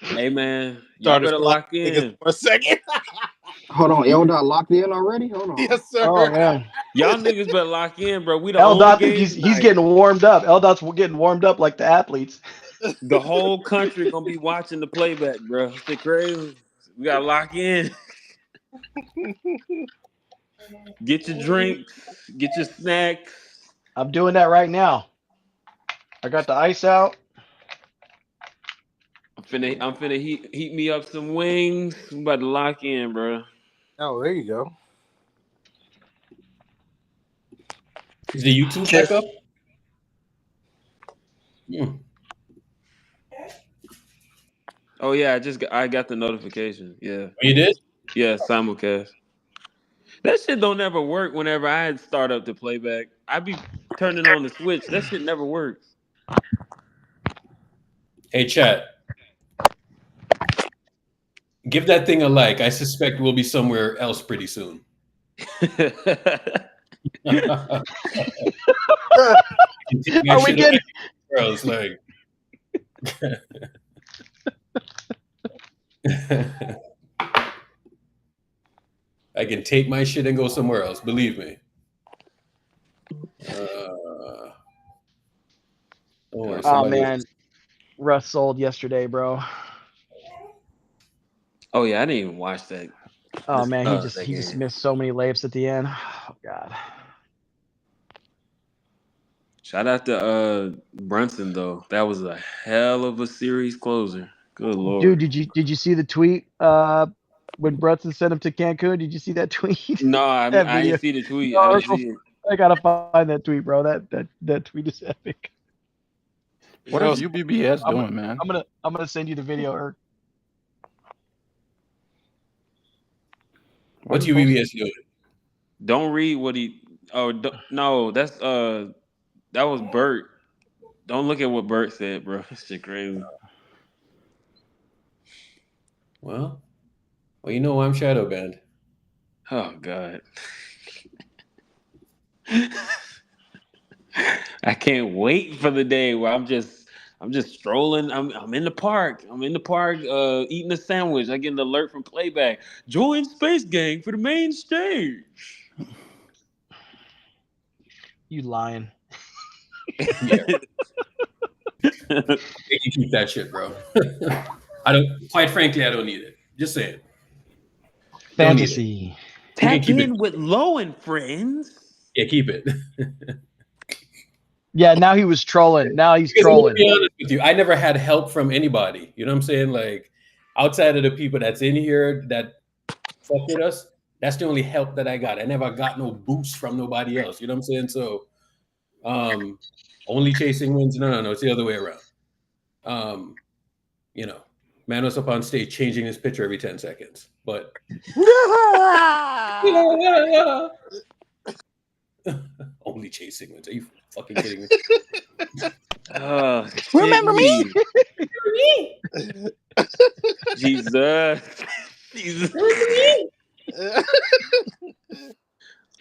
Hey man, y'all Started better lock in. for a second. Hold on, L dot locked in already? Hold on. Yes, sir. Oh man, Y'all niggas better lock in, bro. We the L only Dot think game he's tonight. getting warmed up. L Dot's getting warmed up like the athletes. The whole country gonna be watching the playback, bro. Shit crazy. We gotta lock in. Get your drinks. Get your snacks. I'm doing that right now. I got the ice out. I'm finna heat me up some wings. We about to lock in, bro. Oh, there you go. Is the YouTube back up? Hmm. Oh yeah, I got the notification. Yeah, Oh, you did? yeah, simulcast. That shit don't ever work. Whenever I start up the playback, I be turning on the switch. That shit never works. Hey, chat. Give that thing a like. I suspect we'll be somewhere else pretty soon. Are we getting? Girls, like. I can take my shit and go somewhere else. Believe me. Oh man, Russ sold yesterday, bro. Oh yeah, I didn't even watch that. Oh man, he just game. missed so many layups at the end. Oh god. Shout out to Brunson though. That was a hell of a series closer. Good lord, Dude, did you see the tweet when Brunson sent him to Cancun? Did you see that tweet? No, I That didn't video. see the tweet. I didn't see it. I gotta find that tweet, bro. That tweet is epic. What is UBBS doing, man? I'm gonna send you the video, Eric. What's UBBS doing? Don't read what he. Oh no, that's that was Bert. Don't look at what Bert said, bro. That shit crazy. Well, you know I'm shadow banned. Oh god. I can't wait for the day where I'm just strolling. I'm in the park. I'm in the park eating a sandwich. I get an alert from playback. Join Space Gang for the main stage. You lying. Yeah. You can keep that shit, bro. Quite frankly, I don't need it. Just saying. Fantasy. Tap in with Low and friends. Yeah, keep it. Yeah, now he was trolling. Now he's trolling. To be honest with you, I never had help from anybody. You know what I'm saying? Like, outside of the people that's in here that fuck with us, that's the only help that I got. I never got no boost from nobody else. You know what I'm saying? So, only chasing wins. No, it's the other way around. You know, man was up on stage changing his picture every 10 seconds. But only chasing wins. Are you fucking kidding me? Remember me? Jesus.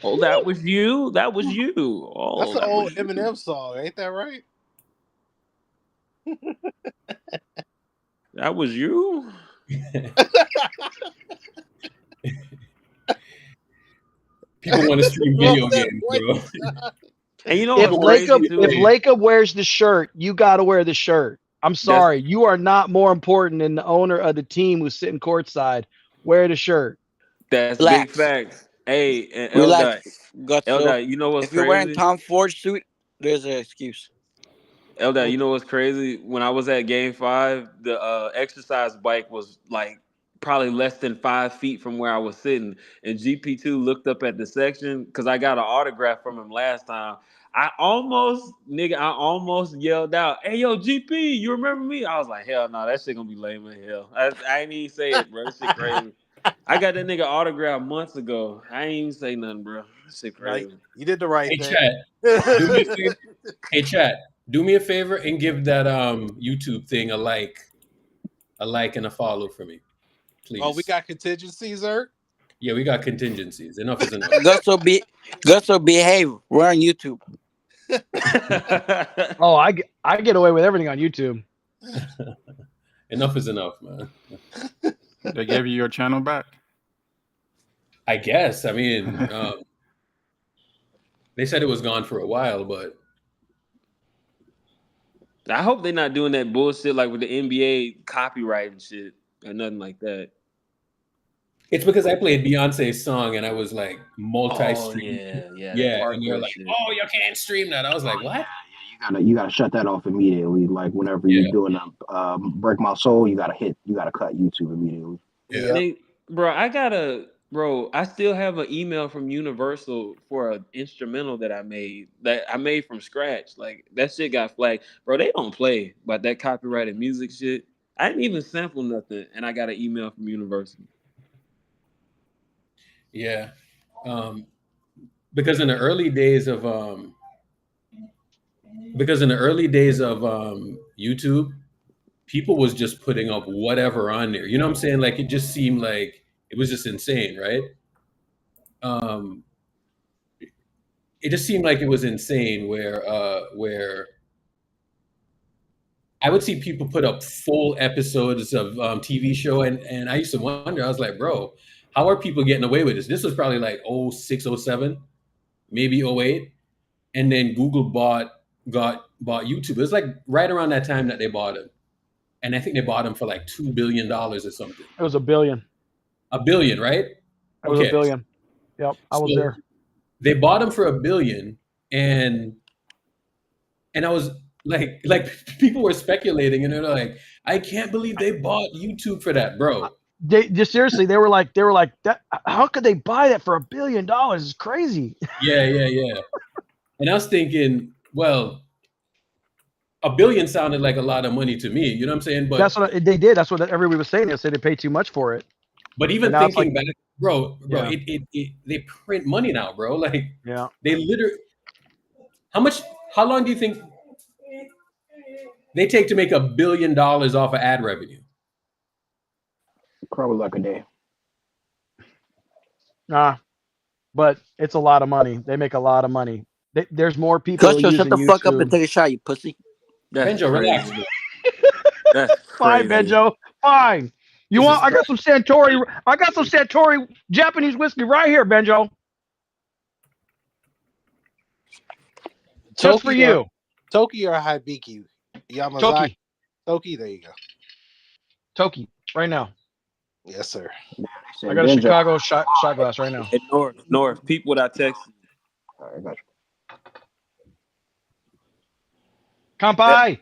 Oh, that was you? That was you. Oh, that's an old Eminem song, ain't that right? That was you? People want to stream video games, bro. And you know if Lacob wears the shirt, you got to wear the shirt. I'm sorry, you are not more important than the owner of the team who's sitting courtside. Wear the shirt. That's big facts. Hey, and Eldad, you know what's if you're crazy? wearing Tom Ford suit, there's an excuse. Eldad, you know what's crazy? When I was at Game 5, the exercise bike was like probably less than 5 feet from where I was sitting, and GP2 looked up at the section because I got an autograph from him last time. I almost yelled out, "Hey, yo, GP, you remember me?" I was like, "Hell no, that shit gonna be lame as hell." I ain't even say it, bro. That shit crazy. I got that nigga autograph months ago. I ain't even say nothing, bro. That shit crazy. Right. You did the right thing. Chat. Hey, chat. Do me a favor and give that YouTube thing a like and a follow for me, please. Oh, we got contingencies, Eric? Yeah, we got contingencies. Enough is enough. Gusto behave. We're on YouTube. Oh, I get away with everything on YouTube. Enough is enough, man. They gave you your channel back. I guess. I mean, they said it was gone for a while, but I hope they're not doing that bullshit like with the NBA copyright and shit or nothing like that. it's because I played Beyonce's song and I was like multi-stream. Yeah. And you're like, shit. oh, you can't stream that. I was like, what? You gotta shut that off immediately. Like whenever you're doing a Break My Soul, you gotta cut YouTube immediately. Yeah. I still have an email from Universal for an instrumental that I made from scratch. Like that shit got flagged. Bro, they don't play about that copyrighted music shit. I didn't even sample nothing and I got an email from Universal. Yeah. Because in the early days of YouTube, people was just putting up whatever on there. You know what I'm saying? Like it just seemed like it was just insane, right? It just seemed like it was insane where I would see people put up full episodes of TV show and I used to wonder, I was like, bro, how are people getting away with this? This was probably like 06, 07, maybe 08. And then Google bought YouTube. It was like right around that time that they bought him. And I think they bought him for like $2 billion or something. It was $1 billion. $1 billion, right? It was $1 billion. Yep, I was there. They bought him for $1 billion, and I was like people were speculating, and they're like, I can't believe they bought YouTube for that, bro. They just seriously, they were like that. How could they buy that for $1 billion? It's crazy. Yeah. And I was thinking, well, $1 billion sounded like a lot of money to me. You know what I'm saying? But that's what they did. That's what everybody was saying. They said they paid too much for it. But even thinking back, bro, they print money now, bro. Like, they literally. How long do you think they take to make $1 billion off of ad revenue? Probably like a day. Nah, but it's a lot of money. They make a lot of money. There's more people. Shut the fuck up and take a shot, you pussy. Benjo, relax. That's fine, Benjo. Fine. You want? I got some Santori. I got some Santori Japanese whiskey right here, Benjo. Just for you. Toki or Hibiki? Yamazaki. Toki. There you go. Toki, right now. Yes, sir. I got a Chicago shot glass right now. Hey, North. Peep what I texted. All right, I got you. Kampai.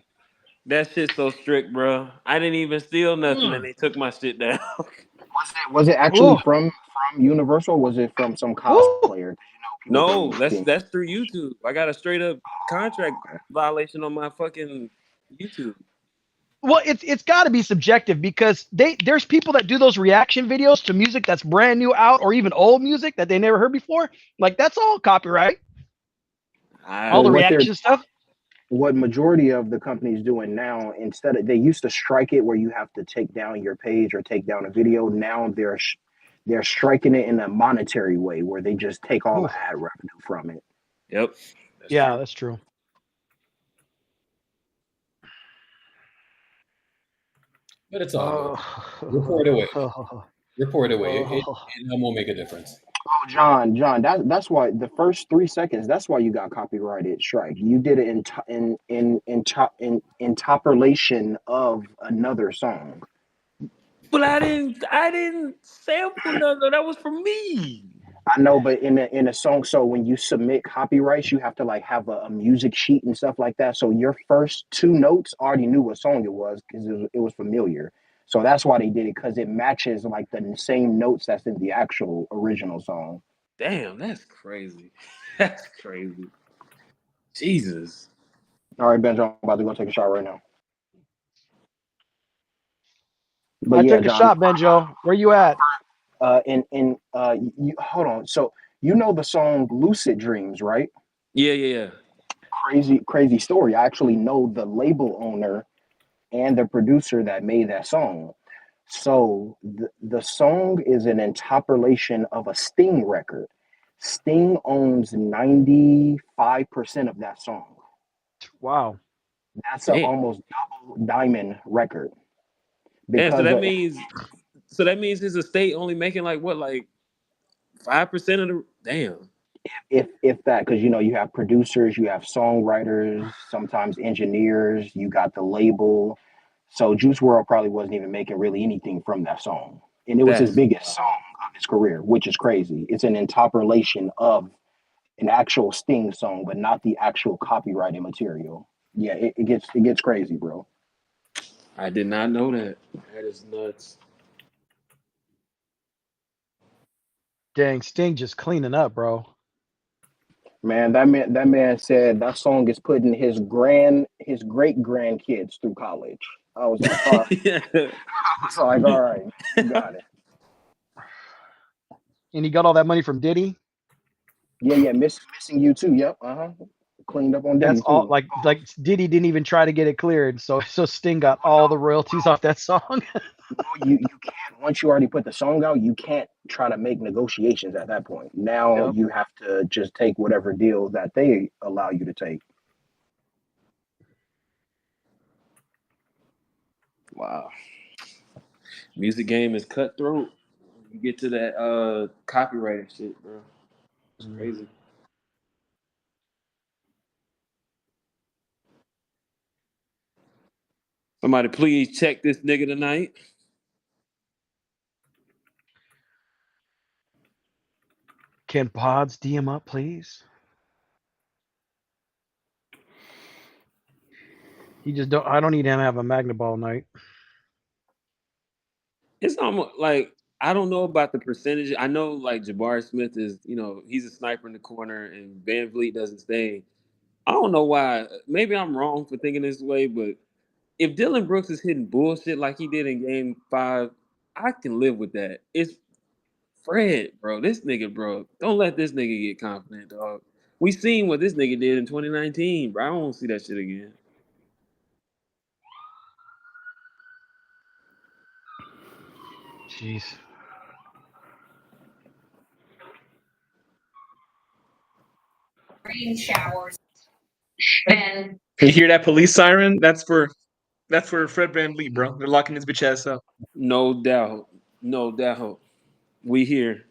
That shit's so strict, bro. I didn't even steal nothing, and they took my shit down. Was it actually from Universal? Or was it from some cosplayer? No, that's through YouTube. I got a straight up contract violation on my fucking YouTube. Well, it's got to be subjective because there's people that do those reaction videos to music that's brand new out or even old music that they never heard before. Like that's all copyright. All the reaction stuff. What majority of the companies doing now, they used to strike it where you have to take down your page or take down a video. Now they're striking it in a monetary way where they just take all the ad revenue from it. Yep. That's true. But it's all good. Report away. It won't make a difference. Oh, John, that's why the first 3 seconds. That's why you got copyrighted strike. You did it in interpolation of another song. But I didn't sample nothing. That was for me. I know, but in a song, so when you submit copyrights, you have to like have a music sheet and stuff like that. So your first 2 notes already knew what song it was because it was familiar. So that's why they did it, because it matches like the same notes that's in the actual original song. Damn, that's crazy. That's crazy. Jesus. All right, Benjo, I'm about to go take a shot right now. Take a shot, Benjo. Where you at? Hold on. So you know the song "Lucid Dreams," right? Yeah. Crazy story. I actually know the label owner and the producer that made that song. So the song is an interpolation of a Sting record. Sting owns 95% of that song. Wow. That's an almost double diamond record. Yeah, because so that means his estate only making like what, like 5% of the damn. if that, because you have producers, you have songwriters, sometimes engineers, you got the label. So Juice World probably wasn't even making really anything from that song, and it was his That's biggest song of his career, which is crazy. It's an interpolation of an actual Sting song, but not the actual copyrighted material. Yeah, it gets crazy, bro. I did not know that. That is nuts. Dang, Sting just cleaning up, bro. Man, that man said that song is putting his great grandkids through college. I was like, all right. Yeah. I was like, all right, you got it. And he got all that money from Diddy. Yeah, missing you too. Yep, cleaned up on Diddy That's all. too. Like Diddy didn't even try to get it cleared, so Sting got all the royalties off that song. No, you can't. Once you already put the song out, you can't try to make negotiations at that point. Now Yep. you have to just take whatever deal that they allow you to take. Wow. Music game is cutthroat. You get to that copyrighted shit, bro. It's crazy. Somebody please check this nigga tonight. Can Pods DM up, please? I don't need him to have a Magna Ball night. It's almost like I don't know about the percentage. I know like Jabari Smith is, he's a sniper in the corner and Van Vliet does his thing. I don't know why. Maybe I'm wrong for thinking this way, but if Dylan Brooks is hitting bullshit like he did in Game 5, I can live with that. It's Fred, bro. This nigga, bro. Don't let this nigga get confident, dog. We seen what this nigga did in 2019, bro. I don't want to see that shit again. Jeez. Rain showers. And you hear that police siren? That's for Fred VanVleet, bro. They're locking his bitch ass up. No doubt. No doubt. We here.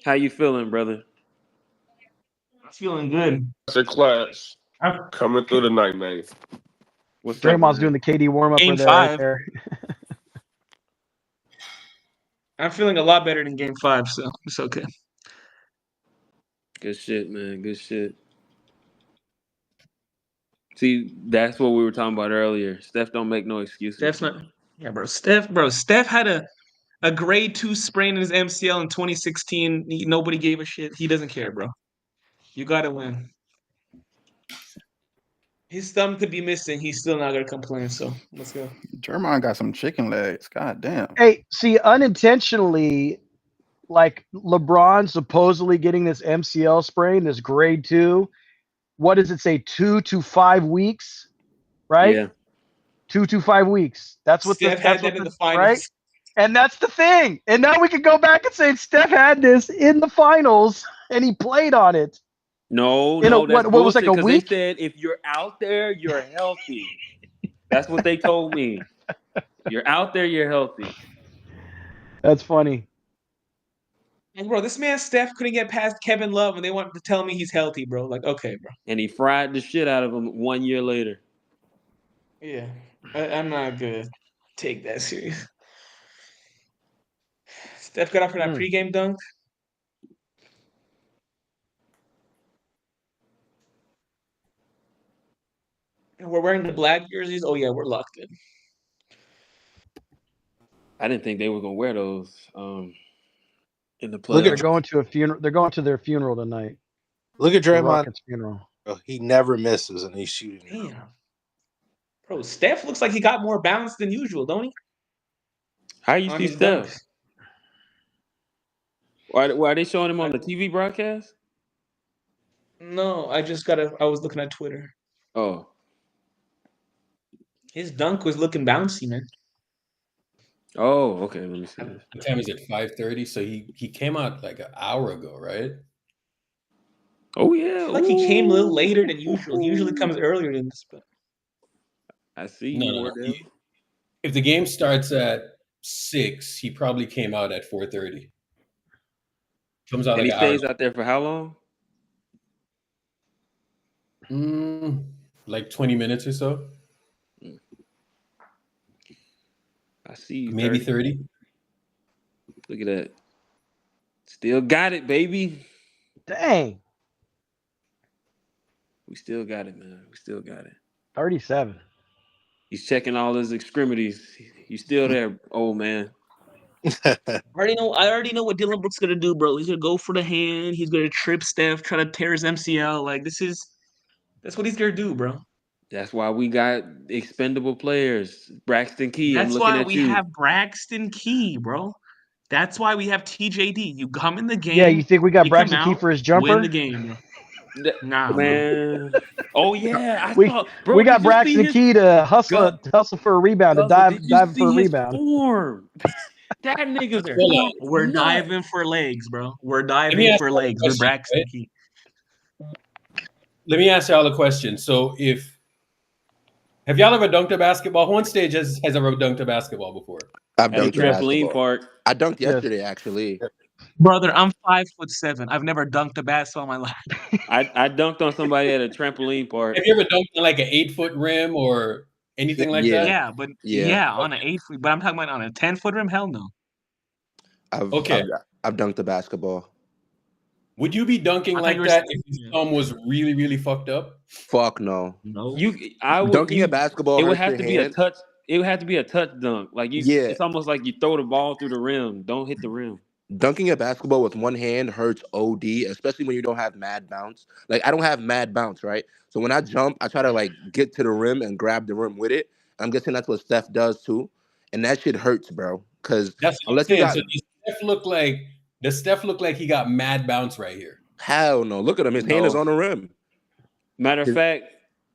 How you feeling, brother? I'm feeling good. Master class coming through the night, man. What's Draymond's doing the KD warm up Game there, 5. right there. I'm feeling a lot better than Game 5, so it's okay. Good shit, man. Good shit. See, that's what we were talking about earlier. Steph don't make no excuses. Steph's not. Yeah, bro. Steph had a grade 2 sprain in his MCL in 2016. Nobody gave a shit. He doesn't care, bro. You gotta win. His thumb could be missing. He's still not gonna complain. So let's go. Draymond got some chicken legs. God damn. Hey, see, unintentionally, like LeBron supposedly getting this MCL sprain, this grade 2. What does it say? 2 to 5 weeks, right? Yeah. 2 to 5 weeks. That's what Steph had that in the finals. right? And that's the thing. And now we can go back and say Steph had this in the finals and he played on it. No, that's what was like a week? They said if you're out there, you're healthy. That's what they told me. You're out there, you're healthy. That's funny. And bro, this man Steph couldn't get past Kevin Love, and they wanted to tell me he's healthy, bro. Like, okay, bro. And he fried the shit out of him 1 year later. Yeah, I'm not gonna take that serious. Steph got off for that pregame dunk. And we're wearing the black jerseys. Oh yeah, we're locked in. I didn't think they were gonna wear those in the playoffs. Look at They're going to a funeral. They're going to their funeral tonight. Look at The Draymond. Rockets funeral. Bro, he never misses, and he's shooting. Damn. Bro, Steph looks like he got more balance than usual, don't he? How you On see his Steph? dunks. Why are they showing him on the TV broadcast? No, I was looking at Twitter. Oh. His dunk was looking bouncy, man. Oh, okay. Let me see this. What time is it? 5:30. So he came out like an hour ago, right? Oh yeah. I feel like he came a little later than usual. He usually comes earlier than this, but I see No, you, no, Wardell. If the game starts at 6, he probably came out at 4:30. Comes out And like he an hour. stays out there for how long? Like 20 minutes or so. I see you. Maybe 30. Look at that. Still got it, baby. Dang. We still got it, man. We still got it. 37. He's checking all his extremities. You still there, old man. I already know what Dylan Brooks gonna do, bro. He's gonna go for the hand. He's gonna trip Steph, try to tear his MCL. Like that's what he's gonna do, bro. That's why we got expendable players. Braxton Key. That's I'm looking why at we you. have Braxton Key, bro. That's why we have TJD. You come in the game. Yeah, you think we got you Braxton come Key out, for his jumper? Win the game, bro. Nah, man. Oh yeah, we got did you see Braxton his- Key to hustle for a rebound, to Guzzle, did you dive see for a his rebound. form? That nigga's We're nuts. diving for legs, bro. We're Let me diving ask for you a legs with question, Braxton right? Key. Let me ask y'all a question. So have y'all ever dunked a basketball? Who on stage has ever dunked a basketball before? I've At a dunked a trampoline basketball. park. I dunked Yes. yesterday, actually. Brother, I'm 5'7". I've never dunked a basketball in my life. I dunked on somebody at a trampoline park. Have you ever dunked on like an 8-foot rim or anything like Yeah. that? Yeah, but Yeah. on an 8-foot. But I'm talking about on a 10-foot rim. Hell no. I've dunked a basketball. Would you be dunking I thought like you were that saying- if his thumb was really, really fucked up? Fuck no. No. Dunking a basketball It would hurts have to your be a hand. touch. It would have to be a touch dunk. Like you, Yeah. it's almost like you throw the ball through the rim. Don't hit the rim. Dunking a basketball with one hand hurts OD, especially when you don't have mad bounce. Like, I don't have mad bounce, right? So when I jump, I try to like get to the rim and grab the rim with it. I'm guessing that's what Steph does too. And that shit hurts, bro. Because That's what unless I'm you saying. got Does Steph look like he got mad bounce right here? hell no. Look at him. His hand is No. on the rim. Matter of fact,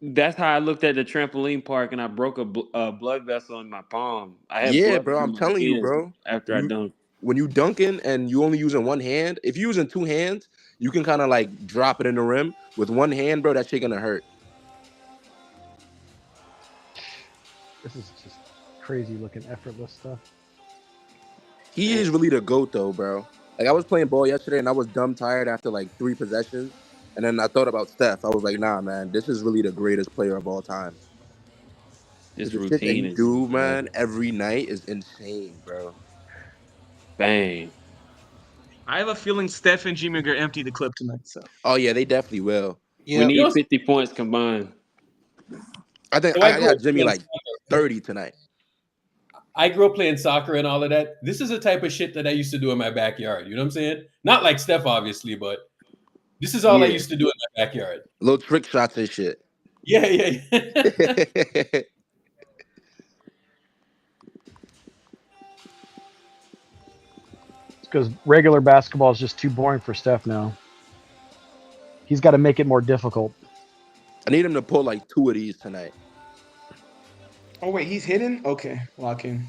that's how I looked at the trampoline park, and I broke a blood vessel in my palm. I had Yeah, blood bro. from I'm my telling you, skin bro. After I dunked. When you dunking and you only using one hand, if you're using two hands, you can kind of like drop it in the rim. With one hand, bro, that shit gonna hurt. This is just crazy looking, effortless stuff. He is really the GOAT though, bro. Like, I was playing ball yesterday and I was dumb tired after like 3 possessions. And then I thought about Steph. I was like, nah, man, this is really the greatest player of all time. This The shit that routine he is do, man, every night is insane, bro. Bang. I have a feeling Steph and Jimmy are empty the clip tonight. So Oh yeah, they definitely will. We need 50 points combined. I think So I grew up got Jimmy playing like soccer. 30 tonight. I grew up playing soccer and all of that. This is the type of shit that I used to do in my backyard. You know what I'm saying? Not like Steph, obviously, but this is all I Yeah. used to do in my backyard. Little trick shots and shit. Yeah. Because regular basketball is just too boring for Steph now. He's got to make it more difficult. I need him to pull like 2 of these tonight. Oh wait, he's hidden? Okay, lock in.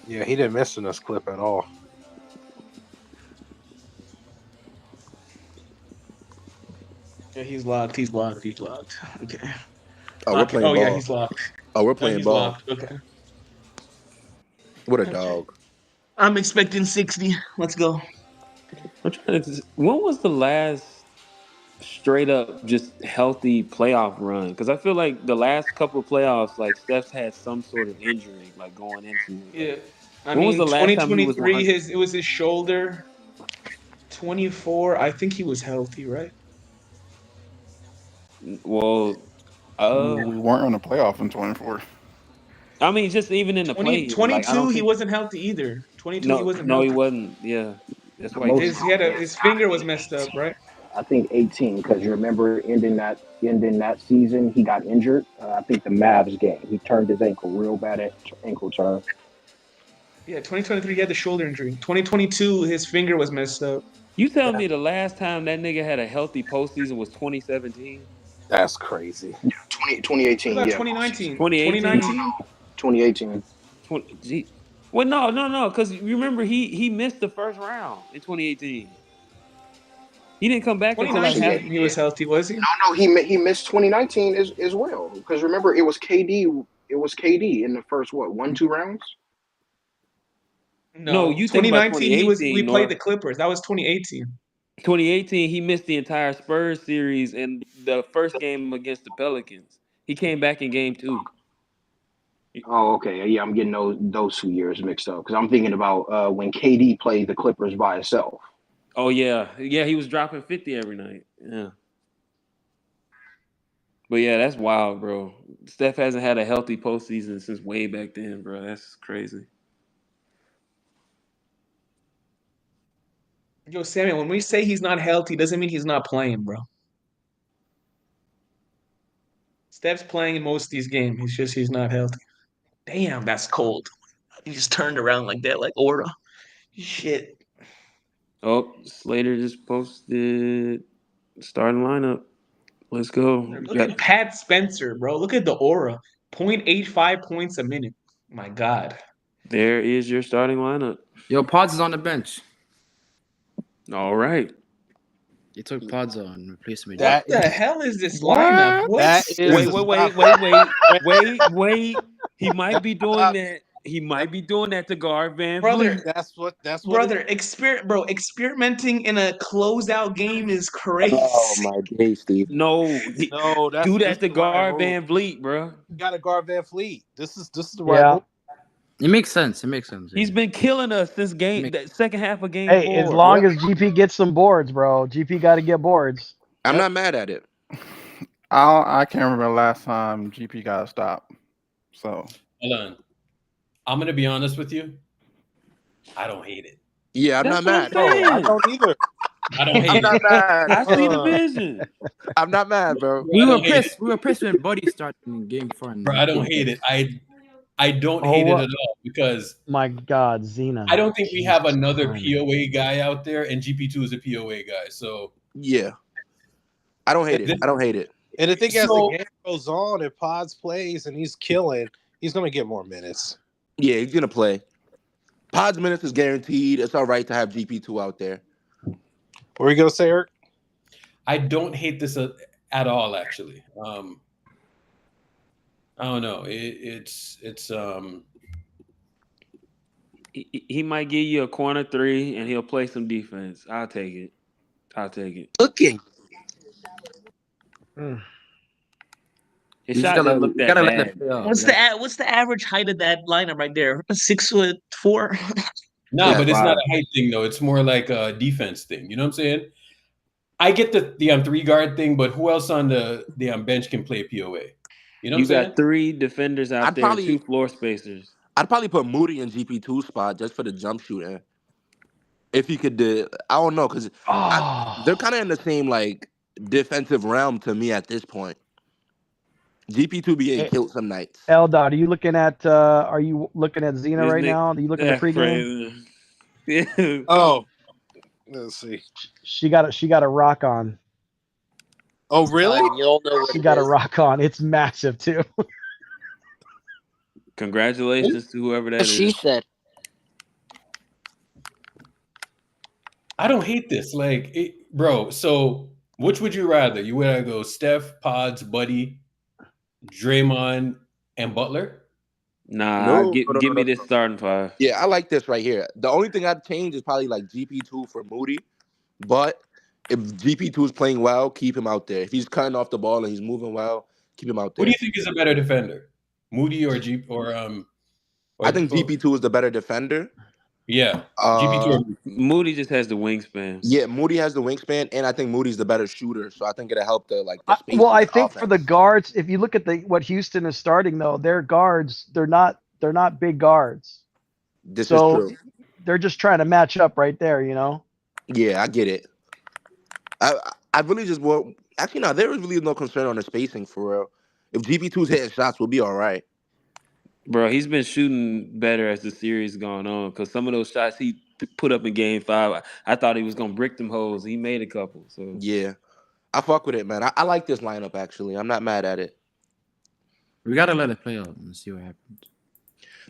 Yeah, he didn't miss in this clip at all. Yeah, he's locked. He's locked. He's locked. Okay. Oh, we're playing ball. Yeah, he's locked. Oh, we're Oh, playing he's ball. locked. Okay. What a dog. I'm expecting 60. Let's go. I'm trying to. When was the last straight up just healthy playoff run? Because I feel like the last couple of playoffs, like Steph's had some sort of injury, like going into it. Yeah. I When was mean, the last time he was 2023, it was his shoulder. 24, I think he was healthy, right? Well, Mm. We weren't on the playoff in 24. I mean, just even in the play. 22, he wasn't healthy either. 22, he wasn't No, healthy. he wasn't. Yeah, that's why. Most- His finger was messed up, right? I think 18, because you remember ending that season, he got injured. I think the Mavs game, he turned his ankle real bad at ankle turn. Yeah, 2023, he had the shoulder injury. 2022, his finger was messed up. You telling me the last time that nigga had a healthy postseason was 2017? That's crazy. 2018, What about yeah. 2019? 2018? 2018. 20, well, no, because you remember he missed the first round in 2018. He didn't come back until like 2019, he was healthy, was he? No, he missed 2019 as well. Because remember, it was KD It was KD in the first 1-2 rounds. No, you think about 2019 we 2018, played the North. Clippers. That was 2018. 2018, he missed the entire Spurs series and the first game against the Pelicans. He came back in game 2. Oh, okay. Yeah, I'm getting those 2 years mixed up because I'm thinking about when KD played the Clippers by himself. Oh yeah, he was dropping 50 every night. Yeah, but yeah, that's wild, bro. Steph hasn't had a healthy postseason since way back then, bro. That's crazy. Yo, Samuel, when we say he's not healthy, doesn't mean he's not playing, bro. Steph's playing in most of these games. It's just he's not healthy. Damn, that's cold. He just turned around like that, like aura. Shit. Oh, Slater just posted starting lineup. Let's go. Look at Pat Spencer, bro. Look at the aura. 0.85 points a minute. My God. There is your starting lineup. Yo, Pods is on the bench. All right. He took Pods on replacement. What the hell is this lineup? That is Wait. He might be doing that. He might be doing that to guard Van Brother, Vliet. That's what. Brother, experimenting in a closeout game is crazy. Oh my days, Steve. No, that's do that to the guard right Van move. Vliet, bro. You got to guard Van Fleet. This is the right move. It makes sense. He's been killing us since that second half of game 4. Hey, as long as GP gets some boards, bro. GP got to get boards. I'm not mad at it. I can't remember the last time GP got stopped. So hold on. I'm gonna be honest with you. I don't hate it. Yeah, I'm not mad. I don't either. I don't hate I'm it. not mad. I see the vision. I'm not mad, bro. We were pissed. We were pissed when Buddy started in game 4. Bro, I don't hate it. I don't hate it at all because my God, Xena. I don't think we have another POA guy out there, and GP2 is a POA guy. So yeah, I don't hate it. I don't hate it. And the thing as the game goes on and Pods plays and he's killing, he's gonna get more minutes. Yeah, he's gonna play. Pods minutes is guaranteed. It's all right to have GP2 out there. What were you gonna say, Eric? I don't hate this at all, actually. I don't know. He might give you a corner 3 and he'll play some defense. I'll take it. Looking. His shot didn't look that bad. What's the average height of that lineup right there? 6'4". No, but it's not a height thing though. It's more like a defense thing. You know what I'm saying? I get the 3-guard thing, but who else on the bench can play POA? You know what I'm saying? Got 3 defenders out there, 2 floor spacers. I'd probably put Moody in GP2 spot just for the jump shooting. If he could do, I don't know, because they're kind of in the same like defensive realm to me at this point. GP2 be getting killed some nights. Eldad, are you looking at Xena right now? Are you looking at pregame? Yeah. Oh, let's see. She got a rock on. Oh, really? She got a rock on. It's massive too. Congratulations to whoever that is. She said. I don't hate this, bro. So, which would you rather? You would rather go Steph, Pods, Buddy, Draymond, and Butler? Nah, give me this starting 5. Yeah, I like this right here. The only thing I'd change is probably like GP2 for Moody, but if GP2 is playing well, keep him out there. If he's cutting off the ball and he's moving well, keep him out there. Who do you think is a better defender, Moody or I think GP2 is the better defender. Yeah, GP2. Moody just has the wingspan. Yeah, Moody has the wingspan, and I think Moody's the better shooter. So I think it'll help the space. Well, I think for the guards, if you look at what Houston is starting though, their guards they're not big guards. This is true. They're just trying to match up right there, you know. Yeah, I get it. I really just actually no, there is really no concern on the spacing for real. If GP2's hitting shots, we'll be all right. Bro, he's been shooting better as the series gone on because some of those shots he put up in game 5, I thought he was gonna brick them holes. He made a couple. So yeah, I fuck with it, man. I like this lineup actually. I'm not mad at it. We gotta let it play out and see what happens.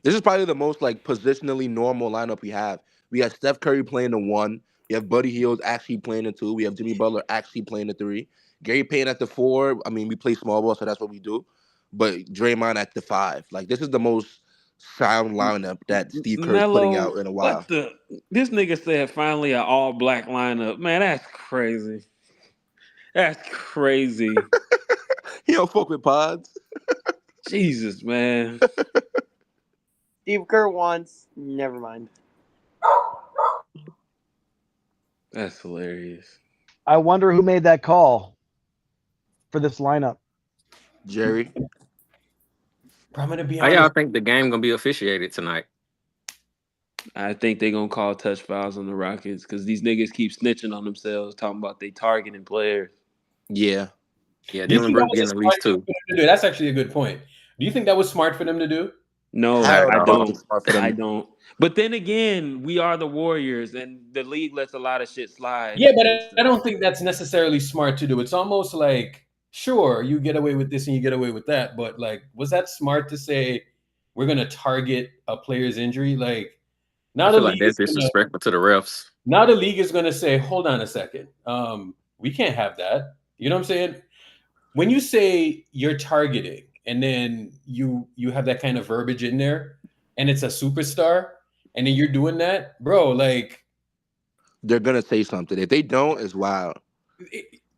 This is probably the most positionally normal lineup we have. We got Steph Curry playing the 1. We have Buddy Hield actually playing the 2. We have Jimmy Butler actually playing the 3. Gary Payton at the 4. I mean, we play small ball, so that's what we do. but Draymond at the 5. Like this is the most sound lineup that Steve Kerr's putting out Melo, in a while. what the? This nigga said finally an all black lineup. Man, that's crazy. That's crazy. He don't fuck with pods. Jesus, man. Steve Kerr once. Never mind. That's hilarious. I wonder who made that call for this lineup. Jerry. I'm gonna be How y'all honest. think the game gonna be officiated tonight? I think they're gonna call touch fouls on the Rockets because these niggas keep snitching on themselves, talking about they targeting players. Yeah. Yeah, Do you Dylan think that Brooks was a getting at smart least thing 2. for them to do? That's actually a good point. Do you think that was smart for them to do? No, Hell I no, don't. it's smart for them. I don't. But then again, we are the Warriors, and the league lets a lot of shit slide. Yeah, but I don't think that's necessarily smart to do. It's almost like, sure, you get away with this and you get away with that, but like, was that smart to say we're gonna target a player's injury? Like, now I the feel like league that's is gonna, disrespectful to the refs. now the league is gonna say, hold on a second, we can't have that. You know what I'm saying? When you say you're targeting and then you have that kind of verbiage in there, and it's a superstar, and then you're doing that, bro, like They're gonna say something. If they don't, it's wild.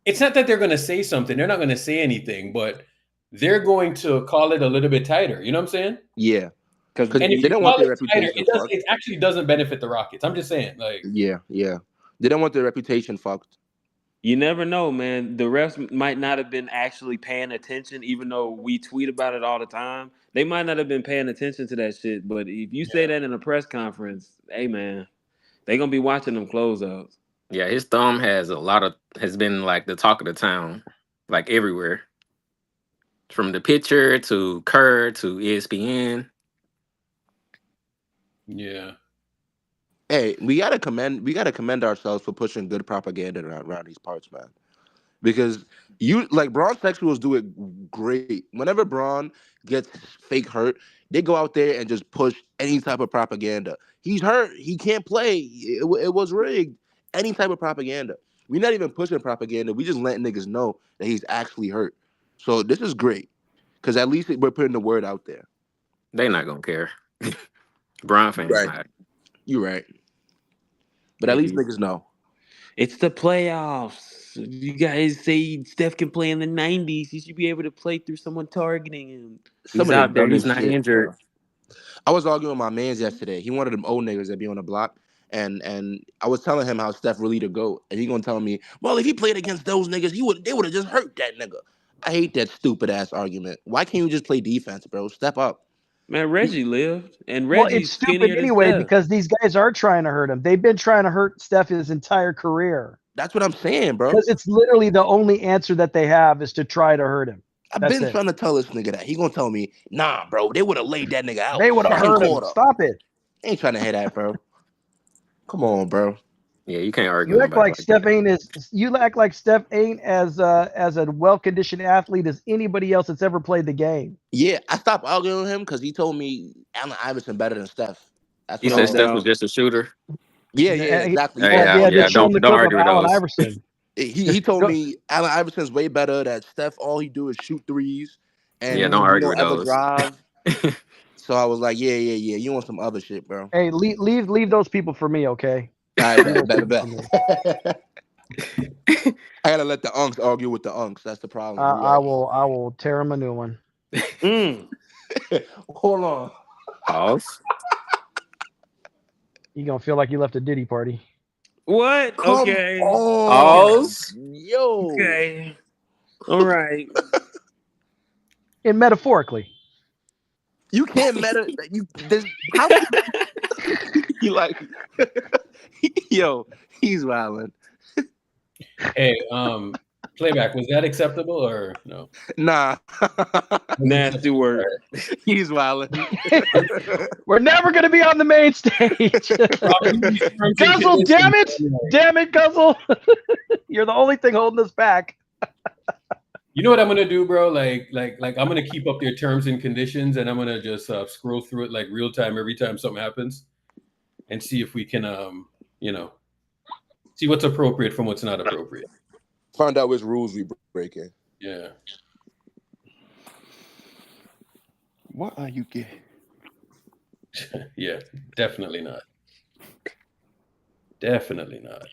it's not that they're going to say something. They're not going to say anything, but they're going to call it a little bit tighter. You know what I'm saying? Yeah. Because And if they you don't want call their it tighter, reputation fucked. it actually doesn't benefit the Rockets. I'm just saying, like, Yeah. They don't want their reputation fucked. You never know, man. The refs might not have been actually paying attention, even though we tweet about it all the time. They might not have been paying attention to that shit. But if you say that in a press conference, hey, man, they gonna be watching them closeouts. Yeah, his thumb has been like the talk of the town, like everywhere. From the pitcher to Kerr to ESPN. yeah. Hey, we gotta commend ourselves for pushing good propaganda around these parts, man. Because Braun sexuals do it great. Whenever Braun gets fake hurt, they go out there and just push any type of propaganda. He's hurt. He can't play. It was rigged. Any type of propaganda. We're not even pushing propaganda. We just letting niggas know that he's actually hurt. So this is great. Because at least we're putting the word out there. They not gonna care. Bron fans Right. not. You're right. But at least niggas know. It's the playoffs. You guys say Steph can play in the 90s. He should be able to play through someone targeting him. He's out there. He's not injured. Bro. I was arguing with my mans yesterday. He wanted them old niggas that be on the block. And I was telling him how Steph really the GOAT. And he gonna tell me, well, if he played against those niggas, they would have just hurt that nigga. I hate that stupid ass argument. Why can't you just play defense, bro? Step up. Man, Reggie lived, and Well, Reggie's it's stupid skinnier than anyway Steph. because these guys are trying to hurt him. They've been trying to hurt Steph his entire career. That's what I'm saying, bro. Because it's literally the only answer that they have is to try to hurt him. I've That's been it. trying to tell this nigga that. He gonna tell me, nah, bro, they would have laid that nigga out. They would have hurt him. Quarter. Stop it. Ain't trying to hear that, bro. Come on, bro. Yeah, you can't argue. You act like Steph ain't as a well-conditioned athlete as anybody else that's ever played the game. Yeah, I stopped arguing with him because he told me Allen Iverson better than Steph. That's He what I said was Steph was just a shooter. Yeah, exactly. Don't argue with those. Iverson. He told me Allen Iverson's way better. That Steph, all he do is shoot threes, and Yeah, don't he argue don't with ever those. drive. So I was like, yeah. You want some other shit, bro? Hey, leave those people for me, okay? All right, bet. I gotta let the unks argue with the unks. That's the problem. I will tear him a new one. Hold on. Pause. You gonna feel like you left a Diddy party. What? Come Okay. on. Pause. Yo. Okay. All right. And metaphorically. You can't meta. How you like? Yo, he's wilding. Hey, playback, was that acceptable or no? Nah. Nasty word. He's wilding. We're never gonna be on the main stage. Guzzle, damn it, Guzzle. You're the only thing holding us back. You know what I'm gonna do, bro? Like I'm gonna keep up their terms and conditions, and I'm gonna just scroll through it like real time every time something happens, and see if we can, see what's appropriate from what's not appropriate. Find out which rules we breaking. Yeah. What are you getting? Yeah, definitely not. Definitely not.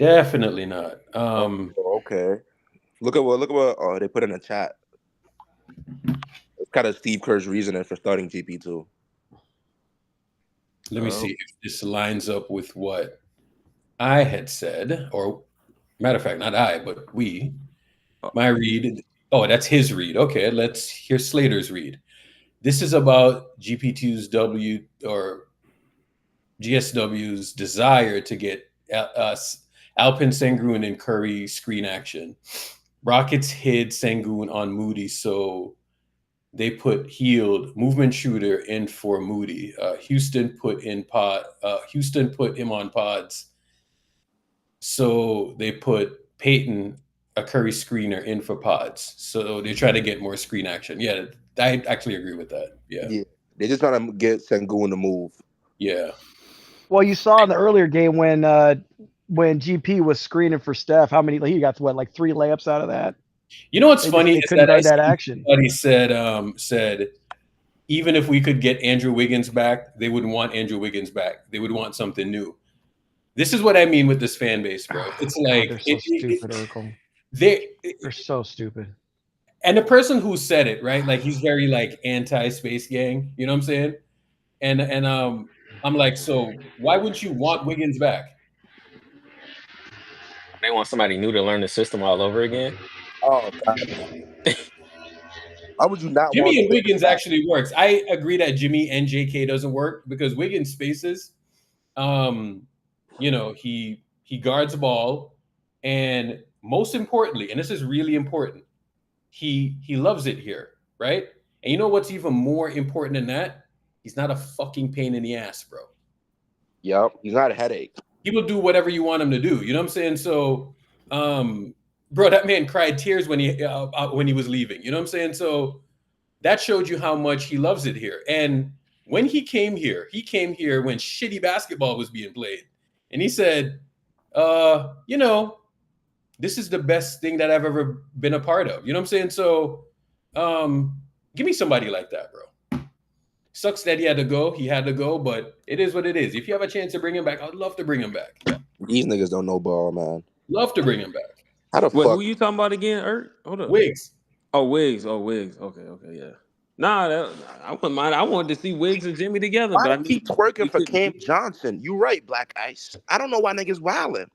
Definitely not. Okay. Look at what they put in the chat. It's kind of Steve Kerr's reasoning for starting GP2. Let me see if this lines up with what I had said, or matter of fact, not I, but we. My read. Oh, that's his read. Okay, let's hear Slater's read. This is about GP2's GSW's desire to get Alpin Sengun and Curry screen action. Rockets hid Sengun on Moody, so they put healed movement shooter in for Moody. Houston put him on pods, so they put Peyton, a Curry screener, in for pods. So they try to get more screen action. Yeah, I actually agree with that. Yeah. They just trying to get Sengun to move. Yeah. Well, you saw in the earlier game when GP was screening for Steph, how many he got like 3 layups out of that. You know what's funny they is couldn't that guard that action. Somebody said even if we could get Andrew Wiggins back, they wouldn't want Andrew Wiggins back. They would want something new. This is what I mean with this fan base, bro. It's like they're so stupid, Urkel. They're so stupid. And the person who said it, right? Like he's very like anti-Space Gang. You know what I'm saying? And I'm like, so why would you want Wiggins back? They want somebody new to learn the system all over again. Oh God. Why would you not? Jimmy and Wiggins actually works. I agree that Jimmy and JK doesn't work because Wiggins spaces. You know, he guards the ball, and most importantly, and this is really important, he loves it here, right? And you know what's even more important than that? He's not a fucking pain in the ass, bro. Yep, he's not a headache. He will do whatever you want him to do. You know what I'm saying? So, bro, that man cried tears when he was leaving. You know what I'm saying? So that showed you how much he loves it here. And when he came here when shitty basketball was being played. And he said, you know, this is the best thing that I've ever been a part of. You know what I'm saying? So give me somebody like that, bro. Sucks that he had to go, but it is what it is. If you have a chance to bring him back, I'd love to bring him back. These niggas don't know ball, man. Love to bring him back. How the fuck? Who you talking about again, Ert? Hold up. Wiggs. Oh, Wiggs. Okay, yeah. Nah, I wouldn't mind. I wanted to see Wiggs and Jimmy together. Why but I do you keep twerking for Cam Johnson? You right, Black Ice. I don't know why niggas wilding.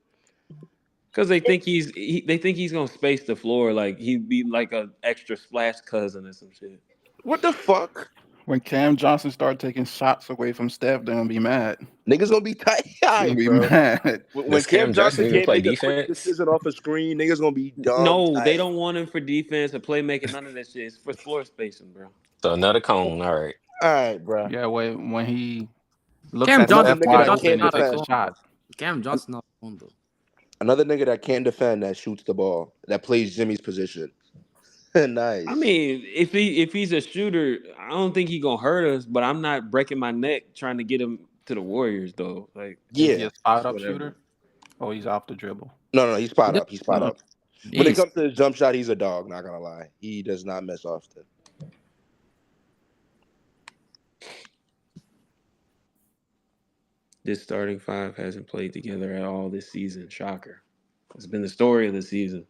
Because they think he's gonna space the floor, like he'd be like an extra splash cousin or some shit. What the fuck? When Cam Johnson start taking shots away from Steph, they're gonna be mad. Niggas gonna be tight. Gonna be mad. When Cam Johnson can't play make a quick defense? decision off a screen, niggas gonna be dumb. No, tight. they don't want him for defense or playmaking. None of that shit. It's for floor spacing, bro. So another cone. All right. All right, bro. Yeah, when he looks Cam at Johnson, Steph Cam wide Johnson open, not he a takes a cone. shot. Cam Johnson not one though. Another nigga that can't defend, that shoots the ball, that plays Jimmy's position. Nice. I mean, if he's a shooter, I don't think he gonna hurt us. But I'm not breaking my neck trying to get him to the Warriors, though. Like, Is he yeah. a spot up whatever. shooter? Oh, he's off the dribble. No, he's spot up. He's spot up. When it He's- comes to his jump shot, he's a dog, not gonna lie. He does not miss often. This starting five hasn't played together at all this season. Shocker. It's been the story of the season.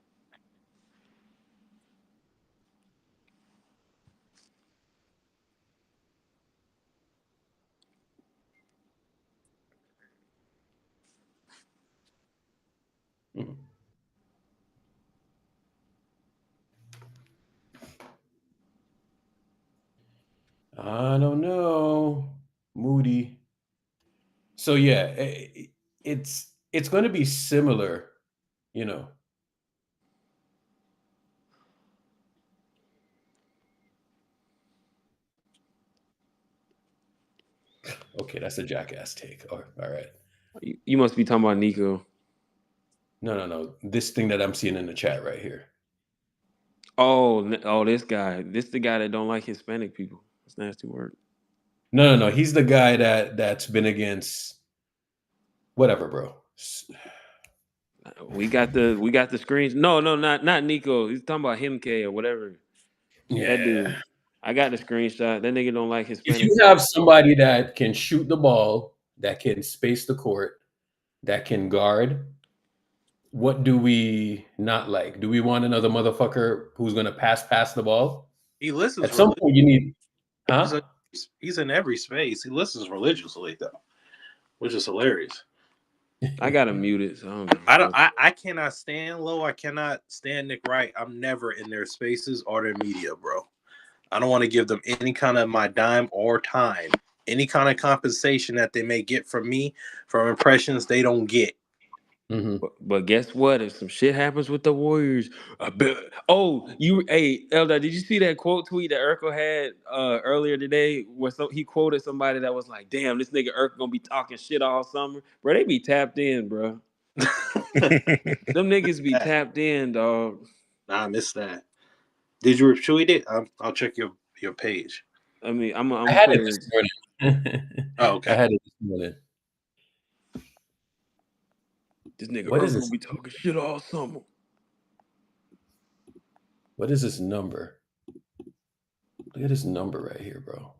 I don't know. Moody. So yeah, it's going to be similar, you know. Okay, that's a jackass take. Oh, all right. You must be talking about Nico. No. This thing that I'm seeing in the chat right here. Oh, this guy. This the guy that don't like Hispanic people. That's nasty word. No. He's the guy that's been against whatever, bro. We got the screens. No, not Nico. He's talking about him K or whatever. Yeah. That dude. I got the screenshot. That nigga don't like If Hispanic. you have somebody that can shoot the ball, that can space the court, that can guard, what do we not like? Do we want another motherfucker who's gonna pass the ball? He listens. At some point, you need. Huh? He's in every space. He listens religiously though, which is hilarious. I got him muted, so I don't know. I cannot stand Low. I cannot stand Nick Wright. I'm never in their spaces or their media, bro. I don't want to give them any kind of my dime or time, any kind of compensation that they may get from me from impressions they don't get. Mm-hmm. But guess what? If some shit happens with the Warriors, I bet. Oh, Elder, did you see that quote tweet that Urkel had earlier today? Where he quoted somebody that was like, "Damn, this nigga Urkel gonna be talking shit all summer, bro." They be tapped in, bro. Them niggas be tapped in, dog. Nah, I missed that. Did you retweet it? I'll check your page. I mean, I'm I had it this morning. Oh, okay. I had it this morning. This nigga What is Urkel this? be talking shit all summer. What is this number? Look at this number right here, bro.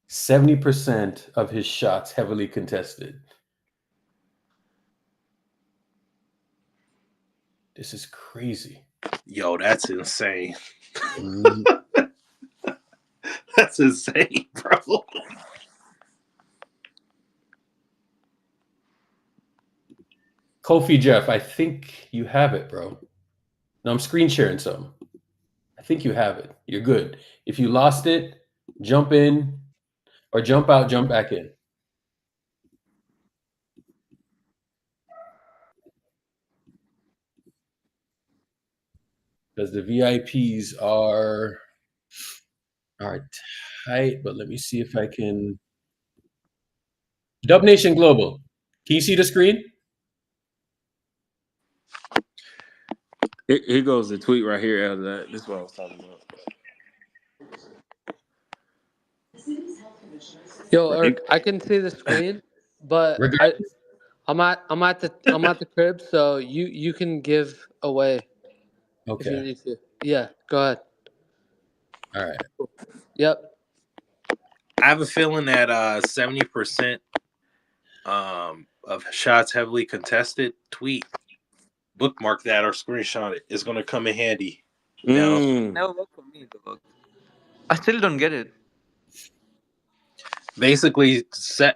70% of his shots heavily contested. This is crazy. Yo, that's insane. That's insane, bro. Kofi Jeff, I think you have it, bro. No, I'm screen sharing some. I think you have it. You're good. If you lost it, jump in or jump out, jump back in. Because the VIPs are tight, but let me see if I can. Dub Nation Global. Can you see the screen? Here goes the tweet right here. Elder. This is what I was talking about. Yo, Eric, I can see the screen, but I'm at the crib, so you can give away if you Okay. need to. Yeah, go ahead. All right. Yep. I have a feeling that 70% of shots heavily contested. Tweet, bookmark that or screenshot it. It's gonna come in handy. Never worked for me though. I still don't get it. Basically,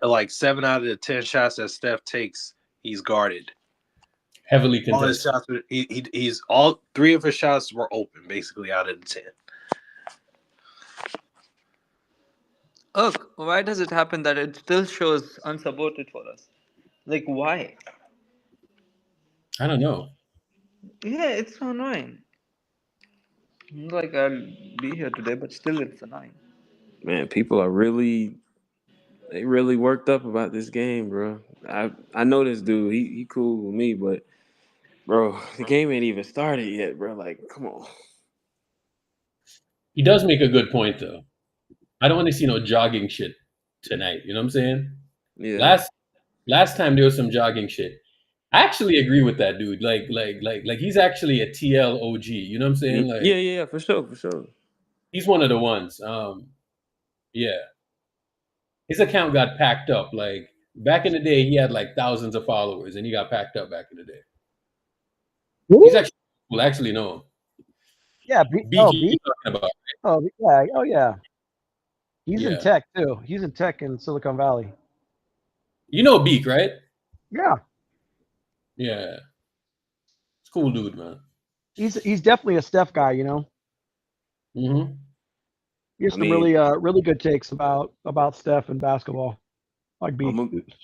like 7 out of the 10 shots that Steph takes, he's guarded. Heavily All his contested. shots, he's all 3 of his shots were open, basically out of the 10. Why does it happen that it still shows unsupported for us? Like, why? I don't know. Yeah, it's so annoying. Like, I'll be here today, but still it's annoying. Man, people are really worked up about this game, bro. I know this dude. He cool with me, but bro, the game ain't even started yet, bro. Like, come on. He does make a good point, though. I don't want to see no jogging shit tonight. You know what I'm saying? Yeah. Last time there was some jogging shit. I actually agree with that dude. Like he's actually a TL OG. You know what I'm saying? Like, yeah, for sure. He's one of the ones. Yeah. His account got packed up. Like back in the day, he had like thousands of followers, and he got packed up back in the day. He's actually cool. I actually know him. Yeah, Beak, Beak? you talking about, Oh yeah, yeah. He's in Yeah. tech too. He's in tech in Silicon Valley. You know Beak, right? Yeah, Yeah. It's a cool dude, man. he's definitely a Steph guy. You know, Mm-hmm. he has I some mean- really good takes about Steph and basketball. Like Beak,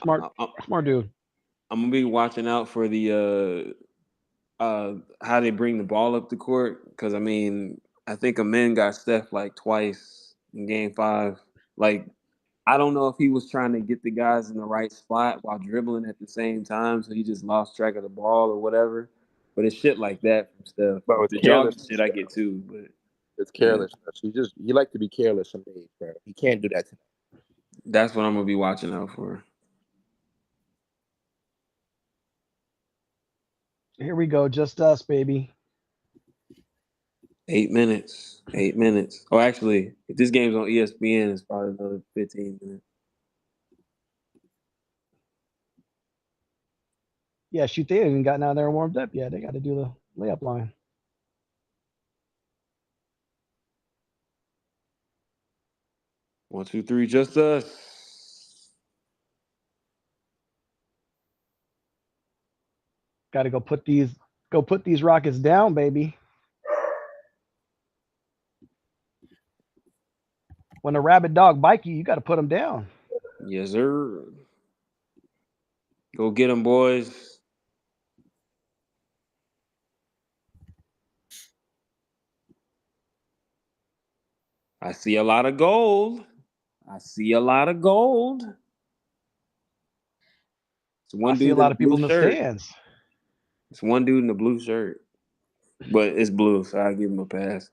smart dude. I'm gonna be watching out for the how they bring the ball up the court, because I mean, I think Amen got Steph like twice in Game 5. Like, I don't know if he was trying to get the guys in the right spot while dribbling at the same time, so he just lost track of the ball or whatever. But it's shit like that from Steph. Bro, it's The jogging careless. shit I get too, but It's careless. He like to be careless some days, bro. He can't do that tonight. that's what I'm gonna be watching out for. Here we go. Just us, baby. 8 minutes. 8 minutes. Oh, actually, if this game's on ESPN, it's probably another 15 minutes. Yeah, shoot, they haven't even gotten out there and warmed up yet. They got to do the layup line. One, two, three, just us. Got to go put these Rockets down, baby. When a rabid dog bite you, you got to put them down. Yes, sir. Go get them, boys. I see a lot of gold. It's one I see dude a lot of people blue in the shirt. stands. It's one dude in the blue shirt, but it's blue, so I'll give him a pass.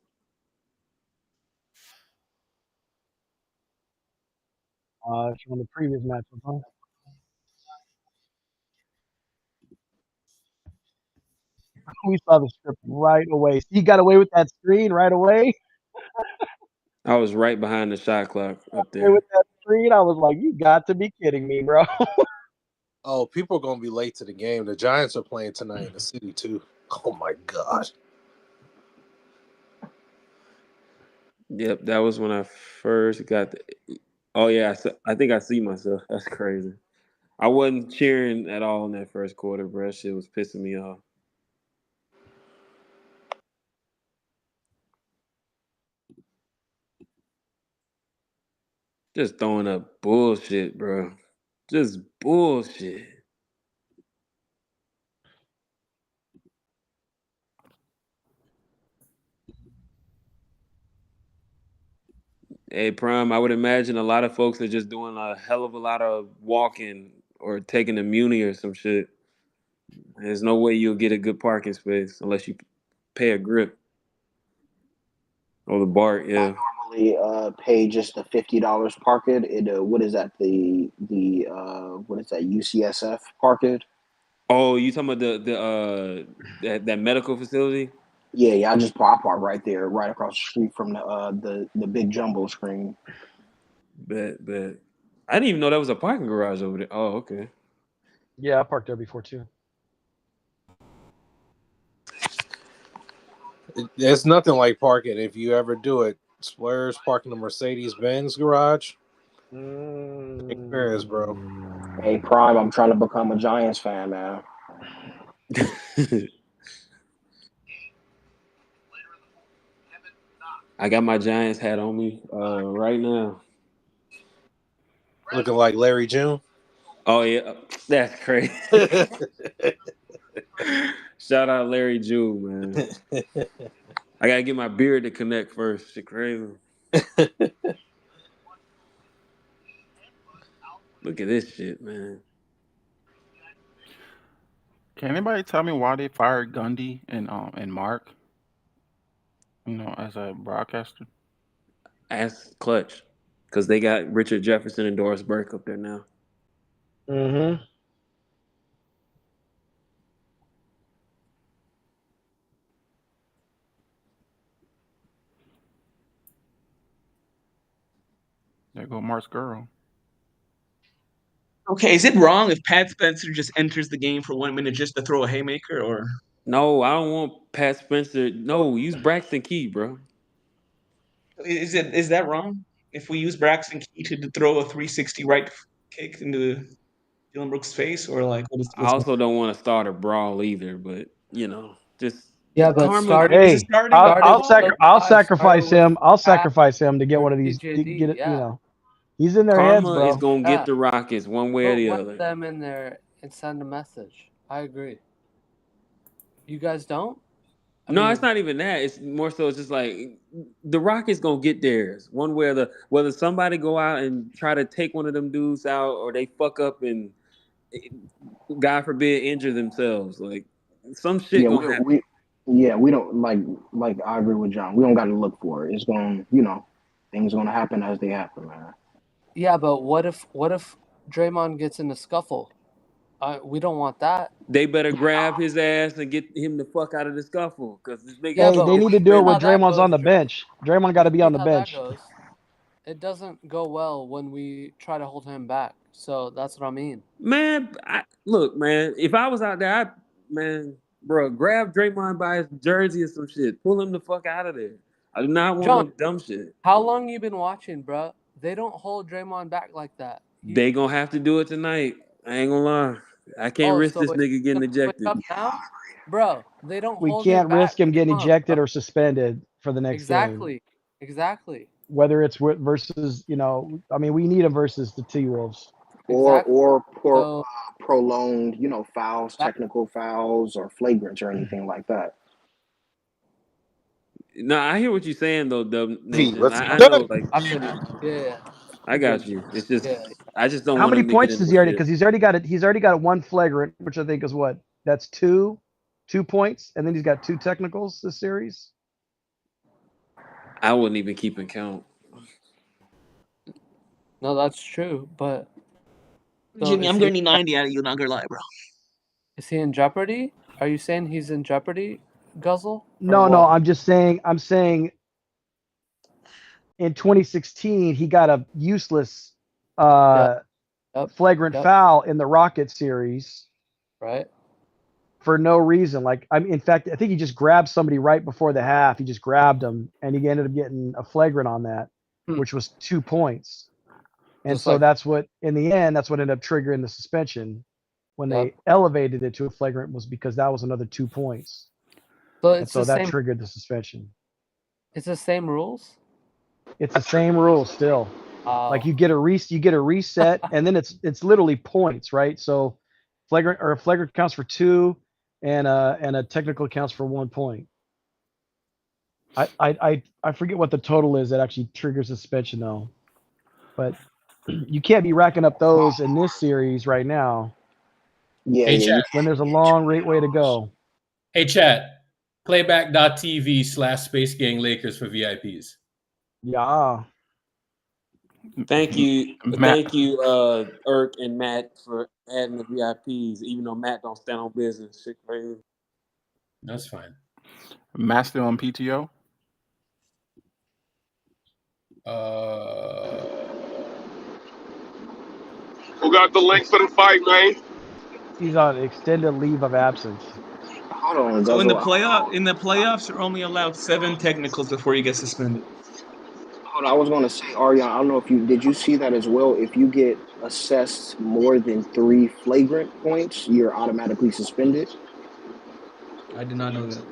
From the previous matchup, huh? We saw the script right away. He got away with that screen right away. I was right behind the shot clock up Away there. with that screen, I was like, "You got to be kidding me, bro!" Oh, people are gonna be late to the game. The Giants are playing tonight in the city too. Oh my god. Yep, that was when I first got the. Oh yeah, I think I see myself. That's crazy. I wasn't cheering at all in that first quarter, bro. That shit was pissing me off. Just throwing up bullshit, bro. Just bullshit. Hey, Prime, I would imagine a lot of folks are just doing a hell of a lot of walking or taking a muni or some shit. There's no way you'll get a good parking space unless you pay a grip. Or the BART, yeah. Normally pay just the $50 park it. What is that? The what is that? UCSF park it? Oh, you talking about that medical facility? Yeah, I just park right there, right across the street from the big jumbo screen. Bet. I didn't even know there was a parking garage over there. Oh, okay. Yeah, I parked there before too. There's nothing like parking. If you ever do it, Splurge parking the Mercedes-Benz garage. Experience, bro. Hey, Prime, I'm trying to become a Giants fan, man. I got my Giants hat on me right now. Looking like Larry June. Oh yeah, that's crazy. Shout out Larry June, man. I gotta get my beard to connect first. Shit crazy. Look at this shit, man. Can anybody tell me why they fired Gundy and Mark? You know, as a broadcaster. Ask Clutch, because they got Richard Jefferson and Doris Burke up there now. Mm-hmm. There go Mark's girl. Okay, is it wrong if Pat Spencer just enters the game for 1 minute just to throw a haymaker, or? No, I don't want Pat Spencer. No, use Braxton Key, bro. Is that wrong? If we use Braxton Key to throw a 360 right kick into Dylan Brooks' face, or like what is? I also don't want to start a brawl either, but just Yeah, but karma. starting. Hey, I'll sacrifice him. I'll Pat sacrifice him to get one of these. DJD, Get it, yeah. He's in their heads, Karma bro. is gonna Yeah. get the Rockets one way or the Put other. them in there and send a message. I agree. You guys don't? No, it's not even that. It's more so it's just like the Rockets gonna get theirs one way or the whether somebody go out and try to take one of them dudes out or they fuck up and God forbid injure themselves. Like some shit Yeah, gonna happen. we don't like I agree with John. We don't got to look for it. It's going, things are going to happen as they happen, man. Yeah, but what if Draymond gets in a scuffle We don't want that. They better grab his ass and get him the fuck out of the scuffle because this nigga. Yeah, Hey, but they need to do it when Draymond's on the bench. Draymond got to be on the how that bench. goes. It doesn't go well when we try to hold him back. So that's what I mean. Man, look, man. If I was out there, bro, grab Draymond by his jersey or some shit. Pull him the fuck out of there. I do not want John, no dumb shit. How long you been watching, bro? They don't hold Draymond back like that. They gonna have to do it tonight. I ain't gonna lie. I can't risk this nigga getting ejected. Up now? Bro, they don't We hold can't him back. risk him getting ejected or suspended for the next game. Exactly. Whether it's versus, I mean, we need him versus the T-Wolves. Or prolonged, fouls, technical fouls, or flagrants or anything like that. No, I hear what you're saying though, Dub Nation. let's I go. know, like, Yeah. I got you. It's just, I just don't How want many him to points get does in he already? shit. Because he's already got one flagrant, which I think is what? That's 2 points, and then he's got 2 technicals this series. I wouldn't even keep in count. No, that's true, but Jimmy, I'm gonna need 90 out of you. Not gonna lie, bro. Is he in jeopardy? Are you saying he's in jeopardy, Guzzle? No, I'm just saying. I'm saying. In 2016, he got a useless flagrant foul in the Rocket series, right? For no reason. Like, in fact, I think he just grabbed somebody right before the half. He just grabbed him, and he ended up getting a flagrant on that, which was 2 points. And Just so like- that's what, in the end, that's what ended up triggering the suspension when they elevated it to a flagrant, was because that was another 2 points. So and so that triggered the suspension. It's the same rules. It's the same rule still. Like you get a reset, and then it's literally points, right? So a flagrant counts for 2, and a technical counts for 1 point. I forget what the total is that actually triggers suspension though, but you can't be racking up those in this series right now. Hey, chat. When there's a long way to go. Hey, chat. Playback.tv/Space Gang Lakers for VIPs. Yeah. Thank you, Irk and Matt for adding the VIPs. Even though Matt don't stand on business, shit crazy. That's fine. Master on PTO. Who got the link for the fight, man? He's on extended leave of absence. Hold on, So in the playoffs, you're only allowed 7 technicals before you get suspended. Hold on, I was going to say, Ariana, I don't know if did you see that as well? If you get assessed more than 3 flagrant points, you're automatically suspended. I did not know that.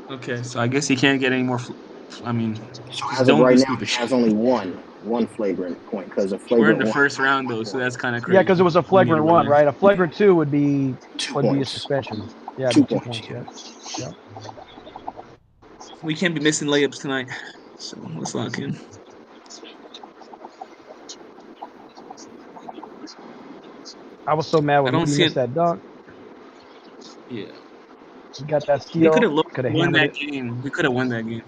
Okay, so I guess he can't get any more. So as of right now, he has only one flagrant point because a flagrant. We're in the one, first round though, so that's kind of crazy. Yeah, because it was a flagrant 1, right? A flagrant 2 would be a points. suspension. Yeah, 2 2 points. points. Yeah. We can't be missing layups tonight, so let's lock in. I was so mad when I don't he see missed that dunk. Yeah. He got that steal. We could have won hammered that it. game. We could have won that game.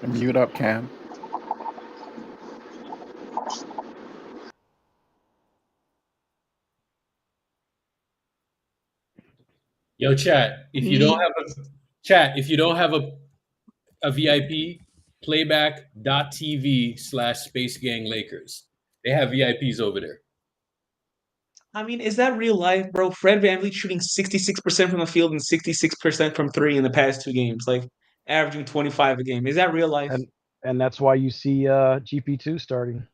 Mute up, Cam. Yo, chat. If you don't have a VIP, playback.tv/Space Gang Lakers. They have VIPs over there. I mean, is that real life, bro? Fred VanVleet shooting 66% from the field and 66% from 3 in the past 2 games, like averaging 25 a game. Is that real life? And that's why you see GP2 starting.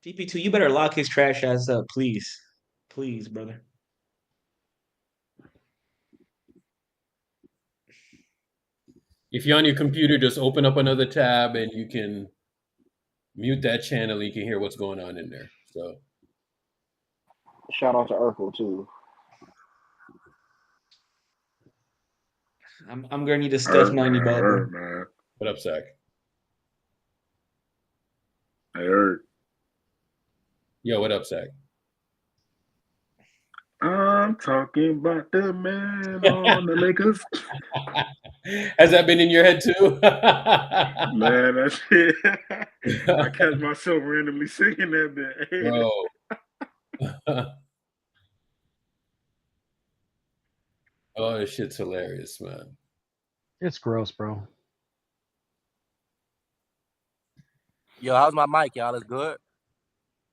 GP2, you better lock his trash ass up, please. Please, brother. If you're on your computer, just open up another tab and you can mute that channel. You can hear what's going on in there. So, shout out to Urkel too. I'm gonna need a Steph 90 ball, bro. Man. What up, Zach? I heard. Yo, what up, Zach? I'm talking about the man on the Lakers. Has that been in your head too? Man, that's it. I catch myself randomly singing that bit. Bro. Oh, this shit's hilarious, man. It's gross, bro. Yo, how's my mic, y'all? It's good.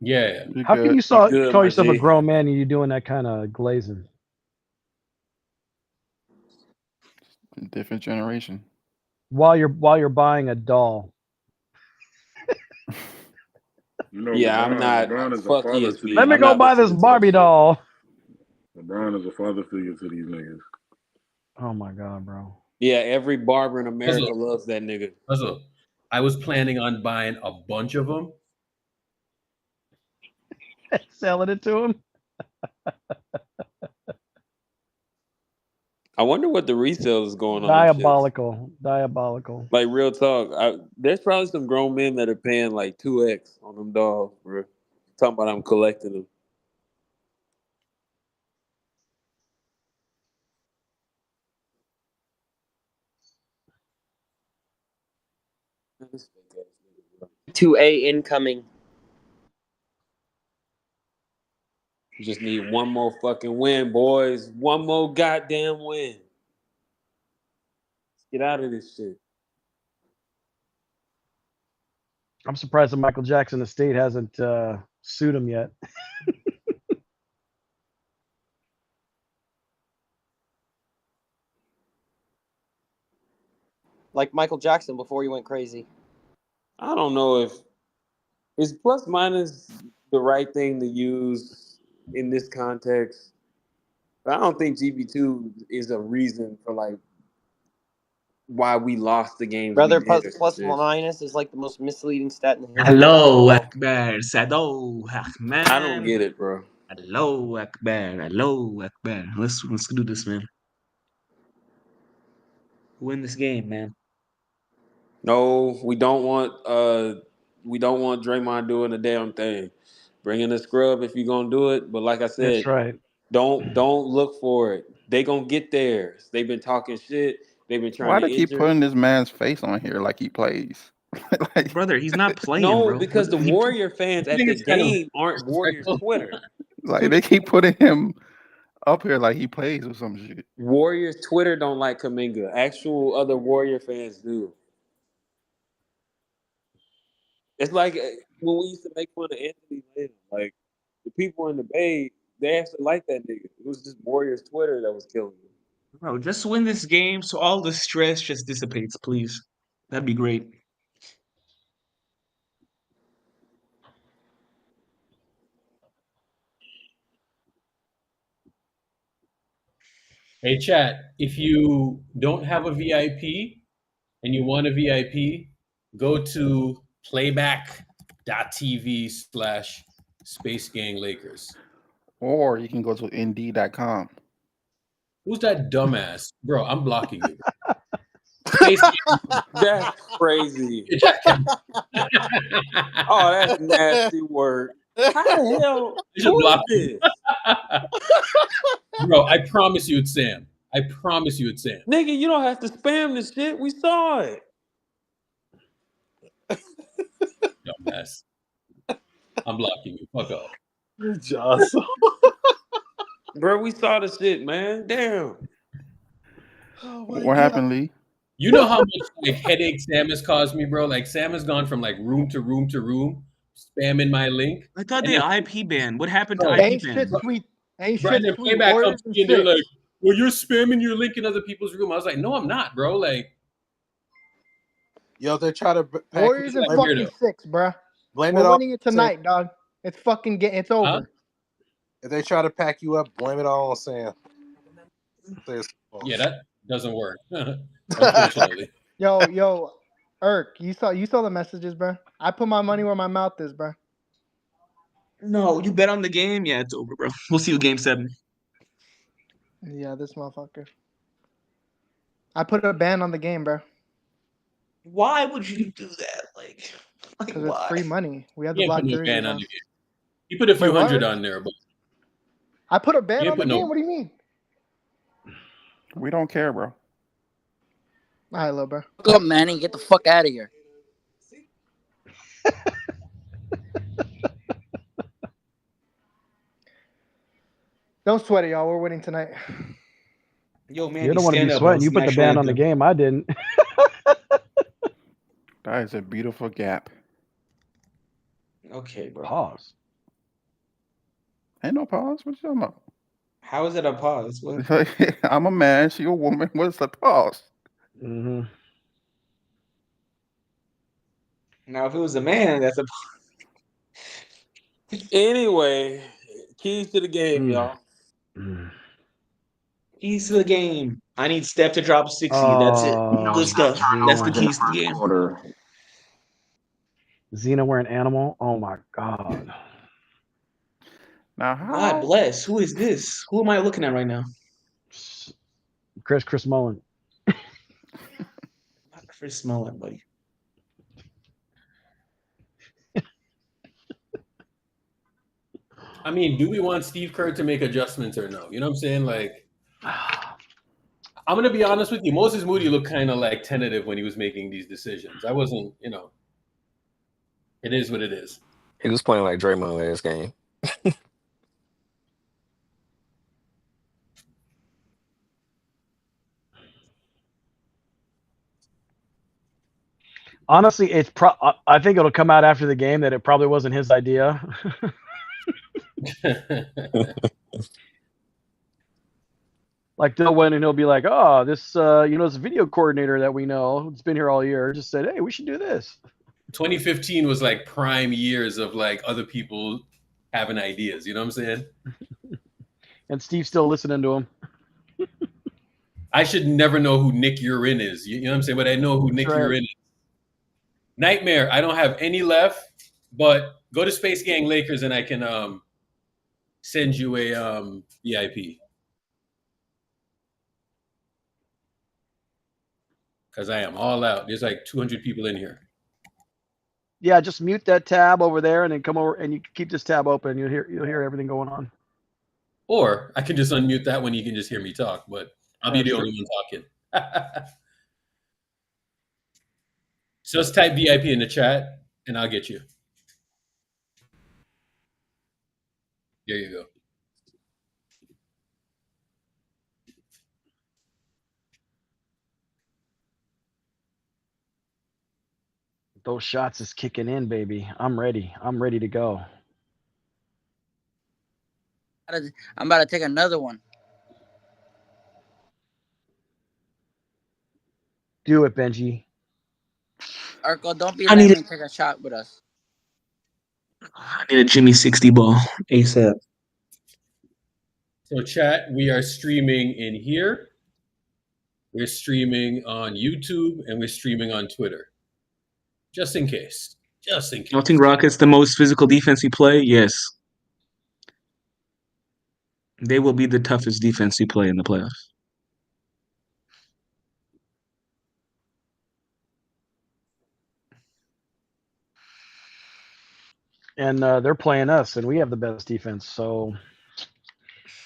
Yeah. How can you call yourself a grown man and you're doing that kind of glazing? Different generation. While you're buying a doll. Yeah, I'm not. LeBron is a Fuck father to ESPN. these Let me I'm go not buy this listening to that Barbie shit. doll. LeBron is a father figure to these niggas. Oh my god, bro. Yeah, every barber in America Puzzle. loves that nigga. Puzzle. I was planning on buying a bunch of them. Selling it to him. I wonder what the resale is going on. Diabolical. Diabolical. Like real talk, there's probably some grown men that are paying like 2x on them dolls, bro. Talking about I'm collecting them. This fake ass nigga, bro. 2A incoming. You just need one more fucking win, boys. One more goddamn win. Let's get out of this shit. I'm surprised that Michael Jackson estate hasn't sued him yet. Like Michael Jackson before he went crazy. I don't know if is plus minus the right thing to use in this context. But I don't think GB2 is a reason for like why we lost the games. Brother, we did or plus some shit. minus is like the most misleading stat in the history. Hello, Akbar. Sado, Ahmed. I don't get it, bro. Hello, Akbar. Hello, Akbar. Let's do this, man. Win this game, man. No, we don't want Draymond doing a damn thing. Bring in a scrub if you're gonna do it. But like I said, That's right. don't look for it. They gonna get theirs. They've been talking shit. They've been trying Why to they keep injure. putting this man's face on here like he plays? Brother, he's not playing, No, bro. because the Warrior fans at think the it's kind of game aren't Warriors Twitter. Like they keep putting him up here like he plays or some shit. Warriors Twitter don't like Kuminga. Actual other Warrior fans do. It's like when we used to make fun of Anthony Lamb. Like the people in the Bay, they actually like that nigga. It was just Warriors Twitter that was killing him. Bro, just win this game so all the stress just dissipates, please. That'd be great. Hey, chat, if you don't have a VIP and you want a VIP, go to playback.tv/SpaceGangLakers. Or you can go to nd.com. Who's that dumbass? Bro, I'm blocking you. That's crazy. Oh, that's nasty work. How the hell? Who is this? Bro, I promise you it's Sam. I promise you it's Sam. Nigga, you don't have to spam this shit. We saw it. Dumbass. I'm blocking you. Fuck off. Johnson. Bro, we saw the shit, man. Damn. What happened, Lee? You know how much like headache Sam has caused me, bro? Like Sam has gone from like room to room to room, spamming my link. I thought And they then- IP banned. What happened to Bro, IP Ain't ban? shit sweet. Ain't Right, shit then sweet. playback Warriors comes and in, they're six. like, well, you're spamming your link in other people's room. I was like, no, I'm not, bro. Like, Yo, they try to pack Warriors and like fucking weirdo. six, bruh. blame it We're all. winning it tonight, dog. It's fucking it's over. Huh? If they try to pack you up, blame it all on Sam. Yeah, that doesn't work. Unfortunately. Yo, Irk, you saw the messages, bruh. I put my money where my mouth is, bruh. No, you bet on the game? Yeah, it's over, bro. We'll see you game 7. Yeah, this motherfucker. I put a ban on the game, bruh. Why would you do that? Like Because it's why? free money. We have He to ain't block put no jury ban on accounts. the game. He put a few Wait, what? hundred on there, but I put a ban He ain't on the put no- game. What do you mean? We don't care, bro. All right, little bro. Fuck up, Manny. Get the fuck out of here. Don't sweat it, y'all. We're winning tonight. Yo, man, You don't want to be sweating. You put the ban on the game. I didn't. That is a beautiful gap. Okay, bro. Pause. Ain't no pause. What you talking about? How is it a pause? What? I'm a man. She a woman. What's the pause? Mm-hmm. Now, if it was a man, that's a. Anyway, keys to the game, y'all. Keys to the game. I need Steph to drop 60. That's it. Good stuff. That's the keys to the game. Xena wearing animal. Oh my god. Now, God bless. Who is this? Who am I looking at right now? Chris Mullen. Not Chris Mullen, buddy. I mean, do we want Steve Kerr to make adjustments or no? You know what I'm saying? Like, I'm gonna be honest with you. Moses Moody looked kind of like tentative when he was making these decisions. I wasn't, it is what it is. He was playing like Draymond last game. Honestly, I think it'll come out after the game that it probably wasn't his idea. Like they'll win and he'll be like, "Oh, this this video coordinator that we know, it's been here all year, just said, hey, we should do this." 2015 was like prime years of like other people having ideas. You know what I'm saying? And Steve's still listening to him. I should never know who Nick Urin is. You know what I'm saying? But I know who Nick Urin is. Nightmare. I don't have any left, but go to Space Gang Lakers and I can send you a VIP. Because I am all out. There's like 200 people in here. Yeah, just mute that tab over there and then come over and you keep this tab open. You'll hear everything going on. Or I can just unmute that one. You can just hear me talk, but I'll be the only one talking. So let's type VIP in the chat and I'll get you. There you go. Those shots is kicking in, baby. I'm ready. I'm ready to go. I'm about to take another one. Do it, Benji. Urkel, don't be I lame need and take a shot with us. I need a Jimmy 60 ball ASAP. So chat, we are streaming in here. We're streaming on YouTube and we're streaming on Twitter. Just in case. Just in case. I think Rockets the most physical defense we play. Yes. They will be the toughest defense we play in the playoffs. And they're playing us, and we have the best defense. So,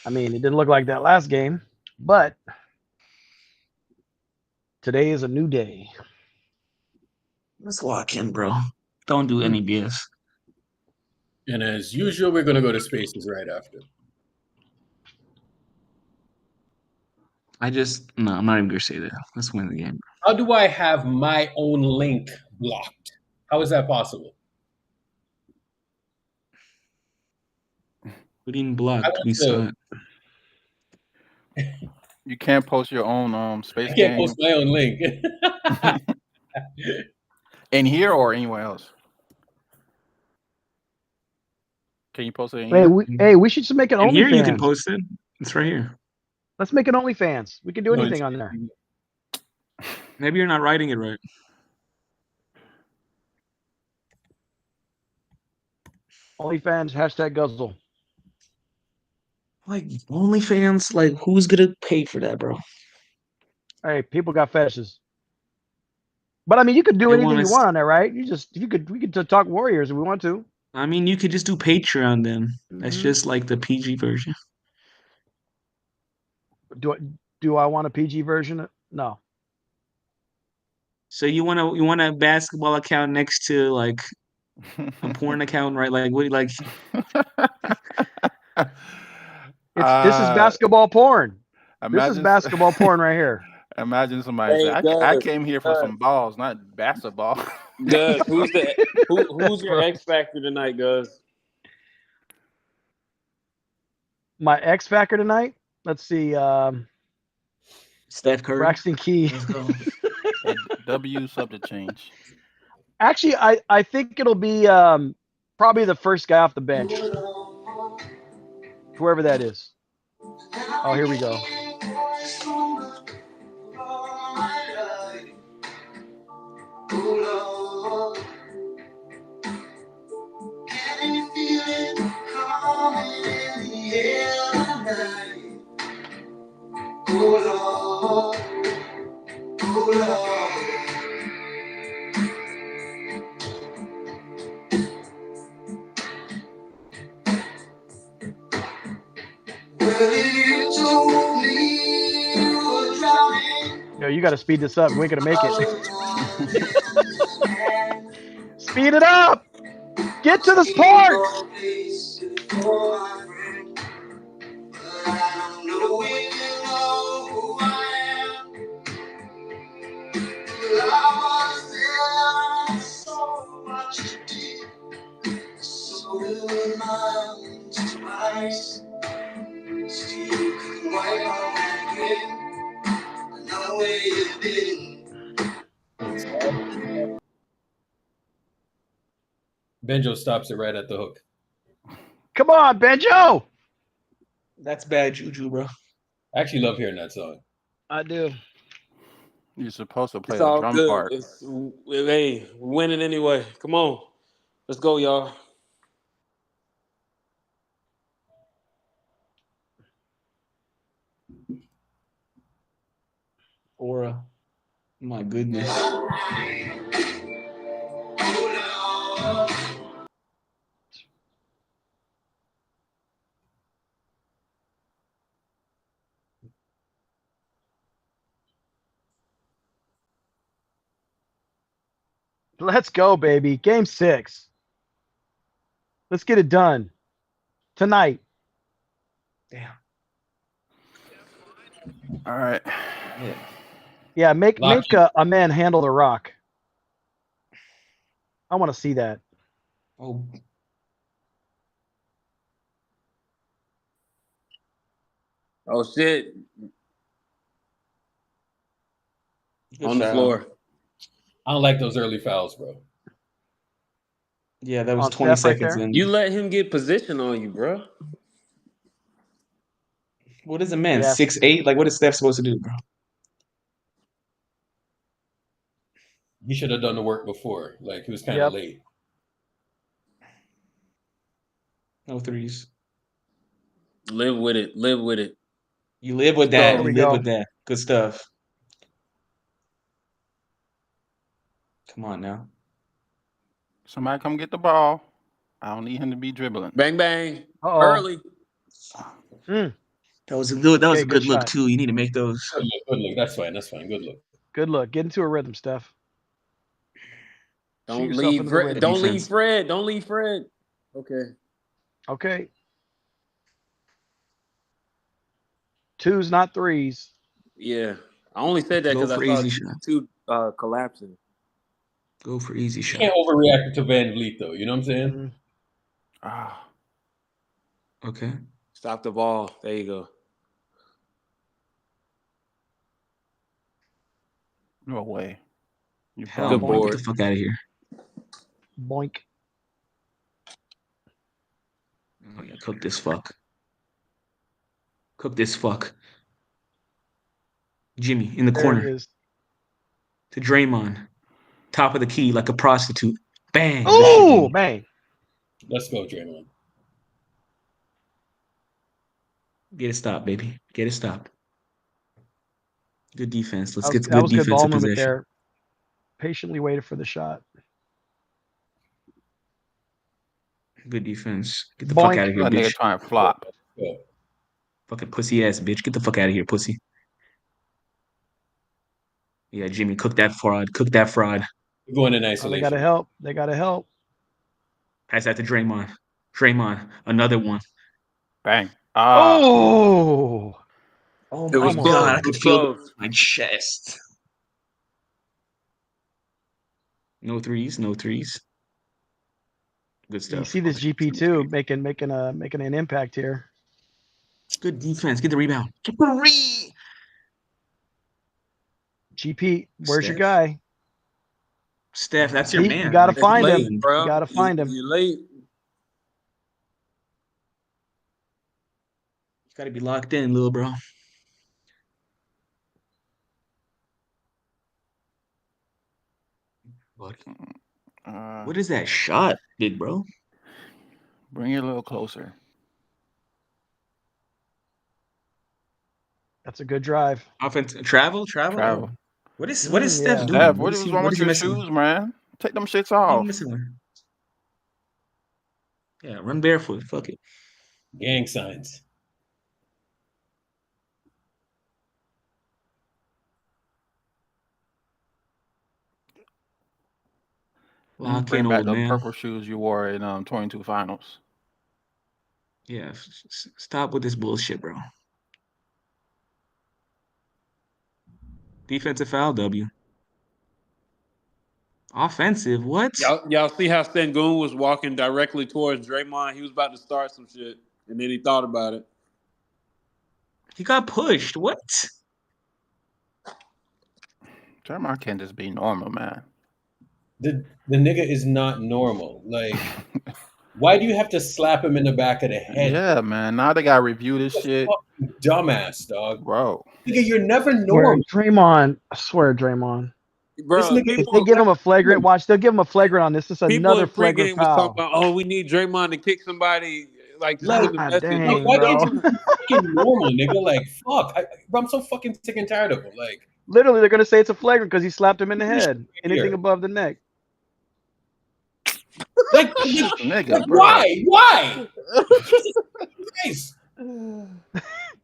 I mean, it didn't look like that last game, but today is a new day. Let's lock in, bro. Don't do any BS. And as usual, we're going to go to Spaces right after. I'm not even going to say that. Let's win the game. How do I have my own link blocked? How is that possible? We didn't block. We saw it. You can't post your own Space I Game. can't post my own link. In here or anywhere else? Can you post it in Hey, here? we should just make it In here you can OnlyFans. post it. It's right here. Let's make it OnlyFans. We can do No, anything it's- on there. Maybe you're not writing it right. OnlyFans, hashtag guzzle. Like OnlyFans, like who's gonna pay for that, bro? Hey, people got fetishes. But I mean, you could do They anything want you us- want on there, right? We could talk Warriors if we want to. I mean, you could just do Patreon then. That's Mhm. just like the PG version. Do I want a PG version? No. So you want a basketball account next to like a porn account, right? Like what? Like This is basketball porn. This is Imagine basketball porn right here. Imagine somebody say, I came here for some balls, not basketball. Gus, who's your X factor tonight, Gus? My X factor tonight. Let's see. Steph Curry. Braxton Key. W subject change. Actually, I think it'll be probably the first guy off the bench. Whoever that is. Oh, here we go. Yo, you got to speed this up. We ain't gonna make it. Speed it up. Get to this part. Benjo stops it right at the hook. Come on, Benjo. That's bad juju, bro. I actually love hearing that song. I do. You're supposed to play It's the all drum good. part. Hey, winning anyway. Come on. Let's go, y'all. Aura. My goodness. Let's go, baby. Game 6. Let's get it done tonight. Damn. All right. Yeah, make a man handle the rock. I want to see that. Oh. Oh shit. Good On the foul. floor. I don't like those early fouls, bro. Yeah, that was On 20 Steph right seconds there? in. You let him get position on you, bro. What is a man? Yes. 6'8"? Like, what is Steph supposed to do, bro? He should have done the work before. Like, he was kind of late. No threes. Live with it. Live with it. You live with that. There You we live go. with that. Good stuff. Come on now. Somebody come get the ball. I don't need him to be dribbling. Bang bang. Uh-oh. Early. That was a good. That was Okay, a good good look shot. too. You need to make those. Good look. That's fine. That's fine. Good look. Good look. Get into a rhythm, Steph. Shoot Don't yourself leave into the Fred. rhythm. Don't leave Defense. Fred. Don't leave Fred. Okay. Okay. 2s, not 3s. Yeah. I only said that Go because I for saw easy shot. two collapsing. Go for easy You shot. can't overreact to Van Vliet, though. You know what I'm saying? Mm-hmm. Ah, Okay. Stop the ball. There you go. no way. You Hell, Good boy, board. get the fuck out of here. Boink. Oh yeah, cook this fuck. Cook this fuck. Jimmy in the There it corner is. to Draymond, top of the key like a prostitute. Bang. Good shit, Ooh, Jimmy. man. Let's go, Draymond. Get it stopped, baby. Get it stopped. Good defense. Let's That get was, the that good was good ball defensive movement possession. there. Patiently waited for the shot. Good defense. Get the fuck Boink. out of here, That nigga bitch. trying to flop. Yeah. Fucking pussy ass bitch. Get the fuck out of here, pussy. Yeah, Jimmy, cook that fraud. Cook that fraud. We're going in Oh, they isolation. gotta help. They gotta help. Pass that to Draymond. Draymond, another one. Bang. Oh, Oh It my was God, close. I It could was feel close. my chest. No threes, no threes. Good you stuff. see this GP2 making an impact here. Good defense. Get the rebound. Get the re. GP, where's your Steph. guy? Steph, that's your See, man. you gotta Like, find late, him. bro. You gotta find him. You're late. You gotta be locked in, little bro. What is that shot, big bro? Bring it a little closer. That's a good drive. Offense, travel. Travel. What is Steph Yeah. doing? Steph, what is he- wrong with he your messing with? shoes, man? Take them shits What are you off. messing with? Yeah, run barefoot. Fuck it. Gang signs. Lock Bring in, back old the man. purple shoes you wore in 22 finals. Yeah, stop with this bullshit, bro. Defensive foul, W. Offensive, what? Y'all see how Sengun was walking directly towards Draymond? He was about to start some shit, and then he thought about it. He got pushed. What? Draymond can't just be normal, man. The nigga is not normal. Like, why do you have to slap him in the back of the head? Yeah, man. Now they gotta review this shit. Fucking dumbass, dog. Bro. Nigga, you're never Swear, normal. Draymond. I swear, Draymond. Bro, This nigga- If people, they give him a flagrant, watch, they'll give him a flagrant on this. It's people another in flagrant pregame was talking foul. about, oh, we need Draymond to kick somebody. Like, just Like, send a God message. dang, why bro. can't you be fucking normal, nigga? Like, fuck. I'm so fucking sick and tired of him. Like, Literally, they're gonna say it's a flagrant because he slapped him in the head. Anything here. above the neck. like, Nigga, bro. why? Why? Jesus Christ.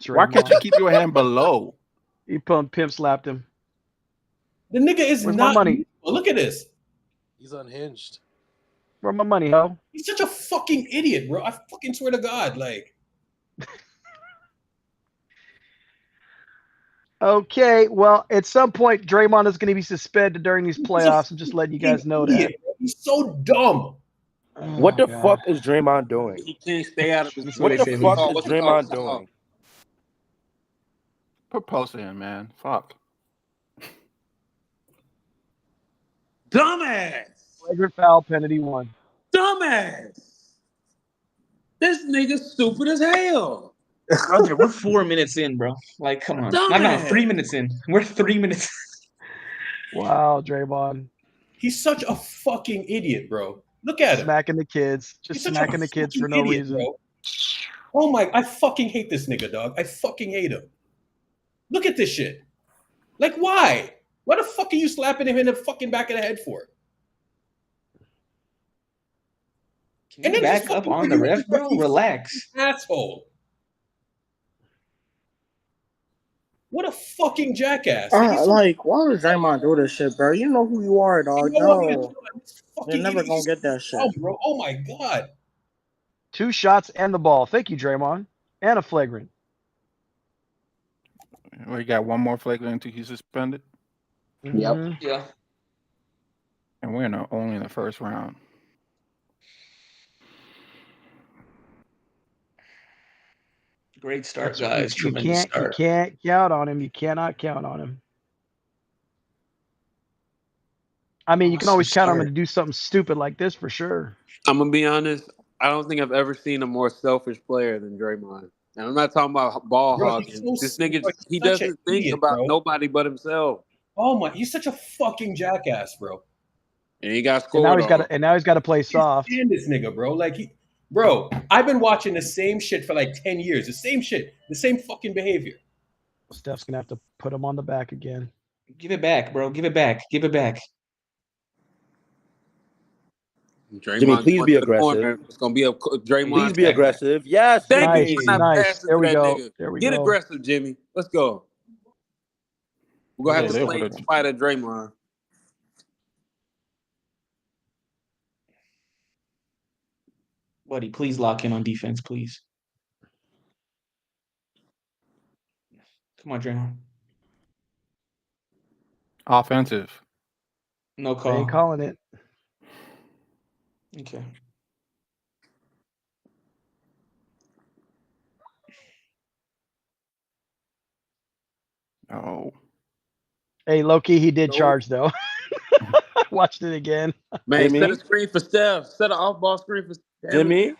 Why can't you keep your hand below? He pimp slapped him. The nigga is Where's my not. money? Look at this. He's unhinged. Where my money, ho? He's such a fucking idiot, bro. I fucking swear to God. Like, Okay, well, at some point, Draymond is going to be suspended during these playoffs. I'm just letting you guys know that. idiot, bro. He's so dumb. What the God. fuck is Draymond doing? He can't stay out of his What they the say, fuck Oh, is what's the call? What's Draymond the call? doing? Put post in, man. Fuck. Dumbass! Flagrant foul, penalty one. Dumbass! This nigga's stupid as hell. Roger, we're 4 minutes in, bro. Like, come on. No, Dumbass. 3 minutes in. We're 3 minutes. Wow, Draymond. He's such a fucking idiot, bro. Look at him. Smacking the kids. He's Just such a smacking the kids for fucking no idiot, reason. bro. Oh my, I fucking hate this nigga, dog. I fucking hate him. Look at this shit. Like, why? Why the fuck are you slapping him in the fucking back of the head for? Can you back up on the ref, bro? Relax. Asshole. What a fucking jackass. Like, why would Draymond do this shit, bro? You know who you are, dog. You know what he's No. doing? This fucking You're never idiot. gonna get that shit. Oh, bro. Oh my God. 2 shots and the ball. Thank you, Draymond. And a flagrant. We got one more flagrant until he's suspended. Yep. Mhm. Yeah. And we're only in the first round. Great start, That's- guys. You Tremendous can't start. count on him. You cannot count on him. I mean, you can Awesome always count on him start. to do something stupid like this for sure. I'm gonna be honest. I don't think I've ever seen a more selfish player than Draymond. And I'm not talking about ball Bro, hogging. he's so This nigga, like, he such an doesn't think idiot, about bro. nobody but himself. Oh my, he's such a fucking jackass, bro. And he got And scored now he's got on. to, and now he's got to play soft. Stand this nigga, bro. Like, bro, I've been watching the same shit for like 10 years. The same shit. The same fucking behavior. Steph's gonna have to put him on the back again. Give it back, bro. Give it back. Give it back. Draymond Jimmy, please going be to the corner. aggressive. It's gonna be a Draymond. Please be attack. aggressive. Yes, Thank Nice, you for not nice. passing There to we that go. nigga. There we Get go. aggressive, Jimmy. Let's go. We're gonna have They to live play with in it. spite of Draymond. Buddy, please lock in on defense, please. Come on, Draymond. Offensive. No They ain't call. calling it. Okay. Oh. Hey, Loki, he did Nope. charge though. Watched it again. Man, set a Jimmy? screen for Steph. Set an off-ball screen for Steph. Jimmy?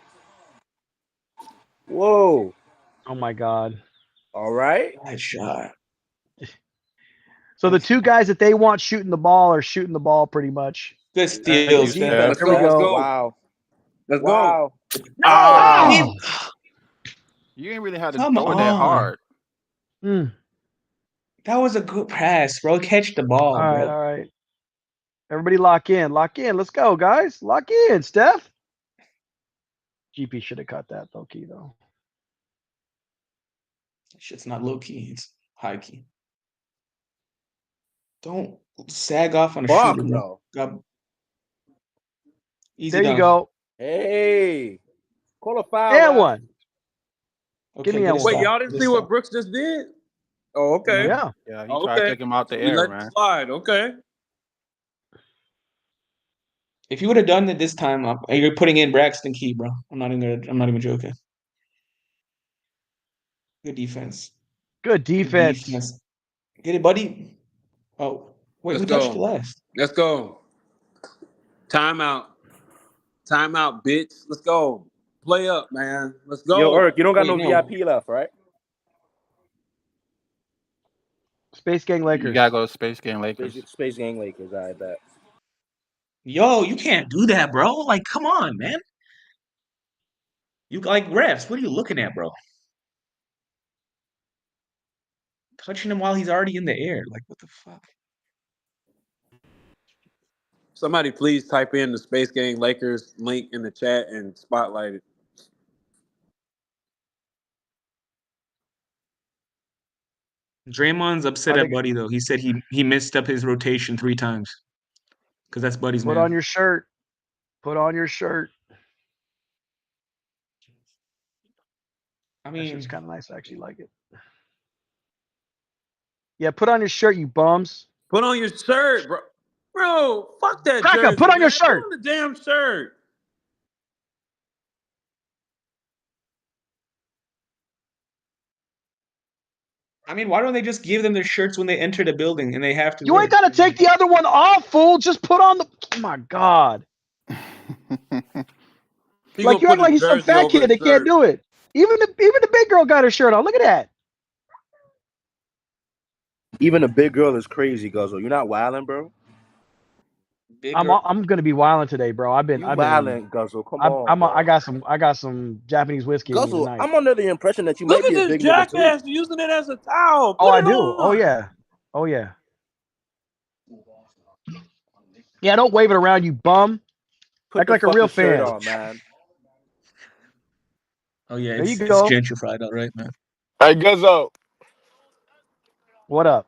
Whoa. Oh my God. All right. Nice shot. So the two guys that they want shooting the ball are shooting the ball pretty much. Good Thank steal, you, Steph. Steph. Let's Here we go. Let's go. go. Wow. Let's go. Wow. No! Oh! You ain't really had to Come throw it that on. hard. Mm. That was a good pass, bro. Catch the ball, All right, bro. all right. Everybody lock in. Lock in. Let's go, guys. Lock in, Steph. GP should have caught that low key though. Shit's not low key, it's high key. Don't sag off on a Fuck shooter, bro. no. Easy There you dunk. go. Hey. Call a foul. And ref. one. Okay, Give me get that a one. Wait, stop. y'all didn't Get a see what stop. Brooks just did? Oh, okay. Yeah. Yeah, he tried to Okay. take him out the We air, let it man. slide. Okay. If you would have done it this time, you're putting in Braxton Key, bro. I'm not even joking. Good defense. Good Good defense. defense. Get it, buddy. Oh, wait, Let's who touched go. it last? Let's go. Timeout. Timeout, bitch. Let's go. Play up, man. Let's go. Yo, Eric, you don't got Wait, no no. VIP left, right? Space Gang You Lakers. gotta go to Space Game Lakers. Space Gang Lakers, I bet. Yo, you can't do that, bro. Like, come on, man. You like refs. What are you looking at, bro? Touching him while he's already in the air. Like, what the fuck? Somebody please type in the Space Gang Lakers link in the chat and spotlight it. Draymond's upset I at think- Buddy though. He said he messed up his rotation 3 times. Because that's Buddy's Put man. on your shirt. Put on your shirt. I That mean, shirt's kind of nice. I actually like it. Yeah, put on your shirt, you bums. Put on your shirt, bro. Bro, fuck that Cracker, jersey, put on your man. shirt. Put on the damn shirt. I mean, why don't they just give them their shirts when they enter the building and they have to You wear ain't gotta take the other one off, fool. Just put on the. Oh my God. He Like you gonna act put like his he's some jersey fat over kid his that can't shirt. do it. Even the big girl got her shirt on. Look at that. Even a big girl is crazy, Guzzle. You're not wilding, bro. I'm gonna be wilding today, bro. I've been Wilding, Guzzle. Come on. I got some Japanese whiskey in me Guzzle, tonight. I'm under the impression that you Look might at be a this big nigga too. jackass using it as a towel. Oh, Put I it do. on. Oh yeah. Oh yeah. Yeah, don't wave it around, you bum. Put Act the like a real fucking shirt fan. on, man. Oh yeah, There it's, you it's go. gentrified, all right, man. Hey, Guzzo. What up?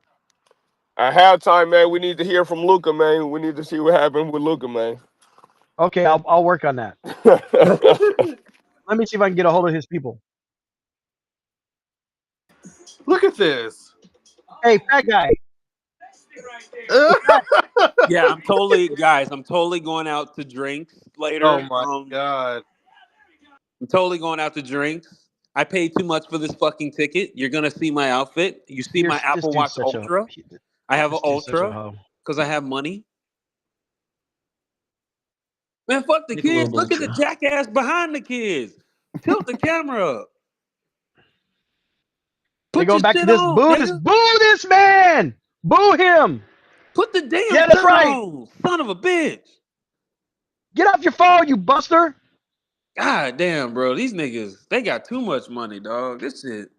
At halftime, man, we need to hear from Luca, man. We need to see what happened with Luca, man. Okay, I'll work on that. Let me see if I can get a hold of his people. Look at this. Hey, fat guy. Yeah, I'm totally going out to drinks later. Oh my God. I'm totally going out to drinks. I paid too much for this fucking ticket. You're gonna see my outfit. You see my Apple Watch Ultra. I have an Ultra because I have money. Man, fuck the Michelob kids. Look at the Ultra. jackass behind the kids. Tilt the camera up. They Put going your back to shit this. on, Boo nigga. this man. Boo him. Put the damn Yeah, that's shirt right. on, son of a bitch. Get off your phone, you buster. God damn, bro. These niggas, they got too much money, dog. This shit.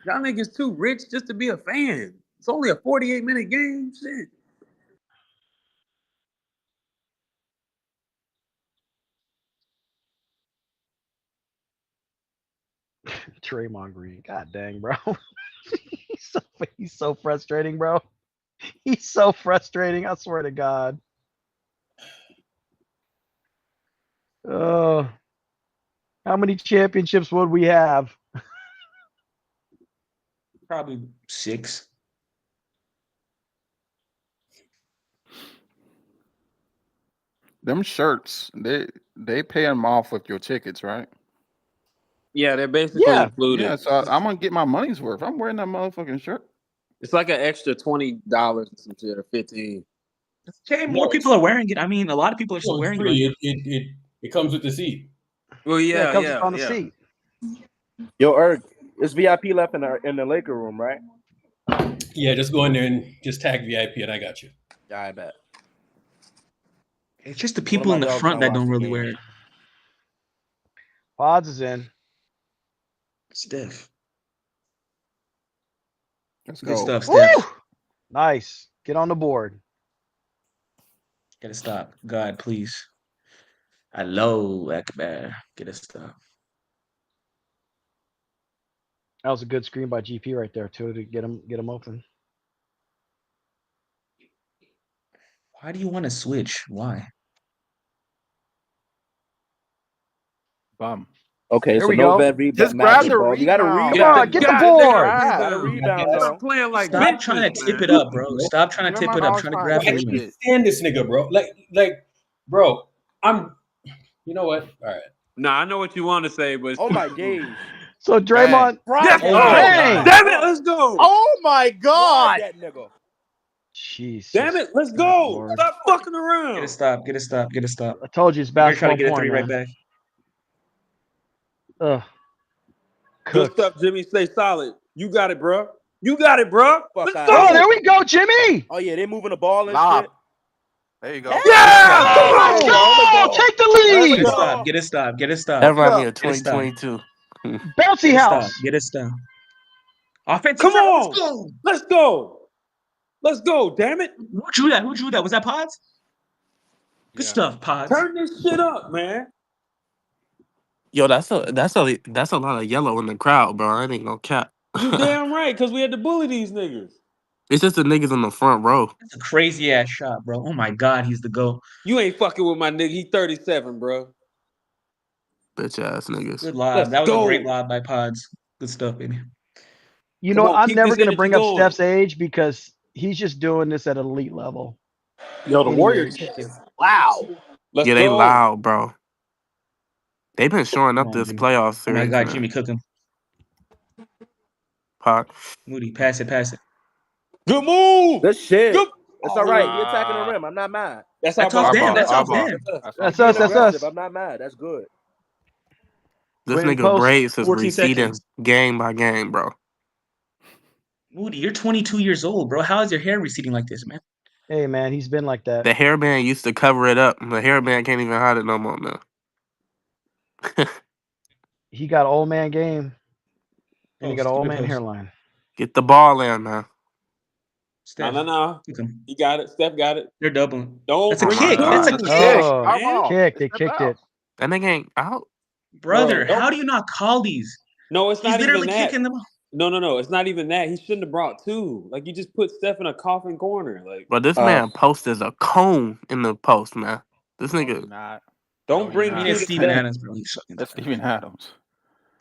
Y'all niggas too rich just to be a fan. It's only a 48-minute game. Shit. Draymond Green. God dang, bro. He's so frustrating, bro. He's so frustrating. I swear to God. Oh, how many championships would we have? Probably 6. Them shirts, they pay them off with your tickets, right? Yeah, they're basically included. Yeah, so I'm gonna get my money's worth. I'm wearing that motherfucking shirt. It's like an extra $20 or some shit, or 15. Okay, more people are wearing it. I mean, a lot of people are still Well, it's wearing free. it. It comes with the seat. Well, Yeah, it comes on the seat. Yo, Erg, it's VIP left in the Laker room, right? Yeah, just go in there and just tag VIP, and I got you. Yeah, I bet. It's just the One of people my in the dogs front gonna that don't watch the really game. wear it. Pods is in. Steph. Let's Good go. stuff, Steph. Woo! Nice. Get on the board. Get a stop. God, please. Allahu Akbar. Get a stop. That was a good screen by GP right there too to get him open. Why do you want to switch? Why? Bum. Okay, There so we no go. vet rebound. Just grab Magic, the bro. You got to rebound. Come on, get the board. Got a rebound, Stop though. playing like Stop bitches, trying to tip man. it up, bro. Stop trying to Them tip my it up. dogs Trying to fine grab I the shit. can't rebound. stand this nigga, bro. Like, bro. You know what? All right. Nah, I know what you want to say, but Oh my days. So Draymond, Let's Oh go! my dang. God. Damn it, let's go! Oh my God. That nigga. Jesus. Damn it, let's Good go! Lord. Stop fucking Get a around. stop. Get a stop. Get a stop. I told you it's You're trying basketball to get a porn, 3 right man. back. Ugh. Good Cooked. stuff, Jimmy. Stay solid. You got it, bro. You got it, bro. Fuck Let's out go! of Oh, here. there we go, Jimmy. Oh yeah, they moving the ball and Lob. shit. There you go. Yeah! Oh, Let's go. Take the Get a lead. stop. Get a stop. Get a stop. That reminds me of Get a stop. 2022. Bouncy Get a stop. house. Get a stop. Offensive Come foul. on! Let's go. Let's go! Let's go, damn it! Who drew that? Who drew that? Was that Pods? Good Yeah. stuff, Pods. Turn this shit up, man. Yo, that's a lot of yellow in the crowd, bro. I ain't gonna cap. You damn right, because we had to bully these niggas. It's just the niggas in the front row. That's a crazy ass shot, bro. Oh my God, he's the GOAT. You ain't fucking with my nigga. He 37, bro. Bitch ass niggas. Good lob. Let's That was go. a great lob by Pods. Good stuff, baby. You Come know, on, I'm keep never this going to energy bring up going. Steph's age because he's just doing this at an elite level. Yo, the Any Warriors. age. Wow. Let's Yeah, they go. loud, bro. They've been showing Come up on, this Jimmy. playoff Oh my series, God, man. Jimmy, cook him. Pot. Moody, pass it, pass it. Good move. Good shit. Good. It's all right. You're attacking the rim. I'm not mad. That's That's our off ball. them. That's Our off ball. them. That's You're us. That's aggressive. us. I'm not mad. That's good. This Winning nigga post. braids is 14 receding seconds. game by game, bro. Moody, you're 22 years old, bro. How is your hair receding like this, man? Hey, man, he's been like that. The hairband used to cover it up. The hairband can't even hide it no more now. He got old man game, and he got Post. old Give it man post. hairline. Get the ball in, man. No, Steph. no. Cook him. He got it. Steph got it. They're doubling. Don't That's a bring kick. it That's a to kick. the Oh, Our man. ball. kick. They Step kicked out. it. That nigga ain't out. Brother, Bro, how do you not call these? No, it's He's not literally even that. kicking them. No. It's not even that. He shouldn't have brought two. Like, you just put Steph in a coffin corner. Like, But this man post is a cone in the post, man. This No, nigga. he's not. don't No, bring I mean, two it's to Steven Steph. Adams, bro. He's fucking That's tough. Steven Adams.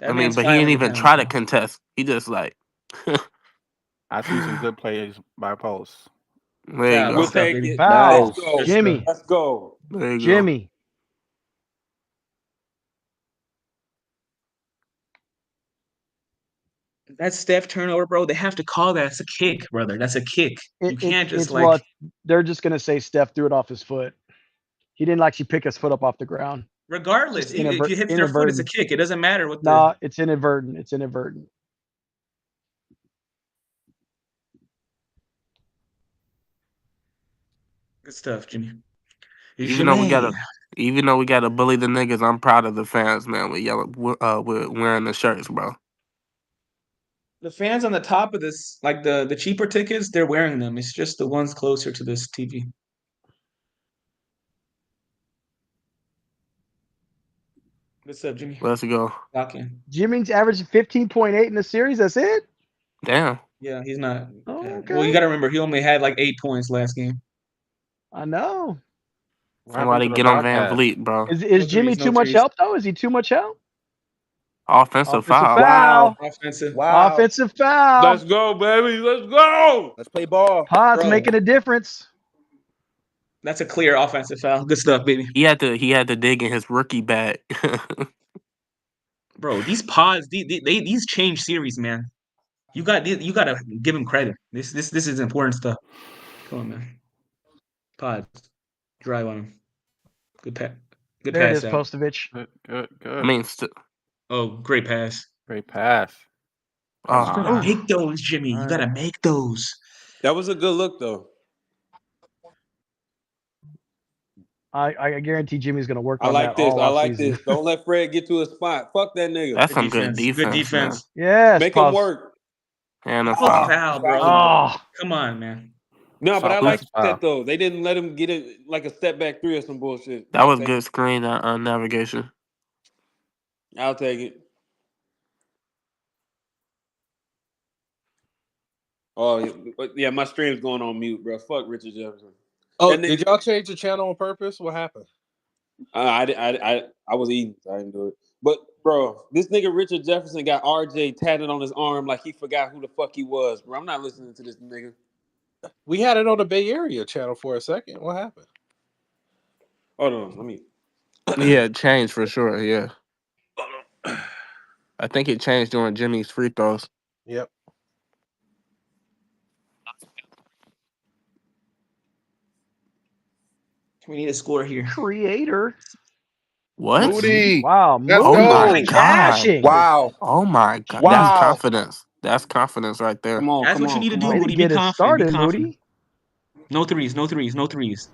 That I mean, man's but he didn't 500 even pounds, try to bro. contest. He just like, I see some good plays by post. there you Foul. go. We'll Good stuff, take baby. it. Foul. Let's go. Good Jimmy. stuff. Let's go. There you go. Jimmy. That's Steph turnover, bro. They have to call that. That's a kick, brother. That's a kick. You can't just It's like. what they're just gonna say. Steph threw it off his foot. He didn't actually pick his foot up off the ground. Regardless, Just if you hit their foot, it's a inadvertent. kick. It doesn't matter what the. Nah, it's inadvertent. It's inadvertent. Good stuff, Jimmy. Even though we gotta, Jimmy. even though we gotta bully the niggas, I'm proud of the fans, man. With yellow, with wearing the shirts, bro. The fans on the top of this, like the cheaper tickets, they're wearing them. It's just the ones closer to this TV. Good stuff, Jimmy. Let's go. Lock in. Jimmy's averaging 15.8 in the series. That's it. Damn. Yeah, he's not. Oh, Well, okay. you got to remember, he only had like 8 points last game. I know. Somebody get on Van Vliet, bro. Is Jimmy too much help though? Is he too much help? Offensive foul. Foul. Offensive. Wow. Offensive foul. Let's go, baby. Let's go. Let's play ball. Pod's Bro. making a difference. That's a clear offensive foul. Good stuff, baby. He had to dig in his rookie bag. Bro, these pods, these change series, man. You got to give him credit. This is important stuff. Come on, man. Pods, drive on him. Good pass. Good There it pass is, out. Postovich. Good. I mean, Oh, great pass. Great pass. You gotta make those, Jimmy. You gotta make those. That was a good look, though. I guarantee Jimmy's gonna work I on like that this. all I like offseason. this. Don't let Fred get to a spot. Fuck that nigga. That's some good defense. Good defense. Yes, Make him Pos. work. And a Foul, foul. bro. Oh. Come on, man. No, but I like Foul. that though. They didn't let him get it like a step back 3 or some bullshit. That was good screen navigation. I'll take it. Oh yeah, my stream's going on mute, bro. Fuck Richard Jefferson. Oh, That nigga- did y'all change the channel on purpose? What happened? I was eating, so I didn't do it. But bro, this nigga Richard Jefferson got RJ tatted on his arm like he forgot who the fuck he was, bro. I'm not listening to this nigga. We had it on the Bay Area channel for a second. What happened? Hold on, let me. Yeah, it changed for sure. Yeah. I think it changed during Jimmy's free throws. Yep. We need a score here. Creator. What? Moody. Wow. Let's Oh go. my god! Dashing. Wow. Oh my god! Wow. That's confidence. That's confidence right there. Come on, That's come what you on, need to come do, on. Way to Moody. Be get it confident. started, Be confident. Moody. No threes. No threes. No threes.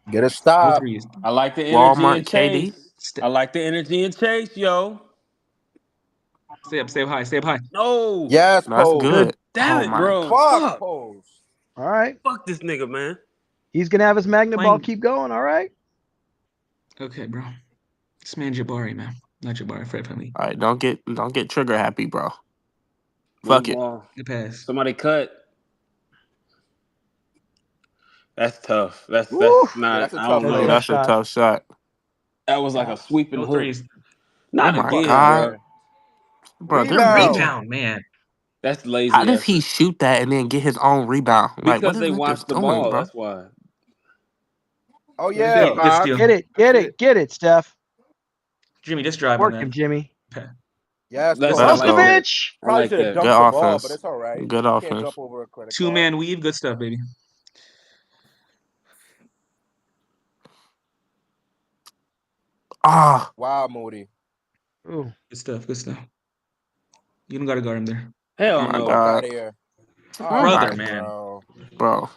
Get a No stop. threes. I like the energy Walmart and KD. chase. I like the energy and chase, yo. Stay up. Stay up high. Stay up high. No. Yes, That's pose. good. Damn Oh it, my bro. Fuck, Fuck. pose. All right. Fuck this nigga, man. He's gonna have his magnet ball Playing- keep going. All right. Okay, bro. This man Jabari, man. Not Jabari. Fred Penley. All right, don't get trigger happy, bro. Fuck it. Good pass. Somebody cut. That's tough. That's Woo. not. That's a I tough don't know. layup. That's a shot. tough shot. That was like a sweeping No hook. threes. Not Oh my again, God. bro. Bro, they're Rebound. Rebound, man. That's lazy. how does effort. he shoot that and then get his own rebound? Like, what Because is they niggas watch the doing, ball. bro? That's why. Oh Good yeah, steal. Good Fox. steal. Get it, Steph. Jimmy, just drive Work on him, that. Jimmy. Yes, That's pose. I like that. Postovich. I Probably like should have that. dunked Good the ball, offense. but it's all right. Good You can't offense. jump over a credit Two card. man weave. Good stuff, baby. Ah, Wow, Moody. Ooh. Good stuff. Good stuff. You don't got to guard him there. Hell oh my no. Fuck out god, of here. Oh Brother, my- man. bro.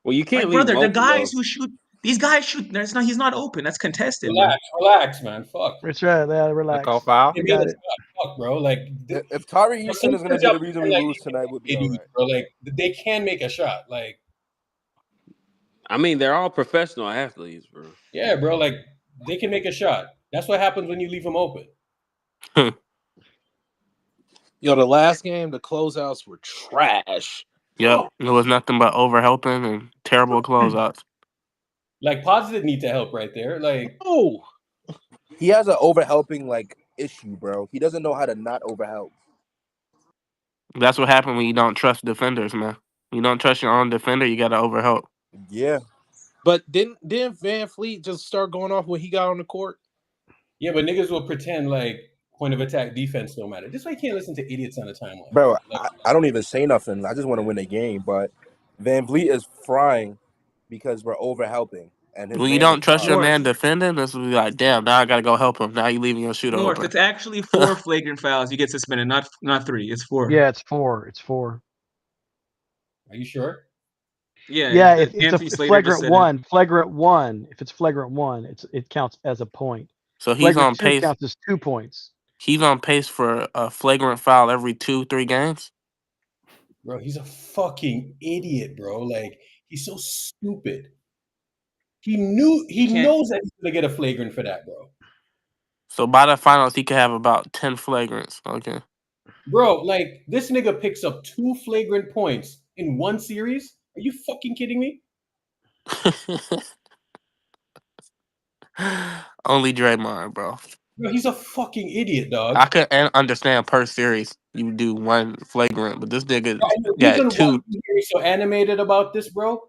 Well, you My can't leave brother, him the open, guys though. who shoot, these guys shoot. He's not open. That's contested, man. Relax, man. Fuck. That's right. Yeah, relax. Call foul. Give You me got the it. shot. Fuck, bro. Like, If Tari Eason is gonna be the reason we lose tonight, we'll be all idiots, right. bro. Like, they can make a shot. Like, I mean, they're all professional athletes, bro. yeah, bro. Like, they can make a shot. That's what happens when you leave them open. Yo, the last game, the closeouts were trash. Yep, it was nothing but overhelping and terrible closeouts. Like, positive need to help right there. Like, Oh, He has an overhelping like issue, bro. He doesn't know how to not overhelp. That's what happened when you don't trust defenders, man. You don't trust your own defender, you gotta overhelp. Yeah. but didn't Van Fleet just start going off when he got on the court? yeah, but niggas will pretend like point of attack defense don't matter. This why you can't listen to idiots on the timeline. Bro, Like, I don't even say nothing. I just want to win the game. But Van Vliet is frying because we're overhelping. And his When you man don't is trust your frying. man defending, this will be like, damn, now I gotta go help him. Now you leaving your shooter North, open. it's actually 4 flagrant fouls. You get suspended, not 3. It's 4. Yeah, it's 4. It's 4. are you sure? Yeah. Yeah, if it's Anthony a Slater just said flagrant 1, flagrant 1. If it's flagrant 1, it counts as a point. So he's Flagrant on 2 pace. counts as 2 points. He's on pace for a flagrant foul every 2-3 games. Bro, he's a fucking idiot, bro. Like, he's so stupid. He knows that he's gonna get a flagrant for that, bro. So by the finals, he could have about 10 flagrants. Okay. Bro, like this nigga picks up 2 flagrant points in one series. Are you fucking kidding me? Only Draymond, bro. Bro, he's a fucking idiot, dog. I could understand per series you do 1 flagrant, but this nigga Bro, the got reason 2. why you're so animated about this, bro,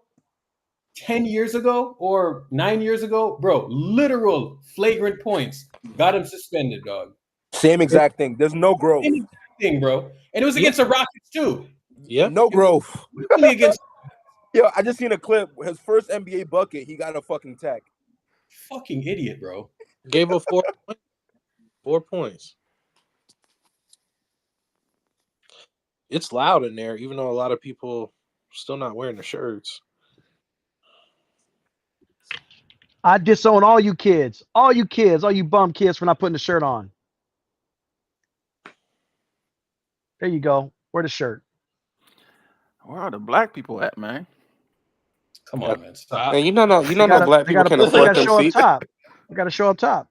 10 years ago or 9 years ago, bro, literal flagrant points got him suspended, dog. Same exact thing. There's no growth. Same thing, bro. And it was against the Rockets, too. Yeah. No growth. Literally against Yo, I just seen a clip. His first NBA bucket, he got a fucking tech. fucking idiot, bro. Gave up 4 points. 4 points. It's loud in there, even though a lot of people still not wearing the shirts. I disown all you kids, all you bum kids for not putting the shirt on. There you go. Wear the shirt. Where are the black people at, man? Come on, man. Stop. Man, you know no black people can afford them show up seats. top. We gotta show up top.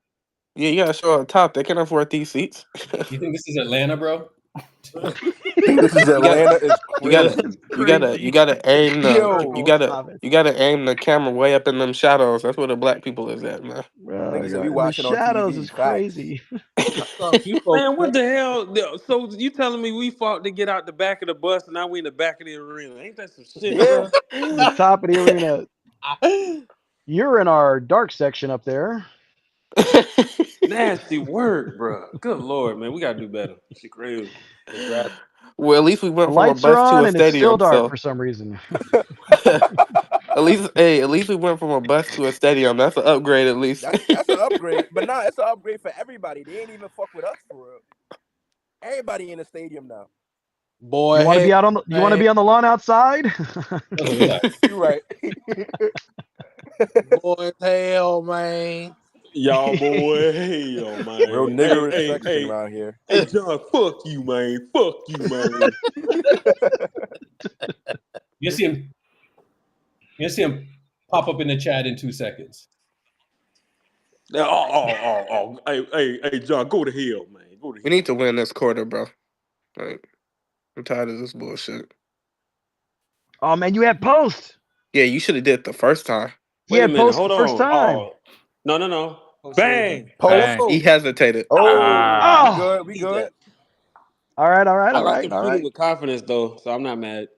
Yeah, you gotta show up top. They can afford these seats. You think this is Atlanta, bro? This is Atlanta. You gotta aim the Yo. you gotta aim the camera way up in them shadows. That's where the black people is at, man. Niggas will be The watching on shadows TV. is Facts. crazy. Man, what the hell? So you telling me we fought to get out the back of the bus and now we in the back of the arena? Ain't that some shit, bro? The top of the arena. You're in our dark section up there. Nasty work, bro. Good lord, man. We gotta do better. Shit crazy. Well, at least we went The from a lights are bus to on a and it's still stadium. dark So for some reason. at least we went from a bus to a stadium. That's an upgrade, at least. That's an upgrade. But nah, it's an upgrade for everybody. They ain't even fuck with us for real. Everybody in the stadium now. Boy, You want to be out on the, you want to be on the lawn outside? You right. Boy, hell, man. Y'all boy, hell, man. Real nigger Hey, section around here. Hey, John, fuck you, man. Fuck you, man. You see him pop up in the chat in 2 seconds. Oh. Hey, John, go to hell, man. Go to hell. We need to win this quarter, bro. Like, I'm tired of this bullshit. Oh man, you had post. Yeah, you should have did it the first time. He had post the first time. Oh. No. Bang. Bang. He hesitated. We good. All right. I like him shooting with confidence, though, so I'm not mad.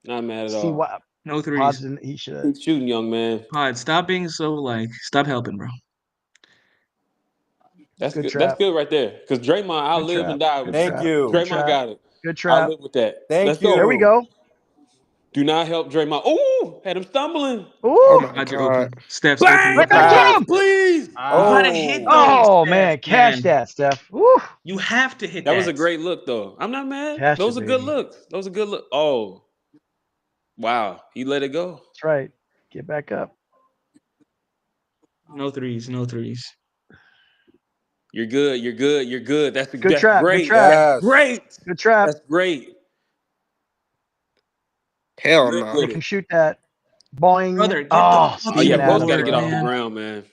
Not mad at See all. what? No Pods threes. didn't- he should. Keep shooting, young man. Pod, stop being so stop helping, bro. That's Good good. trap. That's good right there. Because Draymond, I'll Good live trap. and die with Good that. Thank you. Good Draymond trap. got it. Good I'll trap. live with that. Thank Let's you. go. There we go. Do not help Draymond. Ooh, had him stumbling. Ooh. Oh my Roger god. open. Steph's Bang! open. Bang! Please. You gotta hit those. Oh Steph, man, cash that, Steph. Woo. You have to hit That was a great look, though. I'm not mad. Cash Those it, are good baby. looks. Those are good looks. Oh. Wow. He let it go. That's right. Get back up. No threes. No threes. You're good. You're good. You're good. That's Good trap. great. Good trap. Yes. Great. Good trap. That's great. Hell Good no. with They can it. shoot that. Boing. Brother, get the Oh, fuck Oh, yeah, Steven bro's Adams. got to get off the man. ground, man.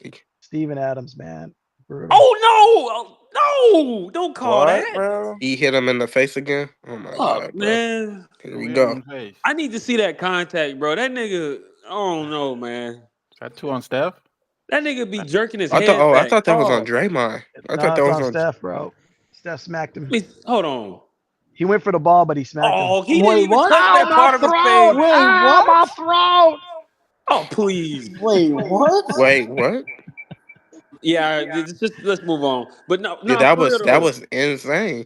Steven Adams, man. Brutal. Oh, no. Don't call What, that. bro? He hit him in the face again. Oh my Fuck, god, bro. man. Here we go. I need to see that contact, bro. That nigga, I don't know, man. Got 2 on Steph. That nigga be jerking his I head thought. back. I thought that was on Oh, Draymond. I No, thought that it's was on on. Steph, bro. Steph smacked him. hold on. He went for the ball, but he smacked him. Oh, he didn't Wait, even what? touch that part of his face. My throat. Oh, please. Wait, what? Wait, what? Yeah, just let's move on. But no, Yeah, for real that though. was insane.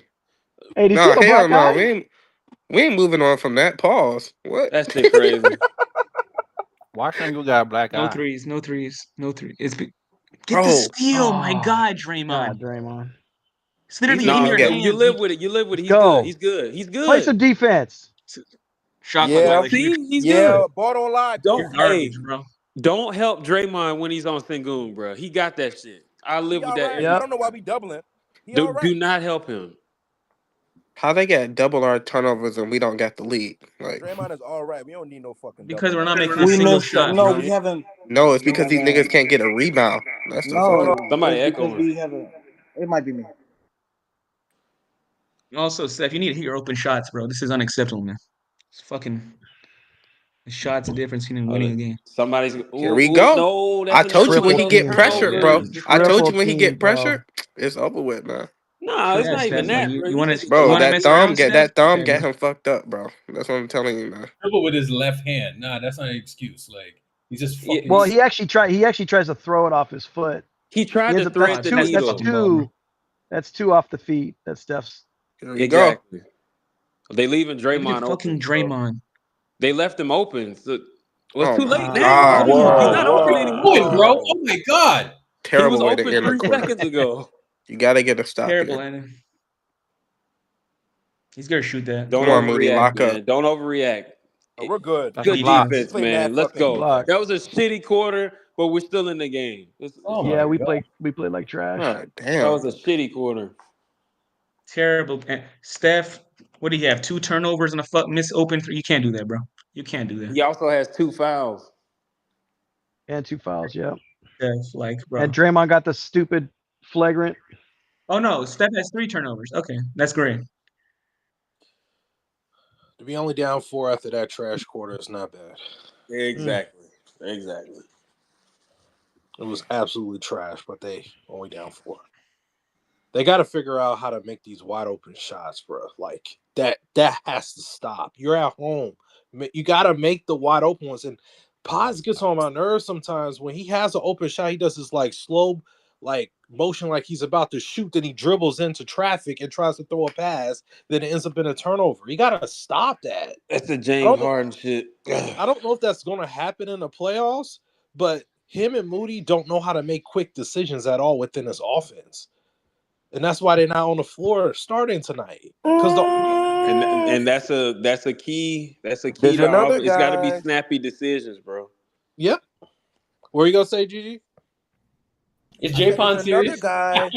Hey, did you No, see the hell black no. guy? We ain't moving on from that. Pause. What? That shit crazy. Washington got a black No eye. threes. No threes. No threes. Get Bro. the steal. My Oh, God, Draymond. God, Draymond. It's literally He's in looking your to get- hands. You live with it. You live with it. He's Go. good. He's good. He's good. Play some defense. Shot Yeah. violation. See, he's Yeah, good. ball don't lie. Don't You're garbage, bro. don't help Draymond when he's on Sengun, bro. He got that shit. I live He with all that. right. Yep. I don't know why we doubling. He all Do right. not help him. How they get double our turnovers and we don't get the lead? Like, Draymond is all right. We don't need no fucking Because double. we're not making a We single missed it. shot, No, bro. we haven't. no, it's because these niggas can't get a rebound. That's the No, fucking. Somebody it's because echoing. we haven't. It might be me. Also, Steph, you need to hit your open shots, bro. This is unacceptable, man. It's fucking the shots the difference between winning a game. Somebody's Here we go. no, I that's told you when he another get pressured, bro. turnover. I told Triple you when he team, get bro. pressured, it's over with, man. No, it's Yeah, not even Steph, like, that, bro. you want to Bro, that mess around thumb with get Steph? Okay, get bro. him fucked up, bro. That's what I'm telling you, man. Dribble with his left hand. Nah, that's not an excuse. Like he's just fucking. Well, he actually tries to throw it off his foot. He tried He to ends up, thread the needle. That's two off the feet. That's Steph's. Exactly. They leaving Look at Draymond fucking open. Draymond. They left him open. So, well, it's Oh too my late God. now. He's not open Boy, anymore. bro. Oh my God. Terrible he way was to open end the 3 quarter. seconds ago. You gotta get a stop Terrible, here. man. He's gonna shoot that. Don't Come on, Moody, overreact, lock man. up. Don't overreact. Oh, we're good. Good block. defense, Play man. mad Let's fucking go. Block. That was a shitty quarter, but we're still in the game. Yeah, we played like trash. Oh, That damn. was a shitty quarter. Terrible. Steph, what do you have? 2 turnovers and a miss open three. You can't do that, bro. You can't do that. He also has 2 fouls. And 2 fouls, yeah. Steph, like, bro. And Draymond got the stupid flagrant. Oh no, Steph has 3 turnovers. Okay, that's great. To be only down 4 after that trash quarter is not bad. Exactly. Exactly. It was absolutely trash, but they only down 4. They got to figure out how to make these wide open shots, bro. Like that has to stop. You're at home. You got to make the wide open ones. And Paz gets on my nerves sometimes when he has an open shot. He does this like slow, like motion, like he's about to shoot. Then he dribbles into traffic and tries to throw a pass. Then it ends up in a turnover. You got to stop that. That's the James Harden shit. I don't know if that's going to happen in the playoffs, but him and Moody don't know how to make quick decisions at all within this offense. And that's why they're not on the floor starting tonight. And that's a key. That's a key. There's another It's got to be guy. snappy decisions, bro. Yep. What are you gonna say, Gigi? Is J-Pon serious? Guy.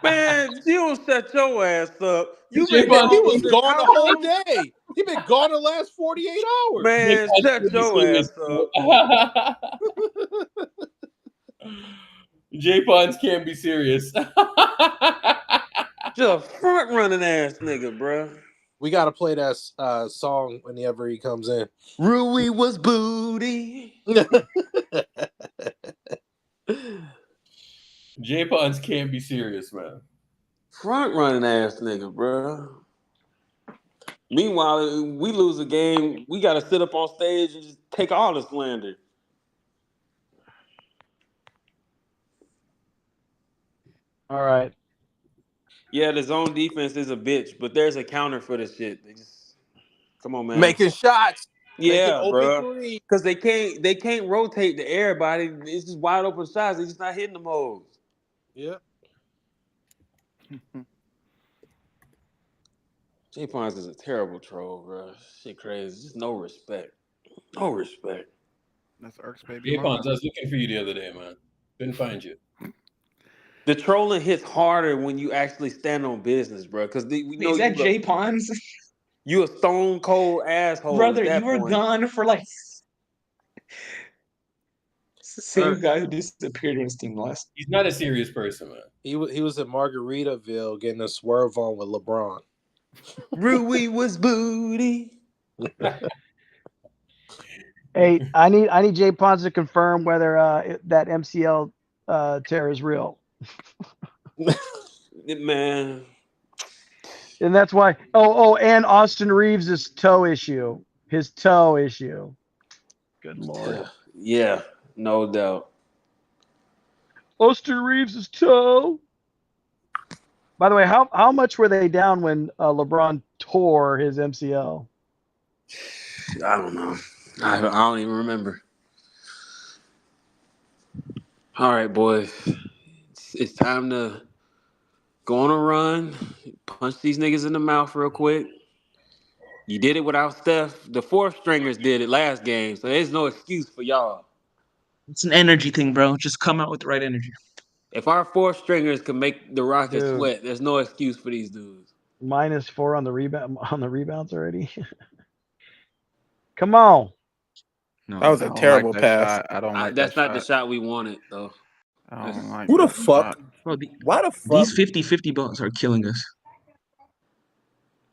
Man, you don't shut your ass up. You He been was gone the whole day. He been gone the last 48 hours. Man, shut your ass up. J-Pons can't be serious. Just a front running ass nigga, bro. We gotta play that song whenever he comes in. Rui was booty. J-Pons can't be serious, man. Front running ass nigga, bro. Meanwhile, we lose a game, we gotta sit up on stage and just take all the slander. All right. Yeah, the zone defense is a bitch, but there's a counter for this shit. They just come on, man. Making shots. Yeah, Making bro. open three. Because they can't rotate to everybody. It's just wide open shots. They're just not hitting them hoes. Yeah. J Pons is a terrible troll, bro. Shit crazy. Just no respect. No respect. That's Erk's baby. J-Pons, I was looking for you the other day, man. Couldn't find you. The trolling hits harder when you actually stand on business, bro. Because we know Is that J Pons? You a stone cold asshole, Brother. at that You were point. gone for like. It's the same guy who disappeared in his team last. He's not a serious person, man. He was at Margaritaville getting a swerve on with LeBron. Rui was booty. Hey, I need Jay Pons to confirm whether that MCL tear is real. Man. And that's why. Oh, and Austin Reeves' toe issue. His toe issue. Good lord. Yeah, no doubt. Austin Reeves' toe. By the way, how much were they down when LeBron tore his MCL? I don't know. I don't even remember. All right, boys. It's time to go on a run, punch these niggas in the mouth real quick. You did it without Steph. The fourth stringers did it last game, so there's no excuse for y'all. It's an energy thing, bro. Just come out with the right energy. If our fourth stringers can make the Rockets Dude. sweat, there's no excuse for these dudes. -4 on the rebounds already. Come on. That was a terrible pass. I don't like That's that not the shot we wanted, though. I don't like Who the that fuck? shot. Bro, Why the fuck? These 50-50 balls are killing us.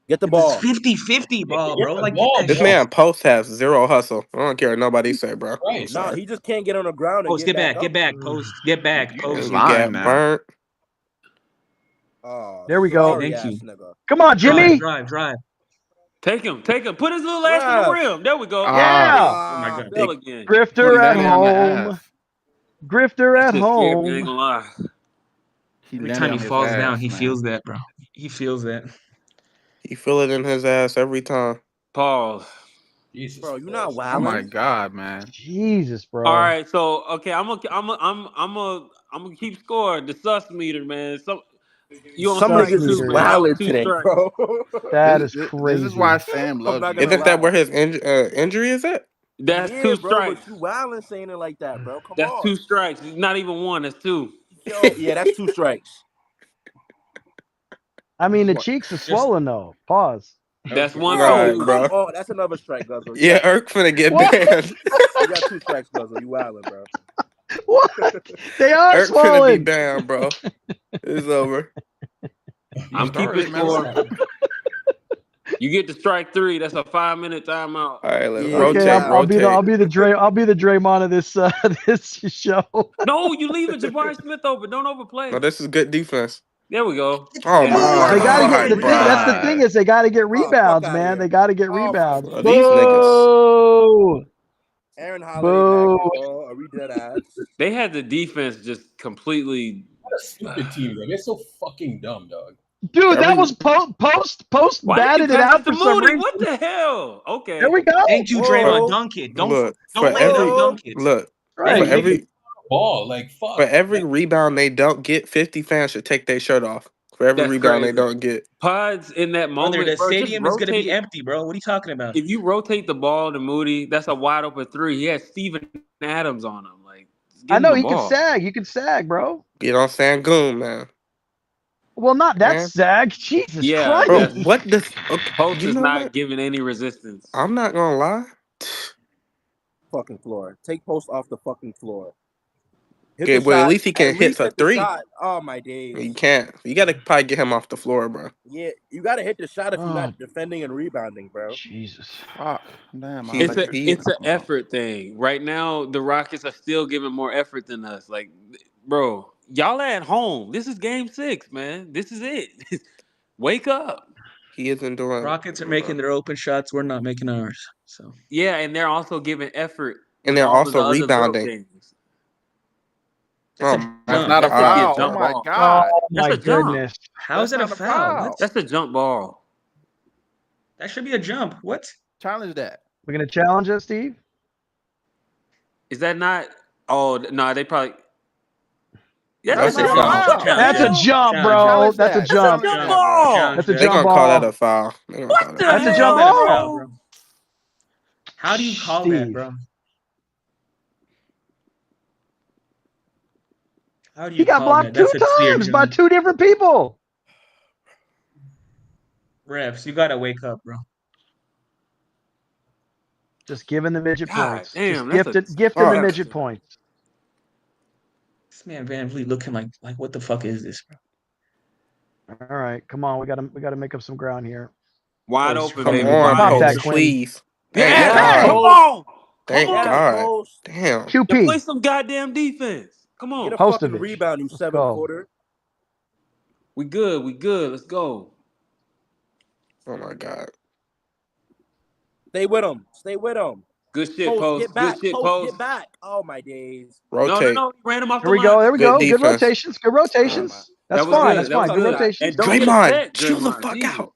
Get the It's ball. 50-50 ball, bro. Like get that This shit. man post has zero hustle. I don't care what nobody say, bro. I'm Right. No, sorry. he just can't get on the ground and Post, get back, up. get back, post, get back, post. You get burnt. Oh, There we go. sorry Thank ass you. nigga. Come on, Jimmy. Drive. Take him. Put his little ass in the Bruh. rim. There we go. Yeah. Oh my god. Fell again. Grifter at landed on the home. ass. Grifter That at shit scared me, I ain't home. gonna lie. He Every landed time on he his falls ass, down, he man. feels that, bro. He feels that. He feel it in his ass every time. Pause. Jesus. Bro, you not Oh my wilding? God, man. Jesus, bro. All right, so okay, I'm gonna keep score. The sus meter, man. You on Some Sus strike niggas is two, meter. man. That was wilding 2 today, strikes. bro. That is This is why crazy. Sam I'm loves not you. gonna Isn't that lie. where his injury is at? That's Yeah, 2 bro, strikes. but you wilding saying it like that, bro. Come That's on. 2 strikes. Not even 1. That's 2. Yo, yeah, that's 2 strikes. I mean, the cheeks are swollen though. Pause. That's 1 All for right, you. bro. Oh, that's another strike, Guzzle. Yeah, Irk finna get What? banned. You got 2 strikes, Guzzle. You wilding, bro. What? They are Irk finna be swollen. banned, bro. It's over. I'm keeping score. You get to strike 3. That's a 5-minute timeout. All right, let's Yeah, rotate. Okay, I'll be rotate. the Draymond of this this show. No, you leaving Jabari Smith open. Don't overplay. No, this is good defense. There we go. Oh Yeah. my They gotta get God, the bro. thing. That's the thing is they gotta get fuck rebounds, outta man. here. They gotta get Oh my rebounds. Bro, these niggas. Boo! Aaron Holiday Boo! back ball. Are we dead ass? They had the defense just completely. What a stupid team, bro. They're so fucking dumb, dog. Dude, that was post Why did batted you it pass out it to for some Moody? reason. What the hell? Okay. There we go. Thank you, Draymond. Dunk it. Don't Look, lay it up. Dunk it. Look, Right. for every Ball, like fuck. for every rebound they don't get, 50 fans should take their shirt off. For every That's rebound crazy. they don't get. Pods in that Brother, moment. the Bro, just stadium is gonna rotate be it. empty, bro. What are you talking about? If you rotate the ball to Moody, that's a wide open 3. He had Steven Adams on him. Like, just give I him know the he ball. can sag. You can sag, bro. Get on Sangoon, man. Well, not that Man. sag. Jesus Yeah, Christ. Bro, that's- what the? Okay, Post you is know not what? giving any resistance. I'm not gonna lie. Fucking floor. Take Post off the fucking floor. Hit Okay, the well, shot. at least he can At hit least a hit the 3. shot. Oh my days. You can't. You gotta probably get him off the floor, bro. Yeah, you gotta hit the shot if you're Oh. not defending and rebounding, bro. Jesus. Fuck. Damn, I It's like a this it's shit. an effort thing. Right now, the Rockets are still giving more effort than us. Like, bro, y'all at home. This is game 6, man. This is it. Wake up. He isn't doing. Rockets are making their open shots. We're not making ours. So Yeah, and they're also giving effort. And with they're all of the also other little rebounding. things. Oh, That's That's not a That could be a foul. jump Oh my ball. God. Oh my That's a jump. goodness. how is That's that a not a foul? foul. What? That's a jump ball. That should be a jump. What? Challenge that. We're gonna challenge it, Steve. Is that not? Oh no, they probably. Yeah, That's that's a not a jump. foul. That's a jump, bro. Challenge That's a that. jump. Jump Challenge ball. Challenge That's a that. They jump gonna call that ball. a foul. They gonna What call the that. That's a How jump is that a ball. foul, bro? How do you call that, Steve. bro? How do He you got call blocked that? 2 That's a clear times by jump. 2 different people. Refs, you gotta wake up, bro. Just giving the midget God points. damn, Just that's a gifting the fuck. midget points. This man Van Vliet looking like what the fuck is this, bro? All right, come on. We gotta make up some ground here. wide Post, open, Come baby. on, Pop Wide that, open. Post, Quinn. please. Thank Yeah, Yes. come God. on. Thank Come on. God. Post. Damn. Now play QP. some goddamn defense. Come Get on. a fucking Postovich. rebound, you Let's 7 go. footer. We good. We good. Let's go. Oh my God. Stay with him. Stay with him. Good shit, Post, Post. get Good back. shit, Post, Post. get back. Oh my days. Rotate. No. He ran him off Here the we go. line. There we Good go. Good defense. rotations. Good Oh my. rotations. That's That was fine. good. That's That was fine. Good good. rotations. And don't get Draymond, upset, chill the Draymond. fuck Jesus. out.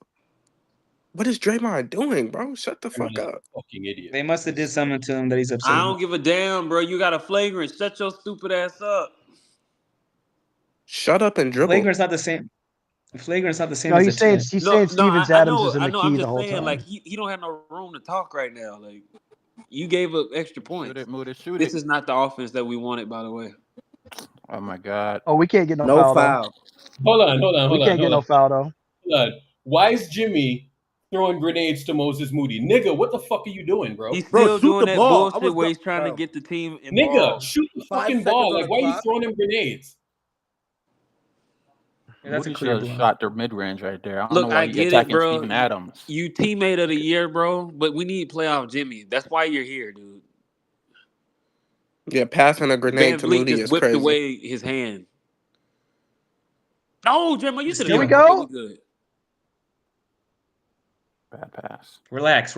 What is Draymond doing, bro? Shut the fuck Draymond's a up. fucking idiot. They must have did something to him that he's upset I about. don't give a damn, bro. You got a flagrant. Shut your stupid ass up. Shut up and dribble. Flagrant's not the same. Flagrant's not the same No, as he's a saying 10. he's saying Stevens I Adams know. is in I the know. key I'm the just whole saying, time. like he don't have no room to talk right now. Like you gave up extra points. Shoot it, Moody. Shoot This it. is not the offense that we wanted, by the way. Oh my God. Oh, we can't get no No foul, foul. Hold on. though. We can't get no foul though. Hold on. Why is Jimmy throwing grenades to Moses Moody? Nigga, what the fuck are you doing, bro? He's Bro, still shoot doing the that ball. I bullshit was where go- he's trying to bro. get the team Nigga, involved. shoot the 5 fucking seconds ball. on Like, the why are you clock. throwing him grenades? Yeah, that's a Moody clear should have blow. shot their mid range right there. I don't know Look, why I he get it, attacking bro. Steven Adams. You teammate of the year, bro, but we need playoff Jimmy. That's why you're here, dude. Yeah, passing a grenade Van to Vliet Moody just is whipped crazy. away his hand. No, Jimmy, you should Here have we shot. Okay, go. we good. Bad pass. Relax.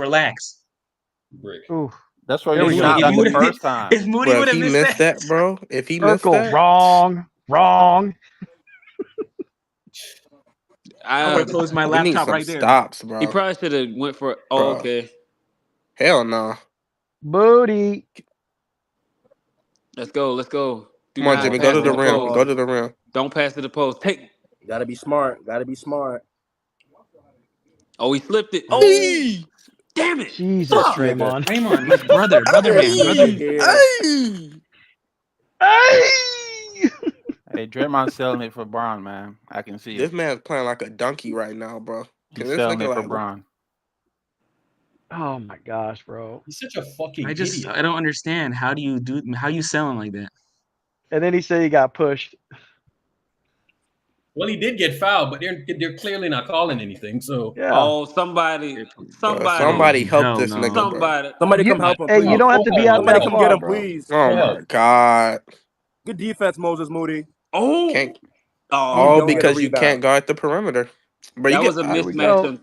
Brick. Ooh, That's why there you we should go. have If done you the would first time. if Moody Bro, would if have he missed missed that. that, bro, if he missed Urkel, that, wrong. I would have closed my we need laptop some right there. stops, He bro. probably should have went for. Oh, Bro, okay. hell no. Booty. Let's go. Let's go. Do Come on, not Jimmy, go pass to to the the rim. post. Go to the rim. Don't pass to the post. Take. Gotta be smart. Gotta be smart. Oh, he slipped it. Oh, Hey, damn it. Jesus, Fuck. Nigga. Draymond. Draymond, like brother man, brother Get man. here. hey. Hey! Hey, Draymond's selling it for Braun, man. I can see This it. man's playing like a donkey right now, bro. Can He's this selling nigga it for like Braun. Oh my gosh, bro. He's such a fucking I idiot. don't understand. How you selling like that? And then he said he got pushed. Well, he did get fouled, but they're clearly not calling anything. So Yeah. Oh, somebody somebody help this nigga, bro. Somebody You, come help him, hey, please. you don't have to be out Somebody that come far, get him, bro. please. Oh my god. Good defense, Moses Moody. Oh, Can't. oh, don't get a Because you rebound. can't guard the perimeter. But that you was get. a Here we mismatch. go.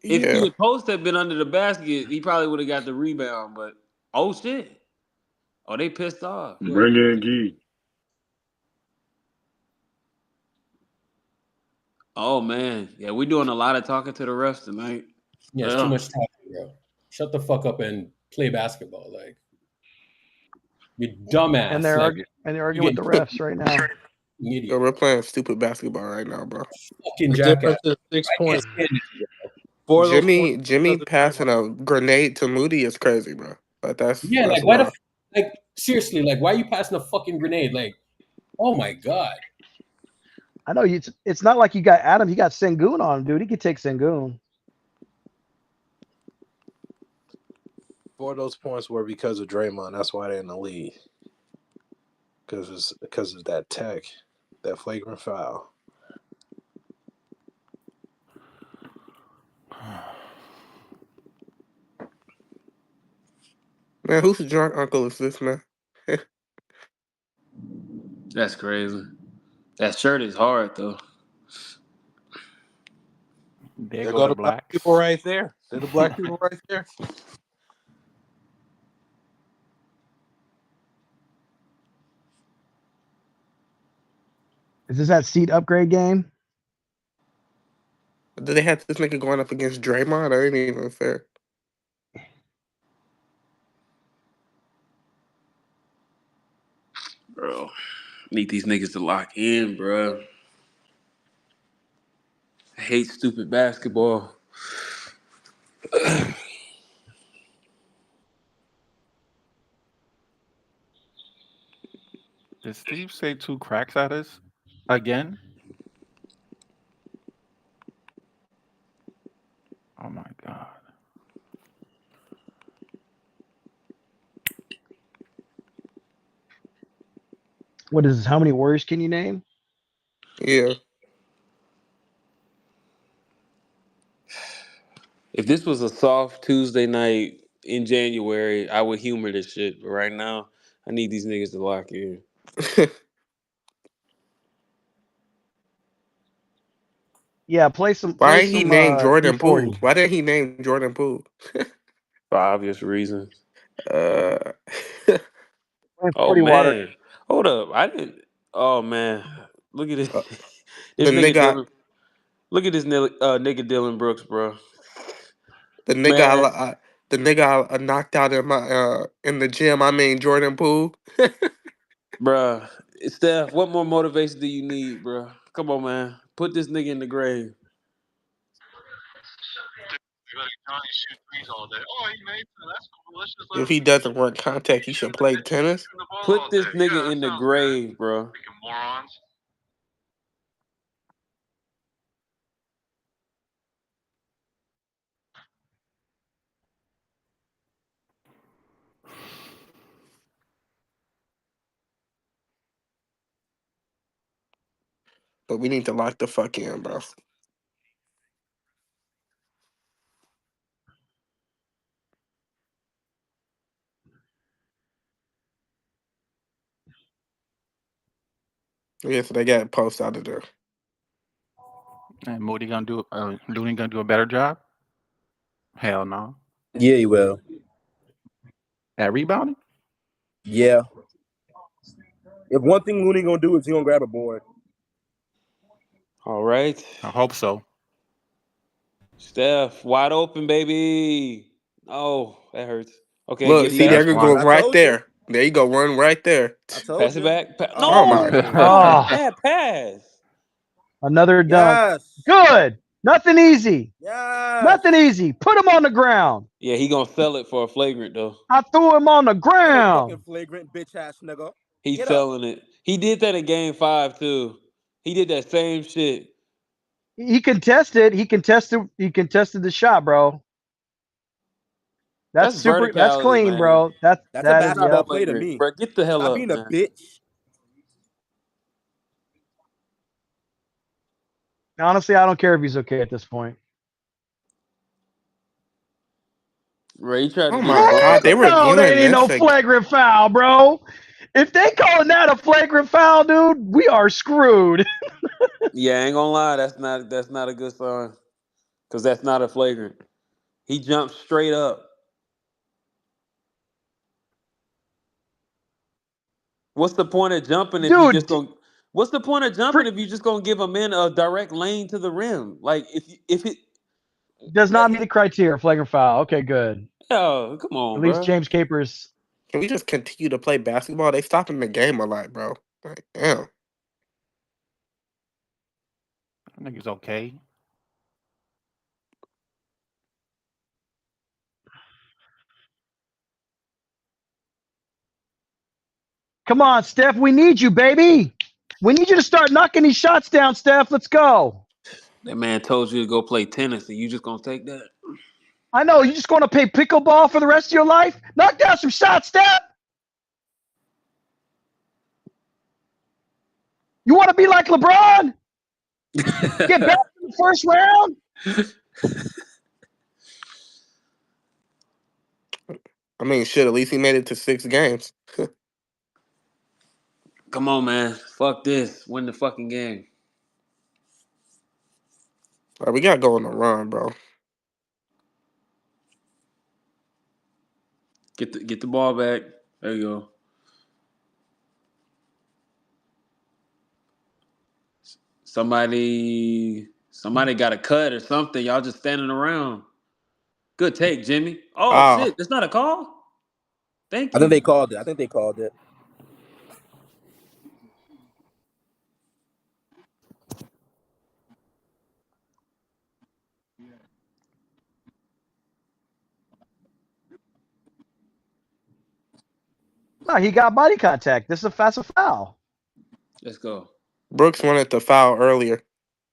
If Yeah. the post had been under the basket, he probably would have got the rebound. But oh shit! Oh, they pissed off. Bring in Gee. Oh man, yeah, we're doing a lot of talking to the refs tonight. yeah, it's too much talking, bro. Shut the fuck up and play basketball. Like you dumbass. And they're like, arguing with the refs right now. Yo, we're playing stupid basketball right now, bro. Fucking The jackass. difference is 6 points. For those Jimmy points, Jimmy because of passing Draymond. a grenade to Moody is crazy, bro. But that's Yeah, like why wild. like seriously, like why are you passing a fucking grenade? Like, oh my god. I know it's not like you got Adam, you got Sengun on him, dude. He could take Sengun. 4 of those points were because of Draymond. That's why they're in the lead. Because of that tech, that flagrant foul. Man, whose drunk uncle is this, man? That's crazy. That shirt is hard though. There go the black people right there. They're the black people right there. Is this that seat upgrade game? Did they have this nigga going up against Draymond? That ain't even fair. Bro, need these niggas to lock in, bro. I hate stupid basketball. Did Steve say 2 cracks at us again? Oh my god. What is this? How many Warriors can you name? Yeah. If this was a soft Tuesday night in January, I would humor this shit. But right now, I need these niggas to lock in. Yeah, play some. Why Play ain't he some. named Jordan Poole? E40. Why didn't he name Jordan Poole? For obvious reasons. Uh, Oh E40 water. man, hold up! I didn't. Oh man, look at this. the This nigga nigga, Dylan. Look at this nigga Dylan Brooks, bro. the nigga, Man, the nigga I knocked out in the gym. I mean Jordan Poole. bruh. Steph, what more motivation do you need, bruh? Come on, man. Put this nigga in the grave. If he doesn't want contact, he should play tennis. Put this nigga in the grave, bro. but we need to lock the fuck in, bro. Yeah, so they got post out of there. And Moody gonna do Looney gonna do a better job? Hell no. Yeah, he will. At rebounding? Yeah. If one thing Looney gonna do is he gonna grab a board. All right. I hope so. Steph, wide open, baby. Oh, that hurts. Okay, Look, get see, there Steph. you go I right told there. There you go, one right there. I told Pass you. it back. Oh No, my God. Oh, bad pass. another dunk. Yes. Good. Nothing easy. Yes. Nothing easy. Put him on the ground. Yeah, he gonna sell it for a flagrant though. I threw him on the No ground. fucking flagrant bitch ass nigga. He's Get up. selling it. He did that in Game 5 too. He did that same shit. He contested. He contested the shot, bro. That's super. That's verticality, clean, man. bro. That's a that is basketball yep. play to me. Bro, get the hell Stop up, being a man. bitch. Honestly, I don't care if he's okay at this point. Ray, you tried to Oh get my the ball. God, they were No, that ain't no viewing this. flagrant foul, bro. If they calling that a flagrant foul, dude, we are screwed. Yeah, I ain't gonna lie, that's not a good sign. Cause that's not a flagrant. He jumped straight up. What's the point of jumping if you just Dude, don't? What's the point of jumping if you just gonna give a man a direct lane to the rim? Like if it does not meet the criteria. Flagrant foul. Okay, good. oh come on, At least bro. James Capers. Can we just continue to play basketball? They stopping the game a lot, bro. Like, damn. I think it's okay. Come on, Steph. We need you, baby. We need you to start knocking these shots down, Steph. Let's go. That man told you to go play tennis, and you just gonna take that? I know. You just going to play pickleball for the rest of your life? Knock down some shots, Steph. You want to be like LeBron? Get back in the first round? I mean, shit, at least he made it to 6 games. Come on, man. Fuck this. Win the fucking game. All right, we got to go on a run, bro. Get the ball back. There you go. Somebody got a cut or something. Y'all just standing around. Good take, Jimmy. Oh shit, that's not a call? Thank you. I think they called it. No, he got body contact. This is a fast foul. Let's go. Brooks wanted to foul earlier.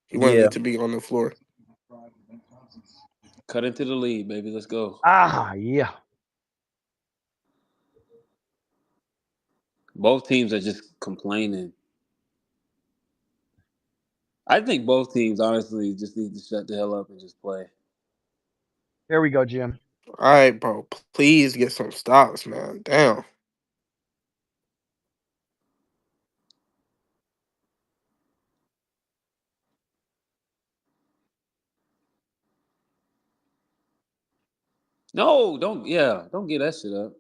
He wanted Yeah. it to be on the floor. Cut into the lead, baby. Let's go. Ah, yeah. Both teams are just complaining. I think both teams honestly just need to shut the hell up and just play. There we go, Jim. All right, bro. Please get some stops, man. Damn. No, don't get that shit up.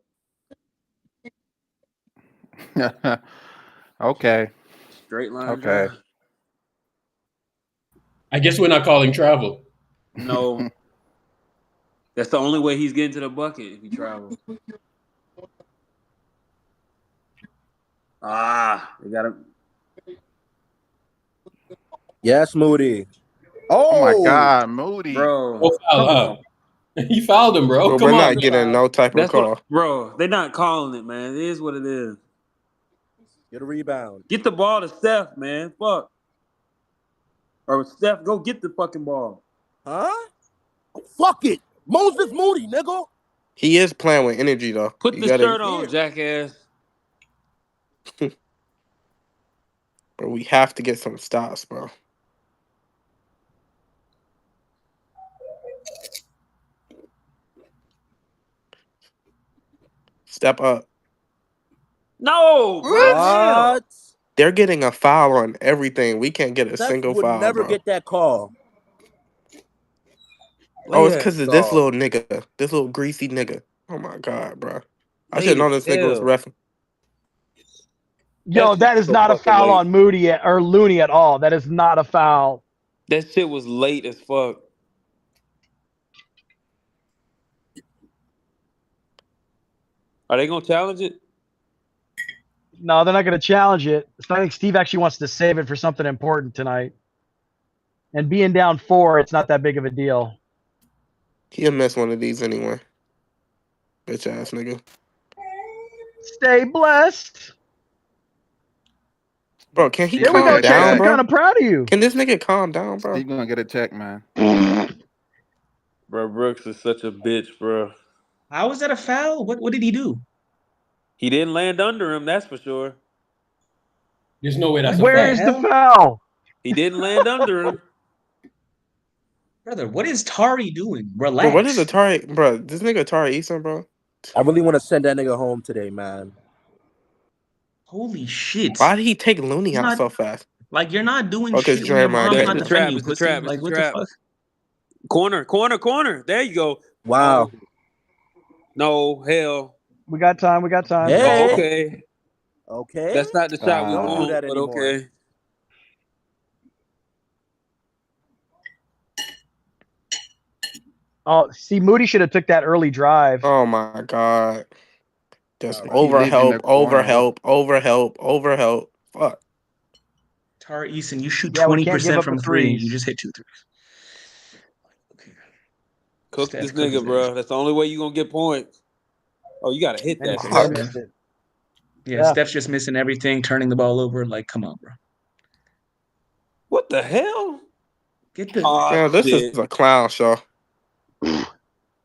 Okay. Straight line Okay. drive. I guess we're not calling travel. No. That's the only way he's getting to the bucket if he travels. They got him. Yes, Moody. Oh my Oh, God, Moody. Bro. No foul, huh? He fouled him, bro. But Come we're on. not getting no type of That's call. what, bro. They're not calling it, man. It is what it is. get a rebound. Get the ball to Steph, man. Fuck. Or Steph, go get the fucking ball. Huh? Fuck it. Moses Moody, nigga. He is playing with energy, though. Put You the gotta- shirt on, jackass. Bro, we have to get some stops, bro. Step up. No, bro. Damn. What? They're getting a foul on everything. We can't get a Steph single would foul, never bro. get that call. Oh, Lay it's that because of this dog. little nigga. This little greasy nigga. Oh, my God, bro. I should Late know as this nigga was hell. ref. Yo, shit that was is so not a fucking foul late. on Moody or Looney at all. That is not a foul. That shit was late as fuck. Are they gonna challenge it? No, they're not going to challenge it. I think Steve actually wants to save it for something important tonight. And being down 4, it's not that big of a deal. He'll miss one of these anyway. Bitch ass nigga. Stay blessed. Bro, can he There we calm go, Chase. down, I'm bro? kind of proud of you. Can this nigga calm down, bro? Steve gonna get a check, man. Bro, Brooks is such a bitch, bro. How was that a foul? What did he do? He didn't land under him, that's for sure. There's no way that's a Where foul. is the foul? He didn't land under him. Brother, what is Tari doing? Bro, Relax. what is Atari? Bro, this nigga Atari Eason, bro? I really want to send that nigga home today, man. Holy shit. Why did he take Looney He's out not so fast? like you're not doing Oh, 'cause shit when your Draymond mom's did It's not the it. trap. defending you, It's the pussy. trap. It's Like the what trap. the fuck? Corner. There you go. Wow. Oh, no, hell. We got time. We got time. Oh, Hey. okay. Okay. That's not the shot we Don't do want, that but anymore. okay. Oh, see, Moody should have took that early drive. Oh my God. Just He lived in the overhelp. Fuck. Tari Eason, you shoot Yeah, we can't give 20% up from the three. You threes. just hit 2 threes. Cook Steph, this cook his nigga, bro. That's the only way you gonna get points. Oh, you gotta hit And he that still shit. missed it. Yeah, Yeah. Steph's just missing everything, turning the ball over. Like, come on, bro. What the hell? Get the Oh, Man, this shit. is a clown show.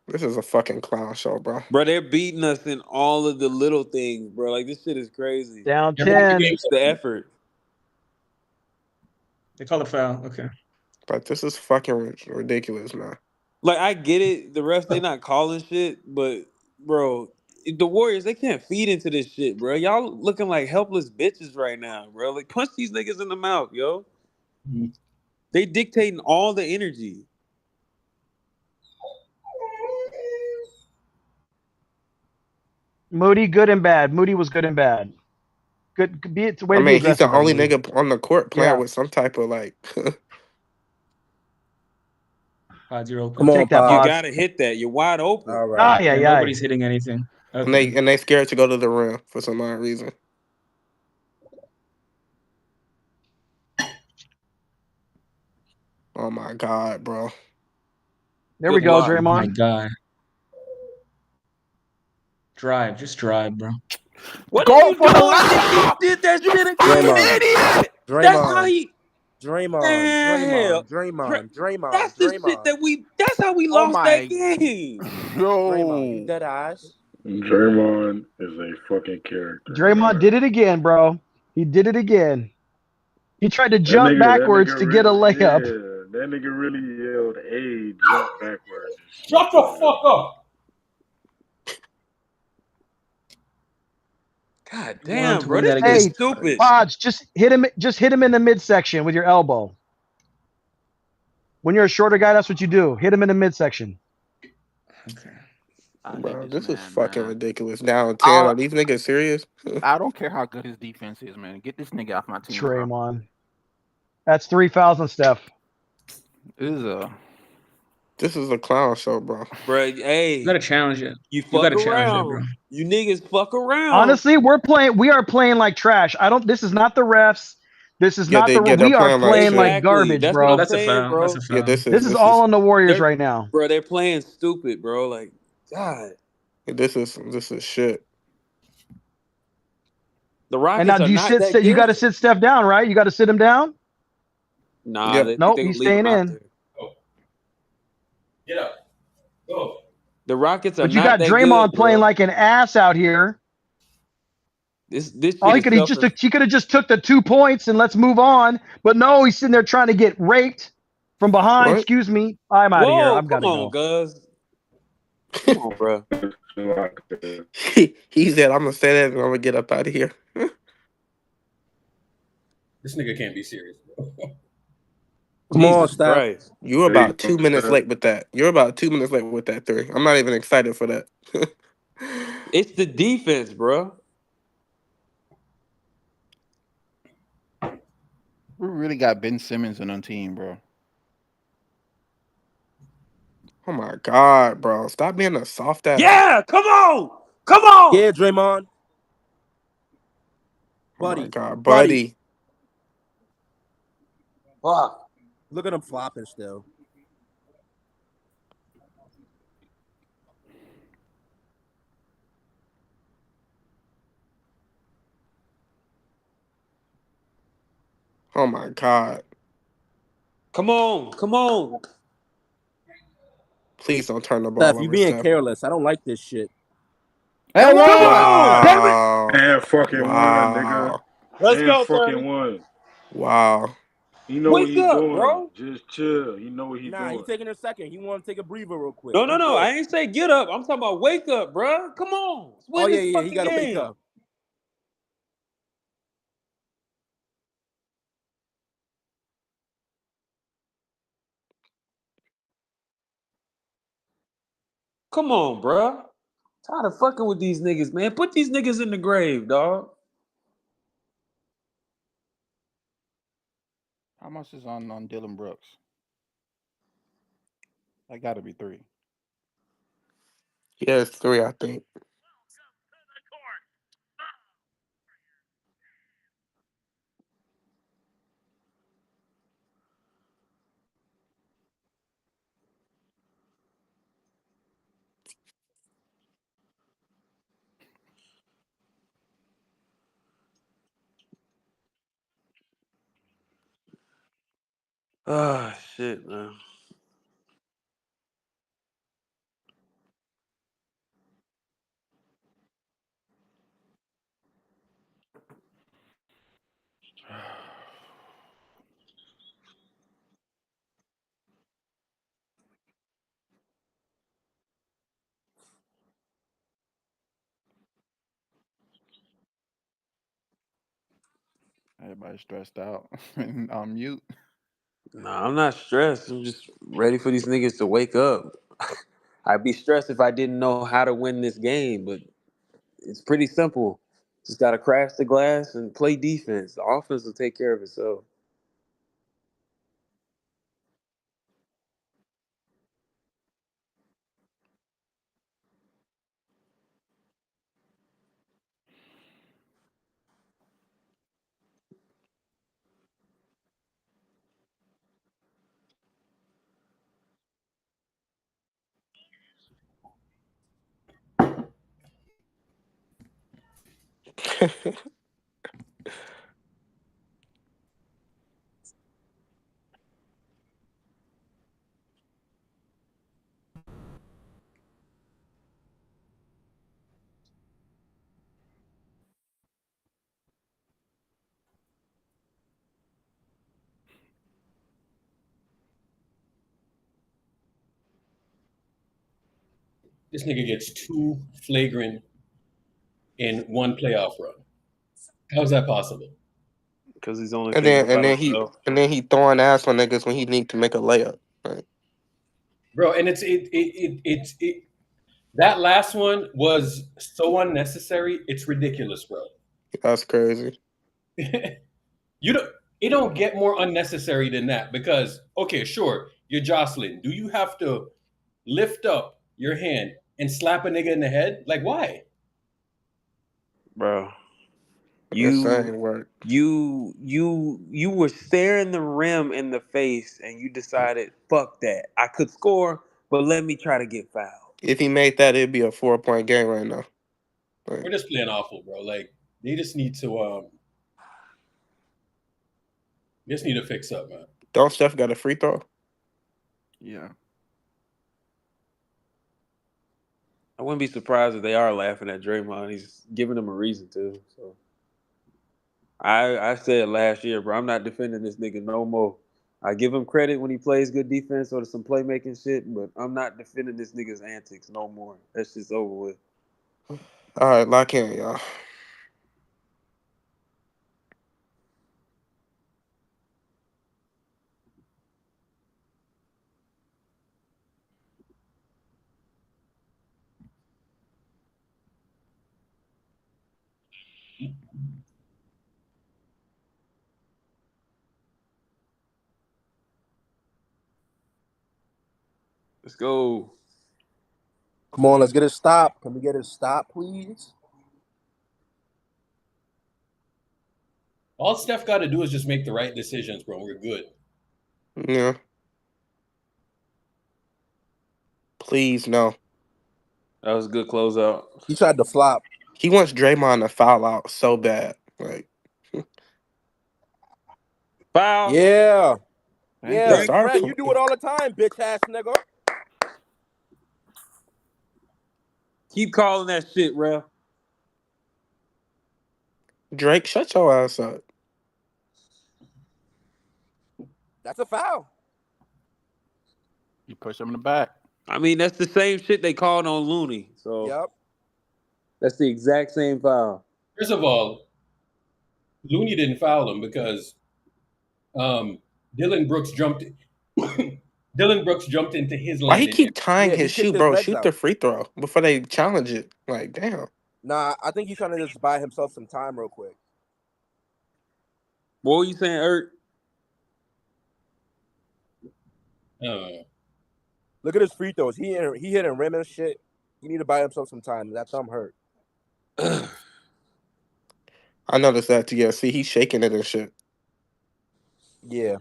This is a fucking clown show, bro. Bro, they're beating us in all of the little things, bro. Like, this shit is crazy. Down They're half the 10. game. The effort. They call a foul. Okay. But this is fucking ridiculous, man. Like, I get it. The refs, they not calling shit, but, bro, the Warriors, they can't feed into this shit, bro. Y'all looking like helpless bitches right now, bro. Like, punch these niggas in the mouth, yo. They dictating all the energy. Moody, good and bad. Moody was good and bad. Good. Be it way I to be mean, he's aggressive. the only Moody. nigga on the court playing Yeah. with some type of like. Pods, you're open. Come on, Take that, You Pods. gotta hit that. You're wide open. All right. Ah, yeah, yeah. Nobody's hitting anything. Okay. and they scared to go to the rim for some odd reason. Oh my God, bro. There we Good go, block. Oh my Draymond. God. Drive. Just drive, bro. What Go are you for the doing? layup! He did that shit again. Draymond. Idiot. That's how Draymond. he. Draymond. Damn. Draymond. That's the shit that we. That's how we Oh lost my that game. Draymond, you Yo. dead ass. Draymond is a fucking character. Draymond did it again, bro. He did it again. He tried to That jump nigga, backwards to get a really, layup. yeah, that nigga really yelled, "Hey, jump backwards." Shut the fuck up. God You want damn, to bro. win This that shit is against stupid. Pods, just hit him in the midsection with your elbow. When you're a shorter guy, that's what you do. Hit him in the midsection. Okay. Bro, this is man, fucking man. ridiculous. Down 10. Are these niggas serious? I don't care how good his defense is, man. Get this nigga off my team. Bro. Draymond. That's 3 fouls on Steph. This is a clown show, bro. Bro, hey. You gotta challenge it. You You fuck gotta challenge it, around. bro. You niggas fuck around. Honestly, we are playing like trash. This is not the refs. This is Yeah, not they're we are playing like playing shit. like garbage, That's bro. what I'm That's a saying, foul. bro. That's a foul. Yeah, This is all on the Warriors right now. Bro, they're playing stupid, bro. Like, God. This is shit. The Rockets And now are do you not sit? that You good. got to sit Steph down, right? You got to sit him down. Nah, Yep. they, Nope, they he's leave him staying out in. there. Get up. Go. The Rockets are But you not got that Draymond good, playing bro. like an ass out here. This shit All he is could he could have just took the 2 points and let's move on. But no, he's sitting there trying to get raped from behind. What? Excuse me. I'm out of here. Whoa, I've got come to on, go. Gus. Come on, bro. He said, "I'm gonna say that and I'm gonna get up out of here." This nigga can't be serious, bro. Come on, Jesus Steph. Christ. You're about 2 minutes late with that. You're about 2 minutes late with that three. I'm not even excited for that. It's the defense, bro. We really got Ben Simmons on our team, bro. Oh my god, bro! Stop being a soft ass. Yeah, come on. Come on. Yeah, Draymond. Oh my Buddy. god, Buddy. buddy. Fuck. Look at him flopping still. Oh my god! Come on. Come on. Please don't turn the ball Steph, over, you being Steph. careless. I don't like this shit. Hey, Come on. Wow! And fucking one, nigga. Wow! Let's And go, fucking 30. one. Wow! He know what Wake he up, doing. bro. Just chill. He know what he Nah, doing. he taking a second. He want to take a breather real quick. No. He good. I ain't say get up. I'm talking about wake up, bro. Come on. Let's win Oh, yeah, this he fucking got to wake game. up. Come on, bro. Tired of fucking with these niggas, man. Put these niggas in the grave, dog. How much is on Dylan Brooks? That got to be 3. Yeah, it's 3, I think. Ah, shit, man. Everybody stressed out and on mute. Nah, I'm not stressed. I'm just ready for these niggas to wake up. I'd be stressed if I didn't know how to win this game, but it's pretty simple. Just gotta crash the glass and play defense. The offense will take care of itself. This nigga gets 2 flagrant in one playoff run. How is that possible? Because he's only And thinking then about himself. he throwing ass on niggas when he need to make a layup. Right? Bro, and it's that last one was so unnecessary. It's ridiculous, bro. That's crazy. It don't get more unnecessary than that because okay, sure, you're Jocelyn. Do you have to lift up your hand and slap a nigga in the head? Like why? Bro. Yes, that ain't work. You were staring the rim in the face and you decided, fuck that. I could score, but let me try to get fouled. If he made that, it'd be a 4-point game right now. We're just playing awful, bro. Like they just need to fix up, man. Don't Steph got a free throw? Yeah. I wouldn't be surprised if they are laughing at Draymond. He's giving them a reason to. So I said last year, bro. I'm not defending this nigga no more. I give him credit when he plays good defense or some playmaking shit, but I'm not defending this nigga's antics no more. That's just over with. All right, lock in, y'all. Let's go. Come on, let's get a stop. Can we get a stop, please? All Steph got to do is just make the right decisions, bro. We're good. Yeah. Please, no. That was a good closeout. He tried to flop. He wants Draymond to foul out so bad. Like, foul. Yeah. Yeah, Sorry. Fred, you do it all the time, bitch ass nigga. Keep calling that shit, ref. Drake, shut your ass up. That's a foul. You push him in the back. I mean, that's the same shit they called on Looney. So Yep. that's the exact same foul. First of all, Looney didn't foul him because Dylan Brooks jumped. Dylan Brooks jumped into his lane. Why he keep tying Yeah, he his kicked shoe, his bro? legs Shoot out. the free throw before they challenge it. Like, damn. Nah, I think he's trying to just buy himself some time real quick. What were you saying, Ert? Look at his free throws. He hitting rim and shit. He need to buy himself some time. That thumb hurt. I noticed that too. Yeah, see, he's shaking it and shit. Yeah.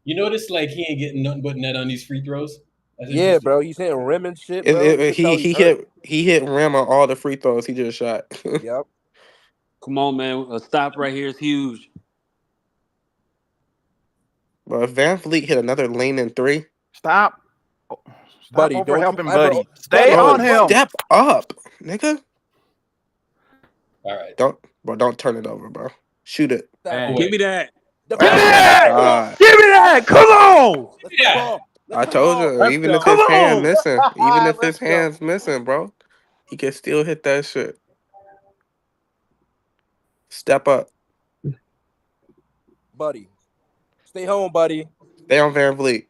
You notice like he ain't getting nothing but net on these free throws. That's Yeah, interesting. bro. He's hitting rim and shit, bro. You can tell he's hurt. He hit rim on all the free throws he just shot. Yep. Come on, man. A stop right here is huge. But if Van Vliet hit another lane in 3, Stop. Buddy, over don't helping you buddy. ever- Stay bro, on him. step up, nigga. All right. Don't turn it over, bro. Shoot it. Hey. Give me that. Give me that. Give me that. Come on. Yeah. I told you, Let's even go. if his Come hand on. missing, even if his Let's go. hand's missing, bro, he can still hit that shit. Step up. Buddy. Stay home, buddy. Stay on Van Vliet.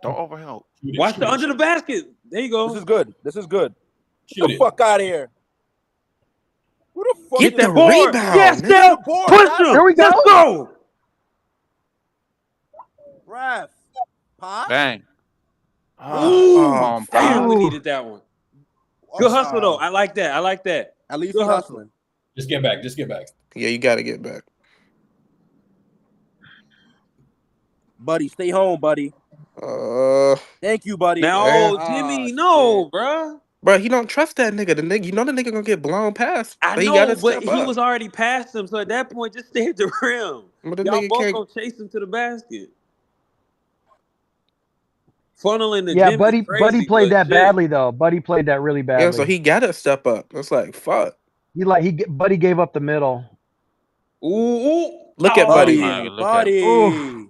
Don't overhelp. Watch the under the basket. There you go. This is good. This is good. Shoot Get the it. fuck out of here. Who the fuck Get is the that board? rebound. Yes, nigga. Steph. The board, Push Ref. him. Here we go. Let's go. Ref. Pop? Bang. Ooh, Come on, damn, Pop. we needed that one. Good hustle though. I like that. I like that. At least Good he's hustle. hustling. Just get back. Just get back. Yeah, you got to get back. Buddy, stay home, buddy. Thank you, buddy. Now, Ah, Jimmy, no, bruh. Bro, he don't trust that nigga. The nigga, you know the nigga gonna get blown past. I But he know, gotta but step he up. was already past him. So at that point, just stay at the rim. But the Y'all nigga both can't. gonna chase him to the basket. Funneling the Yeah, Jimmy Buddy crazy, Buddy played but that shit. badly though. Buddy played that really badly. Yeah, so he gotta step up. It's like fuck. Buddy gave up the middle. Ooh. Look at Oh, Buddy. yeah. Buddy. Oof.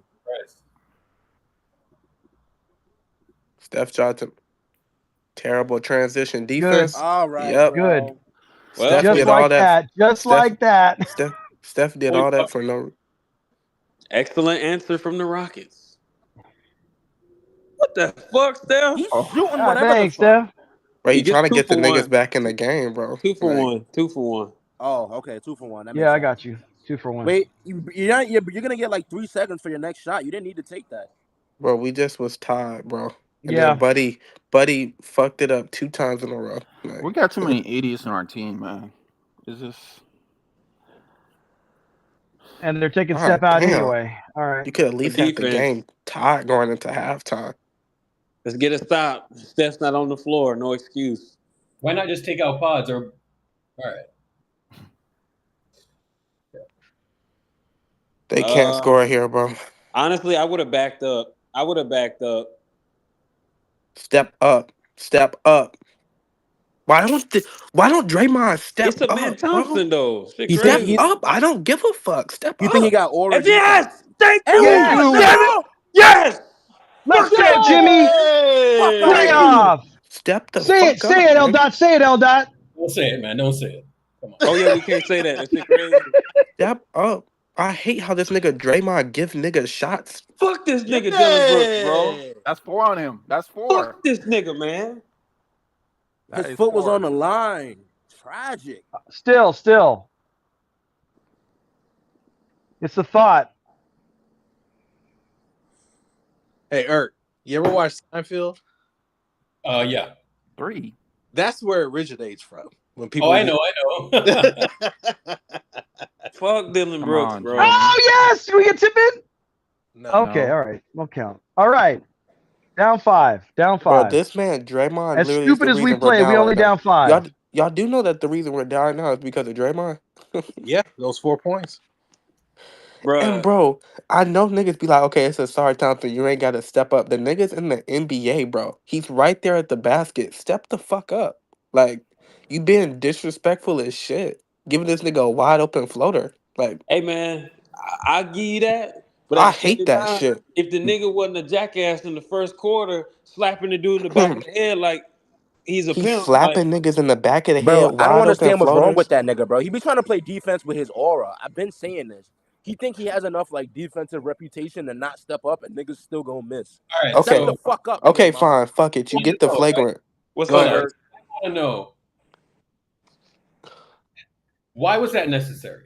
Steph Johnson. Terrible transition defense. All right. Yep. bro. Good. Well, Steph Just did like all that. Just Steph- like that. Steph did all that for no. excellent answer from the Rockets. What the fuck, Steph? He's shooting Ah, whatever thanks, the fuck. Steph. Bro, He you gets trying to 2 get the for niggas 1. back in the game, bro. 2 for Like, 1. 2 for 1. Oh, okay. 2 for 1. That makes Yeah, I sense. got you. 2 for 1. Wait, you're gonna get like 3 seconds for your next shot. You didn't need to take that. Bro, we just was tied, bro. And Yeah. then Buddy fucked it up 2 times in a row. Like, We got too many idiots in our team, man. It's just And they're taking God Steph out damn. anyway. All right. You could at least have the defense. game tied going into halftime. Let's get a stop. Steph's not on the floor. No excuse. Why not just take out pods or? All right. They can't score here, bro. Honestly, I would have backed up. Step up. step up. Why don't Draymond step It's a Ben up, bro? Thompson though. Shit You Step think crazy. up. I don't give a fuck. Step you think he up. got aura And defense? yes, thank you. Yes. God damn it. Yes. Let's Fuck say y'all it, Jimmy. niggas. Fuck y'all Play niggas. off. Step the Say it. fuck Say up, it, nigga. L. Say it, L. Don't say it, man. Don't say it. Come on. Oh yeah, we can't say that. That shit crazy. Step up. I hate how this nigga Draymond give niggas shots. Fuck this nigga Dylan Brooks, bro. That's 4 on him. That's 4. Fuck this nigga, man. That His is foot was 4. on the line. Tragic. Still. It's a thought. Hey, Ert, you ever watch Seinfeld? Yeah. 3. That's where it originates from. When people. Oh, I know. Fuck Dylan Come Brooks, on, bro. Jimmy. Oh yes, do we get tip in? No. Okay, all right, we'll count. All right, down 5. Bro, 5. this man Draymond As literally is stupid the as we reason we're play, down we only right now. down 5. Y'all do know that the reason we're down now is because of Draymond. Yeah, those 4 points. And bro, I know niggas be like, okay, it's a sorry Thompson, you ain't gotta step up. The niggas in the NBA, bro, he's right there at the basket. Step the fuck up. Like, you being disrespectful as shit. Giving this nigga a wide open floater. Like, Hey man, I give you that. But I at the hate same that time, shit. if the nigga wasn't a jackass in the first quarter, slapping the dude in the back of the head like he's a He's pimp, slapping niggas in the back of the Bro, head, I don't wide open understand what's wrong floaters. with that nigga, bro. He be trying to play defense with his aura. I've been saying this. He think he has enough like defensive reputation to not step up, and niggas still gonna miss. All right. Okay. Step the fuck up. Okay, nigga, fine. Fuck it. You get the flagrant. What's Go up, ahead. Ert? I want to know, why was that necessary?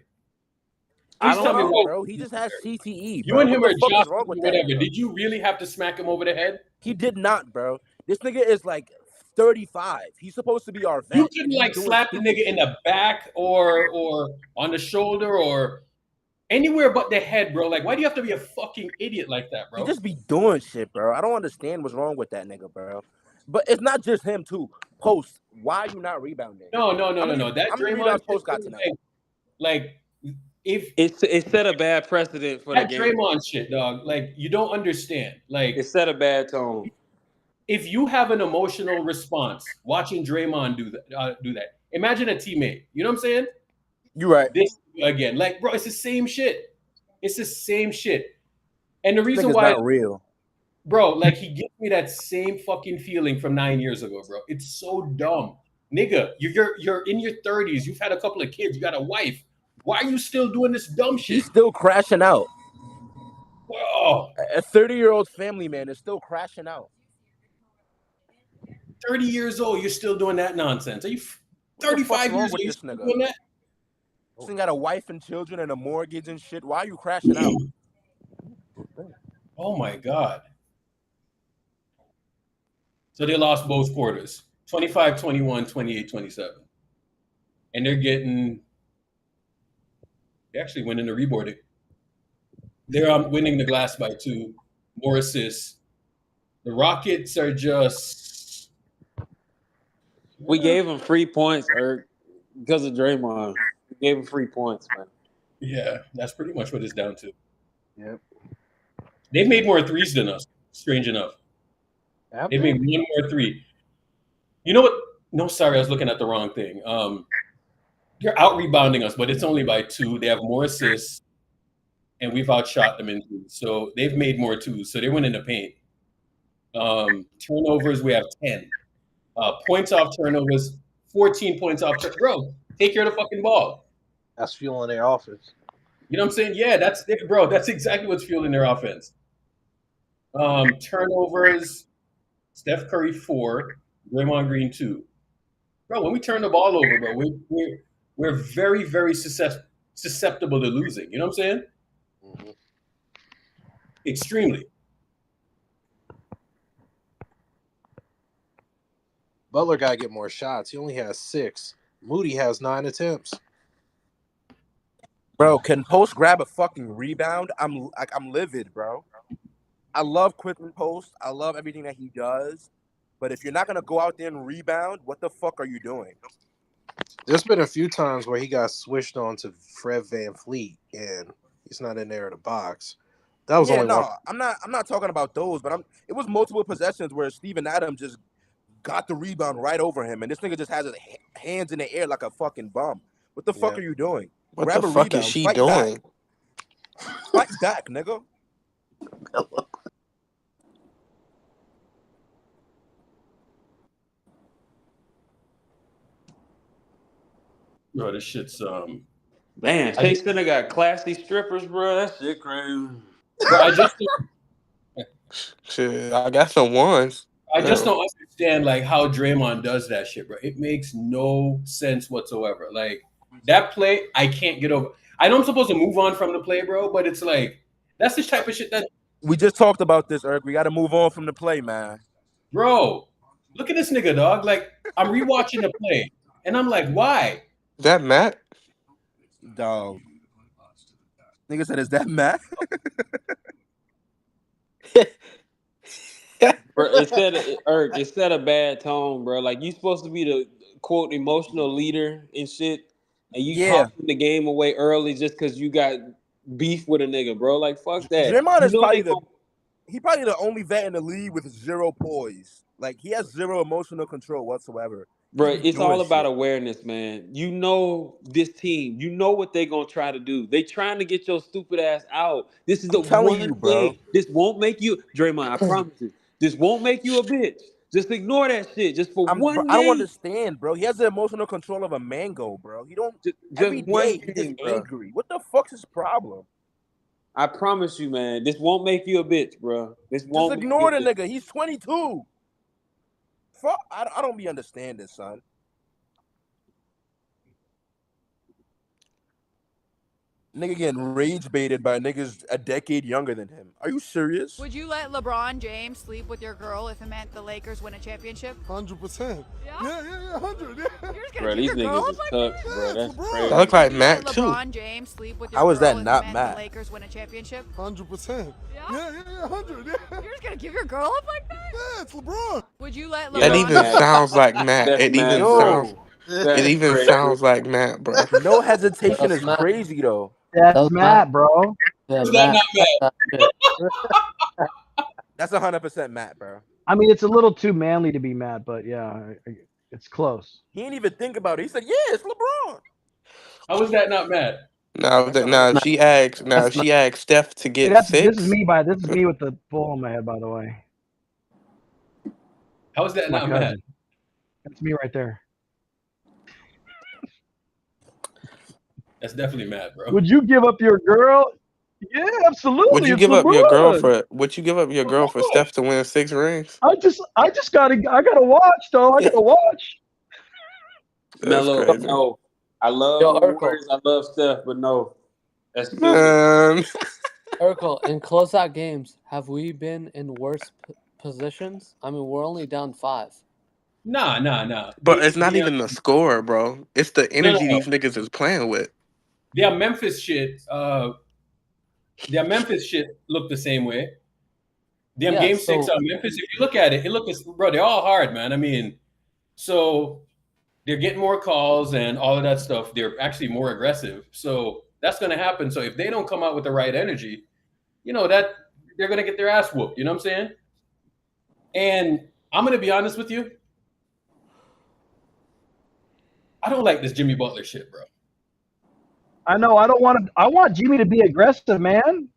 I Please don't tell me know, what. bro. He just has CTE. You bro. and him What are the fuck is just wrong with that whatever. nigga? Did you really have to smack him over the head? He did not, bro. This nigga is like 35. He's supposed to be our vet. You couldn't He's like doing slap the stupid nigga in the back or on the shoulder or anywhere but the head, bro. Like, why do you have to be a fucking idiot like that, bro? He just be doing shit, bro. I don't understand what's wrong with that nigga, bro. But it's not just him, too. Post, why are you not rebounding? No. How many That rebounds Draymond Post got shit, tonight? like if It set a bad precedent for that the game. Draymond shit, dog. Like, you don't understand. Like, It set a bad tone. if you have an emotional response watching Draymond do that, imagine a teammate. You know what I'm saying? You right. This again, like, bro, it's the same shit. It's the same shit. And the This reason nigga's why, not real. bro, like, he gives me that same fucking feeling from 9 years ago, bro. It's so dumb, nigga. You're in your 30s. You've had a couple of kids. You got a wife. Why are you still doing this dumb shit? He's still crashing out. Bro, A 30-year-old family man is still crashing out. 30 years old, you're still doing that nonsense. Are you What the fuck 35 wrong years with old? You this still nigga? doing that? This thing got a wife and children and a mortgage and shit. Why are you crashing out? Oh my God. So they lost both quarters, 25-21, 28-27. And they're actually winning the reboarding. They're winning the glass by 2, more assists. The Rockets are just... We gave him free points, Ert, because of Draymond. We gave him free points, man. Yeah, that's pretty much what it's down to. Yep. They've made more threes than us, strange enough. Yep. They made one more 3. You know what? No, sorry, I was looking at the wrong thing. They're out rebounding us, but it's only by 2. They have more assists, and we've outshot them in 2. So they've made more 2s. So they're winning the paint. Turnovers, we have 10. Points off turnovers, 14 points off. Bro, take care of the fucking ball. That's fueling their offense. You know what I'm saying? Yeah, that's it, bro. That's exactly what's fueling their offense. Turnovers, Steph Curry 4, Draymond Green 2. Bro, when we turn the ball over, bro, we're very, very susceptible to losing. You know what I'm saying? Mm-hmm. Extremely. Butler got to get more shots. He only has 6. Moody has 9 attempts. Bro, can Post grab a fucking rebound? I'm livid, bro. I love Quicklin Post. I love everything that he does. But if you're not gonna go out there and rebound, what the fuck are you doing? There's been a few times where he got switched on to Fred VanVleet, and he's not in there in the box. That was only one. I'm not talking about those, but it was multiple possessions where Steven Adams just got the rebound right over him, and this nigga just has his hands in the air like a fucking bum. What the fuck are you doing? What Grab the a fuck is rebound. she Fight doing? back. Fight back, nigga. Bro, this shit's Man, I Chase just, Center got classy strippers, bro. That shit crazy. bro, Shit, I got some ones. I just Yeah. don't understand like how Draymond does that shit, bro. It makes no sense whatsoever. Like that play, I can't get over. I know I'm supposed to move on from the play, bro, but it's like that's the type of shit that, We just talked about this, Eric. We got to move on from the play, man. bro. Look at this nigga, dog. Like I'm rewatching the play, and I'm like, why? Is that Matt? Dog. Nigga said, "Is that Matt?" Bro, it set a bad tone, bro. Like you supposed to be the quote emotional leader and shit, and you tossing the game away early just because you got beef with a nigga, bro. Like fuck that. Draymond You is know probably they he probably the only vet in the league with zero poise. Like he has zero emotional control whatsoever. Bro, He be it's all doing about shit. awareness, man. You know this team. You know what they gonna try to do. They trying to get your stupid ass out. This is the telling one you, bro. thing. This won't make you, Draymond. I promise you. This won't make you a bitch. Just ignore that shit. Just for one I don't game. understand, bro. He has the emotional control of a mango, bro. He don't. Every one day he just game, bro. angry. What the fuck's his problem? I promise you, man. This won't make you a bitch, bro. This won't Just make ignore you the a bitch. nigga. He's 22. Fuck. I don't be understanding, son. Nigga getting rage baited by niggas a decade younger than him. Are you serious? Would you let LeBron James sleep with your girl if it meant the Lakers win a championship? 100%. Yeah, 100. You're just gonna Bro, give these your girl niggas up is like tucks, bro. That's crazy. That look like Would you Matt let too. LeBron James sleep with your How is girl that if not it meant Matt? the Lakers win a championship? 100%. Yeah, 100. You're just gonna give your girl up like that? Yeah, it's LeBron. Would you let Yeah, That that's LeBron? even Matt. sounds like Matt. That's It Matt, even bro. sounds. That's It even crazy. sounds like Matt, bro. No hesitation That's is Matt. crazy though. That's Matt, bro. Yeah, Is that Matt. not Matt? That's 100% Matt, bro. I mean, it's a little too manly to be Matt, but yeah, it's close. He didn't even think about it. He said, "Yeah, it's LeBron." How is that not Matt? Now, if she asks Steph to Hey, get this is 6, me with the bull on my head, by the way. How is that My not Matt? cousin. That's me right there. That's definitely Matt, bro. Would you give up your girl? Yeah, absolutely. would you It's give up your girl LeBron. for? Would you give up your girl for Steph to win 6 rings? I gotta watch though. I gotta watch. That's Melo, crazy. no. I love Yo, the Urkel. Warriors. I love Steph, but no. That's stupid. Man, Urkel, in closeout games, have we been in worse positions? I mean, we're only down 5. Nah. but it's not even the score, bro. It's the energy no. these niggas is playing with. Their Memphis shit. Their Memphis shit looked the same way. Them Yeah, game 6 so- on Memphis. If you look at it, bro. They're all hard, man. I mean, so they're getting more calls and all of that stuff. They're actually more aggressive. So that's going to happen. So if they don't come out with the right energy, you know that they're going to get their ass whooped. You know what I'm saying? And I'm going to be honest with you. I don't like this Jimmy Butler shit, bro. I know. I want Jimmy to be aggressive, man.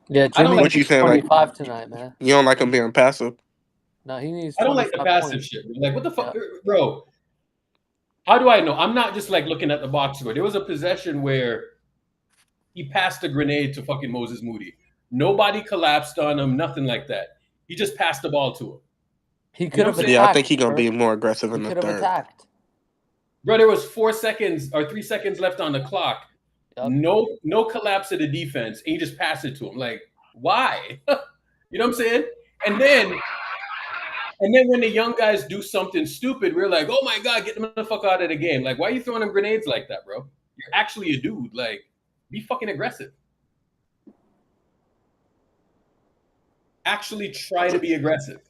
Yeah, I don't Jimmy like What you needs saying? Like 25 tonight, man. you don't like him being passive? No, he needs. I don't like the 25 passive points. shit. Like, what the fuck, bro? How do I know? I'm not just like looking at the box score. There was a possession where he passed a grenade to fucking Moses Moody. Nobody collapsed on him, nothing like that. He just passed the ball to him. He could have what I'm attacked. Yeah, I think he's gonna bro. be more aggressive He in the could have third. attacked. Bro, there was 4 seconds or 3 seconds left on the clock. Yep. No collapse of the defense, and you just pass it to him. Like, why? You know what I'm saying? And then when the young guys do something stupid, we're like, oh my God, get them the fuck out of the game. Like, why are you throwing them grenades like that, bro? You're actually a dude. Like, be fucking aggressive. Actually try to be aggressive.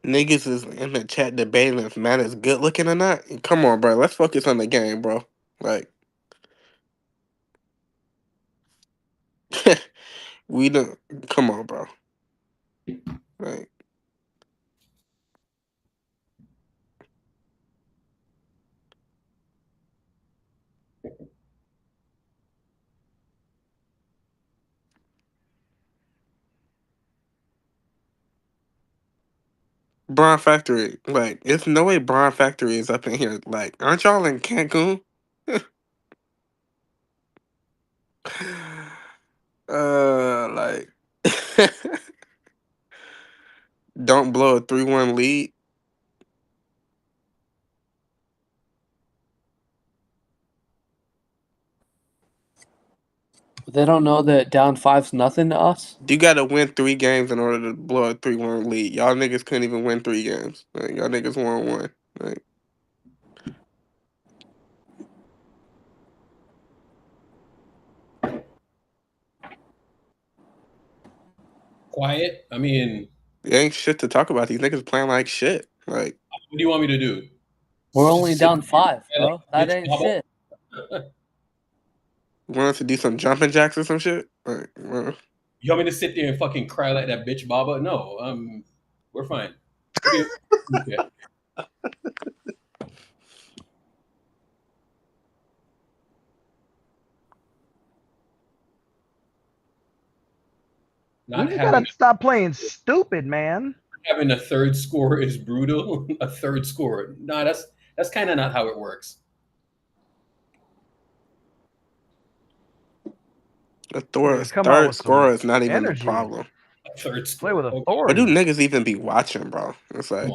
Niggas is in the chat debating if man is good looking or not. Come on, bro. Let's focus on the game, bro. Like, we don't. Come on, bro. Like, Braun Factory. Like, it's no way Braun Factory is up in here. Like, aren't y'all in Cancun? Like, don't blow a 3-1 lead. They don't know that down 5's nothing to us. You got to win 3 games in order to blow a 3-1 lead. Y'all niggas couldn't even win 3 games. Like, y'all niggas won 1. Like, Quiet. I mean, there ain't shit to talk about. These niggas playing like shit. Like, what do you want me to do? We're only down 5, bro. That Bitch ain't Baba? shit. want us to do some jumping jacks or some shit? Like, well, You want me to sit there and fucking cry like that bitch Baba? No, we're fine. Okay. We just gotta stop playing stupid, man. Having a third score is brutal. A third score. No, that's kind of not how it works. a Come out third with some scorer is not even energy. the problem. A third Play with What authority. do niggas even be watching, bro? It's like,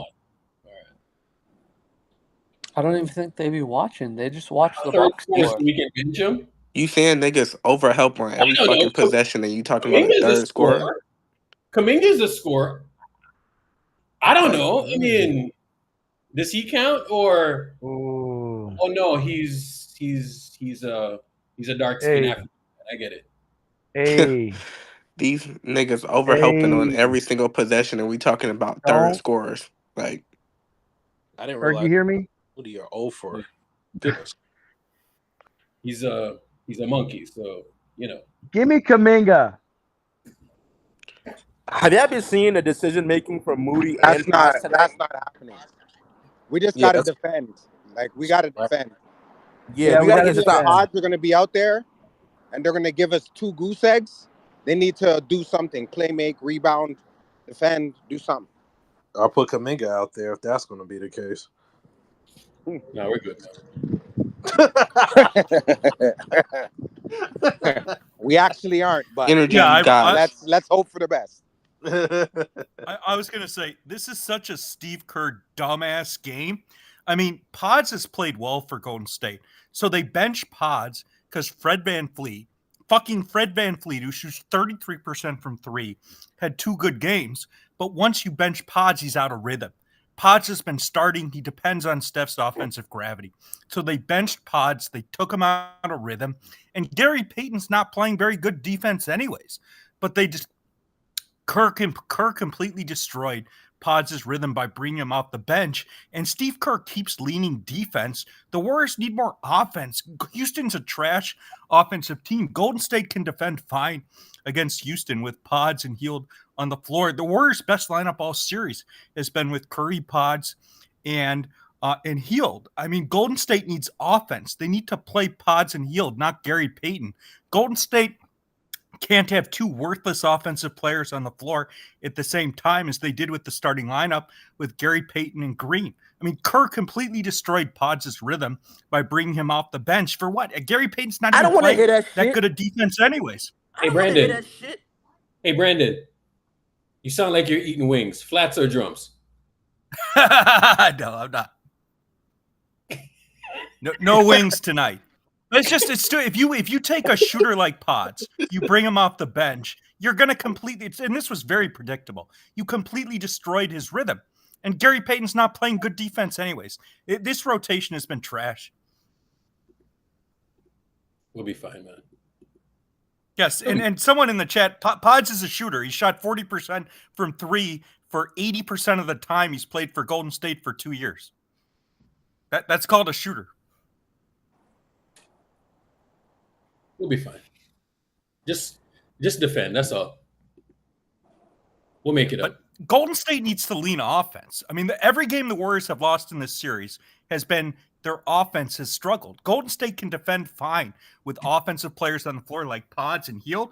I don't even think they be watching. They just watch the Third box score score. so we can bench him. you saying niggas overhelp on every don't know. fucking possession and you talking about a Kaminga's a third scorer? scorer. Kaminga's a scorer. I don't know. I mean, does he count or? Ooh. Oh no, he's a dark skin Hey. African. I get it. Hey, These niggas overhelping on Hey. every single possession and we talking about third Don't. scorers. Like, I didn't Ferg, realize you hear me? Moody are 0 for. Goodness. He's a monkey, so you know. Give me Kaminga. Have y'all been seeing the decision making from Moody That's and not Paz tonight? that's not happening. We just Yeah, gotta that's defend. Like we gotta right. defend. Yeah, we we gotta gotta get The stops. defend. odds are gonna be out there, and they're gonna give us 2 goose eggs. They need to do something. Play, make, rebound, defend, do something. I'll put Kaminga out there if that's going to be the case. No, we're good. We actually aren't, but energy guys. let's hope for the best. I was gonna say this is such a Steve Kerr dumbass game. I mean, Pods has played well for Golden State, so they bench Pods because Fred VanVleet, who shoots 33% from 3, had 2 good games. But once you bench Pods, he's out of rhythm. Pods has been starting. He depends on Steph's offensive gravity. So they benched Pods. They took him out of rhythm. And Gary Payton's not playing very good defense anyways. But they just Kerr completely destroyed Pods' rhythm by bringing him off the bench. And Steve Kerr keeps leaning defense. The Warriors need more offense. Houston's a trash offensive team. Golden State can defend fine against Houston with Pods and Hield on the floor. The Warriors' best lineup all series has been with Curry, Pods, and Hield. I mean, Golden State needs offense. They need to play Pods and Hield, not Gary Payton. Golden State can't have 2 worthless offensive players on the floor at the same time as they did with the starting lineup with Gary Payton and Green. I mean, Kerr completely destroyed Pods' rhythm by bringing him off the bench. For what? Gary Payton's not even playing that good a defense anyways. Hey, Brandon. Hey, Brandon. You sound like you're eating wings. Flats or drums? No, I'm not. No wings tonight. It's still if you take a shooter like Pods, you bring him off the bench, you're gonna completely. And this was very predictable. You completely destroyed his rhythm. And Gary Payton's not playing good defense anyways. This rotation has been trash. We'll be fine, man. Yes, and someone in the chat, Pods is a shooter. He shot 40% from 3 for 80% of the time he's played for Golden State for 2 years. That's called a shooter. We'll be fine. Just defend. That's all. We'll make it up. Golden State needs to lean offense. I mean, every game the Warriors have lost in this series has been their offense has struggled. Golden State can defend fine with offensive players on the floor like Pods and Hield.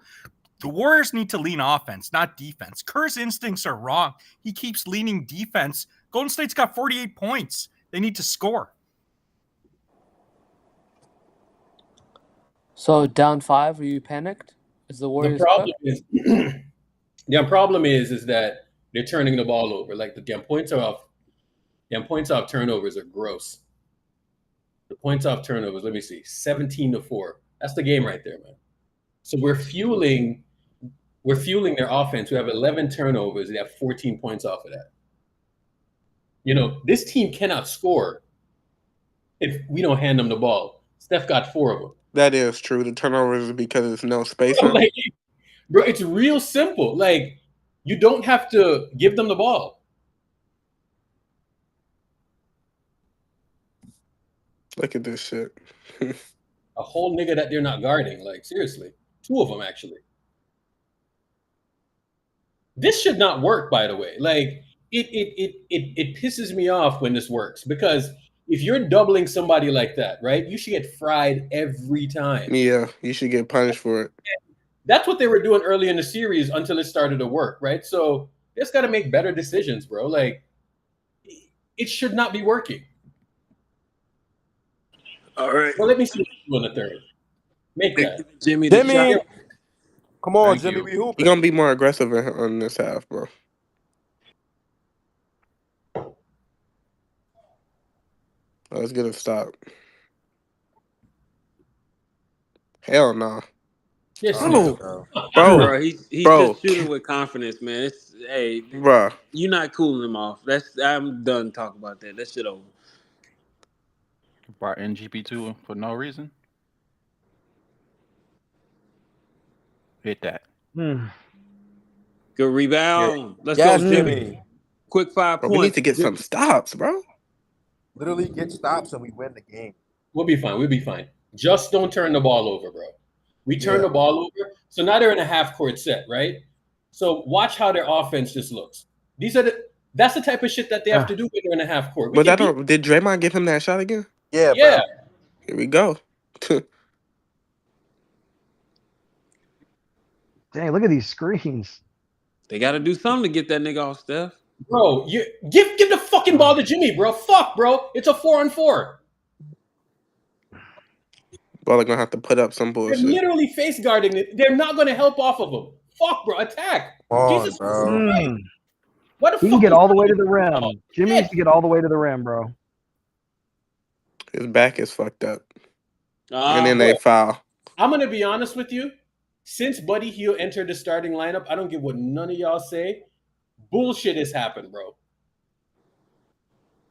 The Warriors need to lean offense, not defense. Kerr's instincts are wrong. He keeps leaning defense. Golden State's got 48 points. They need to score. So down 5, are you panicked? Is the Warriors? The problem is that they're turning the ball over. Like the points off turnovers are gross. The points off turnovers, let me see, 17-4. That's the game right there, man. So we're fueling their offense. We have 11 turnovers. They have 14 points off of that. You know, this team cannot score if we don't hand them the ball. Steph got 4 of them. That is true. The turnovers is because there's no space. Like, bro, it's real simple. Like, you don't have to give them the ball. Look at this shit. A whole nigga that they're not guarding. Like, seriously. 2 of them, actually. This should not work, by the way. Like, it pisses me off when this works. Because if you're doubling somebody like that, right, you should get fried every time. Yeah, you should get punished for it. That's what they were doing early in the series until it started to work, right? So they just got to make better decisions, bro. Like, it should not be working. All right. Well, let me see what you do in the third. Make that. Jimmy. Come on, Thank Jimmy. you. We hooping. You're gonna be more aggressive on this half, bro. Let's get a stop. Hell no. Yes, bro. Bro, he's Bro. just shooting with confidence, man. It's Bro. you're not cooling him off. I'm done talking about that. That shit over. Brought in GP2 for no reason. Hit that. Good rebound. Let's Yes, go, Jimmy. Quick 5 Bro, points. we need to get some stops, bro. Literally get stops and we win the game. We'll be fine. We'll be fine. Just don't turn the ball over, bro. We turn the ball over. So now they're in a half-court set, right? So watch how their offense just looks. That's the type of shit that they have to do when they're in a half-court. But did Draymond give him that shot again? Yeah, Yeah. bro. Here we go. Dang, look at these screens. They got to do something to get that nigga off, Steph. Bro, you give the fucking ball to Jimmy, bro. Fuck, bro. It's a 4-on-4. Bro, they're gonna have to put up some They're bullshit. literally face guarding it. They're not going to help off of him. Fuck, bro. Attack. Come on, Jesus bro. Christ. What the He fuck? can get is all the way that? to the rim. Jimmy needs to get all the way to the rim, bro. His back is fucked up. And then bro, they foul. I'm going to be honest with you. Since Buddy Hield entered the starting lineup, I don't give what none of y'all say. Bullshit has happened, bro.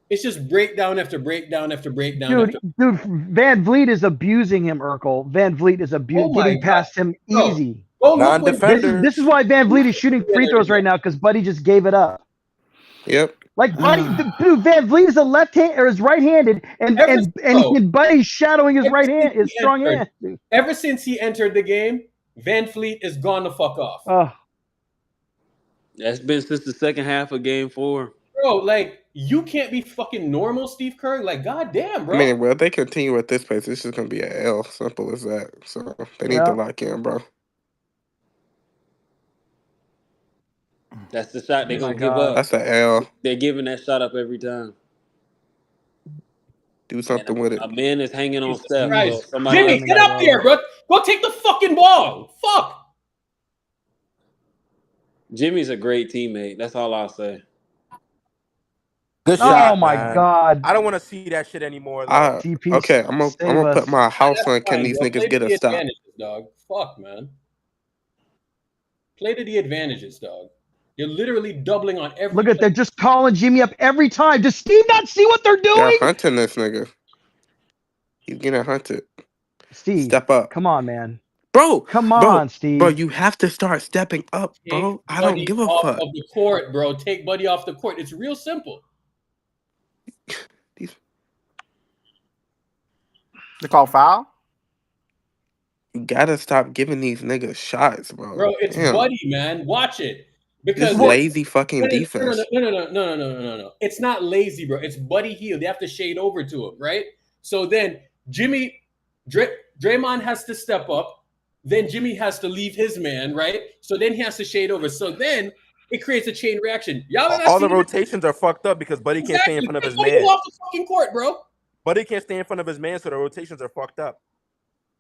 It's just breakdown after breakdown after breakdown. Dude, Van Vliet is abusing him, Urkel. Van Vliet is Oh my getting past him Bro. easy. Oh, look what- This is why Van Vliet is shooting free throws right now, because Buddy just gave it up. Yep. Like Buddy, dude, Van Vliet is a left hand or is right-handed, and Buddy's shadowing his right hand, his strong hand. Dude. Ever since he entered the game, Van Vliet is gone the fuck off. Oh. That's been since the second half of Game 4. Bro, like, you can't be fucking normal, Steve Kerr. Like, goddamn, bro. I mean, well, if they continue at this pace, it's just gonna be an L. Simple as that. So they need to lock in, bro. That's the shot they're going to give up. That's an L. They're giving that shot up every time. Do something with it. A man is hanging on Steph. Christ. So somebody Jimmy, get up there, bro. Go take the fucking ball. Fuck. Jimmy's a great teammate. That's all I'll say. Good shot. Oh my man. God. I don't want to see that shit anymore. though. Okay, I'm gonna put my house on. Can these Play niggas to get the a stop? advantages, dog. Fuck, man. Play to the advantages, dog. You're literally doubling on every. Look at they're just calling Jimmy up every time. Does Steve not see what they're They're doing? hunting this nigga. He's getting hunted. Steve, Step up. Come on, man. Bro, Come bro, on, Steve. bro, you have to start stepping up, Take bro. I don't Buddy give a off fuck. of the court, bro. Take Buddy off the court. It's real simple. They call foul? You gotta stop giving these niggas shots, bro. Bro, it's Damn. Buddy, man. Watch it. This Because lazy fucking defense. No. It's not lazy, bro. It's Buddy Hield. They have to shade over to him, right? So then Draymond has to step up. Then Jimmy has to leave his man, right? So then he has to shade over. So then it creates a chain reaction. Y'all not All the seeing it? rotations are fucked up because Buddy can't stay in front of his Buddy man. off the fucking court, bro. Buddy can't stay in front of his man, so the rotations are fucked up.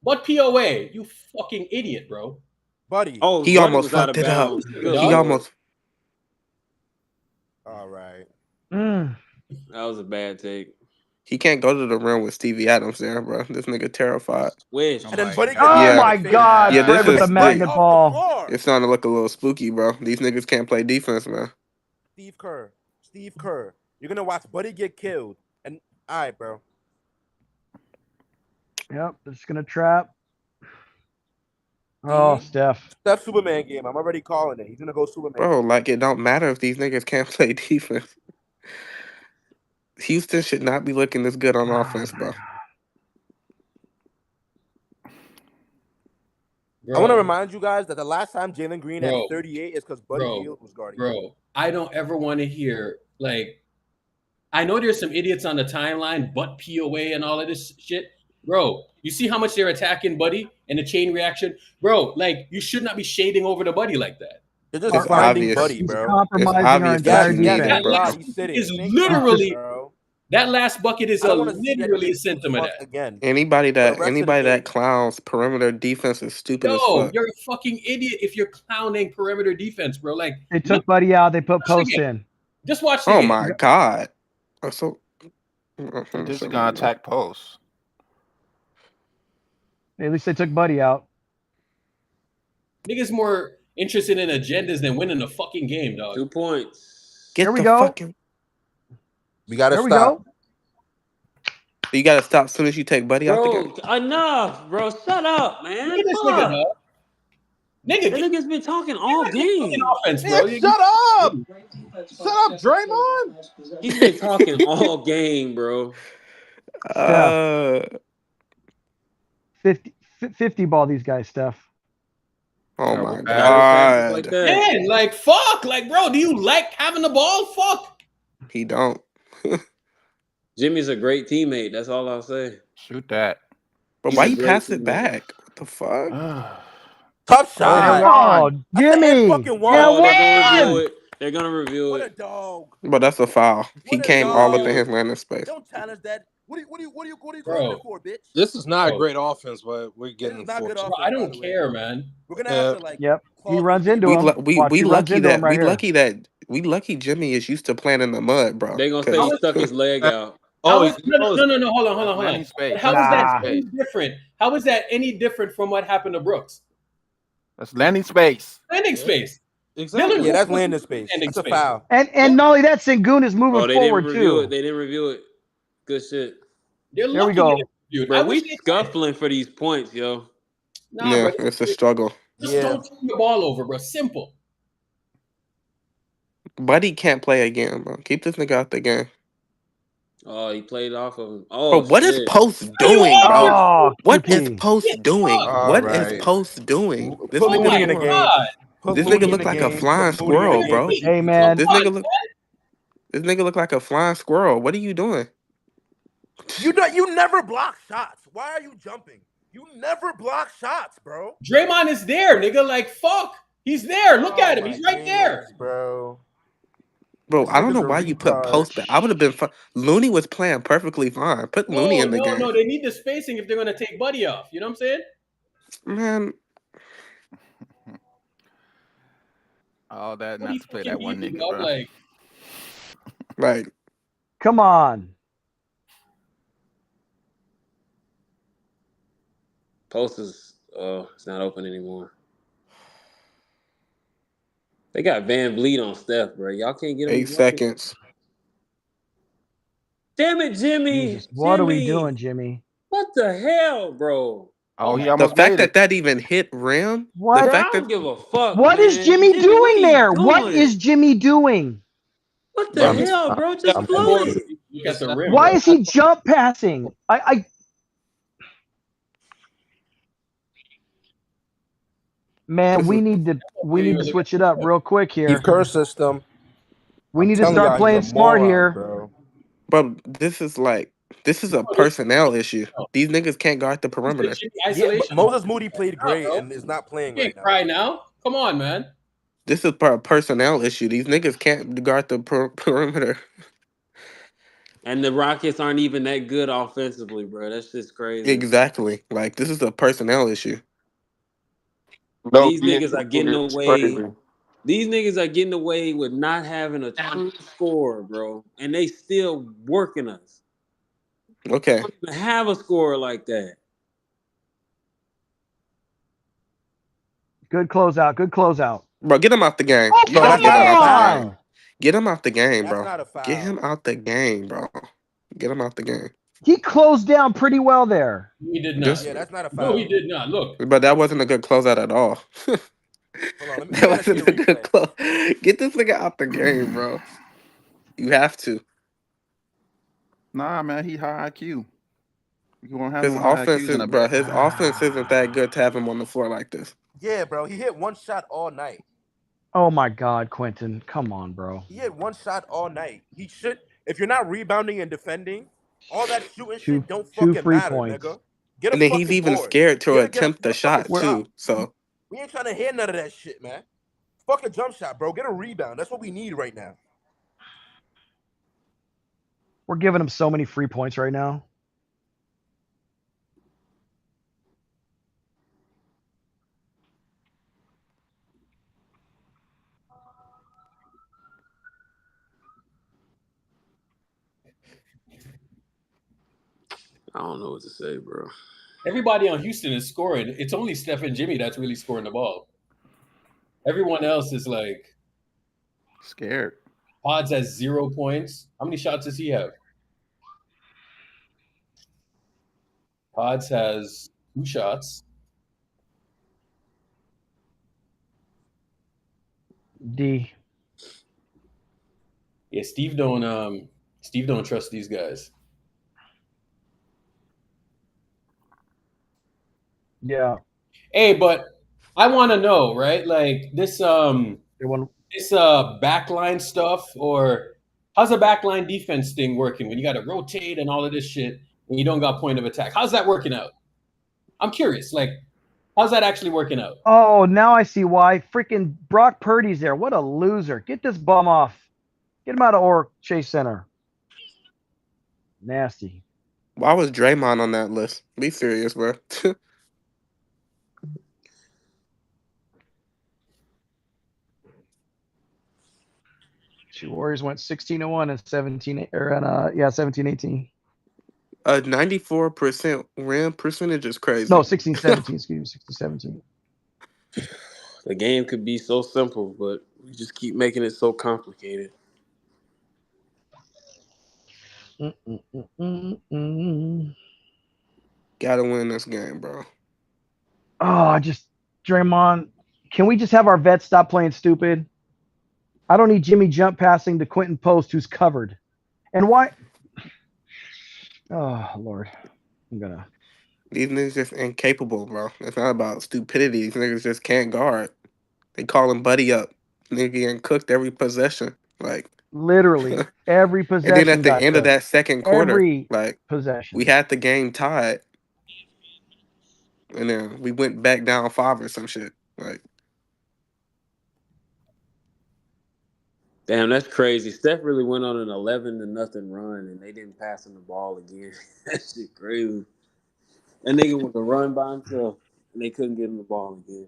What POA? You fucking idiot, bro. Buddy. Oh, He Buddy almost was out fucked of it up. bounds. He Good lord. almost. All right. Mm. That was a bad take. He can't go to the rim with Stevie Adams there, bro. This nigga terrified. Wish. And then Buddy Oh Yeah. my God! Yeah, Fred this with is the magnet ball. It's starting to look a little spooky, bro. These niggas can't play defense, man. Steve Kerr. You're gonna watch Buddy get killed. And all right, bro. Yep, they're just gonna trap. Oh, Steph. Steph Superman game. I'm already calling it. He's gonna go Superman. Bro, like it don't matter if these niggas can't play defense. Houston should not be looking this good on offense, bro. I want to remind you guys that the last time Jalen Green had Bro. 38 is because Buddy Hield was guarding. Bro, I don't ever want to hear, like, I know there's some idiots on the timeline, butt POA and all of this shit. Bro, you see how much they're attacking Buddy and the chain reaction? Bro, like, you should not be shading over the Buddy like that. They're just It's blinding obvious. Buddy, He's bro. compromising It's our obvious entire that you need defense. that, bro. last He's bucket sitting. is Thank literally, bro. that last bucket is I don't wanna see that literally a nigga symptom of fuck that. again. Anybody For the that rest of the anybody game. that clowns perimeter defense is stupid as Yo, fuck. you're a fucking idiot if you're clowning perimeter defense, bro. Like, They took Buddy out. They put Watch the Post game. in. just watch the Oh game. my god. I'm so This is gonna attack post. At least they took Buddy out. Niggas more interested in agendas than winning the fucking game, dog. 2 points. Get Here we the go. fucking We gotta There we stop. go. you gotta stop as soon as you take Buddy out the game. Bro, enough, bro. Shut up, man. Look at this Fuck. nigga, dog. Nigga, That nigga's been talking all game. fucking offense, bro. Yeah, shut up! Shut up, Draymond! He's been talking all game, bro. 50 ball these guys, Steph. Oh Bro, my we're bad like god. that. Man, like, fuck. Like, bro, do you like having the ball? Fuck. He don't. Jimmy's a great teammate. That's all I'll say. Shoot that. But He's why a you great pass it teammate. back? What the fuck? Tough shot. Oh, Jimmy. Fucking Yeah, Oh, they're gonna one. review it. They're gonna review What a it. dog. But that's a foul. He What a came all up dog. in his landing space. Don't challenge that. What are you calling Bro. it for, bitch? This is not Bro. a great offense, but we're This getting is not good fortunate. offense. Bro, I by don't the way. care, man. We're gonna have to like. Yep. He call runs these into We him. lu- Watch, we he runs lucky into that him right here. we lucky Jimmy is used to playing in the mud, bro. They're gonna say 'Cause- he stuck his leg out. How Oh, is, no, hold on. Landing space. How is that Nah. any different? How is that any different from what happened to Brooks? That's landing space. Landing space. exactly. Dylan Yeah, that's Brooks landing was space. landing That's a space. foul. And not only that, Sengun is moving Oh, they didn't forward review too. it. They didn't review it. Good shit. They're There we lucky go. to get reviewed. I Bro, we wish they- scuffling for these points, yo. Nah, yeah, bro, it's a struggle. just Yeah. don't turn the ball over, bro. Simple. Buddy can't play again, bro. Keep this nigga out the game. Oh, he played off of him. Oh, Bro, what is shit. Post doing, bro? Oh, What is QP. Post doing? All What right. is Post doing? This Put Oh Moody my nigga, in the game. god. Put this Moody nigga in look the like a game. flying Put Moody in the squirrel, game. bro. Hey man, This nigga look. This nigga look like a flying squirrel. What are you doing? You never block shots. Why are you jumping? You never block shots, bro. Draymond is there, nigga. Like, fuck. He's there. Look Oh at him. my He's right there. goodness, bro. Bro, This I don't know nigga's a why you put retard. Post back. I would have been fine. Looney was playing perfectly fine. Put Looney No, in the no, game. no. They need the spacing if they're gonna take Buddy off. You know what I'm saying? Man, All that What not do to play you that one mean, nigga, dog? bro. Like, like, come on. Post is it's not open anymore. They got Van Vliet on Steph, bro. Y'all can't get him. 8 seconds. Damn it, Jimmy. Jesus, what are we Jimmy. doing, Jimmy? What the hell, bro? Oh, he The almost fact made that it. that even hit rim. What? The Bro, I fact that don't give a fuck. What is man. Jimmy Jimmy, what doing are you there? What doing? is Jimmy doing? What Bro, the he's hell, bro? got Just the float board. it. Look at the rim, Why bro. is he jump passing? Man, this we is need to switch it up real quick Steve here. Kerr system. We I'm need to telling start y'all, he's playing a smart moron, here. bro. bro. This is a personnel issue. These niggas can't guard the perimeter. Yeah, Isolation. but Moses Moody played Nah, great bro. and is not playing You right can't now. cry now. Come on, man. This is a personnel issue. These niggas can't guard the perimeter. And the Rockets aren't even that good offensively, bro. That's just crazy. Exactly. Like this is a personnel issue. No, These niggas are getting it's away. crazy. These niggas are getting away with not having a true scorer, bro. And they still working us. Okay. They don't even have a scorer like that. Good closeout. Good closeout. Bro, get him out the game. Oh, You No, gotta that's get not him a out the foul. game. Get him out the game, That's bro. not a Get foul. him out the game, bro. Get him out the game. He closed down pretty well there. He did not. Just, Yeah, that's not a No, foul. he did not. Look. but that wasn't a good closeout at all. Hold on, we That gotta see wasn't the a good replay. close. Get this nigga out the game, bro. You have to. Nah, man, he high IQ. You won't have His no high offense IQs is, in a bro. His offense isn't that good to have him on the floor like this. Yeah, bro, he hit one shot all night. Oh my God, Quentin. Come on, bro. He hit one shot all night. He should. If you're not rebounding and defending, all that shooting shit don't Two fucking free matter, points. nigga. Get a And then he's fucking even board. scared to Get a attempt the fucking shot stop. too. So We ain't trying to hear none of that shit, man. Fuck a jump shot, bro. Get a rebound. That's what we need right now. We're giving him so many free points right now. I don't know what to say, bro. Everybody on Houston is scoring. It's only Steph and Jimmy that's really scoring the ball. Everyone else is like scared. Pods has 0 points. How many shots does he have? Pods has 2 shots. D. Yeah, Steve don't trust these guys. Yeah. Hey, but I want to know, right? Like this backline stuff, or how's the backline defense thing working when you got to rotate and all of this shit and you don't got point of attack? How's that working out? I'm curious. Like, how's that actually working out? Oh, now I see why. Freaking Brock Purdy's there. What a loser. Get this bum off. Get him out of Chase Center. Nasty. why was Draymond on that list? Be serious, bro. Warriors went 16-1 and 17-18. 94% rim percentage is crazy. No, 16-17. Excuse me, 16-17. The game could be so simple, but we just keep making it so complicated. Gotta win this game, bro. Oh, Draymond. Can we just have our vets stop playing stupid? I don't need Jimmy jump passing to Quentin Post, who's covered. And why? Oh, Lord. These niggas just incapable, bro. It's not about stupidity. These niggas just can't guard. They call him buddy up. Nigga getting cooked every possession. Like literally every possession. And then at the got end of cooked. that second quarter, Every like possession. we had the game tied. And then we went back down 5 or some shit. Like Damn, that's crazy. Steph really went on an 11-0 run, and they didn't pass him the ball again. That shit crazy. That nigga went to run by himself, and they couldn't get him the ball again.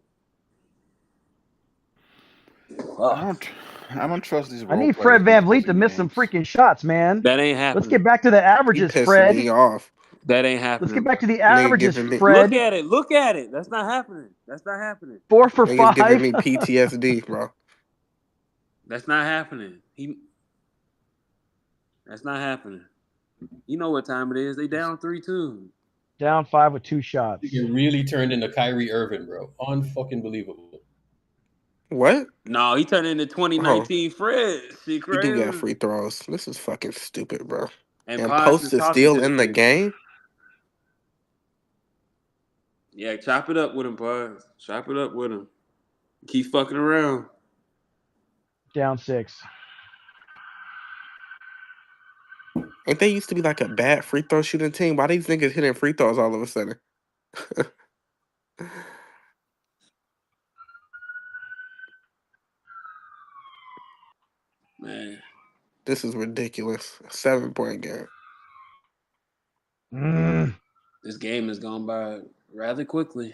I don't trust these. I need Fred VanVleet to miss some freaking shots, man. That ain't happening. Let's get back to the averages, Fred. me off. That ain't happening. Let's get back to the averages, giving me- Fred. Look at it. Look at it. That's not happening. That's not happening. 4 for Niggas 5. giving me PTSD, bro. That's not happening. That's not happening. You know what time it is. They down 3-2. Down 5 with 2 shots. You really turned into Kyrie Irving, bro. Unfucking believable. What? No, he turned into 2019 Fred. She He do got crazy. free throws. This is fucking stupid, bro. And And Pods Post is is talking still to this in the nigga. game. Yeah, chop it up with him, Pods. Chop it up with him. Keep fucking around. Down 6. Ain't they used to be like a bad free throw shooting team? Why these niggas hitting free throws all of a sudden? Man, This is ridiculous. 7-point game. this game has gone by rather quickly.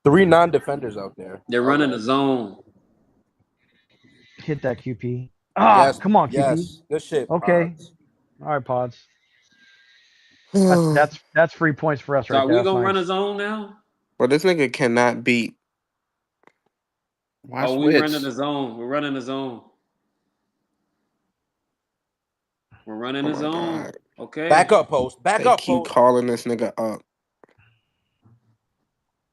3 non-defenders out there. They're running the zone. Hit that QP. Ah, Yes, come on, QP. yes. Good shit, Okay. Pods. All right, Pods. That's free points for us So right are there. we That's gonna run a nice. zone now? But this nigga cannot beat. Why Oh, we switch? running the zone. We're running the zone. We're running Oh the my zone. God. Okay. Back up, Post. Back They up, keep Post. calling this nigga up.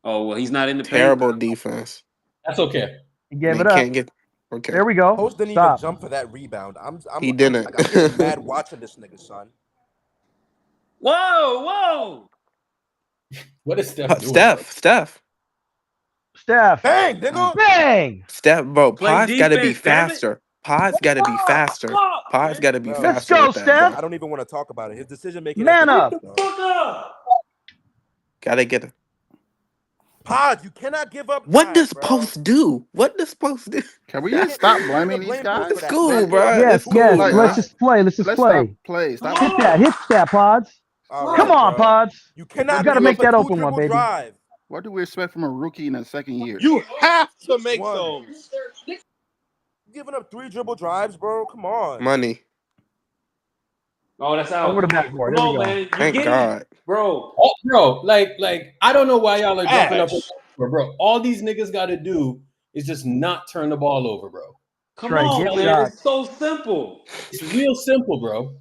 Oh well, he's not in the paint. Terrible defense. That's okay. He gave They it up. can't get. Okay. There we go. Post didn't Stop. even jump for that rebound. I'm He didn't. I'm getting mad watching this nigga, son. Whoa! What is Steph doing? Steph. Bang, nigga. Bang! Steph, bro. Play Pods gotta be defense, damn it. faster. Pods gotta be faster. Pods gotta be Bro, Let's faster go, with that, Steph. bro. I don't even want to talk about it. His decision making. Man up. Fuck up! Gotta get it. Pods, you cannot give up. What time, does bro. Post do? What does Post do? Can we You just can't- stop you're blaming gonna these blame guys? Post for It's that. cool, Man, bro. Yes, It's cool. yes. Like, Let's just play. Let's just Let's play. stop play. Stop. Hit that. Hit that, Pods. All Come right, on, bro. Pods. You cannot You gotta give make up that a open one, 2-dribble baby. drive. What do we expect from a rookie in the second year? You have to make One. those. You giving up 3 dribble drives, bro? Come on. Money. Oh, that's out. Over the backboard. Come There we on, go. man. You Thank get God. it, bro. Oh, bro, like I don't know why y'all are jumping up. Ash. Bro, all these niggas got to do is just not turn the ball over, bro. Come Trey, on, get man. shots. It's so simple. It's real simple, bro.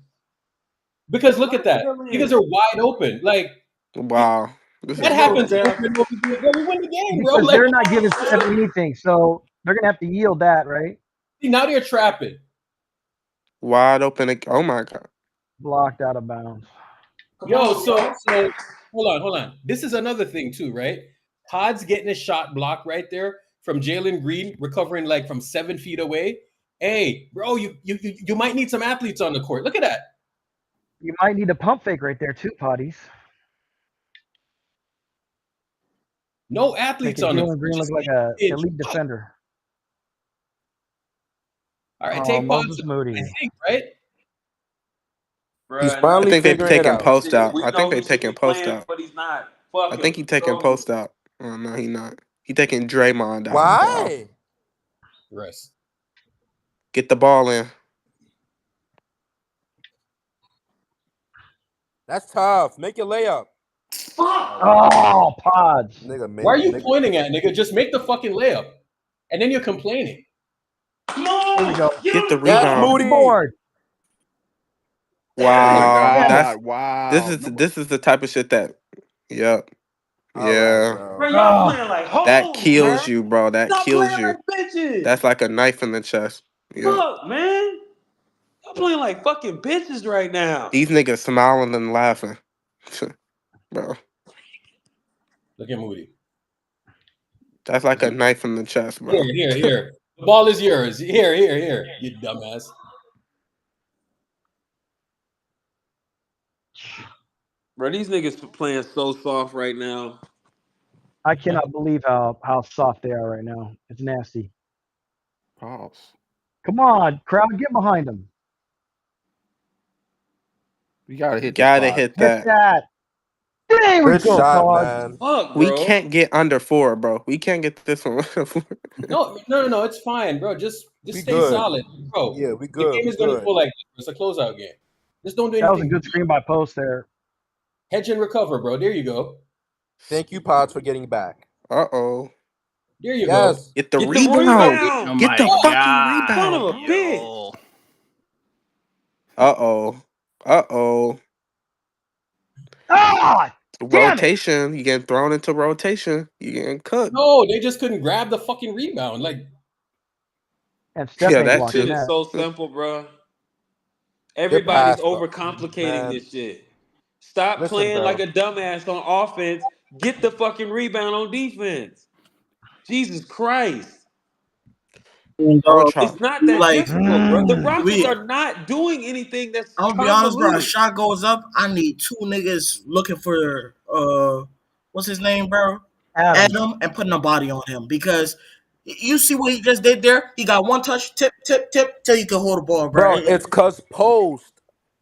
Because look at that. Niggas are wide open. Like, Wow. This that is happens Jeff. over and over again. Bro, we win the game, bro. Because Like, they're not giving Steph anything, so they're gonna have to yield that, right? now they're trapping. wide open. Oh my God. Blocked out of bounds. Yo, so hold on. This is another thing too, right? Pods getting a shot block right there from Jalen Green, recovering like from 7 feet away. Hey, bro, you might need some athletes on the court. Look at that. You might need a pump fake right there too, Potties. No athletes Making on the Jalen court. Green look Just like a pitch. elite defender. All right, Oh, take Moses Pods, Moody. I think, right? Bruh, He's I finally think they're figuring it taking out. post out. We I know think he they're should taking be post playing, out. but he's not. Fuck I him. think he's taking Go. post out. Oh no, he not. He taking Draymond out. Wow. Why? Rest. Get the ball in. That's tough. Make your layup. Oh, Pods. Nigga, Why are you nigga. pointing at, nigga? Just make the fucking layup. And then you're complaining. Come on. There we go. Get the That's rebound. Moody. Board. Oh my Wow. God! Wow. This is the type of shit that. Yep. All right, Yeah. bro. Bro, y'all playing like hoes, That kills man. you, bro. That Stop kills playing you. like bitches. That's like a knife in the chest. Yep. Fuck, man. Y'all playing like fucking bitches right now. These niggas smiling and laughing. Bro. Look at Moody. That's like a knife in the chest, bro. Here. The ball is yours. Here, you dumbass. Bro, these niggas playing so soft right now. I cannot believe how soft they are right now. It's nasty. Pause. Come on, crowd, get behind them. We gotta hit. Gotta the spot. hit Hit that. that. There we Good go, shot, Pods. man. Fuck, We bro. can't get under 4, bro. We can't get this one. No, it's fine, bro. Just We stay good. solid, bro. Yeah, we The good. game We is gonna good. go like this. It's a closeout game. Just don't do That was a anything. good screen by Post there. Hedge and recover, bro. There you go. Thank you, Pods, for getting back. Uh-oh. There you Yes. Get the Get the rebound. rebound. Oh Get my the God. fucking Son of rebound. a bitch. Uh-oh. Uh-oh. God damn it! Rotation. You getting thrown into rotation. You getting cooked. No, they just couldn't grab the fucking rebound. Like, And Steph Yeah, ain't that blocking Shit too. is that. so simple, bro. Get Everybody's past, bro. overcomplicating Man, this shit. Stop listen, playing like bro. a dumbass on offense. Get the fucking rebound on defense. Jesus Christ. Bro, try. It's not that Like difficult, bro. The Rockets we, are not doing anything that's I'm gonna be honest, bro. A convoluted. shot goes up. I need two niggas looking for what's his name, bro? Adam, and putting a body on him because you see what he just did there. He got one touch, tip, till you can hold the ball, bro. Bro, it's cause post.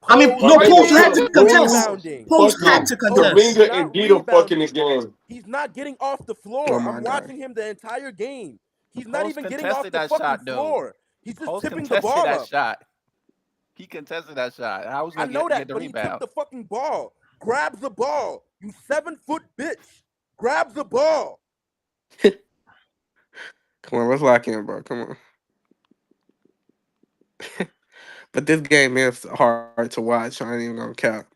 I mean, Post no, Fuck Post had niggas to is put contest. rebounding. Post had fucking to Post contest. is Kaminga and not Dita fucking rebounding. again. He's not getting off the Oh floor. my I'm God. watching him the entire game. He's not Post even getting off contested the that fucking shot, though. floor. He's just Post tipping the contested ball that up. shot. He contested that shot. How was I gonna know get that, the but he tipped rebound? the fucking ball. Grabs the ball. You 7-foot bitch. Grabs the ball. Come on, let's lock in, bro. Come on. But this game is hard to watch. I ain't even gonna count.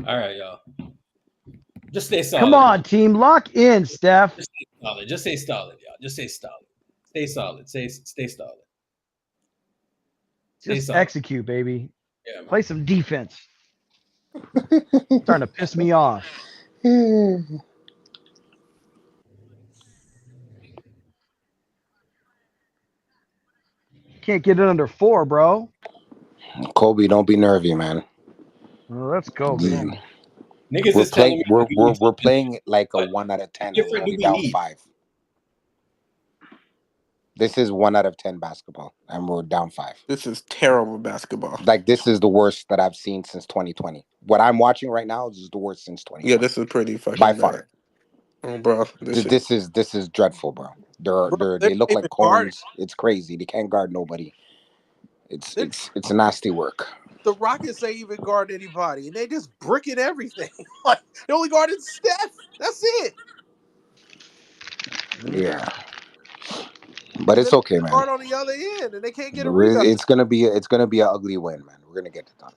all right, y'all. Just stay solid. Come on, team. Lock in, Steph. Just stay solid. Just stay solid, y'all. Just stay solid. Stay solid. Stay solid. Stay Just solid. execute, baby. Yeah, man. Play some defense. Starting to piss me off. Can't get it under 4, bro. Kobe, don't be nervy, man. Well, let's go, Yeah. baby. Niggas We're is telling playing. me We're playing like a 1 out of 10. And we're different only do we down need? 5. This is 1 out of 10 basketball, and we're down 5. This is terrible basketball. Like, this is the worst that I've seen since 2020. What I'm watching right now is the worst since 2020. Yeah, this is pretty fucking by bad. far. Oh, bro, this shit. This is dreadful, bro. They look like cones. It's crazy. They can't guard nobody. It's nasty work. The Rockets ain't even guard anybody, and they just bricking everything. Like, they only guarded Steph. That's it. Yeah, but it's okay, man. Guard on the other end, and they can't get a rebound. It's gonna be an ugly win, man. We're gonna get it done.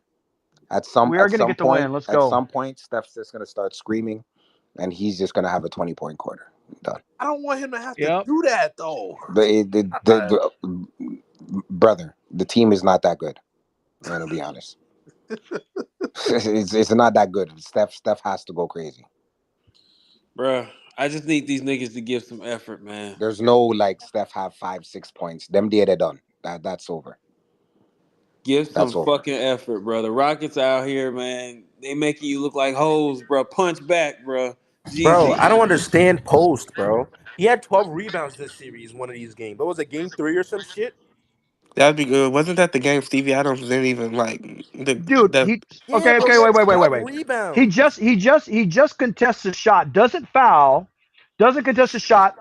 We are gonna get the win. Let's go. At some point, Steph's just gonna start screaming, and he's just gonna have a 20-point quarter. Done. I don't want him to have to do that though. Brother, the team is not that good. I'm gonna be honest. it's not that good. Steph has to go crazy. Bruh, I just need these niggas to give some effort, man. There's no like Steph have 5-6 points. Them day they're done. That's over. Give some That's over. fucking effort, bro. The Rockets out here, man. They making you look like hoes, bro. Punch back, bro. Bro, I don't understand Post, bro. He had 12 rebounds this series, one of these games. What was it, game 3 or some shit? That'd be good. Wasn't that the game Stevie Adams didn't even like the Dude, the, he Yeah, okay, bro, okay, he had wait. 12 He rebounds. just contests a shot, doesn't foul, doesn't contest a shot.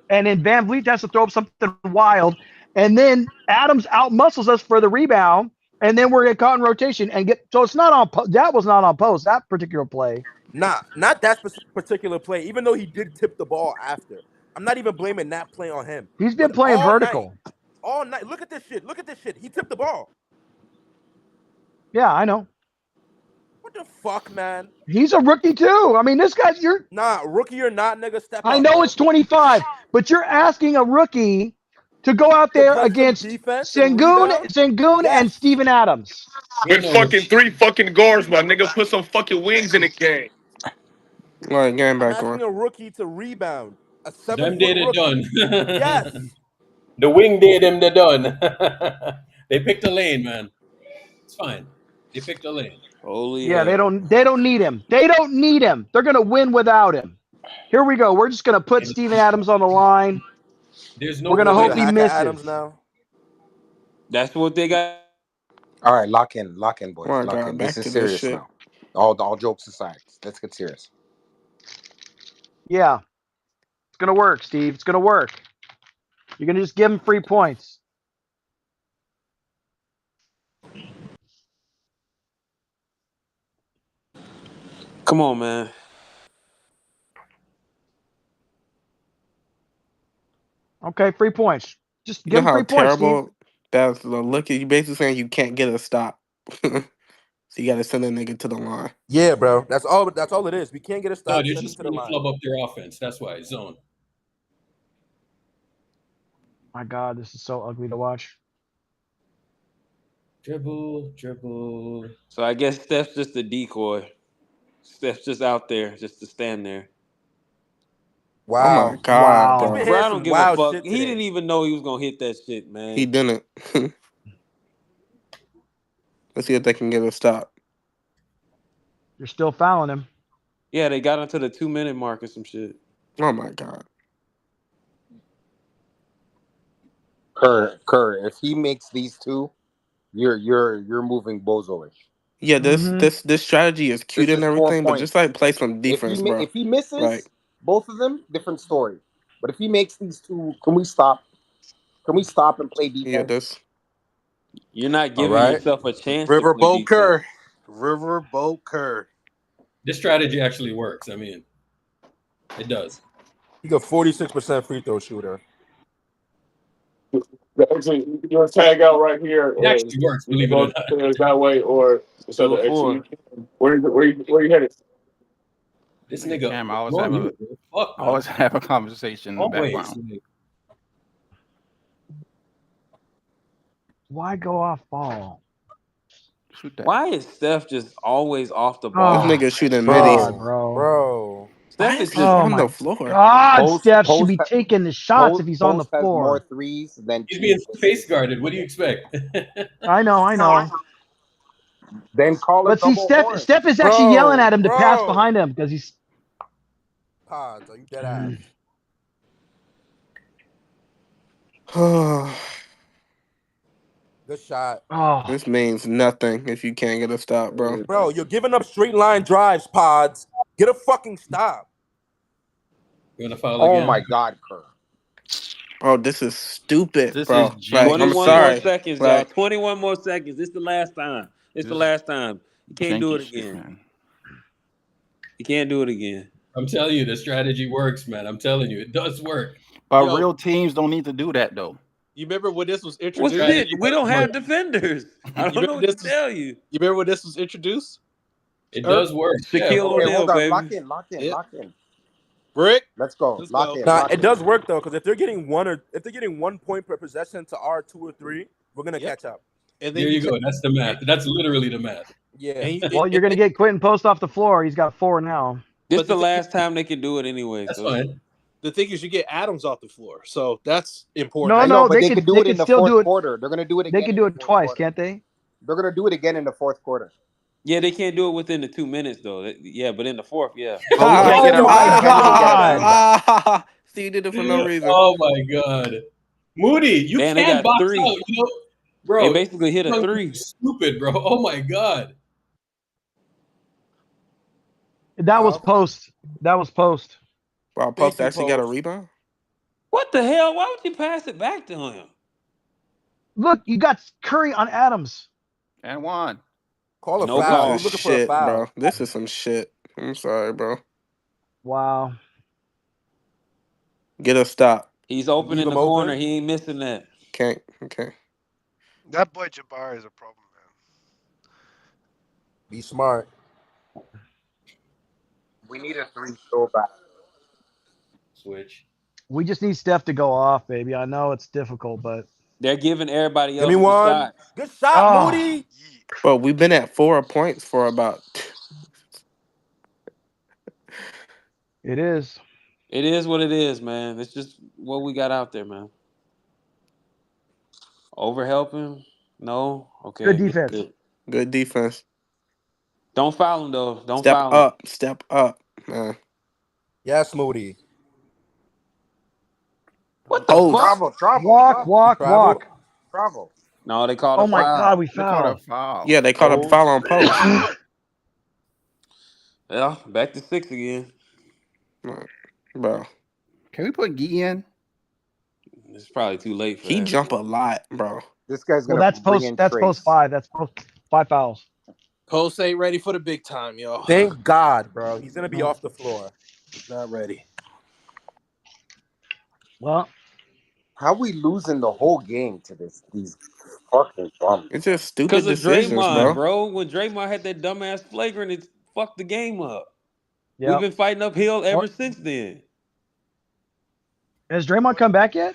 And then Van Vliet has to throw up something wild, and then Adams out muscles us for the rebound, and then we're caught in rotation and get. So it's not on. That was not on post. That particular play. Nah, not that particular play. Even though he did tip the ball after, I'm not even blaming that play on him. He's been But playing all vertical. night, all night. Look at this shit. Look at this shit. He tipped the ball. Yeah, I know. What the fuck, man? He's a rookie too. I mean, this guy's Nah, rookie or not, nigga, step I up, know bro. it's 25, but you're asking a rookie to go out there play some against defense and Sengun and Steven Adams. With fucking 3 fucking guards, my nigga. Put some fucking wings in the game. All right, game I'm back asking on. a rookie to rebound. A Them 7-foot did it rookie. done. Yes. The wing did them the done. They picked a lane, man. It's fine. They picked a lane. Holy Yeah, hell. they don't need him. They don't need him. They're gonna win without him. Here we go. We're just gonna put Steven Adams on the line. There's no We're gonna hope he Hack misses. Adams now. That's what they got. All right, lock in, boys. Oh my Lock God, in. back This is to this serious shit. now. All jokes aside, let's get serious. Yeah, it's gonna work, Steve. It's gonna work. You're gonna just give him free points. Come on, man. Okay, free points. Just You give know him how free points, Steve. terrible that's the look at you basically saying you can't get a stop. So you got to send a nigga to the line. Yeah, bro. That's all it is. We can't get a No, stop. they're Send just it to the trying to line. flub up their offense. That's why zone. My God, this is so ugly to watch. Dribble. So I guess Steph's just a decoy. Steph's just out there just to stand there. Wow. Oh my God, He's bro. been Bro, hitting I some don't give a wild fuck. shit He today. didn't even know he was gonna hit that shit, man. He didn't. Let's see if they can get a stop. You're still fouling him. Yeah, they got into the 2-minute mark or some shit. Oh my God. Kerr, if he makes these two, you're moving Bozo-ish. Yeah, this strategy is cute This and is 4 everything, but points. just like play some defense, bro. If he misses Like, both of them, different story. But if he makes these two, can we stop? Can we stop and play defense? yeah, this. You're not All giving right. yourself a chance to play Riverboat defense. Kerr. Riverboat Kerr. This strategy actually works. I mean, it does. He's a 46% free throw shooter. Actually, your tag out right here. It actually works, believe it or not. It's that way, or it's Two other or exit. Where you headed? This nigga. Cam, I always Bro, have you- a fuck, I always have a conversation in the always. background. Why go off ball? Shoot that. Why is Steph just always off the Oh, ball? This nigga shooting God, middies. bro. Steph is just Oh on my the floor. God, Post- Steph should be Post- taking the shots Post- if he's on the Post has more floor. threes than He's being face guarded. What do you expect? I know. Then call it But see, double horn. Steph is actually yelling at him to pass bro. behind him because he's. Pods, are you dead ass? Good shot. Oh, This means nothing if you can't get a stop, bro. Bro, you're giving up straight line drives, Pods. Get a fucking stop. You want to foul Oh again? my God, Kerr. Oh, this is stupid, This bro. is Like, janky. I'm 21 sorry. more seconds, y'all. Like, 21 more seconds. This is the last time. It's the This last time. You can't do Janky it shit, again. man. You can't do it again. I'm telling you, the strategy works, man. I'm telling you, it does work. But Yo. real teams don't need to do that though. You remember when this was Well, introduced? shit, we don't have defenders. I don't know remember what to this was- tell you. You remember when this was introduced? It does work. Shaquille Yeah, Okay, O'Neal, hold on. baby. Lock in. Yeah. Lock in. Brick. Let's go. Let's Lock go. in. Nah, lock it in. does work though, because if they're getting 1 point per possession to our 2 or 3, we're gonna Yep. catch up. And then There you go. That's the math. That's literally the math. Yeah. And well, you're gonna get Quentin Post off the floor. He's got 4 now. This But is the the thing- last time they can do it anyway. That's so fine. the thing is, you get Adams off the floor, so that's important. No, I know, no, but they they could do they it could in the still do fourth it. quarter. They're gonna do it again. They could do in it the fourth twice, quarter. can't they? They're gonna do it again in the fourth quarter. Yeah, they can't do it within the 2 minutes though. Yeah, but in the fourth, yeah. But we can't get a Oh my God. rebound. so you did it for no reason. Oh my god, Moody, you Man, they can't got box 3. out, you know, bro. They basically hit a you're 3. Stupid, bro. Oh my god. That was post. That was post. Wow, Post actually got a rebound? What the hell? Why would you pass it back to him? Look, you got Curry on Adams. And one. Call a No foul. call. Who's looking for a Shit, foul? bro. This is some shit. I'm sorry, bro. Wow. Get a stop. He's open Leave in the him open? corner. He ain't missing that. Can't. Okay. That boy Jabari is a problem, man. Be smart. We need a 3 so bad. Switch. We just need Steph to go off, baby. I know it's difficult, but They're giving everybody Give else me the one. shots. Good shot, Oh. Moody. Bro, we've been at 4 points for about. it is. It is what it is, man. It's just what we got out there, man. Over helping? No. Okay. Good defense. Good. Good defense. Don't foul him though. Don't Step foul him. up. Step up, man. Yes, Moody. What the Oh, fuck? Travel. Walk. Travel. No, they called Oh a my foul. God, we They called fouled. a foul. yeah, they caught a foul on Post. Yeah, back to 6 again. Bro, Can we put Gee in? It's probably too late for he that. jump a lot, bro. This guy's Well, gonna that's bring post. in That's Trace. post 5. That's post 5 fouls. Post ain't ready for the big time, yo. Thank God, bro. He's gonna be off the floor. He's not ready. Well, How we losing the whole game to these fucking bums? It's just stupid Because of decisions, Draymond, bro. bro. When Draymond had that dumbass flagrant, it fucked the game up. Yeah. We've been fighting uphill ever since then. Has Draymond come back yet?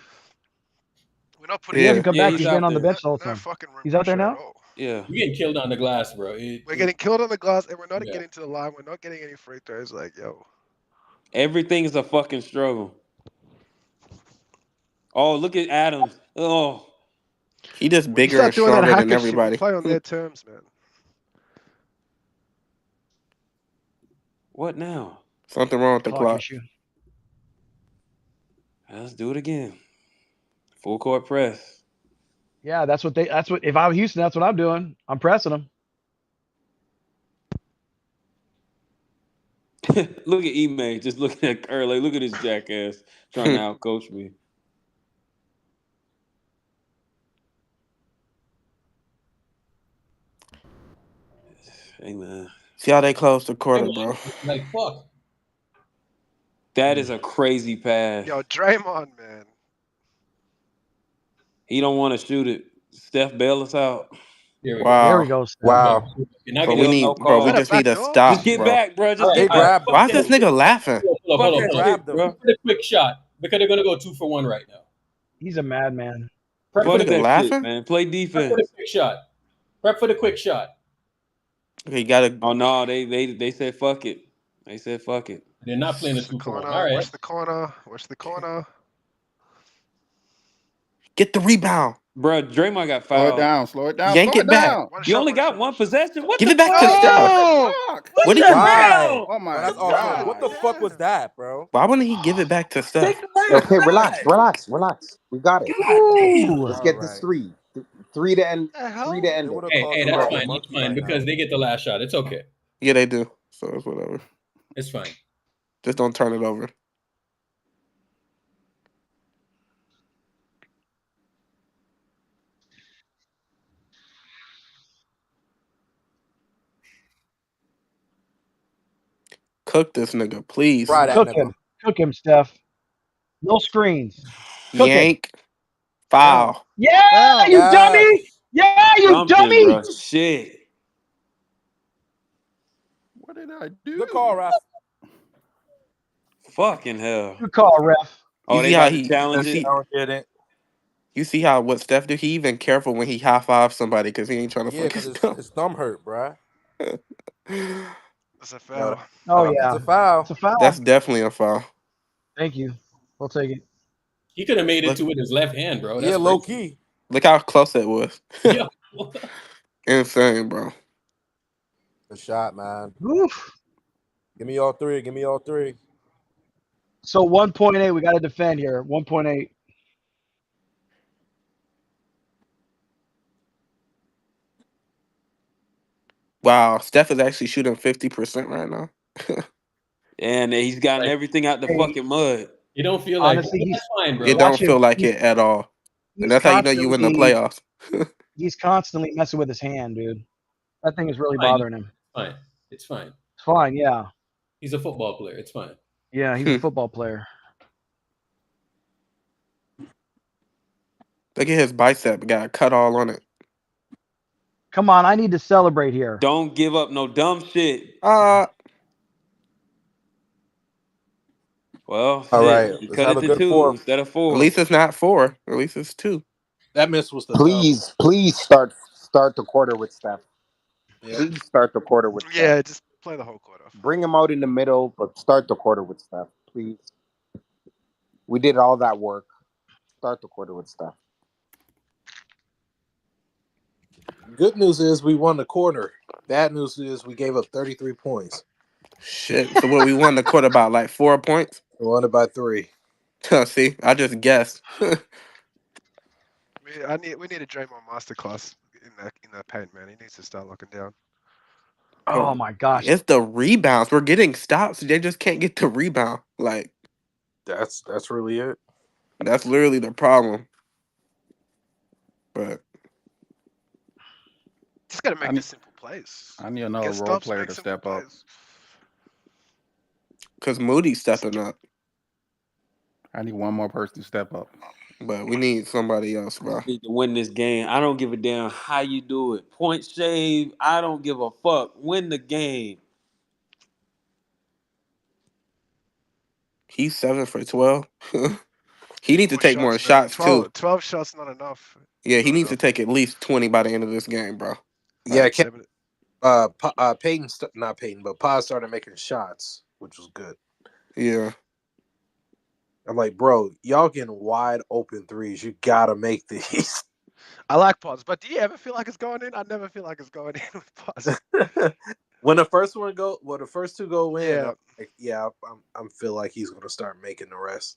We're not putting He hasn't come back. he's He's out been on the there. bench the whole no time. fucking room He's out there pressure now? at all. Yeah. We're getting killed on the glass, bro. We're getting killed on the glass, and we're not Yeah. getting to the line. We're not getting any free throws. Like, yo, Everything is a fucking struggle. Oh, look at Adams. Oh. He just when you bigger start and doing that stronger than hacker shit, we everybody. play on their terms, man. What now? Something wrong with the Clock clock. issue. Let's do it again. Full court press. Yeah, that's what if I'm Houston, that's what I'm doing. I'm pressing them. Look at Ime just looking at Curly. Look at this jackass trying to outcoach me. Hey man, See how they close the quarter, bro. Like fuck. that is a crazy pass. Yo, Draymond, man. He don't want to shoot it. Steph bail us out. Here we Wow. There we go. Steph. Wow. You're not But getting we need, no bro. We call. just need to Backdoor? stop, Just get bro. back, bro. Just Hey, get back. grab Why is this nigga laughing? Hold Fuck on, that hold on. shit, bro. For the quick shot because they're gonna go 2-for-1 right now. He's a madman. Prep for Fuck the, Nigga that shit, laughing? man. Play prep for defense. the quick shot. Prep for the quick shot. Okay, you gotta. Oh no, they said fuck it. They said fuck it. They're not playing the Where's the 2-for-1. corner? All right. Where's the corner? Where's the corner? Get the rebound. Bro, Draymond got Slow it fouled. down. Slow it down. Yank slow it back. down. One You shot, only one got shot, one one shot. possession. What Give the it back to fuck? Steph. Fuck. What the are you? hell? Oh my That's all. god. What the fuck was that, bro? Why wouldn't he give it back to Steph? Take the last Okay, shot. relax. We got it. Ooh. Let's get this three. Three to end. The hell? Three to end They it. would have Hey, called hey, him that's a fine. That's monkey fine by because now. they get the last shot. It's okay. Yeah, they do. So it's whatever. It's fine. Just don't turn it over. Cook this nigga, please. Try that Cook nigga. him. Cook him, Steph. No screens. Cook him. Yank. Foul. Yeah, you Yeah. dummy. Yeah, you Something, dummy. bro. Shit. What did I do? Good call, Raf. Fucking hell. Good call, ref. Oh, You they see how about to he? challenge You it? see, No, didn't. you see how what Steph do? He even careful when he high five somebody because he ain't trying to Yeah, fuck because his thumb. his thumb hurt, bruh. It's a foul. Oh It's yeah, a foul. it's a foul. That's definitely a foul. Thank you. We'll take it. He could have made it Look, to with his left hand, bro. Yeah, That's low crazy. key. look how close that was. Yeah. Insane, bro. Good shot, man. Oof. Give me all three. Give me all three. So 1.8, we got to defend here. 1.8. Wow, Steph is actually shooting 50% right now. And he's gotten Like, everything out the Hey, fucking mud. you don't feel like honestly, that's fine, bro. It don't watch him. feel like it at all. And He's that's how you know you win the constantly, playoffs. he's constantly messing with his hand, dude. That thing is really Fine. bothering him. Fine. It's fine. It's fine, yeah. He's a football player. It's fine. Yeah, he's a football player. Look at his bicep. Got a cut all on it. Come on, I need to celebrate here. Don't give up no dumb shit. Uh, Well, All shit, right, you let's cut have it a to good 2 fourth. instead of at 4. least it's not 4. At least it's 2. That miss was the Please start the quarter with Steph. Yeah. Please start the quarter with Steph. Yeah, just play the whole quarter. Bring him out in the middle, but start the quarter with Steph, please. We did all that work. Start the quarter with Steph. Good news is we won the quarter. Bad news is we gave up 33 points. Shit. So what, we won the quarter about like 4 points? We won it by 3. See, I just guessed. We need a Draymond masterclass in that paint, man. He needs to start looking down. Oh my gosh. It's the rebounds. We're getting stops. They just can't get the rebound. Like, That's really it. that's literally the problem. But Just got to make the simple plays. I need another Get role stops, player make to simple step up. plays. because Moody's stepping up. I need one more person to step up. But we need somebody else, bro. Need to win this game. I don't give a damn how you do it. Point shave. I don't give a fuck. Win the game. He's 7 for 12. He needs to More take more shots, man. shots too. 12 shots not enough. Yeah, he needs to take at least 20 by the end of this game, bro. Yeah, Peyton, not Peyton, but Paz started making shots, which was good. Yeah. I'm like, bro, y'all getting wide open threes. You gotta make these. I like Pods, but do you ever feel like it's going in? I never feel like it's going in with Pods. When the first two go in, Yeah. I'm feel like he's gonna start making the rest.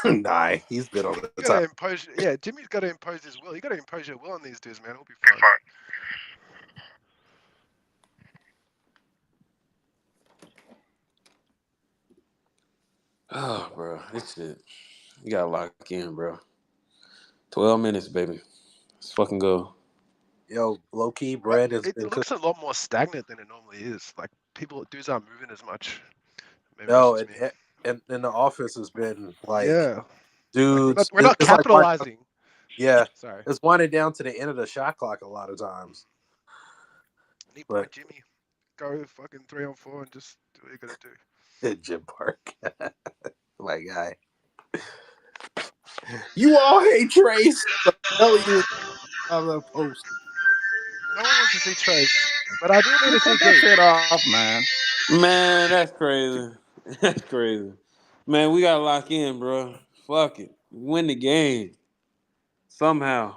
Nah, he's been on the top. Jimmy's got to impose his will. You got to impose your will on these dudes, man. It'll be fine. Oh, bro, this shit. You gotta lock in, bro. 12 minutes, baby. Let's fucking go. Yo, low key, Brad is. It looks a lot more stagnant than it normally is. Like dudes aren't moving as much. Maybe No, it's just me. and the offense has been like, Yeah. dudes. We're not it's like capitalizing. yeah, Sorry. it's winding down to the end of the shot clock a lot of times. Need my Jimmy. Go fucking 3-on-4 and just do what you gotta do. Jim Park, my guy. You all hate Trace. Tell you on the post. No one wants to see Trace, but I do need to see Take that Gate. shit off, man. Man, that's crazy. That's crazy. Man, we gotta lock in, bro. Fuck it. Win the game. Somehow.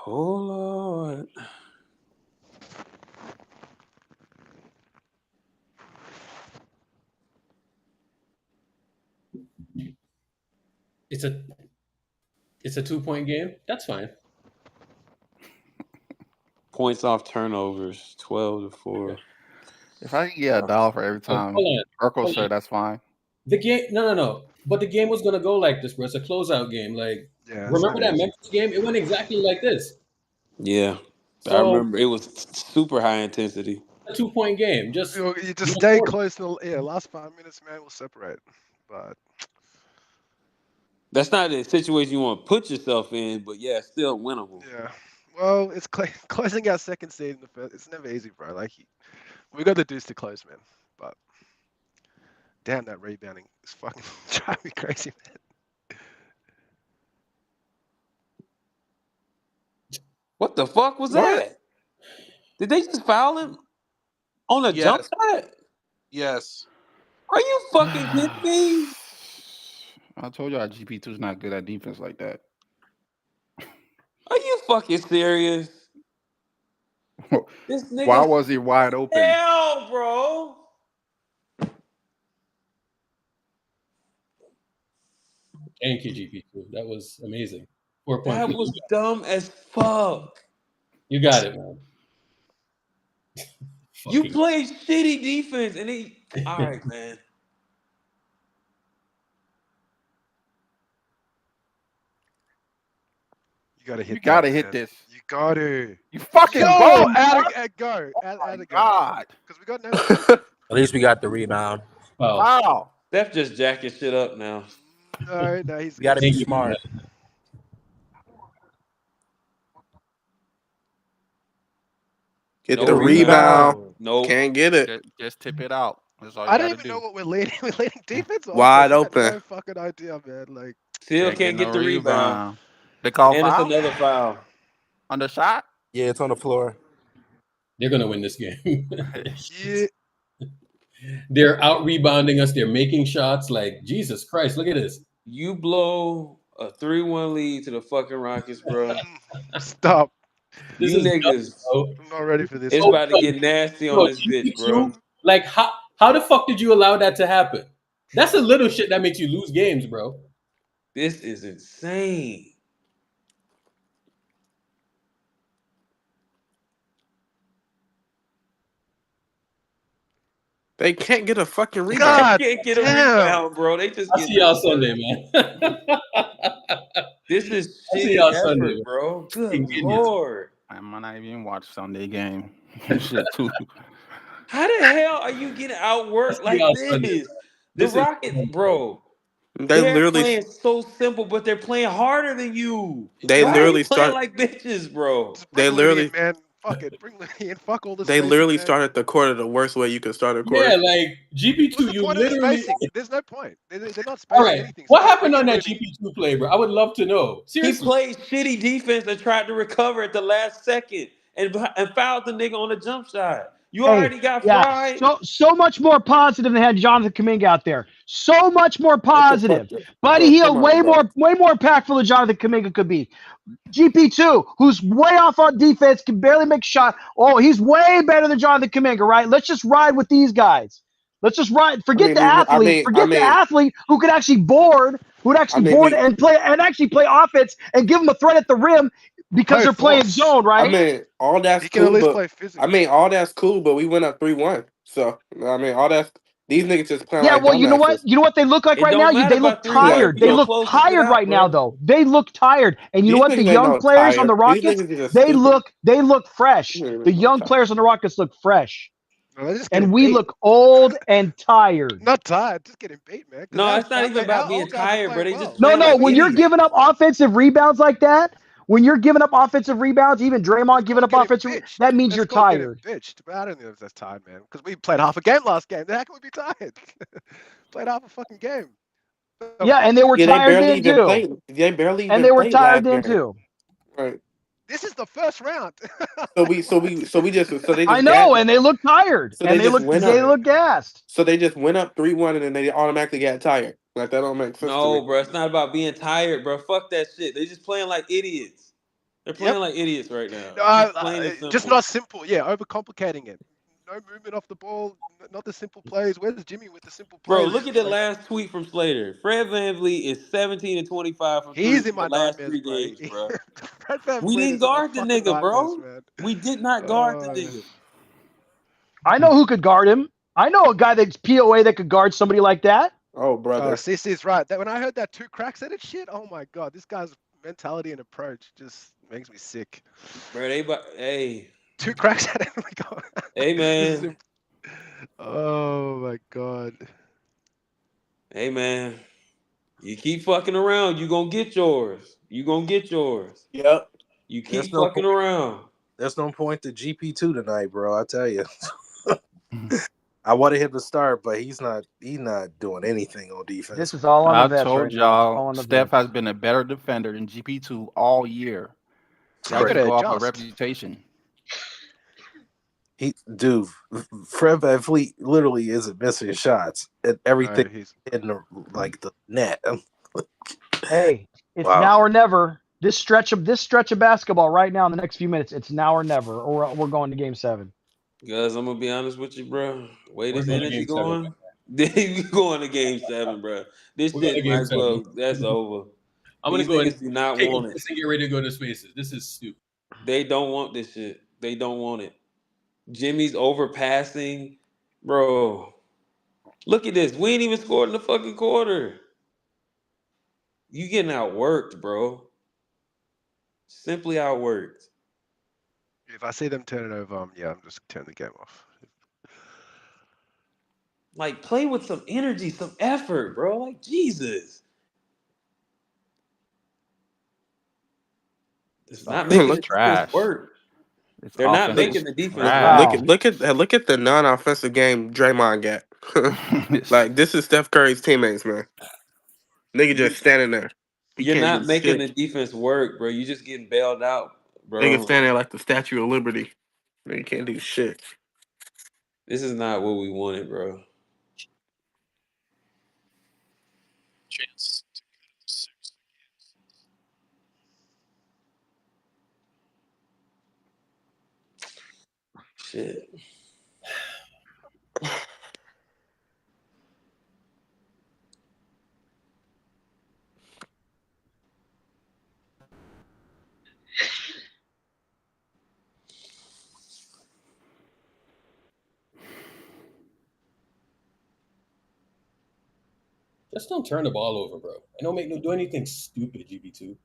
Oh, Lord. It's a 2-point game. That's fine. Points off turnovers, 12-4. If I can get $1 for every time Hold on. Urkel Hold said, on. that's fine. The game, no. But the game was gonna go like this, bro. It's a closeout game. Like, Yeah, remember that Memphis game? It went exactly like this. Yeah. I So remember it was super high intensity. a 2-point game. Just You just stay close to the last 5 minutes, man. We'll separate. But That's not the situation you want to put yourself in, but yeah, still winnable. yeah, well, it's closing our second seed in the first. It's never easy, bro. Like we got the deuce to close, man. But damn, that rebounding is fucking driving me crazy, man. What the fuck was that? Did they just foul him on a jump shot? Yes. Are you fucking kidding me? I told y'all GP2's not good at defense like that. Are you fucking serious? This nigga. Why was he wide open? Hell, bro. Thank you, GP2. That was amazing. 4 points. That was dumb as fuck. You got it, man. You played shitty defense, and he. All right, man. You gotta hit. You gotta that, hit man. this. You gotta. You fucking go. go, Go. Add a go. God. Because we got no. At least we got the rebound. Oh. Wow. Steph just jacking shit up now. No, he's. You gotta be smart. Get No the rebound. No. Can't get it. Just tip it out. That's all you I don't gotta even do. know what we're leading. We're leading defense. Or Wide offense? I have open. No fucking idea, man. Like. Still can't get the rebound. They call And it's foul another foul. on the shot. Yeah, it's on the floor. They're gonna win this game. Yeah. They're out rebounding us. They're making shots. Like Jesus Christ, look at this. You blow a 3-1 lead to the fucking Rockets, bro. Stop. This You is niggas. nuts, bro. I'm not ready for this. It's about to get nasty on this bitch, bro. Like how the fuck did you allow that to happen? That's the little shit that makes you lose games, bro. This is insane. They can't get a fucking rebound. They can't get a rebound, bro. They just I'll get see y'all Sunday, man. This is I'll see shitty y'all effort, Sunday, bro. Good Fucking genius. lord. I might not even watch Sunday game. Shit too. How the hell are you getting outworked like this? The Rockets, bro. They're literally playing so simple, but they're playing harder than you. they Why are you literally playing start like bitches, bro? they Bring Looney in, literally man. Fuck it. Bring Looney in. Fuck all the they spacing, literally man. started the quarter the worst way you could start a quarter. Yeah, like GP2, What's the you point of the literally. spacing? There's no point. They're not All spacing right, anything. what So happened bring on in that Looney. GP2 play, bro? I would love to know. He Seriously. played shitty defense and tried to recover at the last second and fouled the nigga on the jump shot. You already got fried. So much more positive than had Jonathan Kuminga out there. So much more positive. Buddy Hield, way more impactful than Jonathan Kuminga could be. GP2, who's way off on defense, can barely make a shot. Oh, he's way better than Jonathan Kuminga, right? Let's just ride with these guys. Let's just ride. Forget the athlete. Forget the athlete who could actually board, and play offense and give them a threat at the rim because they're playing zone, right? I mean, all that's can at cool, least but play physically. all that's cool, but we went up 3-1. So I mean, all that's these niggas just playing Yeah, like well, you know what? dumbasses. You know what they look like It right don't now? matter They look about 3-1 tired. if They you look close to get tired out, right now, bro. though. They look tired. And you know These what? The niggas ain't young no players on the tired. These Rockets, niggas is just they stupid. look fresh. These niggas The ain't no young tired. players on the Rockets look fresh. No, they're just And getting we beat. look old and tired. Not tired, just getting beat, man. 'Cause No, it's not even about being tired, bro. They just No, playing no. like When you're idiots. giving up offensive rebounds like that, even Draymond giving up offensive, that means you're tired. Bitched, but I don't know if that's tired, man. Because we played half a game last game. How can we be tired? Played half a fucking game. Yeah, and they were They tired barely then even too. played. They barely even And they were played tired last then game. too. Right. This is the first round. So they I just know, and they look tired. So And they they just look went up. gassed. So they just went up 3-1 and then they automatically got tired. Like that don't make sense to No, me. bro. It's not about being tired, bro. Fuck that shit. They just playing like idiots. They're playing like idiots right now. Just plain and simple. Just not simple. Yeah, overcomplicating it. No movement off the ball. Not the simple plays. Where's Jimmy with the simple plays? Bro, look at the last tweet from Slater. Fred VanVleet is 17 and 25 from He's three in for the my last nightmares, 3 bro. games, bro. Fred VanVleet We didn't is in my guard the fucking nigga, bro. nightmares, man. We did not guard the nigga. I know who could guard him. I know a guy that's POA that could guard somebody like that. Oh, brother. CC's right. When I heard that 2 cracks at it shit, oh my god, this guy's mentality and approach just makes me sick. Bro, hey. 2 cracks at it. Oh my god. Hey, man. Oh my god. Hey, man. You keep fucking around, you gonna get yours. Yep. You keep fucking around. There's no point to GP2 tonight, bro. I tell you. I wanted him to start, but he's not doing anything on defense. This is all on the I vets told right now. All y'all on the Steph vets. has been a better defender than GP2 all year. Y'all Look just at go it, off a adjust. reputation. Dude, Fred VanVleet literally isn't missing shots and everything he's in the net. Hey, it's Wow. now or never. This stretch of basketball right now in the next few minutes, it's now or never, or we're going to game 7. Guys, I'm gonna be honest with you, bro. Way We're this going to energy game 7. going, you going to game 7, bro. This We're going to shit game might as well. 7. That's over. I'm going These to go niggas and do not take want it. this and get ready to go to spaces. This is stupid. They don't want this shit. They don't want it. Jimmy's overpassing, bro. Look at this. We ain't even scored in the fucking quarter. You getting outworked, bro. Simply outworked. If I see them turn it over, I'm just turning the game off. Like, play with some energy, some effort, bro. Like, Jesus. It's not making the defense work. They're not making the defense work. Look at the non-offensive game Draymond got. Like this is Steph Curry's teammates, man. Nigga just standing there. You're not making the defense work, bro. You just getting bailed out, bro. Nigga standing there like the Statue of Liberty. Man, you can't do shit. This is not what we wanted, bro. Shit. Just don't turn the ball over, bro. And don't do anything stupid, GP2.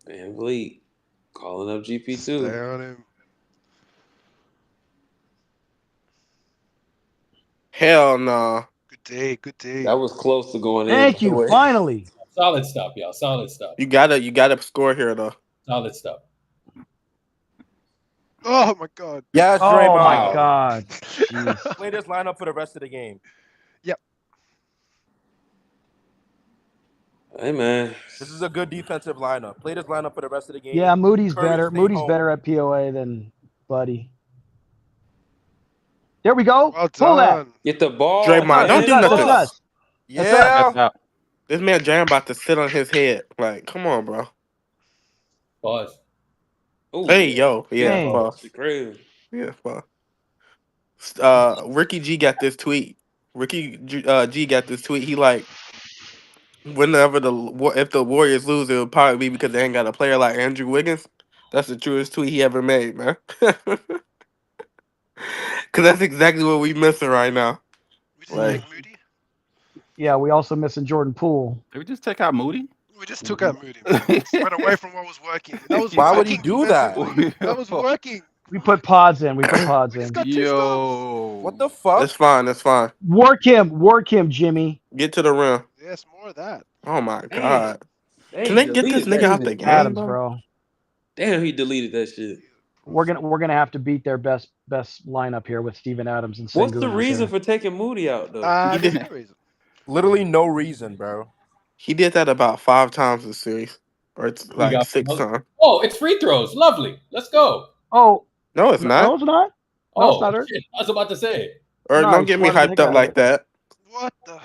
Van Vliet calling up GP2. Stay on him. Hell no. Good day. Good day. That was close to going Thank in. you. Finally. Solid stuff, y'all. Solid stuff. You gotta score here though. Solid stuff. Oh my god. Yes, Oh Draymond. my god. Jeez. Play this lineup for the rest of the game. Yep. Hey man, This is a good defensive lineup. Play this lineup for the rest of the game. Yeah, Moody's Curry, better. stay Moody's home. better at POA than Buddy. There we go. Well Pull that. done. get the ball. Draymond, don't do That's nothing. us. Yeah. This man Jam about to sit on his head. Like, come on, bro. Pause. Ooh, Hey, yo. Yeah, Dang. pause. that's crazy. Yeah, pause. Ricky G got this tweet. Ricky G got this tweet. He like, whenever if the Warriors lose, it would probably be because they ain't got a player like Andrew Wiggins. That's the truest tweet he ever made, man. Because that's exactly what we missing right now. Like, Yeah, we also missing Jordan Poole. Did we just take out Moody? We just took out Moody. Man. Went away from what was working. That was Why would he working do that? defensively. That was working. We put pods in. We put pods in. Yo. What the fuck? that's fine. That's fine. Work him, Jimmy. Get to the rim. Yes, more of that. Oh my god. Dang, Can they get this deleted nigga that out the shit. game, Adams, bro? bro. Damn, he deleted that shit. We're gonna have to beat their best lineup here with Steven Adams and What's Sengun the out reason there. for taking Moody out though? There's no reason. Literally no reason, bro. He did that about 5 times this series. Or it's We like got 6 times. Oh, it's free throws. Lovely. Let's go. Oh, No, it's no, not. it's not. No, Oh, it's not her. shit. I was about to say. Or No, don't he's get me swatting the hyped up heck like out that. What the?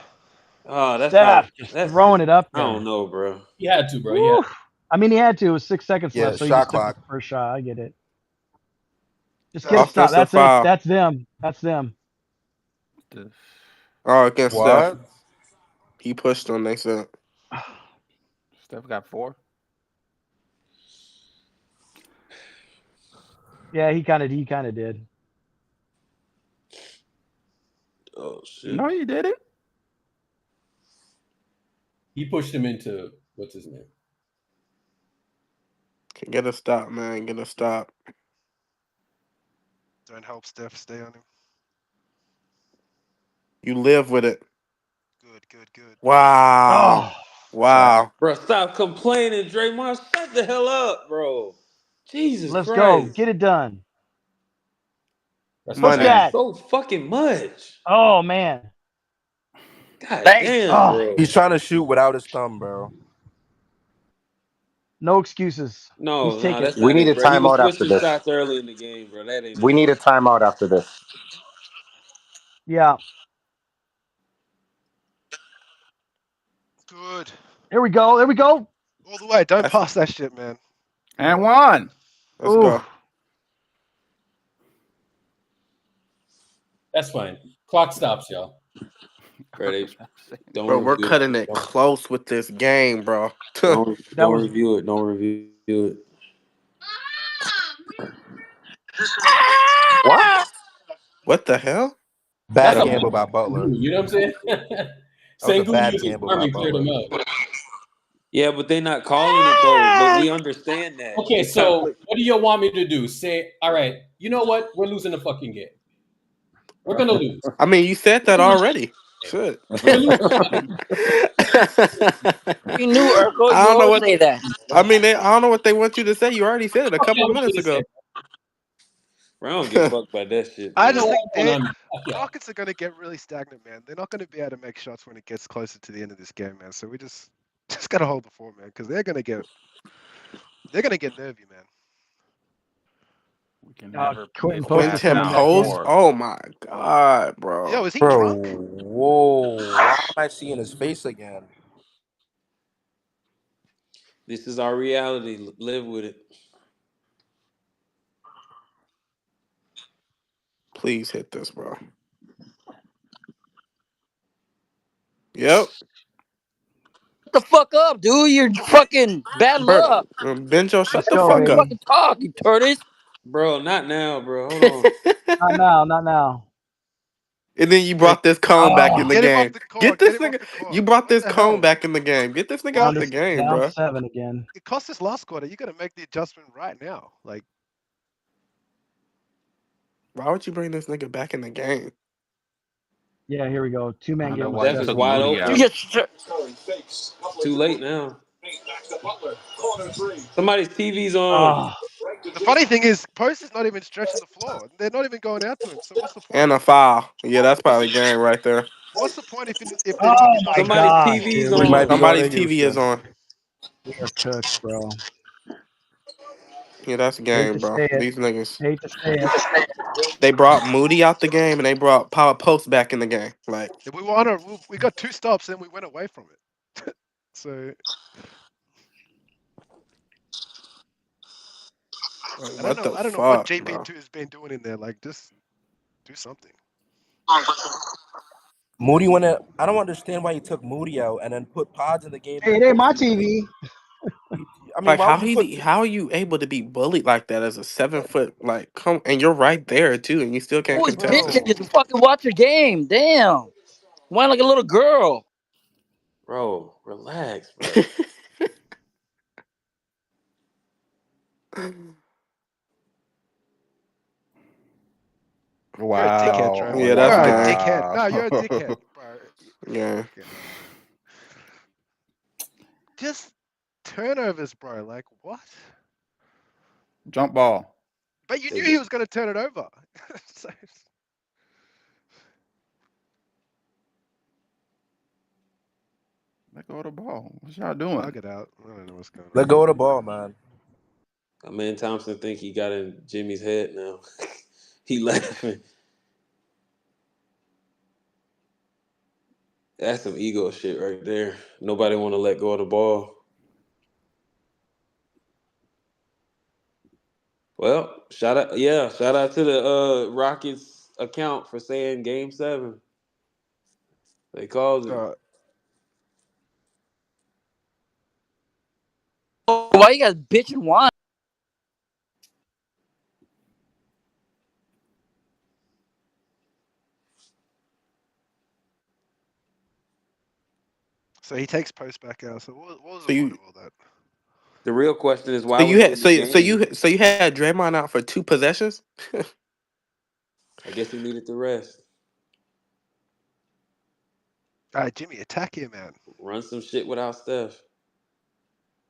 Oh, that's Steph not. just That's throwing it up I there. don't know, bro. He had to, bro. He Woo. had to. I mean, he had to. It was 6 seconds Yeah, left, so he shot just took clock. the first shot. I get it. Just get it stopped. Offensive That's foul. it. That's them. That's them. Oh, against What? Steph. He pushed on, they said. Steph got 4. Yeah, he kind of did. Oh shit. No, he didn't. He pushed him into what's his name? Get a stop, man. Get a stop. Don't help Steph. Stay on him. You live with it. Good. Wow. Oh, Wow. Bro, stop complaining, Draymond. Shut the hell up, bro. Jesus let's Christ. go. Get it done. That's What's Money. that? So fucking much. Oh man. God Thanks. damn, Oh. bro. He's trying to shoot without his thumb, bro. No excuses. No, He's taking that's We not need it, a bro. He was timeout after switching this. shots early in the game, bro. That ain't We it. need a timeout after this. Yeah. Good. There we go. There we go. All the way. Don't That's- pass that shit, man. And 1. Let's Ooh. go. That's fine. Clock stops, y'all. Bro, they don't Bro, we're review cutting it Don't, close with this game, bro. don't, That don't was review it. Don't review it. What? What the hell? Bad That's a gamble by Butler. You know what I'm saying? That was a Sengun bad used his gamble arm by and cleared him Butler. out. Yeah, but they're not calling it though. But we understand that. Okay, It's kinda so like- what do you want me to do? Say, all right, you know what? We're losing the fucking game. We're gonna lose. I mean, you said that already. Shit. We're losing the fucking You knew, Urkel. I You don't know always what say that. I mean. I don't know what they want you to say. You already said it a couple of minutes ago. Bro, I don't give a fuck about that shit. I bro. just think game. the Rockets are going to get really stagnant, man. They're not going to be able to make shots when it gets closer to the end of this game, man. So we just got to hold the fort, man, because they're going to get nervy, man. We can never Quentin play Post is Quentin coming back Post. in. Oh my god, bro. Yo, is he Bro, drunk? whoa. Why am I seeing his face again? This is our reality. Live with it. Please hit this, bro. Yep. Shut the fuck up, dude. You're fucking bad luck. Benjo, shut Let's the go, fuck baby. up. Fucking talk, you tortoise. Bro, not now, bro. Hold on. Not now. Not now. And then you brought this cone back in the Get him off game. the court. Get this Get him off nigga. the court. You brought this the cone hell? back in the game. Get this nigga out the game, down bro. 7 again. It cost us last quarter. You got to make the adjustment right now. Like, Why would you bring this nigga back in the game? Yeah, here we go. 2-man game. Steph is wide open. Too late now. Somebody's TV's on. the funny thing is, Post is not even stretching the floor. They're not even going out to him. So what's the point? And a foul. Yeah, that's probably game right there. What's the point if the Oh TV's my not God, TV's dude. on. Somebody's TV is on. We are cooked, bro. Yeah, that's game, to bro. say it. These niggas. Hate to say it. They brought Moody out the game and they brought Power Post back in the game. Like, If we won, we got 2 stops and we went away from it. So I don't know what JP2 has been doing in there. Like, just do something. Moody went out. I don't understand why he took Moody out and then put Pods in the game. Hey, it ain't my TV. I mean, like why would you put- how are you able to be bullied like that as a 7-foot and you're right there too and you still can't Boys, contest bitch, it? just fucking watch your game. Damn. Why like a little girl? Bro, relax, bro. You're a dickhead, Trent. Yeah, that's you're a game. dickhead. No, you're a dickhead. Bro. Yeah. Just turnovers, bro. Like, what? Jump ball. But you knew he was going to turn it over. So, Let go of the ball. What y'all doing? I'll get out. I don't know what's going on. Let go of the ball, man. Man, Thompson think he got in Jimmy's head now. He laughing. That's some ego shit right there. Nobody want to let go of the ball. Well, shout out to the Rockets account for saying Game 7. They called it. Why you guys bitch and whine? So he takes Post back out. So what was So the you- point of all that? The real question is why. So you was had it so in the so game? you had Draymond out for 2 possessions? I guess he needed the rest. All right, Jimmy, attack him, man. Run some shit without Steph.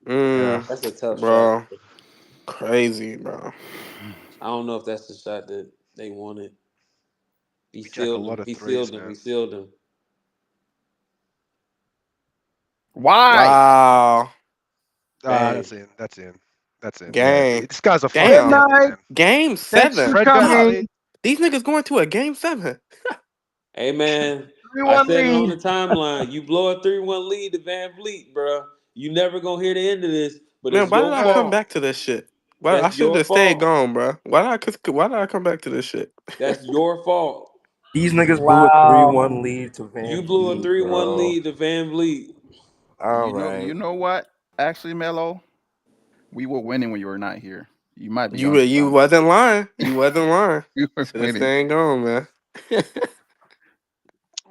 Mm, That's a tough bro. shot. Crazy, bro. I don't know if that's the shot that they wanted. He jack a sealed lot him. of He threes, sealed him. man. He sealed him. Why? Wow. That's in. That's in. That's in. Game. Yeah, this guy's a fucking Damn. devil, man. Game Thanks 7. for Fred Van coming. Vliet. These niggas going to a game 7. Hey man, 3-1 I said it on lead. the timeline. You blow a 3-1 lead to Van Vliet, bro. You never gonna hear the end of this. But Man, it's why your did I fault. come back to this shit? Why I That's should your have stayed fault. gone, bro. Why did I come back to this shit? That's your fault. These niggas Wow. blew a 3-1 lead to Van You blew a Vliet, 3-1 bro. lead to Van Vliet. All you know, right. you know what? Actually, Melo, we were winning when you were not here. You might be. You wasn't lying. You wasn't lying. You were Should have winning. stayed gone, man.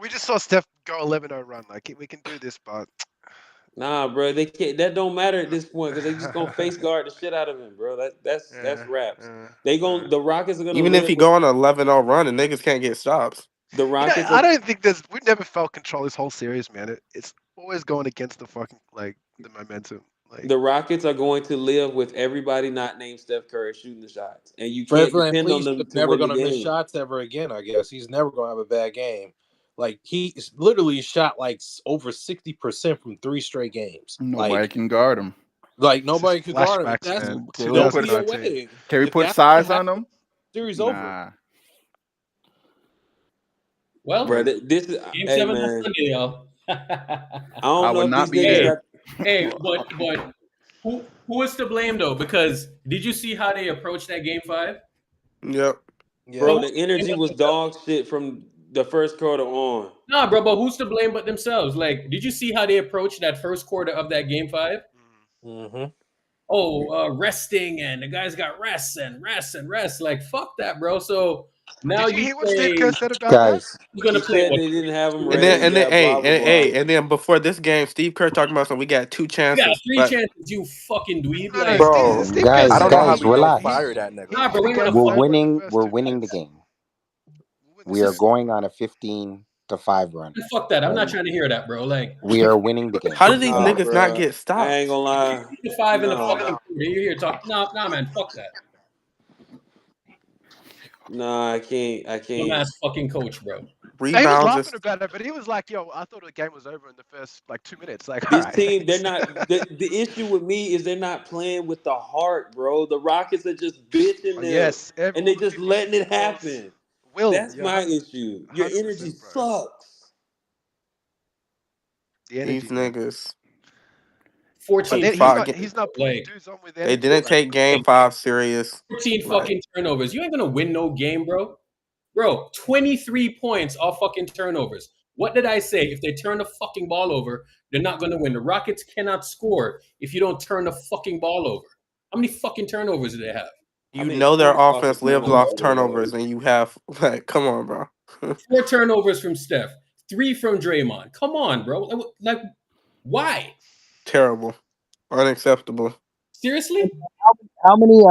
We just saw Steph go 11-0 run. Like, we can do this, but Nah, bro, they can't. That don't matter at this point because they just gonna face guard the shit out of him, bro. That's raps. The Rockets are gonna Even live if he with- go on an 11-0 run and niggas can't get stops. The Rockets. I don't think we've never felt control this whole series, man. It's always going against the fucking the momentum. Like, The Rockets are going to live with everybody not named Steph Curry shooting the shots, and you Fred can't depend on VanVleet's them to never win the gonna miss game. shots ever again. I guess he's never gonna have a bad game. Like he literally shot like over 60% from 3 straight games. Nobody can guard him. Like nobody could guard him. flashbacks, That's man. don't be 2019. away. Can we If put that's size what on him? Series Nah. over. Well, Bro, this is Game hey 7 man. on Sunday, y'all. I don't I know would if not these be niggas there. got. Hey, but who is to blame though? Because did you see how they approached that Game 5? Yep. Bro, the energy was dog shit from the first quarter on. Nah, bro, but who's to blame but themselves? Like, did you see how they approached that first quarter of that Game 5? Mm-hmm. Oh, resting, and the guys got rest. Like, fuck that, bro. So Now Did you you hear what say Steve Kerr said about Guys, you're gonna he play said what? they didn't have him And ready. then Yeah, blah blah blah. and then before this game, Steve Kerr talking about something. We got 2 You got chances. 3 chances, you fucking dweeb. that? No, Like, Bro, Steve Kerr I said don't know how he we would. don't relax. fire that nigga. nah, He bro, we said ain't the gonna We're game's fuck. over in the winning. first We're 2 winning the minutes. game. We'll win the We are second. going on a 15-5 run. Fuck that. I'm not trying to hear that, bro. Like, We are winning the game. How did these Nah, niggas not bro. get I ain't stopped? gonna lie. 5 in the No. fucking. You're here talking. Nah, man. Fuck that. Nah, I can't. Dumbass fucking coach, bro. He was Rebounds. laughing about it, but he was like, "Yo, I thought the game was over in the first like 2 minutes." Like, This all right, team, they're thanks. not. The issue with me is they're not playing with the heart, bro. The Rockets are just bitching them, Yes, and all they the just 50 letting it balls. happen. Will, That's you're my issue. Your 100%, energy bro. sucks. The energy, These man. niggas. 14 But then Fuck. he's not putting like dudes on with They energy. didn't Like, take game 5 serious. 14 Like, fucking turnovers. You ain't gonna win no game, bro. Bro, 23 points off fucking turnovers. What did I say? If they turn the fucking ball over, they're not gonna win. The Rockets cannot score if you don't turn the fucking ball over. How many fucking turnovers do they have? you know their offense lives off turnovers, and you have like, come on, bro. 4 turnovers from Steph, 3 from Draymond. Come on, bro. Like, why? Terrible, unacceptable. Seriously? How many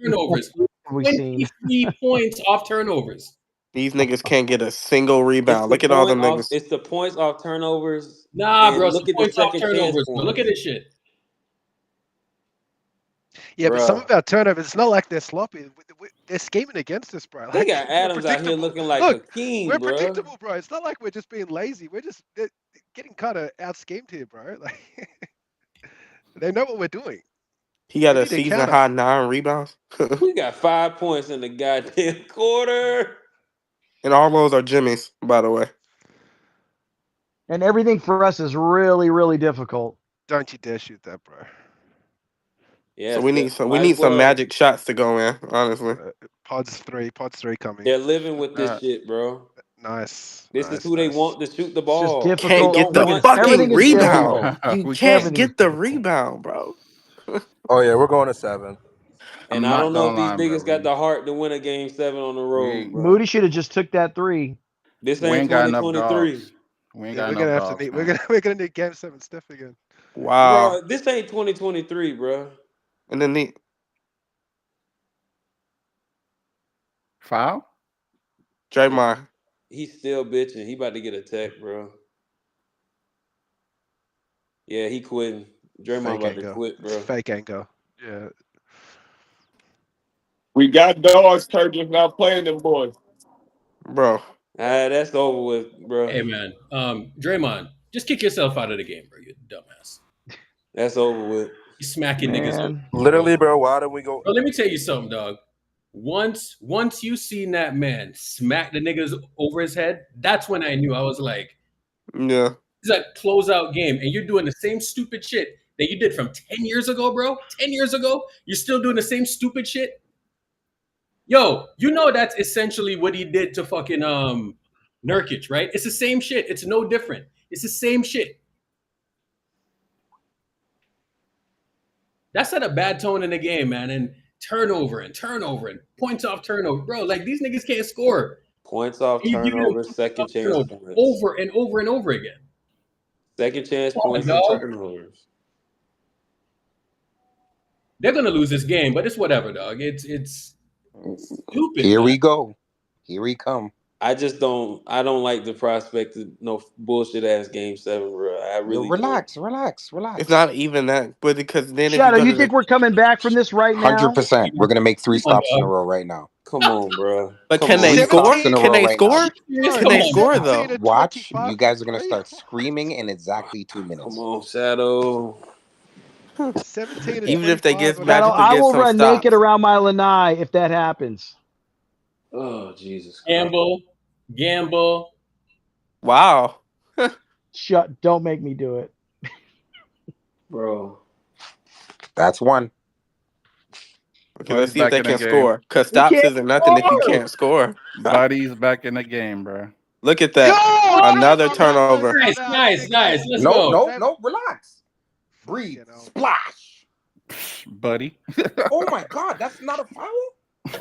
Turnovers. have we seen? 23 points off turnovers. These niggas can't get a single It's rebound. the Look at all point them off. niggas. It's the points off turnovers. Nah, and bro. look Some at the points off second chance turnovers, bro. points. Look at this shit. yeah, but some Bruh. of our turnovers, it's not like they're sloppy. They're scheming against us, bro. They Like, got we're Adams out here predictable. looking like Look, a king, we're bro. predictable, bro. It's not like we're just being lazy. We're just getting kind of out schemed here, bro. Like, they know what we're doing. He got We a need to season counter. high 9 rebounds, We got 5 points in the goddamn quarter. and all those are Jimmy's, by the way. And everything for us is really, really difficult. Don't you dare shoot that, bro. Yeah, So we need Steph, we might need as some well. magic shots to go in. Honestly, Pods three coming. They're living with this shit, bro. Nice. This is who they want to shoot the It's just ball. They difficult. can't get don't the want fucking Everything is rebound. difficult. You We can't Everything is get the difficult. rebound, bro. Oh yeah, we're going to 7. And I'm I not don't know if gonna these lie, bro. niggas got the heart to win a game 7 on the road, bro. Moody should have just took that 3. This We ain't ain't got enough 2023. dogs. We ain't Yeah, got we're enough gonna have dogs, to need. man. We're gonna need Game 7 Steph again. Wow. Bro, this ain't 2023, bro. And then the Foul? Draymond. He's still bitching. He about to get a tech, bro. Yeah, he quitting. Draymond Fake about to anger. quit, It's bro. fake anger. Yeah. We got dogs. Turkey's not playing them boys. Bro. That's over with, bro. Hey, man. Draymond, just kick yourself out of the game, bro. You dumbass. That's over with. You smacking niggas over. Literally, bro. Why don't we go? Bro, let me tell you something, dog. Once you seen that man smack the niggas over his head, that's when I knew. I was like, Yeah. it's like closeout game, and you're doing the same stupid shit that you did from 10 years ago, bro. 10 years ago, you're still doing the same stupid shit. Yo, you know that's essentially what he did to fucking Nurkic, right? It's the same shit. It's no different. It's the same shit. That set a bad tone in the game, man. And turnover and points off turnover, bro. Like these niggas can't score. Points off You give them turnovers, second chance turnover points. over and over and over again. Second chance Come on, points and dog. turnovers. They're gonna lose this game, but it's whatever, dog. It's stupid. Here man. we go. Here we come. I don't like the prospect of no bullshit ass game 7, bro. I really relax. It's not even that, but because then Shadow, if you you go to think we're coming back from this right now? 100%. We're gonna make 3 stops in a row right now. Come on, bro. But Come can on. they 3 score? stops in a Can row they right score? now. Can they score though? Watch, you guys are gonna start screaming in exactly 2 minutes. Come on, Shadow. 17 to Even if they 25 get on Shadow, Magic to I get will some run stops. naked around my lanai if that happens. Oh, Jesus Christ. Gamble. Wow. Don't make me do it. Bro. That's one. Okay, let's Buddy's see if back they in the can game. score. Because We stops can't isn't nothing if you score. can't score. Buddy's back in the game, bro. Look at that. Another turnover. Nice. Let's No, go. relax. Breathe. Splash. Buddy. Oh my God, that's not a foul?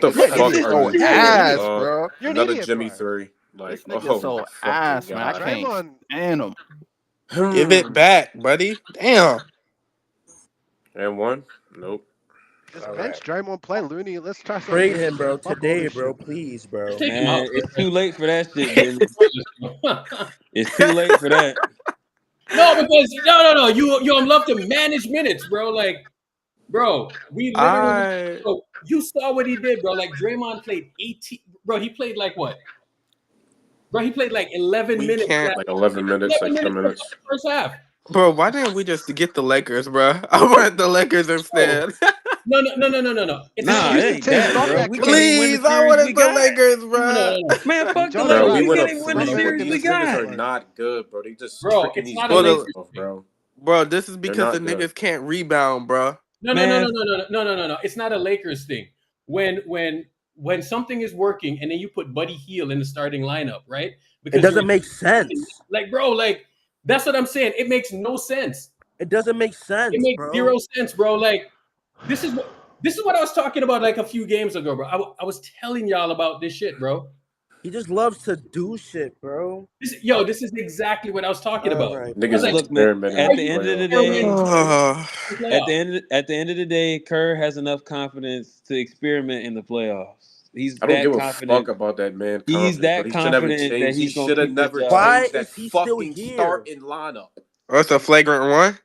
What the You're an fuck idiot, are bro. you doing? Ass, bro. You're an Another idiot, Jimmy bro. 3. Like, This nigga oh so my ass, fucking man. I god. can't Draymond, stand him. Give it back, buddy. Damn. And one. Nope. Just All bench Draymond, play Looney. Let's try something Trade different, him, bro. man. Fuck all Today, this bro. shit. Please, bro. Take him out. Man, it's too late for that shit, Jimmy. It's too late for that. No, because no. You love to manage minutes, bro. Like, bro, we literally. Bro, you saw what he did, bro. Like Draymond played 18. Bro, he played like what? Bro, he played like 11 minutes. Like 11 minutes, like 10 minutes. First half. Bro, why didn't we just get the Lakers, bro? I wanted the Lakers instead. No. It's Please, I wanted the Lakers, bro. Man, fuck the Bro, Lakers. we We can't even win the bro, series we these niggas are got. not good, bro. They just Bro, tricking it's these not a niggas Lakers off, bro. Bro, this is They're because the not good. niggas can't rebound, bro. No. It's not a Lakers thing. When something is working and then you put Buddy Hield in the starting lineup, right? It doesn't make sense. Like, bro, like that's what I'm saying. It makes no sense. It doesn't make sense. It makes bro. zero sense, bro. Like, this is what I was talking about like a few games ago, bro. I was telling y'all about this shit, bro. He just loves to do shit, bro. This is exactly what I was talking about. Right. Niggas Look, man, at the end of the day, at the end of the day, Kerr has enough confidence to experiment in the playoffs. He's I don't that give a confident. fuck about that man. He's that He should never confident that changed. He he's gonna should have keep his never job. Why changed that is he still fucking here? starting lineup. What's a flagrant one?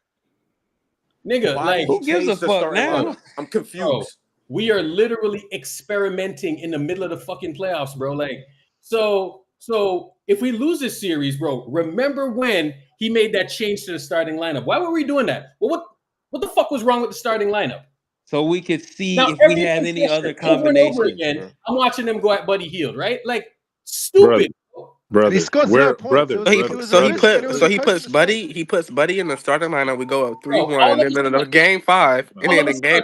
Nigga, Why like, Who gives a changed the fuck starting now? lineup? I'm confused. bro, we are literally experimenting in the middle of the fucking playoffs, bro. Like, so if we lose this series, bro, remember when he made that change to the starting lineup? Why were we doing that? Well, what the fuck was wrong with the starting lineup? So we could see Now, if we every had any other possession, over and over combinations. again, bro. I'm watching them go at Buddy Hield, right? Like, stupid. But he scored 0 points. So he puts Buddy in the starting lineup. We go up 3-1, and then in game 5, and then in game.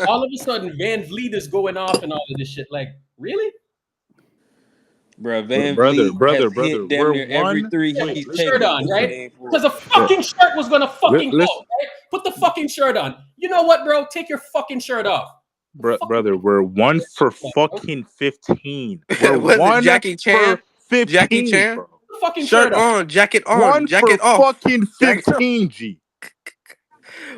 All of a sudden, Van Vliet is going off and all of this shit. Like, really? Bro, Van Vliet has hit damn we're near every one- three wait, he's let's taken. Shirt on, this right? game for. Because a fucking shirt was gonna fucking go. Listen. Right? Put the fucking shirt on. You know what, bro? Take your fucking shirt off. Brother, we're 1 for fucking 15. We're Was it 1 Jackie Chan? for 15. Jackie Chan? bro. Put the fucking Shirt shirt off. on, jacket on, 1 jacket for off. fucking 15, G.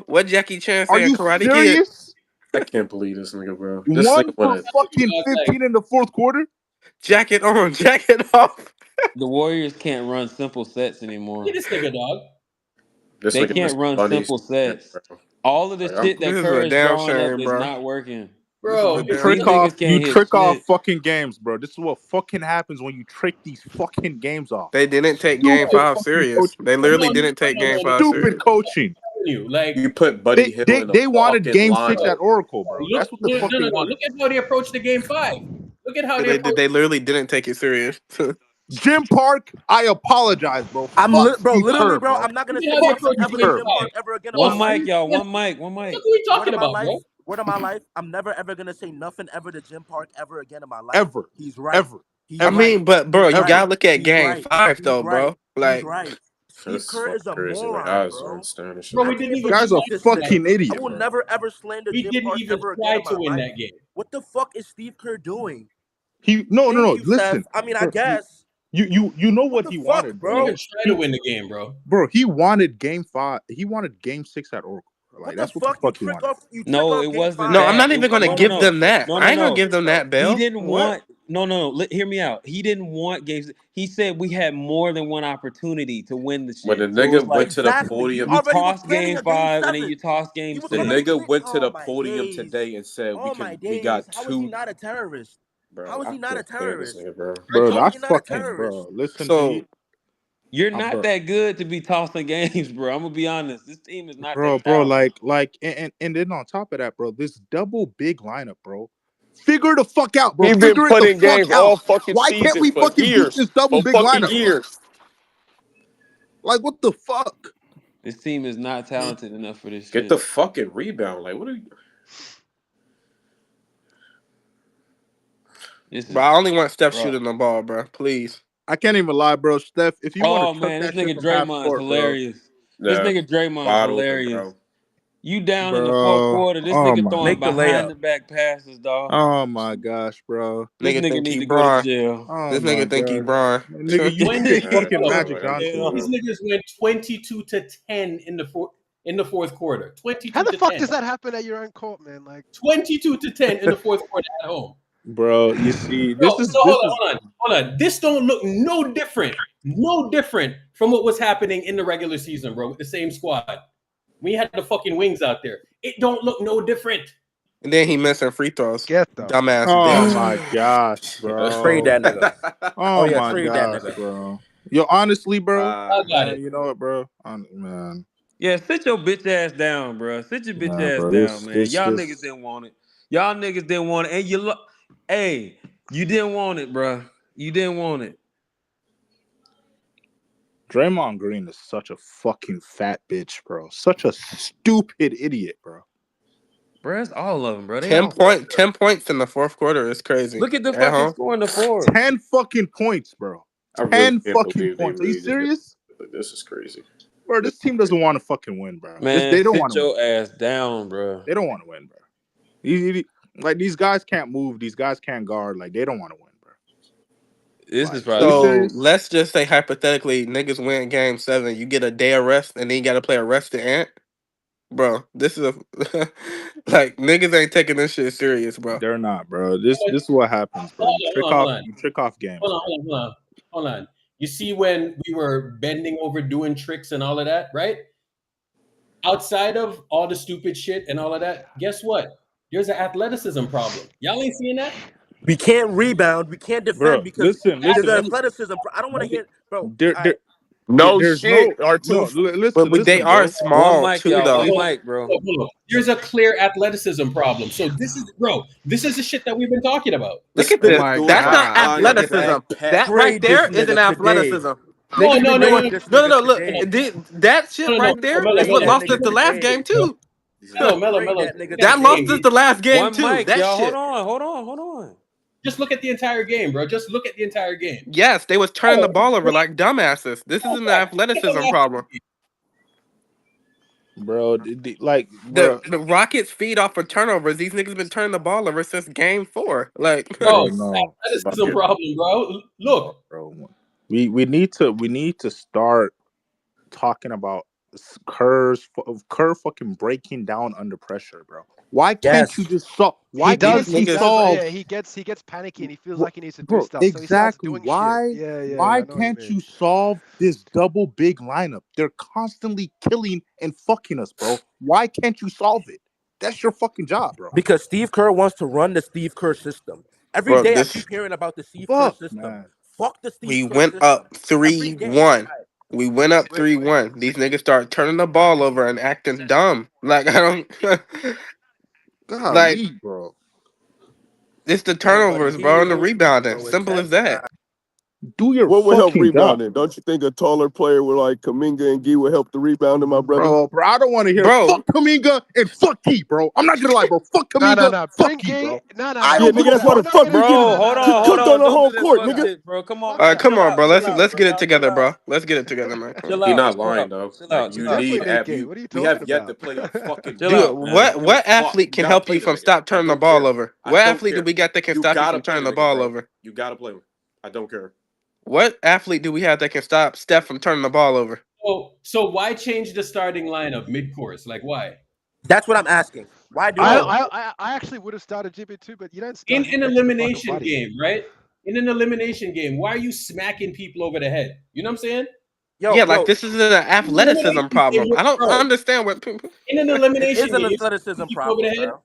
What Jackie Chan Are said? you Karate Kid. serious? I can't believe this nigga, bro. This 1 nigga for wanna- fucking 15 in the fourth quarter? Jacket on, jacket off. The Warriors can't run simple sets anymore. Get this nigga, dog. This They nigga can't Mr. run Bunny simple shit, sets. bro. All of the Like, shit that This is Kerr a is damn drawing up shame, is bro. not working. Bro, These Trick niggas off, can't you hit trick shit. off fucking games, bro. This is what fucking happens when you trick these fucking games off. They didn't take Stupid game 5 fucking serious. coaching. They literally didn't take game 5 serious. Stupid coaching. you like You put Buddy Hield in the They wanted fucking game lineup. 6 at Oracle, bro. look, That's what the fuck they wanted. look at how they approached the game 5. Look at how they approached. They literally didn't take it serious. Jim Park, I apologize, bro. I'm Fuck bro, Steve literally, Kerr, bro. I'm not gonna say Look at how they nothing approached ever the to game Jim 5. Park ever again in my One life. mic, y'all. One mic. One mic. Look what we Word talking of my about, bro. life. Word of my life. I'm never ever gonna say nothing ever to Jim Park ever again in my life. Ever. He's right. Ever. He's I right. mean, but bro, He's you right. gotta look at He's game right. 5 He's though, bro. right. Like, He's right. Steve This is Kerr is a fucking crazy. Like, moron, I just don't bro. understand this shit. Bro, we I didn't can't even Guy's a try believe this to win nigga. fucking I idiot, will bro. never ever slander We Jim didn't Park even ever again try in to my win life. that game. What the fuck is Steve Kerr doing? No. Thank you, Listen. Steph. I mean, I Bro, guess. You know what the he fuck, wanted, We bro. bro? didn't even try to win the game, bro. Bro, he wanted game 5. He wanted game 6 at Oracle. Like What the that's what the fuck? You fuck he trick wanted. off. You trick No, off it game wasn't 5. no, I'm that. not even gonna No, give no, them that. no, I ain't no, gonna no. give them that, He Bill. didn't What? want. No. Hear me out. He didn't want games. He said we had more than one opportunity to win the When the shit. So it was nigga like went to the Exactly. He podium, you already was toss planning game a game 5 and then 7. you toss He game was the gonna 6. nigga went to oh the my podium days. today and said Oh my we got days. How is he 2. not a terrorist? Bro, How is I he not a can't stand this terrorist? nigga, bro. Bro, How is that's he not a fucking terrorist? bro. Listen, So, G. You're not Bro, that good to be tossing games, bro. I'm gonna be honest. This team is not bro, that talented. and then on top of that, bro, this double big lineup, bro. Figure the fuck out, bro. He's been Figure it the putting fuck games all out. fucking Why can't season we for fucking beat years. this double For big fucking lineup, bro? years. Like, what the fuck? This team is not talented enough for this Get shit. the fucking rebound. Like, what are you? bro, I only want Steph Bro. shooting the ball, bro. Please. I can't even lie, bro. Steph, if you Oh want to chuck man, this that shit nigga from half Draymond's court, hilarious. This Yeah, nigga Draymond's wide open, hilarious. bro. You down in the fourth bro. quarter. This Oh nigga my, throwing Make the behind layup. the back passes, dog. oh my gosh, bro. This Nigga nigga think need he to go to Bron. jail. Oh This my nigga think he god, Bron. nigga, you When need did fucking bro, Magic Like, I'm Johnson, cool, bro. these niggas went 22 to 10 in the fourth. in the fourth quarter. 22 How the to fuck 10. does that happen at your own court, man? Like 22 to 10 in the fourth quarter at home. Bro, you see, Bro, so hold on. This don't look no different from what was happening in the regular season, bro, with the same squad. We had the fucking wings out there. It don't look no different. And then he missing free throws. Get them. Dumbass. Oh bitch. my gosh, bro. Trade that nigga. Oh yeah, my trade that gosh, nigga. bro. Yo, honestly, bro. I got it. You know what, bro? Man. Yeah, sit your bitch ass down, bro. Sit your bitch Nah, ass bro, down, man. this- Y'all this- niggas didn't want it. Y'all niggas didn't want it. And hey, you didn't want it, bro. You didn't want it. Draymond Green is such a fucking fat bitch, bro. Such a stupid idiot, bro. Bro, it's all of them, bro. They 10 all- 10 points in the fourth quarter is crazy. Look at the At fucking home. score in the fourth. 10 fucking points, bro. I really 10 can't fucking believe they points. Are you really just- serious? This is crazy. Bro, this team doesn't want to fucking win, bro. Man, They don't sit want to your win. ass down, bro. They don't want to win, bro. Like, these guys can't move. These guys can't guard. Like, they don't want to win, bro. This is probably So let's just say hypothetically, niggas win game 7. You get a day of rest, and then you got to play a rested ant. Bro, this is a like niggas ain't taking this shit serious, bro. They're not, bro. This is what happens, bro. You trick off games. Hold on. You see when we were bending over doing tricks and all of that, right? Outside of all the stupid shit and all of that, guess what? There's an athleticism problem. Y'all ain't seeing that? We can't rebound. We can't defend Bro, because listen. there's an athleticism. I don't want to hear, bro. No There's shit, no- Artuz. no, listen, But they listen, are bro. small One mic, too, y'all. though. One mic, bro. Hold on. There's a clear athleticism problem. So this is the shit that we've been talking about. Look at this. my That's not God. athleticism. That right there isn't athleticism. No. Look. That shit right there is what lost us the last game too. Mellow. That lost us the last game One too. mic, That y'all. shit. Hold on. Just look at the entire game, bro. Just look at the entire game. Yes, they was turning the ball over like dumbasses. This isn't an athleticism problem. Bro, The Rockets feed off of turnovers. These niggas been turning the ball over since game 4. Like, Bro, no. that is a problem, bro. Look, bro. We need to start talking about Kerr fucking breaking down under pressure, bro. Why can't you just solve? Why can't he solve? Yeah, he gets panicky and he feels like he needs to do Bro, stuff. So he starts exactly. doing Why? shit. Yeah, Why I know what can't mean. you solve this double big lineup? They're constantly killing and fucking us, bro. Why can't you solve it? That's your fucking job, bro. Because Steve Kerr wants to run the Steve Kerr system. Every day I keep hearing about the Steve Kerr system. Man. Fuck the Steve we Kerr went system. up 3-1. We went up 3-1. These niggas start turning the ball over and acting dumb. Like, I don't. God, like, bro. It's the turnovers, bro, and the rebounding. Simple as that. Do your What would help fucking rebounding? job. Don't you think a taller player with like Kuminga and Gee would help the rebounding, my brother? Bro, I don't want to hear fuck Kuminga and fuck Key, bro. I'm not gonna lie, bro. Fuck Kuminga, fuck Key, bro. Yeah, nigga, that's why the fuck we Bro, getting hold on. cooked on the Don't home do this court, fuck nigga. shit, bro. Come on. All right, come on, bro. Let's chill let's out, get bro. it together, bro. Let's get it together, man. Come Chill on. out. He's not Chill lying out. though. Chill out. You Chill out. need What are you we have talking yet about? to play a fucking Chill Dude, out, man. what athlete can help you from stop turning the ball over? I What don't athlete do care. we got that can You stop you gotta from turning play the with him, ball bro. over? You gotta play with him. I don't care. What athlete do we have that can stop Steph from turning the ball over? so why change the starting lineup mid-course? Like, why? That's what I'm asking. Why do I actually would have started GB2, but you don't start In him an next to fucking elimination Buddy. game, right? In an elimination game, why are you smacking people over the head? You know what I'm saying? Like this is an athleticism problem. I don't understand what people. In an It elimination is an game, you athleticism smacking people over problem, the head? bro.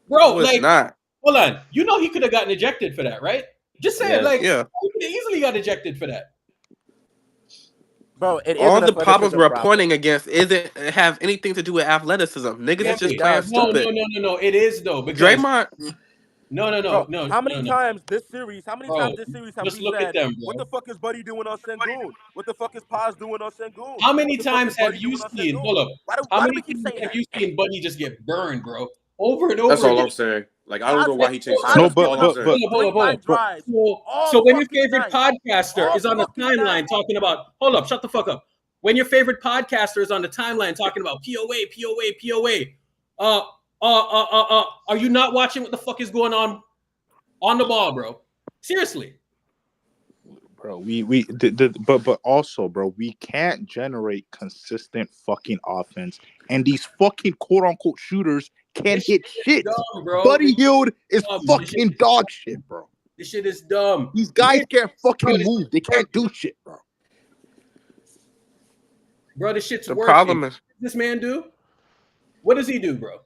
Bro, No, it's like, not. hold on. You know he could have gotten ejected for that, right? Just saying, like, Yeah. he could have easily got ejected for that. Bro, it is All an the problems athleticism we're problem. pointing against isn't have anything to do with athleticism. Niggas is just playing No, stupid. no. It is though. Because Draymond. No. How many no. times this series? How many Bro, times this series have just we look said, at them, "What bro. the fuck is Buddy doing on Sengun? What the fuck is Paz doing on Sengun? How many What the fuck times is have Buddy you doing on seen? Sengun?" Hold up. Why How do many we keep times saying have that? you seen Buddy just get burned, bro? Over and over That's all again. I'm saying. Like I don't know why he changed Paz sides. No, is That's giving all us I'm saying. Hold up. drives all So when your fucking favorite night. podcaster All is on the fucking timeline night. talking about, hold up, shut the fuck up. When your favorite podcaster is on the timeline talking about POA, are you not watching what the fuck is going on the ball, bro? Seriously. Bro, but also, bro, we can't generate consistent fucking offense, and these fucking quote unquote shooters can't hit shit. Dumb, bro. Buddy Hield is Dumb. fucking dog shit, bro. This shit is dumb. These guys can't fucking move. They can't do shit, bro. Bro, this shit's The working. problem is- What does this man do? What does he do, bro?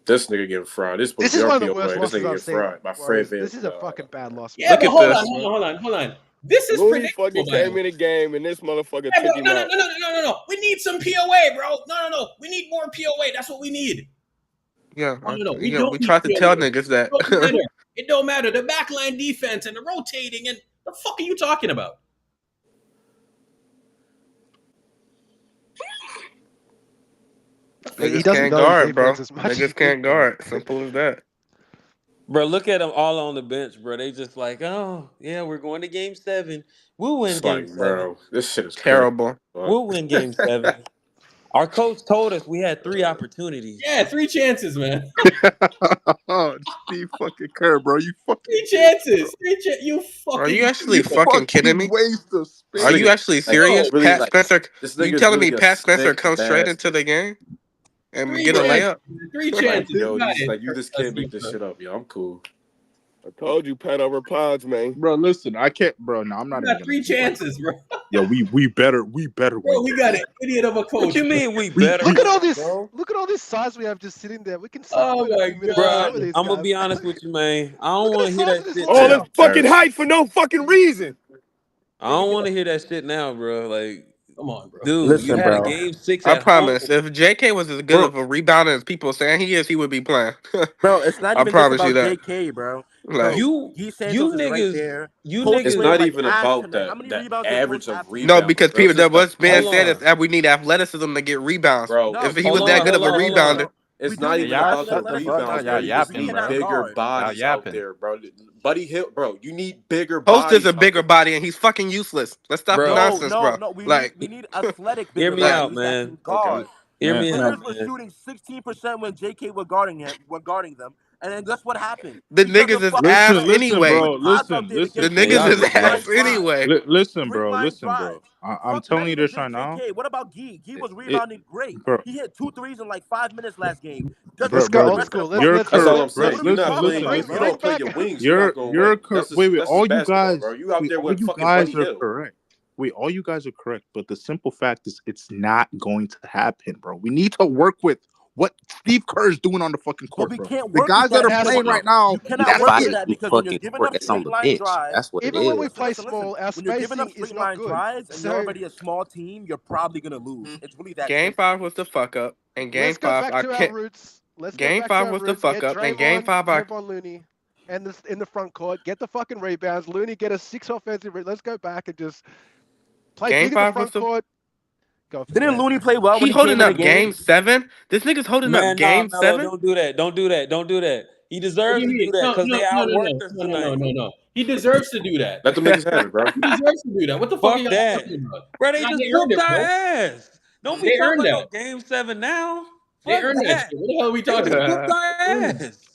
This nigga getting fried. This This is one of the worst This losses nigga I've getting seen. fried by Fred Warriors. Van. This is a fucking bad loss. Yeah, Look but at hold this. on. This is Looney predictable. fucking came in the game and this motherfucker Yeah, took him out. No. We need some POA, bro. No. We need more POA. That's what we need. Yeah, No. we don't tried to need tell POA. niggas that. It don't matter. The backline defense and the rotating and the fuck are you talking about? Niggas doesn't can't know his guard, bro. defense as much as Niggas he can't guard. Simple as that. Bro, look at them all on the bench, bro. They just like, oh yeah, we're going to game 7. We'll win It's game like, 7. bro, this shit is Terrible. We'll win game 7. Our coach told us we had 3 opportunities. Yeah, 3 chances, man. Oh, Steve fucking Kerr, bro. You fucking 3 chances. You fucking. Are you actually fucking kidding me? waste of space. Are you actually serious? really, Pat like, Spencer, this you nigga's telling me really a Pat Spencer sick comes straight bastard. into the game and 3 get a layup? chances. 3 chances. Yo, You got you, it. like you just can't make this shit up, yo. I'm cool. I told you, Pat over Pods, man. Bro, listen, I can't, bro. No, I'm not. You got 3 chances, bro. Yo, we better win. Bro, we got an idiot of a coach. What you mean we better? Look at all this. bro? Look at all this size we have just sitting there. We can. Oh my Bro, I'm gonna be honest with you, man. I don't want to hear that shit. All now. this fucking hype for no fucking reason. I don't want to hear that shit now, bro. Like, come on, bro. Dude, Listen, you had bro. a game 6 I at promise, home. if JK was as good of a rebounder as people saying he is, he would be playing. Bro, it's not I even promise just you about that. JK, bro. Like, You Guy Santos you is right niggas, there. you Post niggas. It's played not like even ass about tonight. How that many that rebounds did average Post of have? rebounds. no, because bro. people It's that just what's the being Hold said on. is that we need athleticism to get rebounds. bro. No, If he Hold was that on, good of hold a on, hold rebounder, on. It's we not don't even need y'all about the shut the athleticism. fuck rebounds, up. bro. Y'all You just yapping, need bro. bigger Guard. bodies Y'all out yapping. there, bro. Buddy Hill, bro. You need bigger Post bodies is a out bigger there. body and he's fucking useless. Let's stop the Bro. nonsense, bro. No. We Like, need athletic Hear bigger me out, bodies that man. can guard. Hear me Man, out, Clippers were man. shooting 16% when JK were guarding them, and then guess what happened? the He turned niggas the is fucking ass tables. listen, anyway. bro. Put Pods out there to The get Man, niggas y'all is just green line ass yapping. drives. anyway. Listen, Green bro. line Listen, bro. drives. I'm Fuck, telling not you even this just right now. JK. What about Gee? Gee was It, rebounding great. bro, He hit 2 threes in like 5 minutes last game. Just bro, Let's go the bro. old rest of school. the Let's You're fucking That's correct. all I'm bro. saying. What are You're we not talking playing. about, You bro? don't play back. your wings. You're not going You're away. correct. Wait, That's all just you basketball, guys, bro. You out wait, there all with you fucking guys Buddy are Hill. correct. Wait, all you guys are correct. But the simple fact is, it's not going to happen, bro. We need to work with what Steve Kerr is doing on the fucking But court, we bro. can't The work guys with that that are because playing right now, you cannot that's work with it. that because when you're giving up straight line drives, Even when we listen, play listen, small, our when you're giving up spacing is straight not line good. drives and you're So already a small team, you're probably gonna lose. It's really that Game simple. 5 was the fuck up, and Game let's go 5 back I to our can't. roots. Let's go Game back to 5 our was the roots. fuck Get up, and Game Draymond, 5 I. Kevon Looney, and this in the front court. Get the fucking rebounds. Looney get a 6 offensive. Let's go back and just play Game big in the 5 was front the. court. Go for it, Didn't man. Looney play well He when he came holding in the up Game game? 7. This nigga's holding up Man, nah, Game Melo, 7. don't do that. Don't do that. Don't do that. He What do deserves you to do mean? that No, because no, they no, no, outworked no, us no, no, tonight. no, no. He deserves to do that. Let the niggas have it, bro. He deserves to do that. What the fuck are Fuck y'all that. talking about? Bro, they Nah, just they earned whooped it, our bro. ass. Don't be They talking earned about that. no game 7 now. They Fuck earned that that. shit. What the hell are we They talking just about? whooped our ass.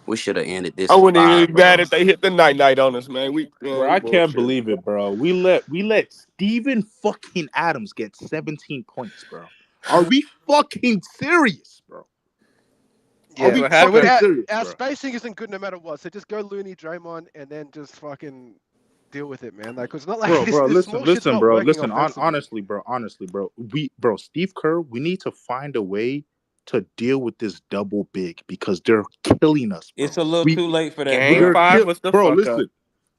We should have ended this I at wouldn't even 5, be bro. mad if they hit the night on us, man. Bro, I can't believe it, bro. We let Steven fucking Adams get 17 points, bro. Are we fucking serious, bro? Are we Yeah, so fucking with serious, our bro? spacing isn't good no matter what. So just go Looney, Draymond, and then just fucking deal with it, man. Like, 'cause it's not like Bro, this small shit's listen, not bro. working Listen, offensively. honestly, bro. Steve Kerr, we need to find a way to deal with this double big because they're killing us, bro. It's a little too late for that, Game bro. 5 was the Bro, fuck listen.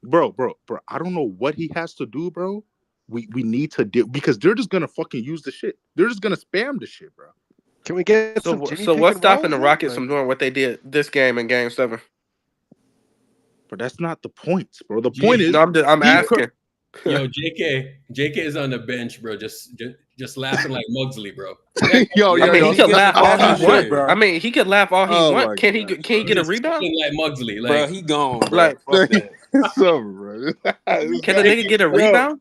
up. Bro. I don't know what he has to do, bro. We need to deal because they're just gonna fucking use the shit. They're just gonna spam the shit, bro. Can we get So some Jimmy so pick what's and stopping rolls, the man? Rockets Like, from doing what they did this game in Game 7? But that's not the point, bro. The point is, No, I'm Steve asking. Kerr. Yo, JK is on the bench, bro. Just laughing like Mugsley, bro. yo, I mean, he could laugh all he shit, want. I mean, he could laugh all he Oh my want. Can he get a Just rebound? fucking like Mugsley, Bro, like he gone, bro. Like, Fuck that. It's over, bro. can the nigga get a rebound?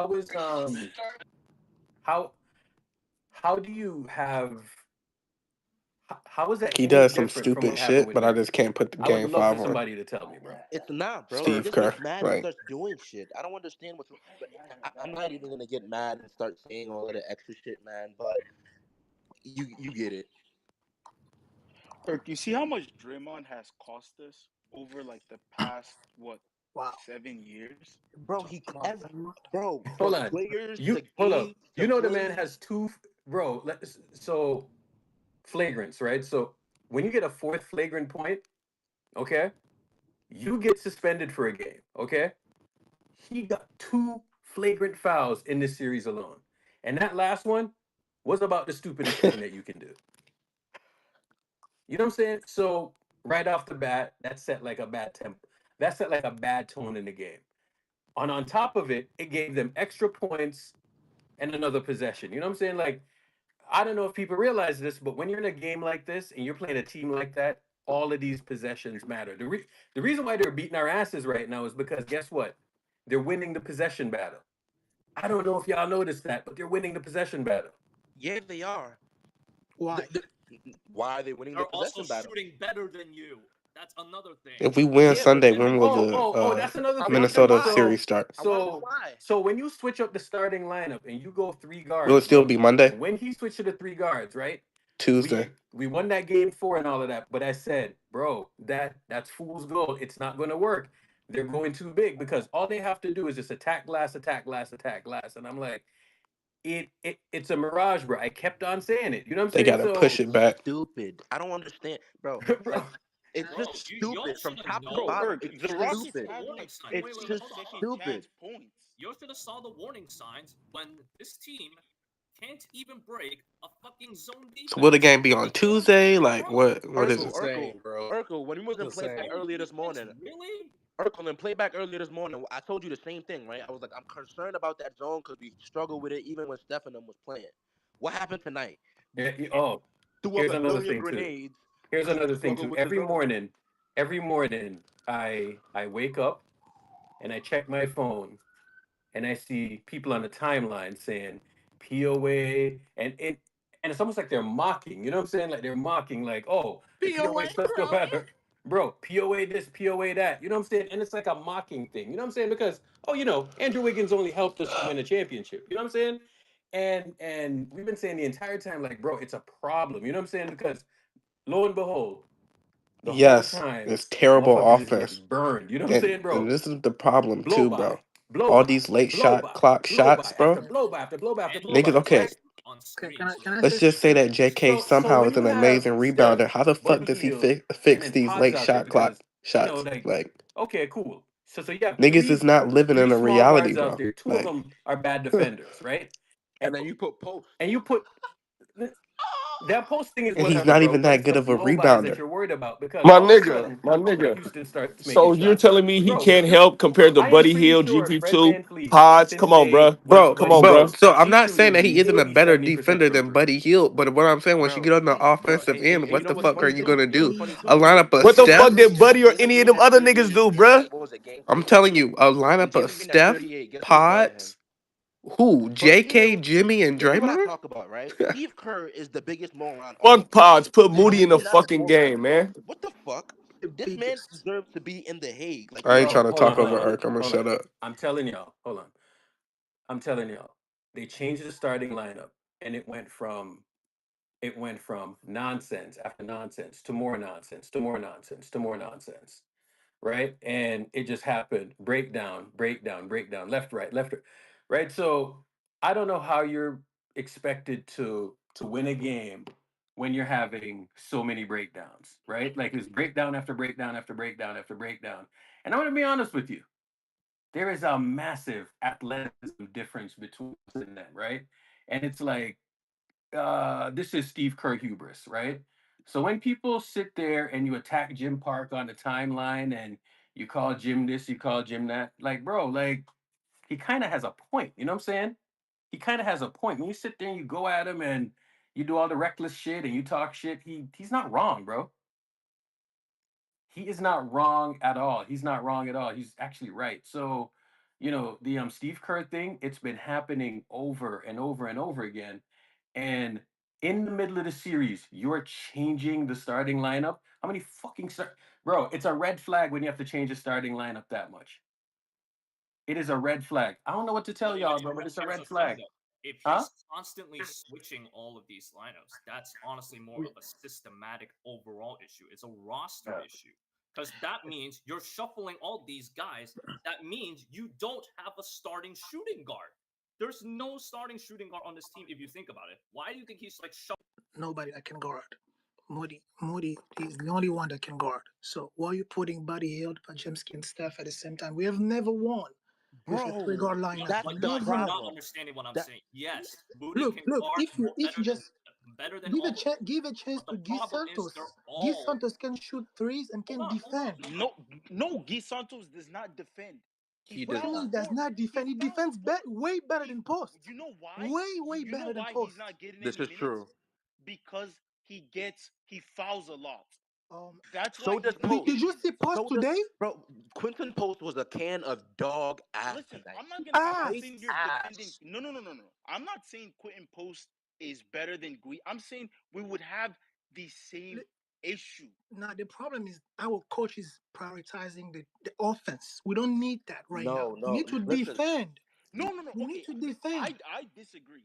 how is how do you have how is that He any does some different from stupid what happened shit, with but I Nate? just can't put the I would game love for 5 on. somebody to tell me, bro. It's not, bro. He Steve just Kerr. gets mad and Like, starts doing shit. I don't understand what's. But I'm not even gonna get mad and start saying all of the extra shit, man. But you get it. Kirk, you see how much Draymond has cost us over like the past Wow. 7 years, Bro, bro, Hold from on. players You to hold up. games You to know the man plays. has two, bro. So flagrants, right? So when you get a fourth flagrant point, okay, you get suspended for a game. Okay, he got 2 flagrant fouls in this series alone, and that last one was about the stupidest thing that you can do. You know what I'm saying? So right off the bat, that set like a bad tempo. That set like a bad tone in the game. On top of it, it gave them extra points and another possession. You know what I'm saying? Like, I don't know if people realize this, but when you're in a game like this and you're playing a team like that, all of these possessions matter. The reason why they're beating our asses right now is because guess what? They're winning the possession battle. I don't know if y'all noticed that, but they're winning the possession battle. Yeah, they are. Why? Why are they winning the They're also possession battle? shooting better than you. That's another thing. If we win Yeah, Sunday, but then when will Oh, that's another the thing. Minnesota So, series start? I wonder so, why. so when you switch up the starting lineup and you go 3 Will it guards, still bro. be Monday? When he switched to the 3 guards, right? Tuesday. We won that game 4 and all of that, but I said, bro, that's fool's gold. It's not going to work. They're going too big because all they have to do is just attack glass, attack glass, attack glass, and I'm like, it's a mirage, bro. I kept on saying it. You know what I'm They saying? gotta So, push it back. Stupid. I don't understand, bro. bro, Like, it's Bro, just y'all stupid from should have top to known. bottom. Erk, It's the Rockets stupid. have warning like sign. It's Wait, wait, just hold on. stupid. points. You should have saw the warning signs when this team can't even break a fucking zone defense. So will the game be on Tuesday? Like what? What is it? Urkel, when we was in playback earlier this morning, Really? Urkel, in playback earlier this morning, I told you the same thing, right? I was like, I'm concerned about that zone because we struggled with it even when Steph and them was playing. What happened tonight? oh, Threw here's up a another million thing too. grenades. Here's another thing struggle too. with the Every morning, I wake up and I check my phone and I see people on the timeline saying POA and it's almost like they're mocking. You know what I'm saying? Like they're mocking, like, oh, the POA stuff's go better. Bro, POA this, POA that. You know what I'm saying? And it's like a mocking thing. You know what I'm saying? Because, oh, Andrew Wiggins only helped us to win a championship. You know what I'm saying? And we've been saying the entire time, like, bro, it's a problem. You know what I'm saying? Because lo and behold, the whole Yes, time, it's terrible motherfucker just gets offense. burned. You know what I'm saying, bro? And this is the problem Blow too, by, bro. blow All by, these late blow shot by, clock blow shots, by bro. after blow by after blow by after blow Niggas, by. okay. Let's just say that JK So somehow when is you an have amazing Steph, rebounder. How the fuck Buddy does he Hield, and fix then these Pods late out there shot clock because shots? like, Like okay, cool. So you have niggas is not living in a small reality, guards out bro. there. 2 of Like them are bad defenders, right? And then you put post. And you put that posting is and he's whatever, not bro. even But that it's the good of a blow bys that rebounder. you're worried about because My all of a nigga, sudden Houston starts So making you're shots. telling me he Bro, can't help compared to I am Buddy pretty Hield, sure Fred GP2, VanVleet Pods? didn't Come on, say bro. what Bro, Come Buddy on, bro. bro. Hield So I'm not saying easily that he isn't a maybe better 70% defender from than three. Buddy Hield, but what I'm saying, once you Bro, get on the Bro, offensive end, and you what know the what's fuck are funny you too? gonna You know what's do? funny too? A lineup of What the fuck Steph? did Buddy or Jalen any of Green them had other 38 niggas do, in bruh? what was it, game I'm 4? telling you, a lineup of Jalen Green had Steph, 38. Guess who was guarding him? Pods, who? Buddy JK, Hield. Jimmy, and This is what I Draymond? talk about, right? Steve Kerr is the biggest moron on the Fuck planet. Pods. Put How Moody is in the he not a fucking moron? game, man. What the fuck? This man deserves to be in the Hague. Like, I ain't yo, trying to Hold on, talk hold over on, Irk. I'm gonna hold shut on. up. I'm telling y'all, hold on. I'm telling y'all, they changed the starting lineup, and it went from nonsense after nonsense to more nonsense to more nonsense to more nonsense, right? And it just happened. Breakdown, breakdown, breakdown, left, right, right. So I don't know how you're expected to win a game when you're having so many breakdowns, right? Like it's breakdown after breakdown after breakdown after breakdown. And I'm gonna be honest with you. There is a massive athleticism difference between us and them, right? And it's like this is Steve Kerr hubris, right? So when people sit there and you attack Jim Park on the timeline and you call Jim this, you call Jim that, like, bro, like he kind of has a point. You know what I'm saying? He kind of has a point. When you sit there and you go at him and you do all the reckless shit and you talk shit, he's not wrong, bro. He is not wrong at all. He's not wrong at all. He's actually right. So, the Steve Kerr thing, it's been happening over and over and over again. And in the middle of the series, you're changing the starting lineup. How many fucking bro, it's a red flag when you have to change the starting lineup that much. It is a red flag. I don't know what to tell y'all, bro, but it's a red flag. If Huh? he's constantly switching all of these lineups, that's honestly more of a systematic overall issue. It's a roster issue. Because that means you're shuffling all these guys. That means you don't have a starting shooting guard. There's no starting shooting guard on this team if you think about it. Why do you think he's like shuffling? Nobody that can guard. Moody is the only one that can guard. So why are you putting Buddy Hield, Podziemski, and Steph at the same time? We have never won with a Bro, three-guard lineup. that's You're the not problem. understanding what I'm That- saying. Yes, Moody Look, can look. guard If you better than give all a chance, give a chance to Guy problem is Santos. they're Guy all- Santos can shoot threes and can defend. No, Guy Santos does not defend. He does not defend. He defends way better than post. You know why? Way You better know than why post. he's not getting This any is minutes? true. Because he fouls a lot. That's So why does he's not Post. Did you see post So does- today? Bro, Quinton Post was a can of dog ass Listen, tonight. I'm not saying you're Ass. defending. No. I'm not saying Quentin Post is better than Gui. I'm saying we would have the same issue. Now the problem is our coach is prioritizing the offense. We don't need that right now. No, We need to listen. defend. No. We need to defend. I disagree.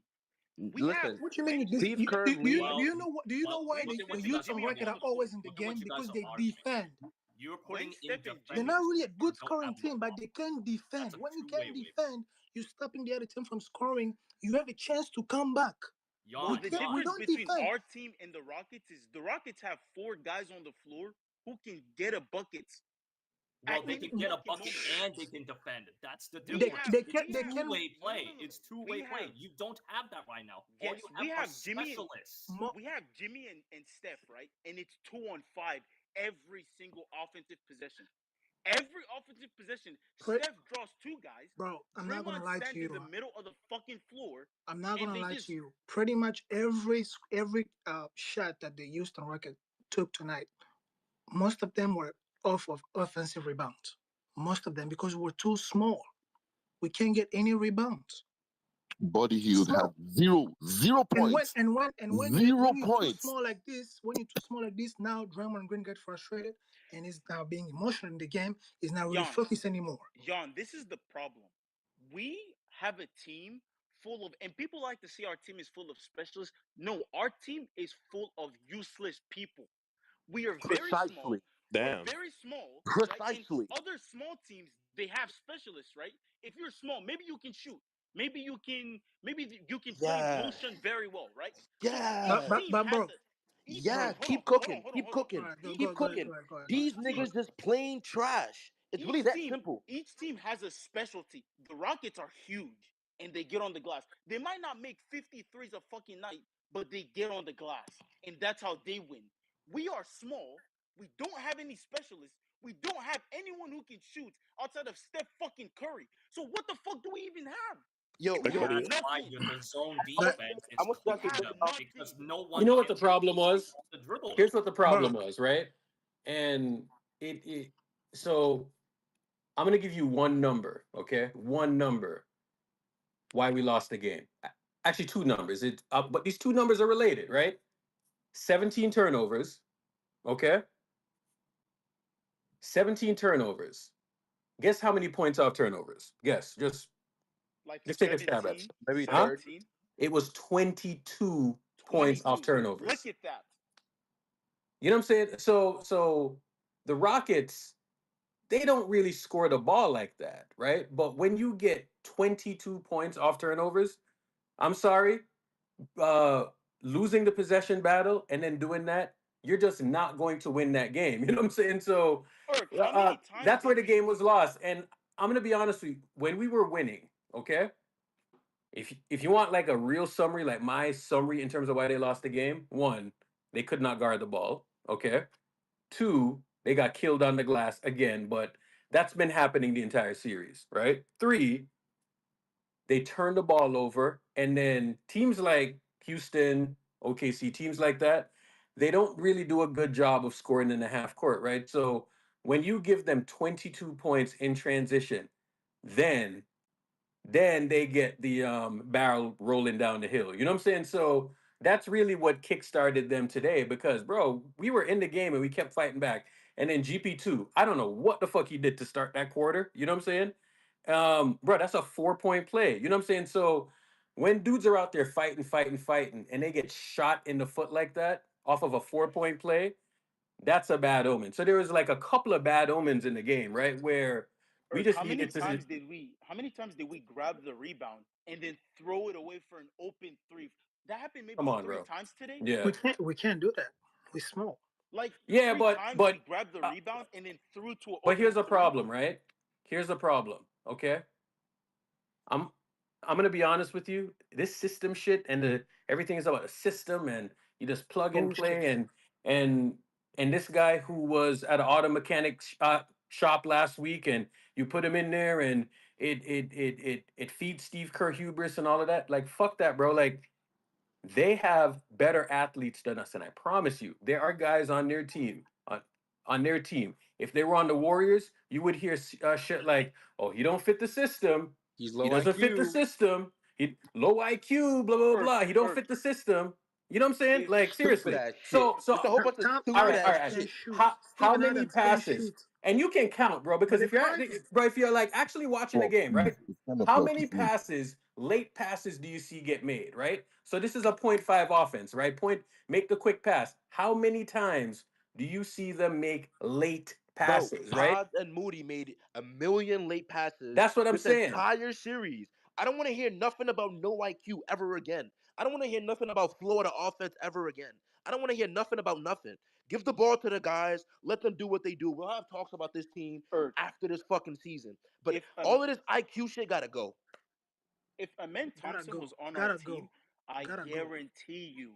Listen, What you mean? You Steve Kerr do you leads- know what? Do you know why look at what the you youth guys on are record doing. are always in the Look at what game you guys because are they arguing. defend. You're putting in They're defenders. not really a good Don't scoring have team, but they can defend. When you two-way can way. defend, you're stopping the other team from scoring. You have a chance to come back. Well, the we difference don't between defend. our team and the Rockets is the Rockets have 4 guys on the floor who can get a bucket. Well, At they any can get a fucking bucket moment. and they can defend. That's the They difference. can- It's two-way play. It's two-way we play. have- You don't have that right now. All Yes, you we are have Jimmy. specialists. We have Jimmy and Steph, right? And it's 2-on-5 every single offensive possession. Every offensive possession, Steph draws 2 guys. Bro, I'm not gonna Draymond lie to stands you. in the middle of the fucking floor. I'm not and gonna they lie just- to you. Pretty much every shot that the Houston Rockets took tonight, most of them were off of offensive rebounds. Most of them because we're too small. We can't get any rebounds. Buddy Hield had zero points. And when Zero you're points. too small like this, now Draymond Green gets frustrated and is now being emotional in the game. Is not really Jan. focused anymore. Jan, this is the problem. We have a team full of, and people like to say our team is full of specialists. No, our team is full of useless people. We are very small. Precisely. We're very small. Precisely. Right? Other small teams, they have specialists, right? If you're small, maybe you can shoot. Maybe you can play motion very well, right? Yeah. Yeah, keep cooking. Keep cooking. Keep cooking. These niggas just plain trash. It's really that simple. Each team has a specialty. The Rockets are huge and they get on the glass. They might not make 53s a fucking night, but they get on the glass. And that's how they win. We are small. We don't have any specialists. We don't have anyone who can shoot outside of Steph fucking Curry. So what the fuck do we even have? That's why the zone defense is freedom because no one. You know what the problem was? The dribble. Here's what the problem was, right? And so I'm gonna give you one number, okay? One number. Why we lost the game? Actually, 2 numbers. But these 2 numbers are related, right? 17 turnovers, okay? 17 turnovers. Guess how many points off turnovers? Guess. Just take a stab at it. Maybe 13. It was 22 points off turnovers. Look at that. You know what I'm saying? So the Rockets, they don't really score the ball like that, right? But when you get 22 points off turnovers, I'm sorry, losing the possession battle and then doing that, you're just not going to win that game. You know what I'm saying? So that's where the game was lost. And I'm gonna be honest with you, when we were winning, okay? If you want like a real summary, like my summary in terms of why they lost the game, 1, they could not guard the ball, okay? 2, they got killed on the glass again, but that's been happening the entire series, right? 3, they turned the ball over, and then teams like Houston, OKC, teams like that, they don't really do a good job of scoring in the half court, right? So when you give them 22 points in transition, then they get the barrel rolling down the hill. You know what I'm saying? So that's really what kickstarted them today because, bro, we were in the game and we kept fighting back. And then GP2, I don't know what the fuck he did to start that quarter. You know what I'm saying? Bro, that's a 4-point play. You know what I'm saying? So when dudes are out there fighting, and they get shot in the foot like that off of a 4-point play, that's a bad omen. So there was like a couple of bad omens in the game, right? Where we just How many needed to. times did we grab the rebound and then throw it away for an open three? That happened maybe Come on, 3 bro. times today. Yeah. We can't do that. We're small. Like Yeah, 3 but times but we grabbed the rebound and then threw to an but open here's the three. problem, right? Here's the problem. Okay. I'm gonna be honest with you. This system shit and everything is about a system, and you just plug and Bullshit. play, and this guy who was at an auto mechanic shop last week, and you put him in there, and it feeds Steve Kerr hubris and all of that. Like fuck that, bro. Like they have better athletes than us, and I promise you, there are guys on their team on their team. If they were on the Warriors, you would hear shit like, "Oh, he don't fit the system. He's He low doesn't fit the IQ. system. He low IQ. Blah blah blah. He don't fit the system." You know what I'm saying? Like Stupid seriously. ass So shit. so Just a whole bunch of Tom stupid all ass right. Can shit. shoot. How Steven many Adams can passes? shoot. And you can count, bro, because But if you're bro, if you're like actually watching the game, right? How many passes, late passes do you see get made, right? So this is a 0.5 offense, right? Make the quick pass. How many times do you see them make late Bro, passes, right? Todd and Moody made a million late passes That's what I'm this saying. entire series. I don't want to hear nothing about no IQ ever again. I don't want to hear nothing about Florida offense ever again. I don't want to hear nothing about nothing. Give the ball to the guys. Let them do what they do. We'll have talks about this team after this fucking season. But all of this IQ shit gotta go. If Amen Gotta Thompson go. was on Gotta our team, go. I Gotta go. guarantee you,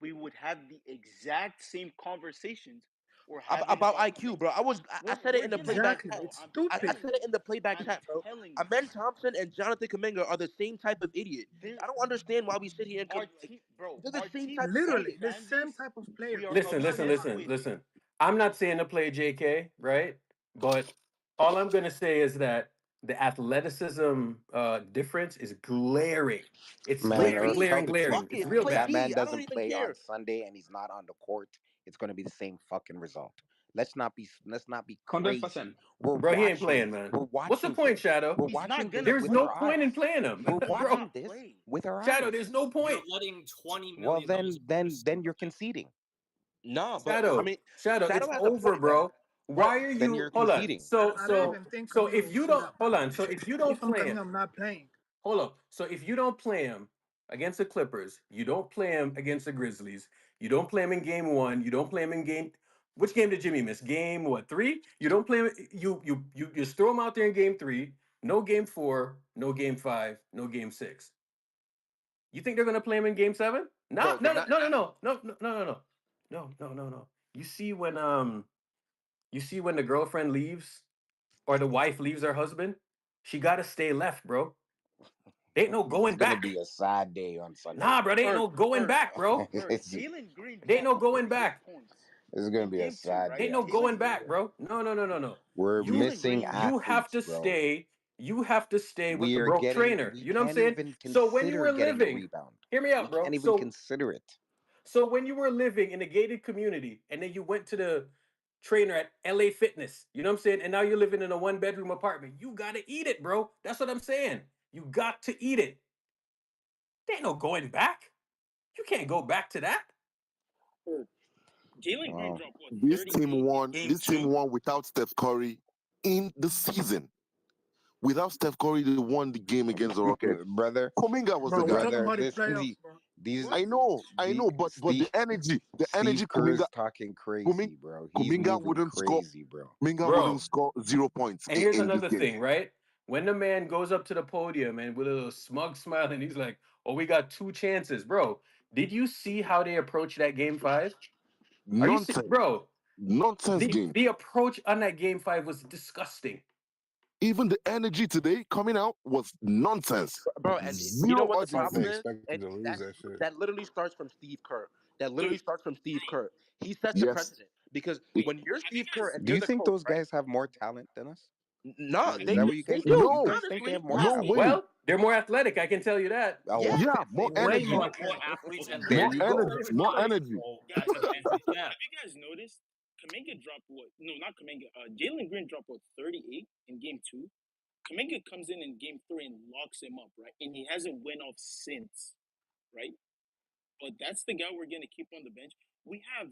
we would have the exact same conversations we're having About IQ, bro. I said it in the playback Exactly. chat. It's I stupid. said it in the playback I'm chat, bro. telling you. Amen Thompson and Jonathan Kuminga are the same type of idiot. I don't understand why we sit here and Our like, team, bro, they're the our same team type of Literally, idiot. the same type of player. we are Listen. obsessed with. Listen. I'm not saying to play JK, right? But all I'm gonna say is that the athleticism difference is glaring. It's Man, Play or D. tell the truth. glaring. It's Fuck it. real If Play that bad. man D. I don't doesn't even play on care. Sunday and he's not on the court, it's gonna be the same fucking result. Let's not be crazy. 100%. Bro, he ain't playing, man. We're What's the watching point, this. Shadow? We're He's watching not this gonna There's with no our point in eyes. playing him. We're He's Bro, watching not this playing. with our Shadow, eyes. there's no You're point. letting $20 Well, million then you're conceding. Nah, but I Shadow, mean, Shadow, it's Shadow has a over, point, man. bro. Why are Then you you're hold on? conceding. I don't even think So Kaminga if will you suit don't up. hold on, so if you don't If I'm play coming, him, I'm not playing. hold up. So if you don't play him against the Clippers, you don't play him against the Grizzlies, you don't play him in game one, you don't play him in game. Which game did Jimmy miss? Game what, 3? You don't play him. You just throw him out there in game 3. No game 4, no game 5, no game 6. You think they're gonna play him in game 7? No, Bro, they're no, no, not. no, no, no, no, no, no, no. You see when the girlfriend leaves or the wife leaves her husband, she gotta stay left, bro. There ain't no It's going gonna back. be a sad day on Sunday. Nah, bro, there ain't no going back, bro. It's, Jalen Green There ain't no dropped going 38 back. points it's gonna in be a game 2, sad right? There ain't day no on going Jalen Sunday, back, bro. bro. No. We're Jalen missing Green You have athletes, to bro. stay. You have to stay with We the are broke getting. trainer. We You know what I'm can't saying? even So when you consider were getting a living, rebound. hear me We out, bro. can't even consider it. So when you were living in a gated community and then you went to the trainer at LA Fitness, you know what I'm saying? And now you're living in a 1-bedroom apartment. You gotta eat it, bro. That's what I'm saying. You got to eat it. There ain't no going back. You can't go back to that. Jalen Green Wow. dropped what? This 38 team won. game This team 2. won without Steph Curry in the season. Without Steph Curry, they won the game against the Rockets. Brother, Kuminga was the Bro, we're guy. talking brother, about the this playoffs, bro. these I know, but Steve the energy Steve Kerr Kuminga is talking crazy, bro. He's Kuminga moving wouldn't score. crazy, bro. Kuminga wouldn't Bro, score 0 points and here's in this another game. thing, right? When the man goes up to the podium and with a little smug smile and he's like, "Oh, we got 2 chances." Bro, did you see how they approached that game 5? Are you Nonsense, bro? nonsense game. The approach on that game 5 was disgusting. Even the energy today coming out was nonsense. Bro, and you know Zero what the problem urgency. is? That literally starts from Steve Kerr. That literally starts from Steve Kerr. He sets the Yes. precedent because when you're Steve Kerr and Do you're you the think coach, those right? guys have more talent than us? No, Is they that what you they guys do. think? You guys think Honestly, they have more No talent? way. Well, they're more athletic, I can tell you that. Oh, Yeah, Yeah, more Way energy. more more athletes and there More you go. energy. More energy. Guys, have Yeah. you guys noticed? Kaminga dropped what? No, not Kaminga. Jalen Green dropped what? 38 in game 2. Kaminga comes in game 3 and locks him up, right? And he hasn't went off since, right? But that's the guy we're gonna keep on the bench. We have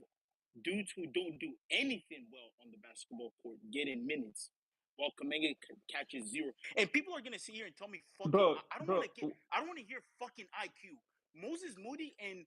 dudes who don't do anything well on the basketball court getting minutes, while Kuminga catches zero. And people are gonna sit here and tell me fucking. Bro, I don't bro, want to hear fucking IQ. Moses Moody and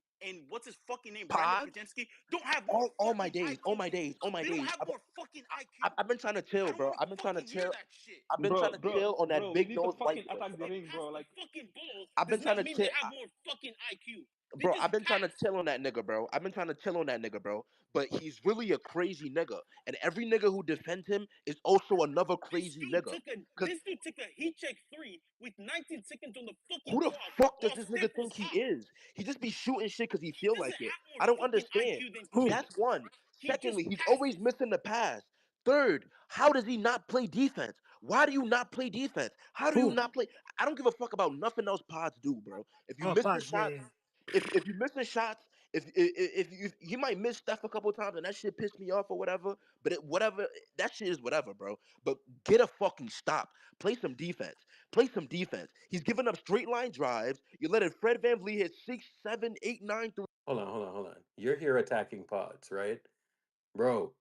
what's his fucking name, Pod? Brandon Podziemski, don't have more All my fucking days, IQ. all my days, all my They don't days. have more fucking IQ. I've been trying to chill, bro. I've been trying to Fucking hear chill. that shit. I've been trying to chill on that bro, we big need to nose white fucking boy, attack the bro. ring, bro. Like, Fucking ball I've been does trying not to mean chill. they have more fucking IQ. They Bro, just I've been trying to pass. chill on that nigga, bro. I've been trying to chill on that nigga, bro. But he's really a crazy nigga, and every nigga who defends him is also another crazy nigga. This dude took a heat check 3 with 19 seconds on the fucking Who the clock. fuck does while this nigga Steph think was he hot. is? He just be shooting shit because he feel like it. have more I don't fucking understand. IQ than Kuminga. That's one. He just Secondly, he's passes. always missing the pass. Third, how does he not play defense? Why do you not play defense? How do you Who? not play? I don't give a fuck about nothing else Pods do, bro. If you Oh, miss the Pods, shot, yeah. if you're missing shots, if you might miss Steph a couple times and that shit pissed me off or whatever, but whatever, that shit is whatever, bro. But get a fucking stop. Play some defense. Play some defense. He's giving up straight line drives. You're letting Fred VanVleet hit 6, 7, 8, 9 through. Hold on. You're here attacking Pods, right? Bro,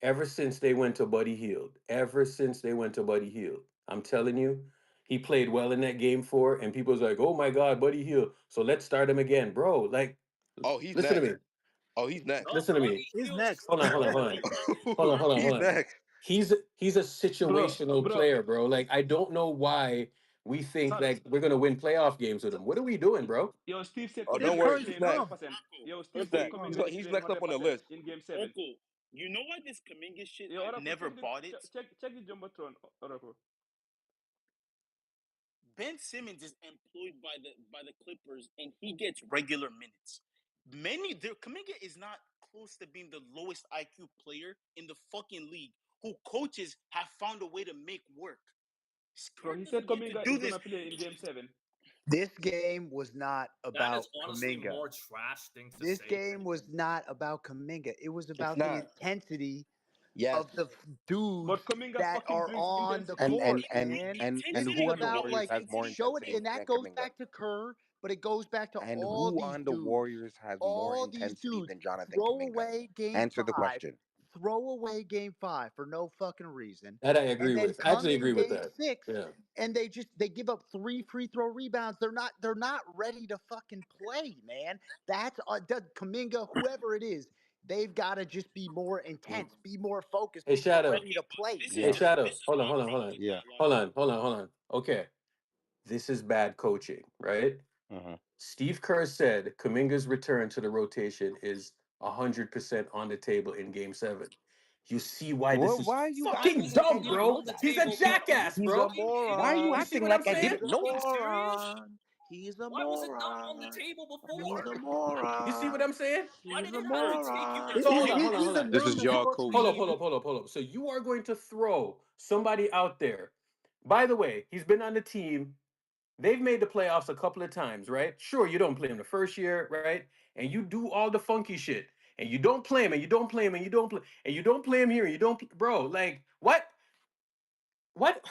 ever since they went to Buddy Hield, I'm telling you, he played well in that game 4, and people's like, oh my God, Buddy Hield. So let's start him again. Bro, like, Oh, he's listen next. to me. Oh, he's next. Listen to me. He's next. Hold on. Hold He's on. next. He's a situational bro. player, bro. Like, I don't know why we think like we're gonna win playoff games with him. What are we doing, bro? Yo, Steve said Oh, Kuminga don't is worry, he's playing next. 100%. Yo, Steve He's said next. Kuminga is He's playing next up on the 100% list. in game 7. Uncle, you know why this Kuminga shit? Yo, I Oracle, never bought it. check the Jumbotron, Oracle. Ben Simmons is employed by the Clippers, and he gets regular minutes. Kuminga is not close to being the lowest IQ player in the fucking league, who coaches have found a way to make work. Bro, he said Kuminga is gonna play in game 7. This game was not That about is honestly Kuminga. more trash thing to This say. game was not about Kuminga. It was about the not. intensity Yes. of the dudes But Kuminga that fucking are brings on the intensity. court, man. And This who is on the about Warriors like has more show it, intensity and that than goes Kuminga? back to Kerr, but it goes back to And all who these on the dudes. Warriors has more All these intensity dudes than Jonathan throw Kuminga? away game Answer the 5. question. Throw away game 5 for no fucking reason. That I agree And then with. I come actually in agree with game that. 6 Yeah. and they give up 3 free throw rebounds. They're not ready to fucking play, man. That's Kuminga, whoever it is. They've got to just be more intense, be more focused, Hey, be more Shadow. ready to play. Hey, Shadow. Hold on. Yeah. Hold on. Okay. This is bad coaching, right? Mhm. Steve Kerr said Kuminga's return to the rotation is 100% on the table in game 7. You see why this is Why are you fucking acting like I dumb, didn't bro? know that? He's a jackass, He's bro. a moron. Why are you You see acting what I'm like I saying? didn't know Are you that? serious? He's a Why was it not on the moron. table He's before? a You see moron. what I'm saying? Why He's did a it have to take you moron. So until hold game on. This is your Hold coach. up. So you are going to throw somebody out there. By the way, he's been on the team. They've made the playoffs a couple of times, right? Sure, you don't play him the first year, right? And you do all the funky shit. And you don't play him, and you don't play him, and you don't play, and you don't play him here, and you don't, bro. Like what? What?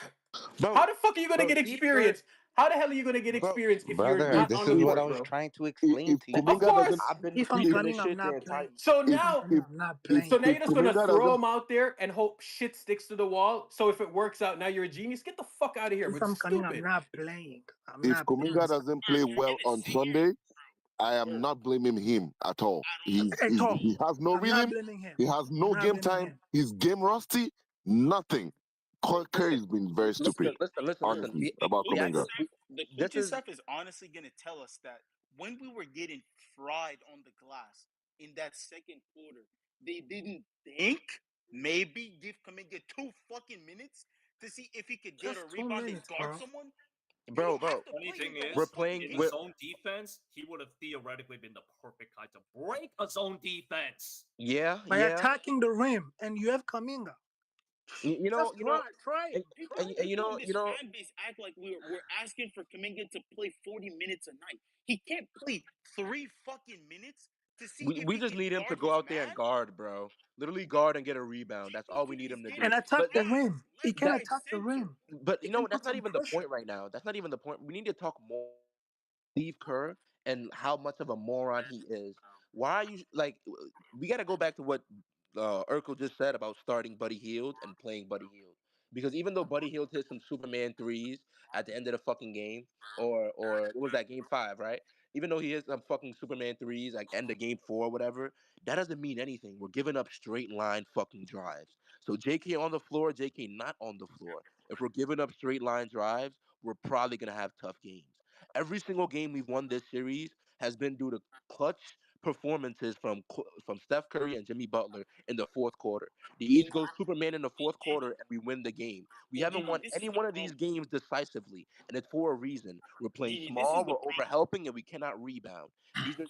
Bro, How the fuck are you gonna bro, get Steve Kerr, experience? How the hell are you gonna get bro, experience if you're brother, not this on the is what I court, was bro? trying to explain to you. Of course. I've been If I'm preaching this cunning, I'm shit the not entire. playing. So If I'm now, cunning, I'm not so playing. now you're just gonna Kuminga throw doesn't him out there and hope shit sticks to the wall. So if it works out, now you're a genius. Get the fuck out of here. If It's I'm cunning, I'm stupid. not playing. I'm If not Kuminga playing. doesn't play well on Sunday, I am not blaming him at all. At all. He has no I'm not rhythm. blaming him. He has I'm no not game blaming time. him. He's game rusty. Nothing. Curry has been very stupid, Listen. honestly, about Yeah, Kuminga. The this coaching is staff is honestly going to tell us that when we were getting fried on the glass in that second quarter, they didn't think maybe give Kuminga 2 fucking minutes to see if he could get Just a 2 rebound and minutes, guard bro. someone. bro. Funny thing is, We're playing in a with zone defense, he would have theoretically been the perfect guy to break a zone defense. By attacking the rim, and you have Kuminga. You know, Try it. and you know, Fan base act like we're asking for Kuminga to play 40 minutes a night. He can't play 3 fucking minutes to see if we he just can need him to guard go his out there and man. guard, bro. Literally guard and get a rebound. That's all we need him to do. And attack the rim. He can that- attack the rim. But you He know can what? That's put not some even the pressure. point right now. That's not even the point. We need to talk more Steve Kerr and how much of a moron he is. Why are you like? We got to go back to what Urkel just said about starting Buddy Hield and playing Buddy Hield. Because even though Buddy Hield hit some Superman threes at the end of the fucking game, or what was that, game 5, right? Even though he hit some fucking Superman threes like end of game 4 or whatever, that doesn't mean anything. We're giving up straight line fucking drives. So JK on the floor, JK not on the floor. If we're giving up straight line drives, we're probably gonna have tough games. Every single game we've won this series has been due to clutch performances from Steph Curry and Jimmy Butler in the fourth quarter. They each go Superman in the fourth quarter and we win the game. We haven't won any one of these games decisively, and it's for a reason. We're playing Didi, this small, is the we're problem. overhelping, and we cannot rebound. We're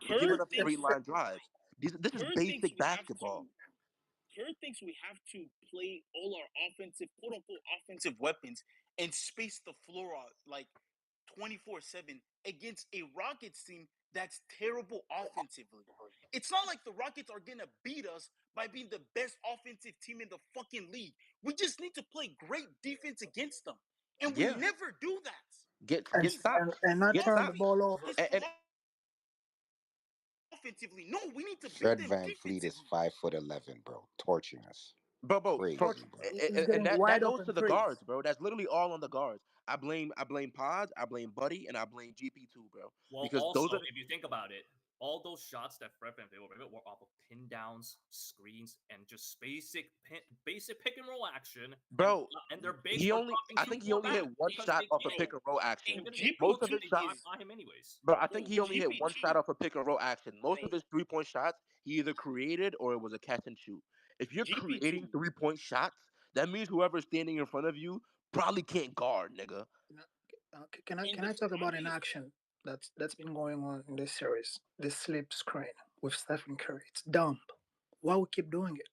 Kerr giving up thinks straight line drives. This is Kerr thinks basic we have basketball. to. Kerr thinks we have to play all our offensive, quote unquote, offensive weapons and space the floor out like 24/7 against a Rockets team that's terrible offensively. It's not like the Rockets are gonna beat us by being the best offensive team in the fucking league. We just need to play great defense against them, and we Yeah. never do that. Get and, stops. and not Get turn the stops. ball over. And Offensively, no, we need to beat Fred them Van Fleet is defensively. 5'11", bro, torching us. bro, Crazy, torch, bro. He's and getting that wide goes to open the threes. guards, bro. That's literally all on the guards. I blame Pods, I blame Buddy, and I blame GP2, bro. Well, Because also, those are if you think about it, all those shots that Fred VanVleet were off of pin downs, screens, and just basic pick and roll action. bro. And their base He were only, dropping I too think he far only back hit one because shot they off a can't. pick and roll action. They're gonna Most of get his shots, by him anyways. bro. I think he only hit one GP2 shot off a pick and roll action. Most of his 3-point shots, he either created or it was a catch and shoot. If you're creating GP2 3-point shots, that means whoever's standing in front of you probably can't guard, nigga. Can I talk about an action that's been going on in this series? This slip screen with Stephen Curry. It's dumb. Why we keep doing it?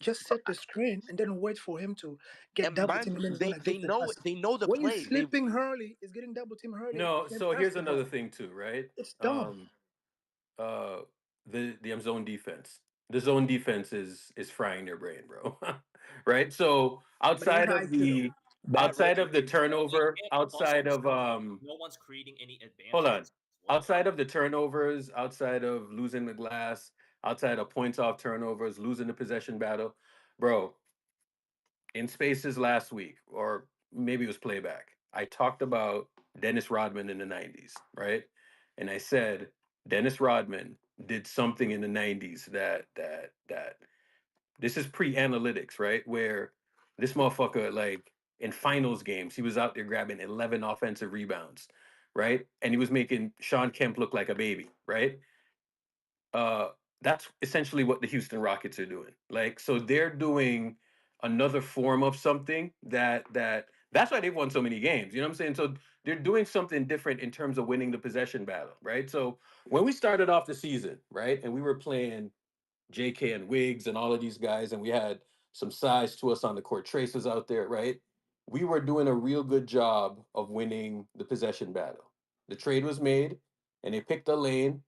Just set the screen and then wait for him to get And double mind team, and then you, he's gonna they get the know pass. the When play. he's slipping early, he's getting double team early. No, he can't so pass here's the another ball. thing too, right? It's dumb. The zone defense. The zone defense is frying their brain, bro. Right? So But they have outside of the turnover, outside of no one's creating any advantage. hold on. Outside of the turnovers, outside of losing the glass, outside of points off turnovers, losing the possession battle, bro. In Spaces last week, or maybe it was playback, I talked about Dennis Rodman in the 90s, right? And I said Dennis Rodman did something in the 90s that this is pre-analytics, right? Where this motherfucker, like in finals games, he was out there grabbing 11 offensive rebounds, right? And he was making Sean Kemp look like a baby, right? That's essentially what the Houston Rockets are doing. Like, so they're doing another form of something that's why they've won so many games. You know what I'm saying? So they're doing something different in terms of winning the possession battle, right? So when we started off the season, right, and we were playing JK and Wiggs and all of these guys, and we had some size to us on the court, Traces out there, right? We were doing a real good job of winning the possession battle. The trade was made, and they picked a lane,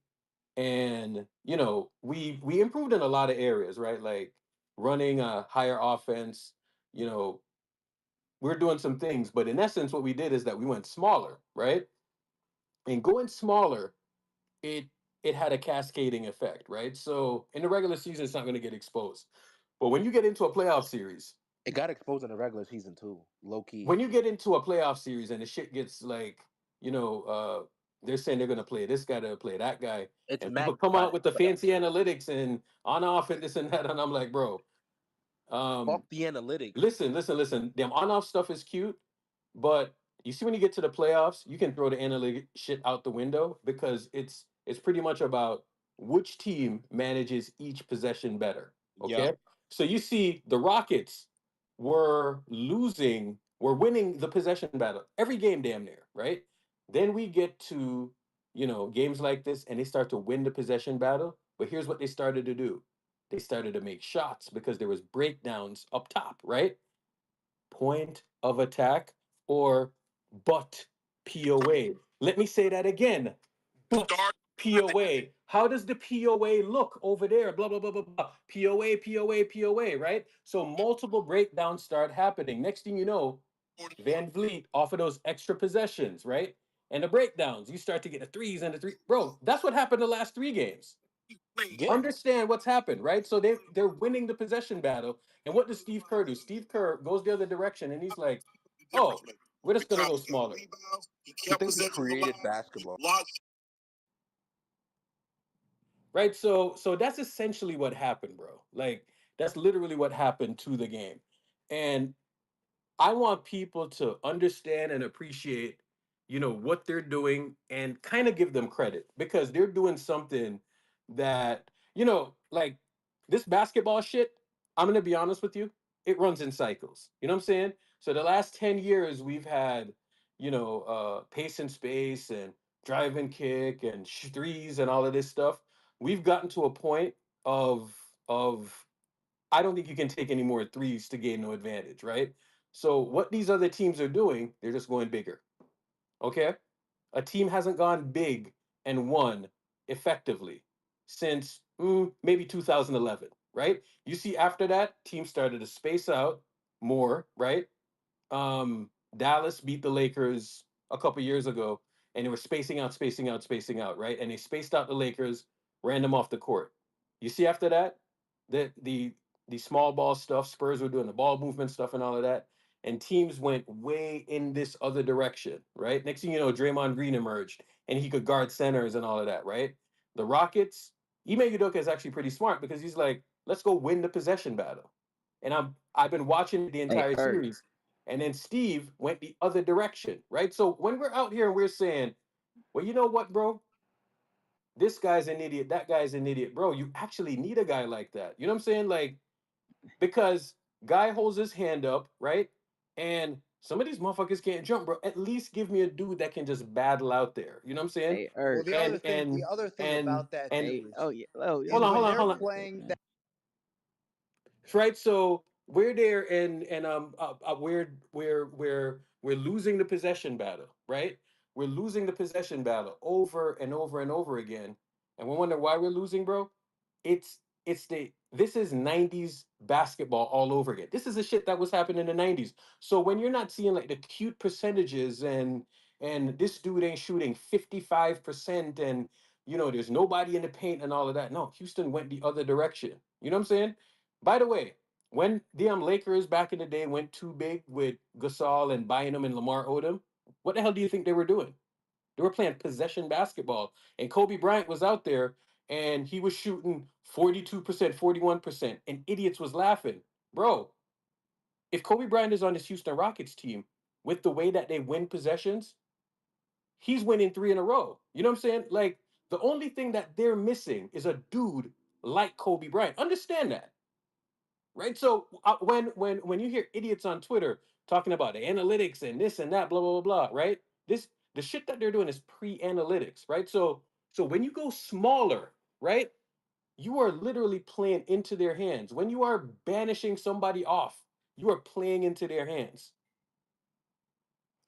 and you know we improved in a lot of areas, right? Like running a higher offense. You know, we're doing some things, but in essence, what we did is that we went smaller, right? And going smaller, it had a cascading effect, right? So in the regular season, it's not going to get exposed, but when you get into a playoff series, It got exposed in the regular season too, low key. when you get into a playoff series and the shit gets like, they're saying they're going to play this guy, to play that guy, It's and people come out with the magnified. fancy analytics and on off and this and that, and I'm like, bro, Fuck the analytics. listen. Damn, on off stuff is cute, but you see when you get to the playoffs, you can throw the analytic shit out the window because it's pretty much about which team manages each possession better. Okay, Yep. so you see the Rockets were winning the possession battle every game, damn near, right? Then we get to games like this, and they start to win the possession battle. But here's what they started to do: they started to make shots because there was breakdowns up top, right? Point of attack or butt POA. Let me say that again. Butt POA. How does the POA look over there? Blah, blah, blah, blah, blah. POA, right? So multiple breakdowns start happening. Next thing you know, Van Vliet off of those extra possessions, right? And the breakdowns, you start to get the threes and the three. Bro, that's what happened the last 3 games. Yeah. Understand what's happened, right? So they're winning the possession battle. And what does Steve Kerr do? Steve Kerr goes the other direction and he's like, oh, we're just gonna go smaller. You think he created basketball? Right? So that's essentially what happened, bro. Like that's literally what happened to the game. And I want people to understand and appreciate, what they're doing and kind of give them credit because they're doing something that, like this basketball shit, I'm going to be honest with you, it runs in cycles. You know what I'm saying? So the last 10 years we've had, pace and space and drive and kick and threes and all of this stuff. We've gotten to a point of I don't think you can take any more threes to gain no advantage, right? So what these other teams are doing, they're just going bigger. Okay? A team hasn't gone big and won effectively since maybe 2011, right? You see, after that, teams started to space out more, right? Dallas beat the Lakers a couple years ago, and they were spacing out, spacing out, spacing out, right? And they spaced out the Lakers, ran them off the court. You see, after that, the small ball stuff, Spurs were doing the ball movement stuff and all of that, and teams went way in this other direction, right? Next thing you know, Draymond Green emerged, and he could guard centers and all of that, right? The Rockets, Ime Udoka is actually pretty smart because he's like, let's go win the possession battle. And I've been watching the Hey, entire Ert. series. And then Steve went the other direction, right? So when we're out here and we're saying, well, you know what, bro? This guy's an idiot, that guy's an idiot, bro. You actually need a guy like that. You know what I'm saying? Like, because guy holds his hand up, right? And some of these motherfuckers can't jump, bro. At least give me a dude that can just battle out there. You know what I'm saying? Hey, Well, Ert. the other thing about that And Hey, too oh yeah, oh is yeah. hold on, when hold on, they're hold on. playing that. Right. So we're there, and we're losing the possession battle, right? We're losing the possession battle over and over and over again, and we wonder why we're losing, bro. This is '90s basketball all over again. This is the shit that was happening in the '90s. So when you're not seeing like the cute percentages and this dude ain't shooting 55% and there's nobody in the paint and all of that. No, Houston went the other direction. You know what I'm saying? By the way, when the Lakers back in the day went too big with Gasol and Bynum and Lamar Odom, what the hell do you think they were doing? They were playing possession basketball. And Kobe Bryant was out there and he was shooting 42%, 41%, and idiots was laughing. Bro, if Kobe Bryant is on this Houston Rockets team with the way that they win possessions, he's winning 3 in a row. You know what I'm saying? Like the only thing that they're missing is a dude like Kobe Bryant. Understand that. Right. So when you hear idiots on Twitter talking about the analytics and this and that, blah blah blah blah, right? The shit that they're doing is pre-analytics, right? So when you go smaller, right, you are literally playing into their hands. When you are banishing somebody off, you are playing into their hands.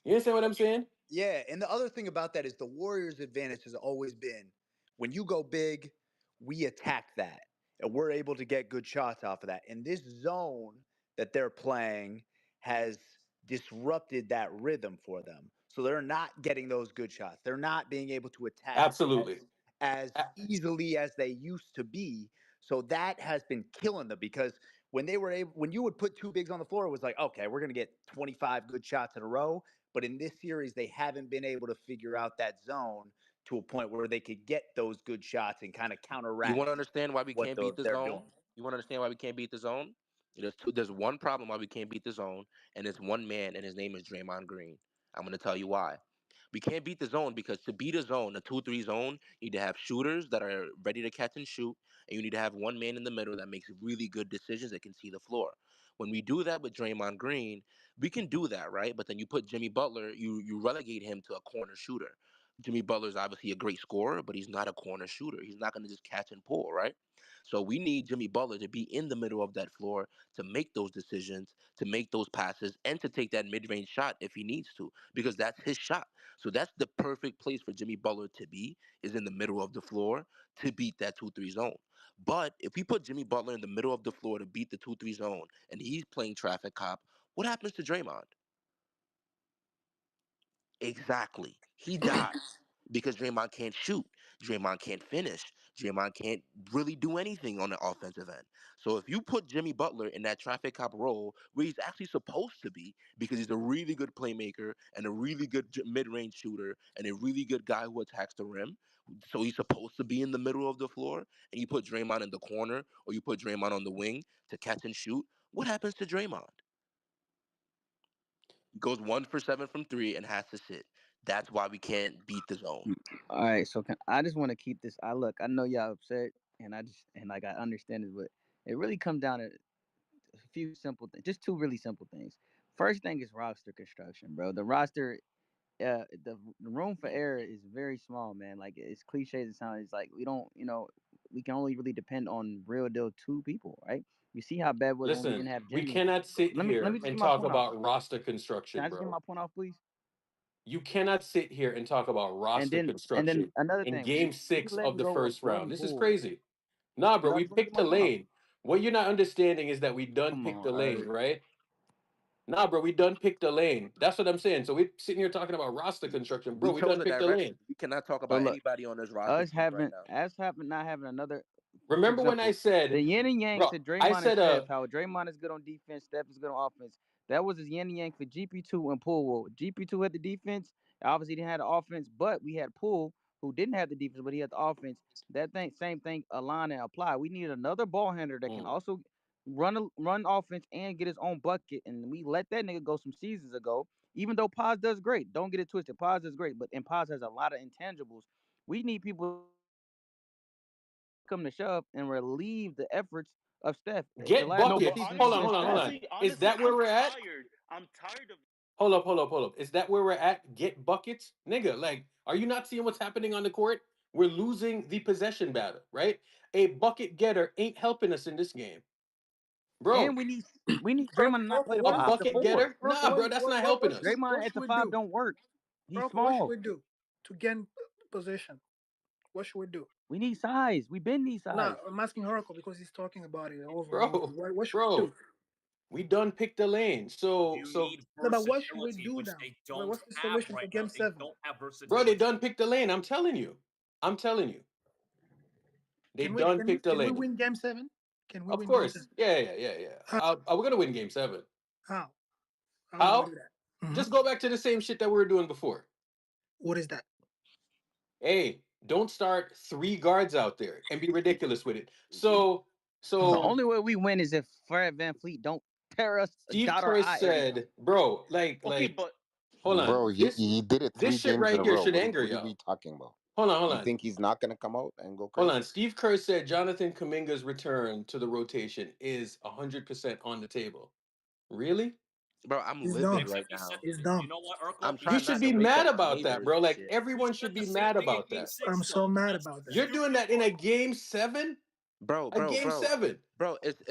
You understand what I'm saying? Yeah, and the other thing about that is the Warriors' advantage has always been when you go big, we attack that, and we're able to get good shots off of that. And this zone that they're playing has disrupted that rhythm for them. So they're not getting those good shots. They're not being able to attack Absolutely. as easily as they used to be. So that has been killing them because when they were able, when you would put two bigs on the floor, it was like, okay, we're going to get 25 good shots in a row. But in this series, they haven't been able to figure out that zone to a point where they could get those good shots and kind of You counteract want to understand why we what can't beat the they're zone? doing. You want to understand why we can't beat the zone? There's one problem why we can't beat the zone, and it's one man, and his name is Draymond Green. I'm going to tell you why. We can't beat the zone because to beat a zone, a 2-3 zone, you need to have shooters that are ready to catch and shoot, and you need to have one man in the middle that makes really good decisions that can see the floor. When we do that with Draymond Green, we can do that, right? But then you put Jimmy Butler, you relegate him to a corner shooter. Jimmy Butler's obviously a great scorer, but he's not a corner shooter. He's not going to just catch and pull, right? So we need Jimmy Butler to be in the middle of that floor to make those decisions, to make those passes, and to take that mid-range shot if he needs to, because that's his shot. So that's the perfect place for Jimmy Butler to be, is in the middle of the floor to beat that 2-3 zone. But if we put Jimmy Butler in the middle of the floor to beat the 2-3 zone and he's playing traffic cop, what happens to Draymond? Exactly. He dies because Draymond can't shoot. Draymond can't finish. Draymond can't really do anything on the offensive end. So if you put Jimmy Butler in that traffic cop role where he's actually supposed to be, because he's a really good playmaker and a really good mid-range shooter and a really good guy who attacks the rim, so he's supposed to be in the middle of the floor, and you put Draymond in the corner or you put Draymond on the wing to catch and shoot, what happens to Draymond? He goes 1 for 7 from 3 and has to sit. That's why we can't beat the zone. All right, so I just want to keep this. I know y'all upset, and like I understand it, but it really comes down to a few simple things, just two really simple things. First thing is roster construction, bro. The roster, the room for error is very small, man. Like it's cliche as it sounds. It's like we don't, we can only really depend on real deal two people, right? You see how bad it was when we didn't Listen, have we Jimmy. cannot sit Let here me just and get my talk point off. about roster Can construction, I just get bro. my point off, please? You cannot sit here and talk about And roster then construction another in thing, game we 6 of let the go of first round. Jordan This is Poole. crazy. Nah, bro, But I we just want to get picked my the point off. lane. What you're not understanding is that we done Come picked on, the all lane, right. right? Nah, bro, we done picked the lane. That's what I'm saying. So we're sitting here talking about roster construction, bro. We We chose done a picked the direction. lane. We cannot talk So about look, anybody on this roster us change right now. not having another. For Remember when I example, said, the yin and yang bro, to I Draymond and said, Steph, how Draymond is good on defense, Steph is good on offense. That was his yin and yang for GP2 and Poole. Well, GP2 had the defense, obviously didn't have the offense, but we had Poole who didn't have the defense, but he had the offense. That thing, same thing, align and apply. We needed another ball handler that can also run offense and get his own bucket, and we let that nigga go some seasons ago. Even though Paz does great, don't get it twisted. Paz does great, but Paz has a lot of intangibles. We need people come to shove and relieve the efforts of Steph. The get last couple buckets. seasons, Hold it's on, been hold on, hold Steph. on. Is Honestly, that where we're at? I'm tired of. Hold up. Is that where we're at? Get buckets? Nigga, like, are you not seeing what's happening on the court? We're losing the possession battle, right? A bucket getter ain't helping us in this game. Bro, And we need Draymond to not play the a five, the bucket 4. getter? Nah, bro, that's not helping us. Draymond at the 5 don't work. He's Rocco, what should small. we do to gain position? What should we do? We need size. We been need size. No, I'm asking Oracle because he's talking about it over and Bro, over. What should we do? we done picked the lane. So No, but what should we versatility, do which now? they Well, don't what's the have solution for right now. Game They 7? don't have versatility. bro, they done picked the lane. I'm telling you. They Can done picked the we lane. win Game 7? Can we Of win course. Game 7? Yeah. We're gonna win game 7. How? How do we How? do that? Just go back to the same shit that we were doing before. What is that? Hey, don't start 3 guards out there and be ridiculous with it. So the only way we win is if Fred VanVleet don't tear us. Steve dot our Kerr eye every said, time. bro, like, hold on. Bro, he did it 3 This shit games right in a here row. should What anger are we y'all. talking about? Hold on. You think he's not gonna come out and go Hold crazy? on. Steve Kerr said Jonathan Kuminga's return to the rotation is 100% on the table. Really? Bro, I'm He's livid dumb. right now. He's dumb. You know what, Urkel? I'm You trying should not be to wake mad up my about that, neighbors bro. and Like, shit. everyone should be mad about that. I'm so mad about that. You're doing that in a game 7? Bro, A game 7. Bro, it's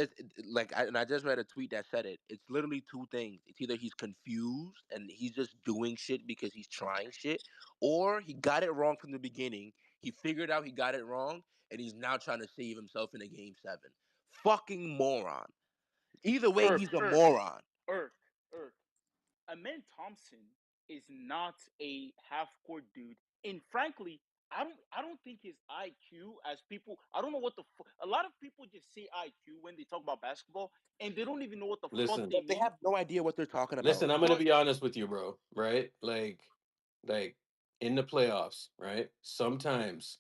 like, and I just read a tweet that said it. It's literally 2 things. It's either he's confused and he's just doing shit because he's trying shit, or he got it wrong from the beginning. He figured out he got it wrong, and he's now trying to save himself in a game 7. Fucking moron. Either way, he's a moron. Irk. Amen Thompson is not a half-court dude, and frankly, I don't think his IQ, as people, I don't know what the a lot of people just say IQ when they talk about basketball, and they don't even know what the fuck Listen. they mean. They have no idea what they're talking about. Listen, I'm gonna be honest with you, bro. Right? Like in the playoffs, right? Sometimes,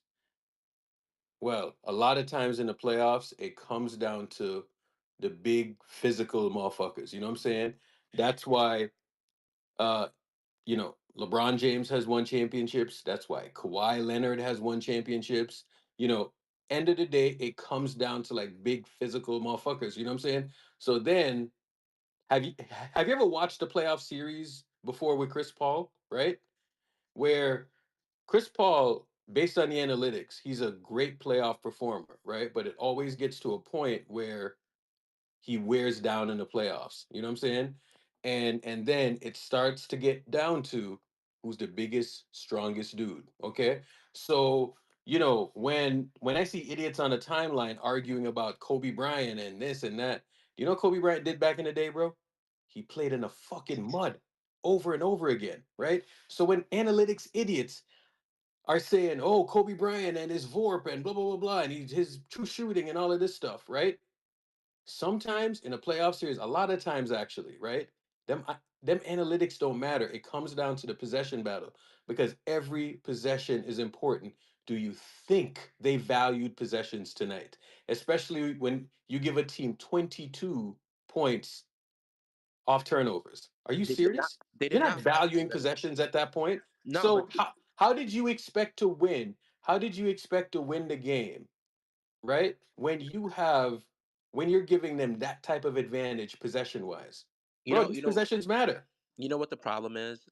well, a lot of times in the playoffs, it comes down to the big physical motherfuckers. You know what I'm saying? That's why, uh, LeBron James has won championships. That's why Kawhi Leonard has won championships. You know, end of the day, it comes down to like big physical motherfuckers. You know what I'm saying? So then have you have you ever watched the playoff series before with Chris Paul, right? Where Chris Paul, based on the analytics, he's a great playoff performer, right? But it always gets to a point where he wears down in the playoffs. You know what I'm saying? And then it starts to get down to who's the biggest, strongest dude. Okay. So, when I see idiots on the timeline arguing about Kobe Bryant and this and that, you know what Kobe Bryant did back in the day, bro? He played in the fucking mud over and over again, right? So when analytics idiots are saying, "Oh, Kobe Bryant and his VORP and blah blah blah blah, and his true shooting and all of this stuff," right? Sometimes in a playoff series, a lot of times actually, right? Them analytics don't matter. It comes down to the possession battle because every possession is important. Do you think they valued possessions tonight? Especially when you give a team 22 points off turnovers. Are you They did not. serious? They You're did not not value valuing possessions. possessions at that point. No, but So how did you expect to win? How did you expect to win the game, right? When you're giving them that type of advantage possession wise. you Bro, know, these you know, possessions matter. you know what the problem is?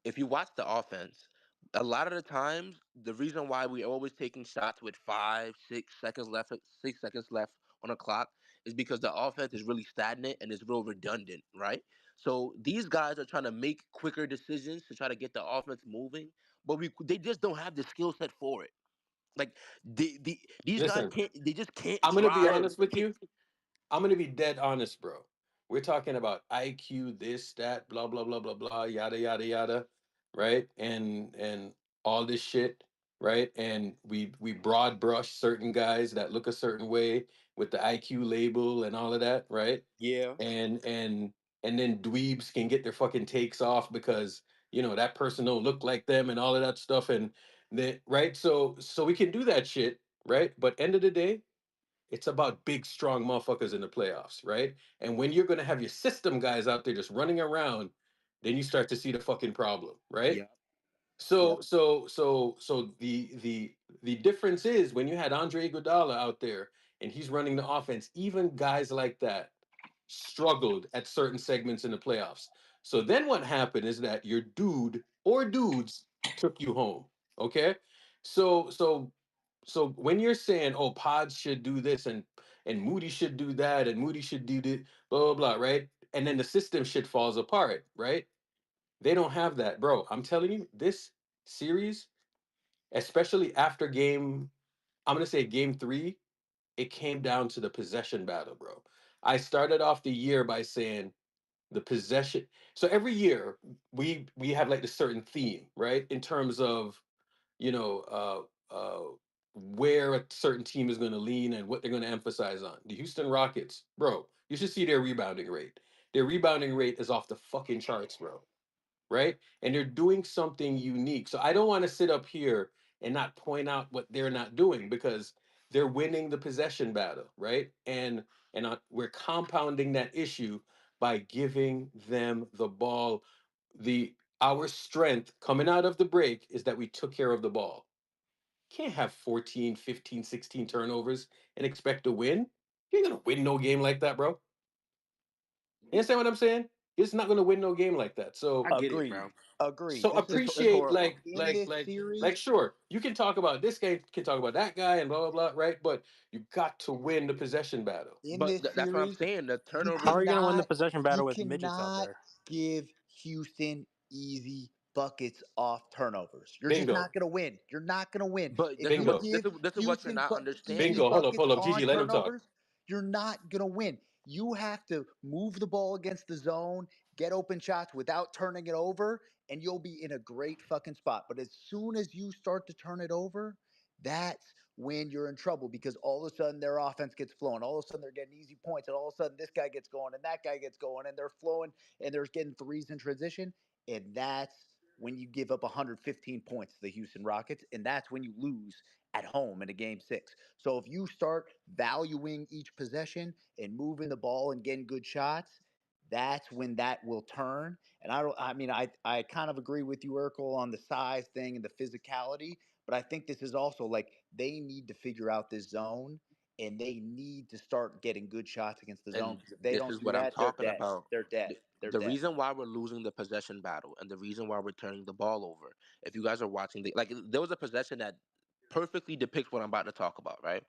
If you watch the offense, a lot of the times the reason why we're always taking shots with 5, 6 seconds left, 6 seconds left on the clock is because the offense is really stagnant and is real redundant, right? So these guys are trying to make quicker decisions to try to get the offense moving, but they just don't have the skill set for it. Like these guys Listen, can't. They just can't I'm gonna be drive. honest with you. I'm gonna be dead honest, bro. We're talking about IQ, this, that, blah, blah, blah, blah, blah, yada, yada, yada, right? And all this shit, right? And we broad brush certain guys that look a certain way with the IQ label and all of that, right? Yeah. And then dweebs can get their fucking takes off because that person don't look like them and all of that stuff. And then right, so we can do that shit, right? But end of the day, it's about big, strong motherfuckers in the playoffs, right? And when you're going to have your system guys out there just running around, then you start to see the fucking problem, right? Yep. So, the difference is when you had Andre Iguodala out there and he's running the offense, even guys like that struggled at certain segments in the playoffs. So then what happened is that your dude or dudes took you home. Okay. So when you're saying, oh, Pods should do this and Moody should do that and Moody should do this, blah blah blah, right? And then the system shit falls apart, right? They don't have that, bro. I'm telling you, this series, especially after I'm gonna say game 3, it came down to the possession battle, bro. I started off the year by saying the possession. So every year we have like this certain theme, right? In terms of you know, where a certain team is going to lean and what they're going to emphasize on. The Houston Rockets, bro, you should see their rebounding rate. Their rebounding rate is off the fucking charts, bro. Right? And they're doing something unique. So I don't want to sit up here and not point out what they're not doing because they're winning the possession battle, right? And we're compounding that issue by giving them the ball. Our strength coming out of the break is that we took care of the ball. Can't have 14, 15, 16 turnovers and expect to win. You ain't gonna win no game like that, bro. You understand what I'm saying? You're just not gonna win no game like that. I So get it, Agreed. bro. Agreed. so This is It's appreciate horrible. in this series. sure, you can talk about this guy, can talk about that guy and blah blah blah, right? But you got to win the possession battle. In But this that's what I'm series, saying. The you turnovers. How are you going to win the cannot possession battle you with midgets out cannot there? give Houston easy buckets off turnovers. You're just Bingo. not gonna win. You're not gonna win. But If this is you what Bingo. this give is this is what you're Houston not easy understanding. Bingo. buckets Hold up, on Gigi, let him talk. turnovers, you're not gonna win. You have to move the ball against the zone, get open shots without turning it over, and you'll be in a great fucking spot. But as soon as you start to turn it over, that's when you're in trouble because all of a sudden their offense gets flowing. All of a sudden they're getting easy points, and all of a sudden this guy gets going and that guy gets going, and they're flowing and they're getting threes in transition. And that's when you give up 115 points to the Houston Rockets, and that's when you lose at home in a game 6. So if you start valuing each possession and moving the ball and getting good shots, that's when that will turn. And I kind of agree with you, Urkel, on the size thing and the physicality, but I think this is also like they need to figure out this zone and they need to start getting good shots against the zone And because if they this don't is do what I'm that, they're talking dead. about. They're dead. They're The dead. reason why we're losing the possession battle and the reason why we're turning the ball over. If you guys are watching there was a possession that perfectly depicts what I'm about to talk about, right?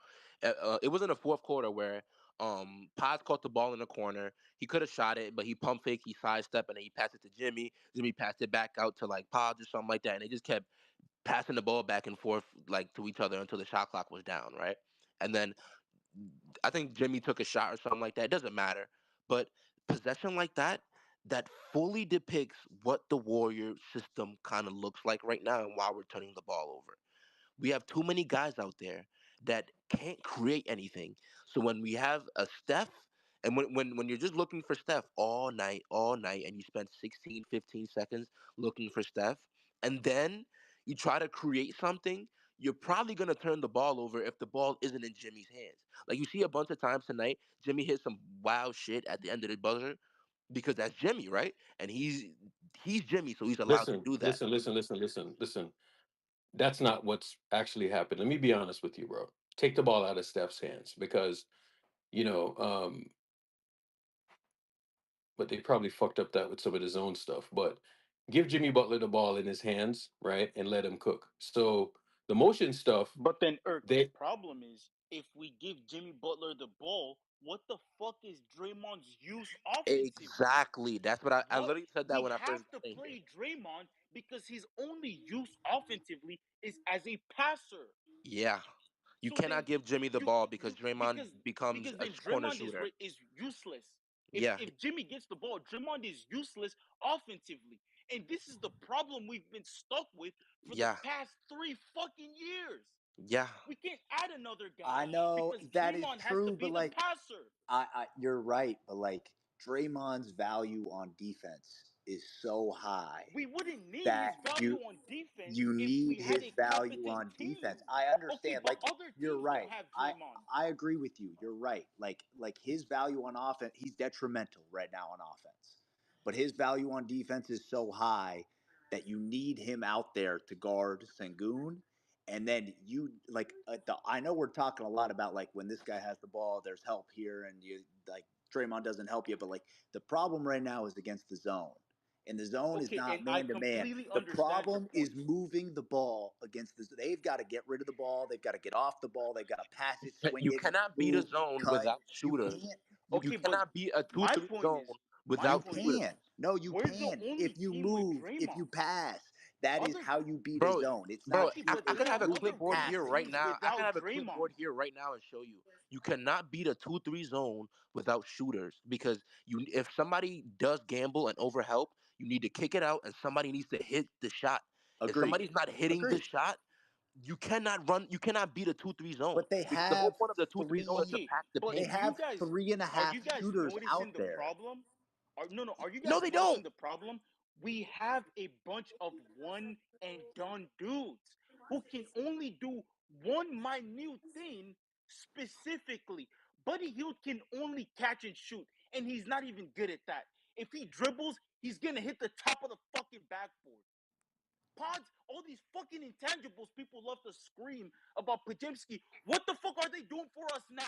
It was in the fourth quarter where Paz caught the ball in the corner. He could have shot it, but he pump fake, he sidestepped, and then he passed it to Jimmy. Jimmy passed it back out to like Paz or something like that, and they just kept passing the ball back and forth like to each other until the shot clock was down, right? And then I think Jimmy took a shot or something like that. It doesn't matter. But possession like that, that fully depicts what the Warrior system kind of looks like right now and why we're turning the ball over. We have too many guys out there that can't create anything. So when we have a Steph, and when you're just looking for Steph all night, and you spend 16, 15 seconds looking for Steph, and then you try to create something, you're probably going to turn the ball over if the ball isn't in Jimmy's hands. Like you see a bunch of times tonight, Jimmy hit some wild shit at the end of the buzzer because that's Jimmy, right? And he's Jimmy, so he's allowed to Listen, do that. listen. That's not what's actually happened. Let me be honest with you, bro. Take the ball out of Steph's hands because, you know, but they probably fucked up that with some of his own stuff. But give Jimmy Butler the ball in his hands, right, and let him cook. So the motion stuff, But then, Irk, the they problem is if we give Jimmy Butler the ball, what the fuck is Draymond's use offensively? Exactly. That's what I What literally said that we when I first have to got in here. play Draymond because his only use offensively is as a passer. Yeah. You So then cannot give Jimmy the you ball because you Draymond because becomes because a then corner Draymond shooter. is useless. Yeah. If Jimmy gets the ball, Draymond is useless offensively. And this is the problem we've been stuck with for the Yeah. past 3 fucking years. Yeah. We can't add another I guy know because that is Draymond has to true, be but the like passer. you're right, but like Draymond's value on defense is so high We wouldn't need that his value on defense you if we need had his a value competent on team. defense. I Okay, understand. but Like other you're teams don't right. have I Draymond. I agree with you. You're right. Like his value on offense, he's detrimental right now on offense. But his value on defense is so high that you need him out there to guard Sengun. And then you like I know we're talking a lot about like when this guy has the ball, there's help here, and you like Draymond doesn't help you. But like the problem right now is against the zone. And the zone is Okay, not and I man to man. completely The understand your problem is point. moving the ball against this. They've got to get rid of the ball. They've got to get off the ball. They've got to pass it, swing You it, cannot beat a move, zone cut. without You shooters. can't. You Okay, but cannot beat a my 2-3 point zone is, You without shooters. can. No, you we're the can. only If you team with move, if you Draymond. pass, that is Other how you beat a Bro, zone. It's not bro, okay, but I there could are have a shoot other and clipboard winning here passing. right teams now. I could without have a Draymond. clipboard here right now and show you. You cannot beat a 2-3 zone without shooters because if somebody does gamble and overhelp, you need to kick it out and somebody needs to hit the shot. If Agreed. somebody's not hitting the Agreed. shot, you cannot run. You cannot beat a 2-3 zone But they because the whole have point of the 2-3 zone is to three. Okay, pack the but They paint. do you have guys three and a are you half guys shooters noticing out the there. problem? Are you No, guys they noticing don't. the problem? We have a bunch of one and done dudes who can only do one minute thing specifically. Buddy Hield can only catch and shoot, and he's not even good at that. If he dribbles, he's gonna hit the top of the fucking backboard. Pods, all these fucking intangibles people love to scream about Pajemski. What the fuck are they doing for us now?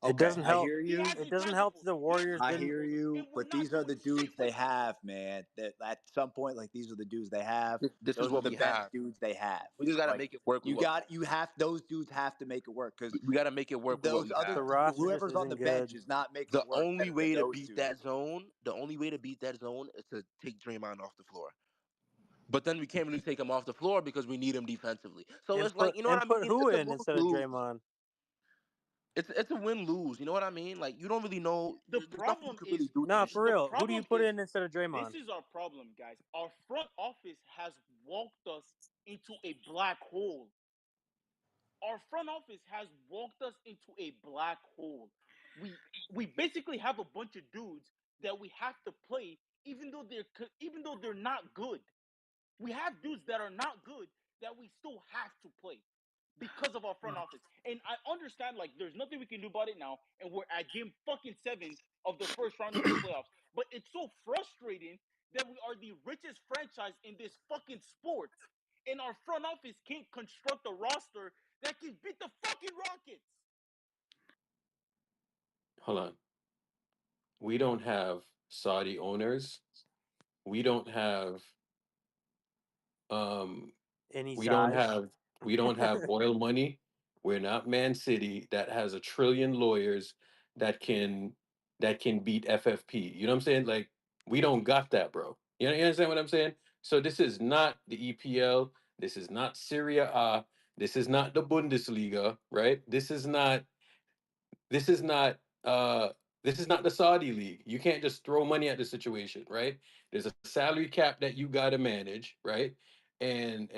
It Okay, doesn't I help. hear He you. has It doesn't help intangibles. the He has Warriors I didn't. hear intangibles, you, and we're but not these are doing the shit dudes they with them. have, man. That at some point, like these are the dudes they have. This is Those are what the we best have. dudes they have. We just gotta Like make it work with what we have. you have those dudes have to make it work because We gotta make it work with what those we other The have. roster just whoever's on isn't the bench good. is not making The it work only better than way to those beat two. that zone, is to take Draymond off the floor. But then we can't really take him off the floor because we need him defensively. So And it's like, put you know what and I put mean? who It's a in lose instead of lose. Draymond? It's a win lose. You know what I mean? Like you don't really know. The There's nothing you problem can really is do to No, him. for the real. Who do you problem put is in instead of this Draymond? is our problem, guys. Our front office has walked us into a black hole. Our front office has walked us into a black hole. We basically have a bunch of dudes that we have to play even though they're not good. We have dudes that are not good that we still have to play because of our front office. And I understand like there's nothing we can do about it now, and we're at game fucking 7 of the first round of the playoffs. But it's so frustrating that we are the richest franchise in this fucking sport, and our front office can't construct a roster that can beat the fucking Rockets. hold on. We don't have Saudi owners. We don't have um Any we don't size? have we don't have oil money. We're not Man City that has a trillion lawyers that can beat FFP. You know what I'm saying? Like we don't got that, bro. You understand what I'm saying? So this is not the EPL. This is not Serie A. This is not the Bundesliga, right? This is not This is not the Saudi league. You can't just throw money at the situation, right? There's a salary cap that you got to manage, right? And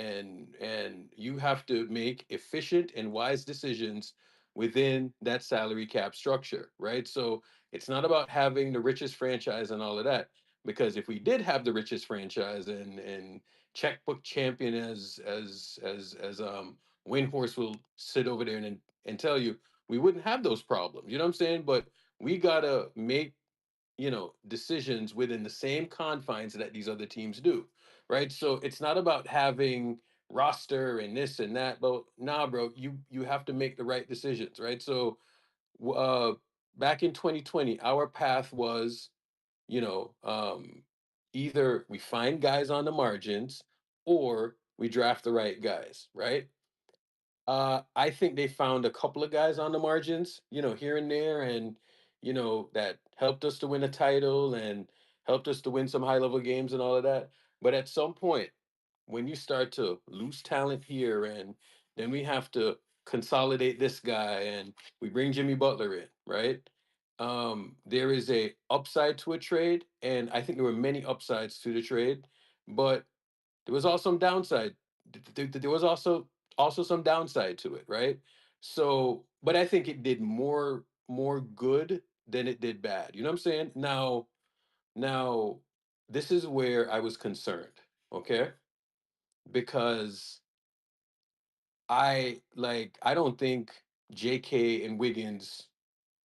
you have to make efficient and wise decisions within that salary cap structure, right? So it's not about having the richest franchise and all of that, because if we did have the richest franchise and checkbook champion as Windhorse will sit over there and tell you, we wouldn't have those problems. You know what I'm saying? But we gotta make, decisions within the same confines that these other teams do, right? So it's not about having roster and this and that, but nah, bro, you have to make the right decisions, right? So back in 2020, our path was, you know, um, either we find guys on the margins or we draft the right guys, right? I think they found a couple of guys on the margins, here and there, and that helped us to win a title and helped us to win some high level games and all of that. But at some point, when you start to lose talent here, and then we have to consolidate this guy, and we bring Jimmy Butler in, right? There is a upside to a trade, and I think there were many upsides to the trade, but there was also some downside. There was also some downside to it, right? So, but I think it did more good than it did bad. You know what I'm saying? Now, this is where I was concerned, okay? Because I don't think JK and Wiggins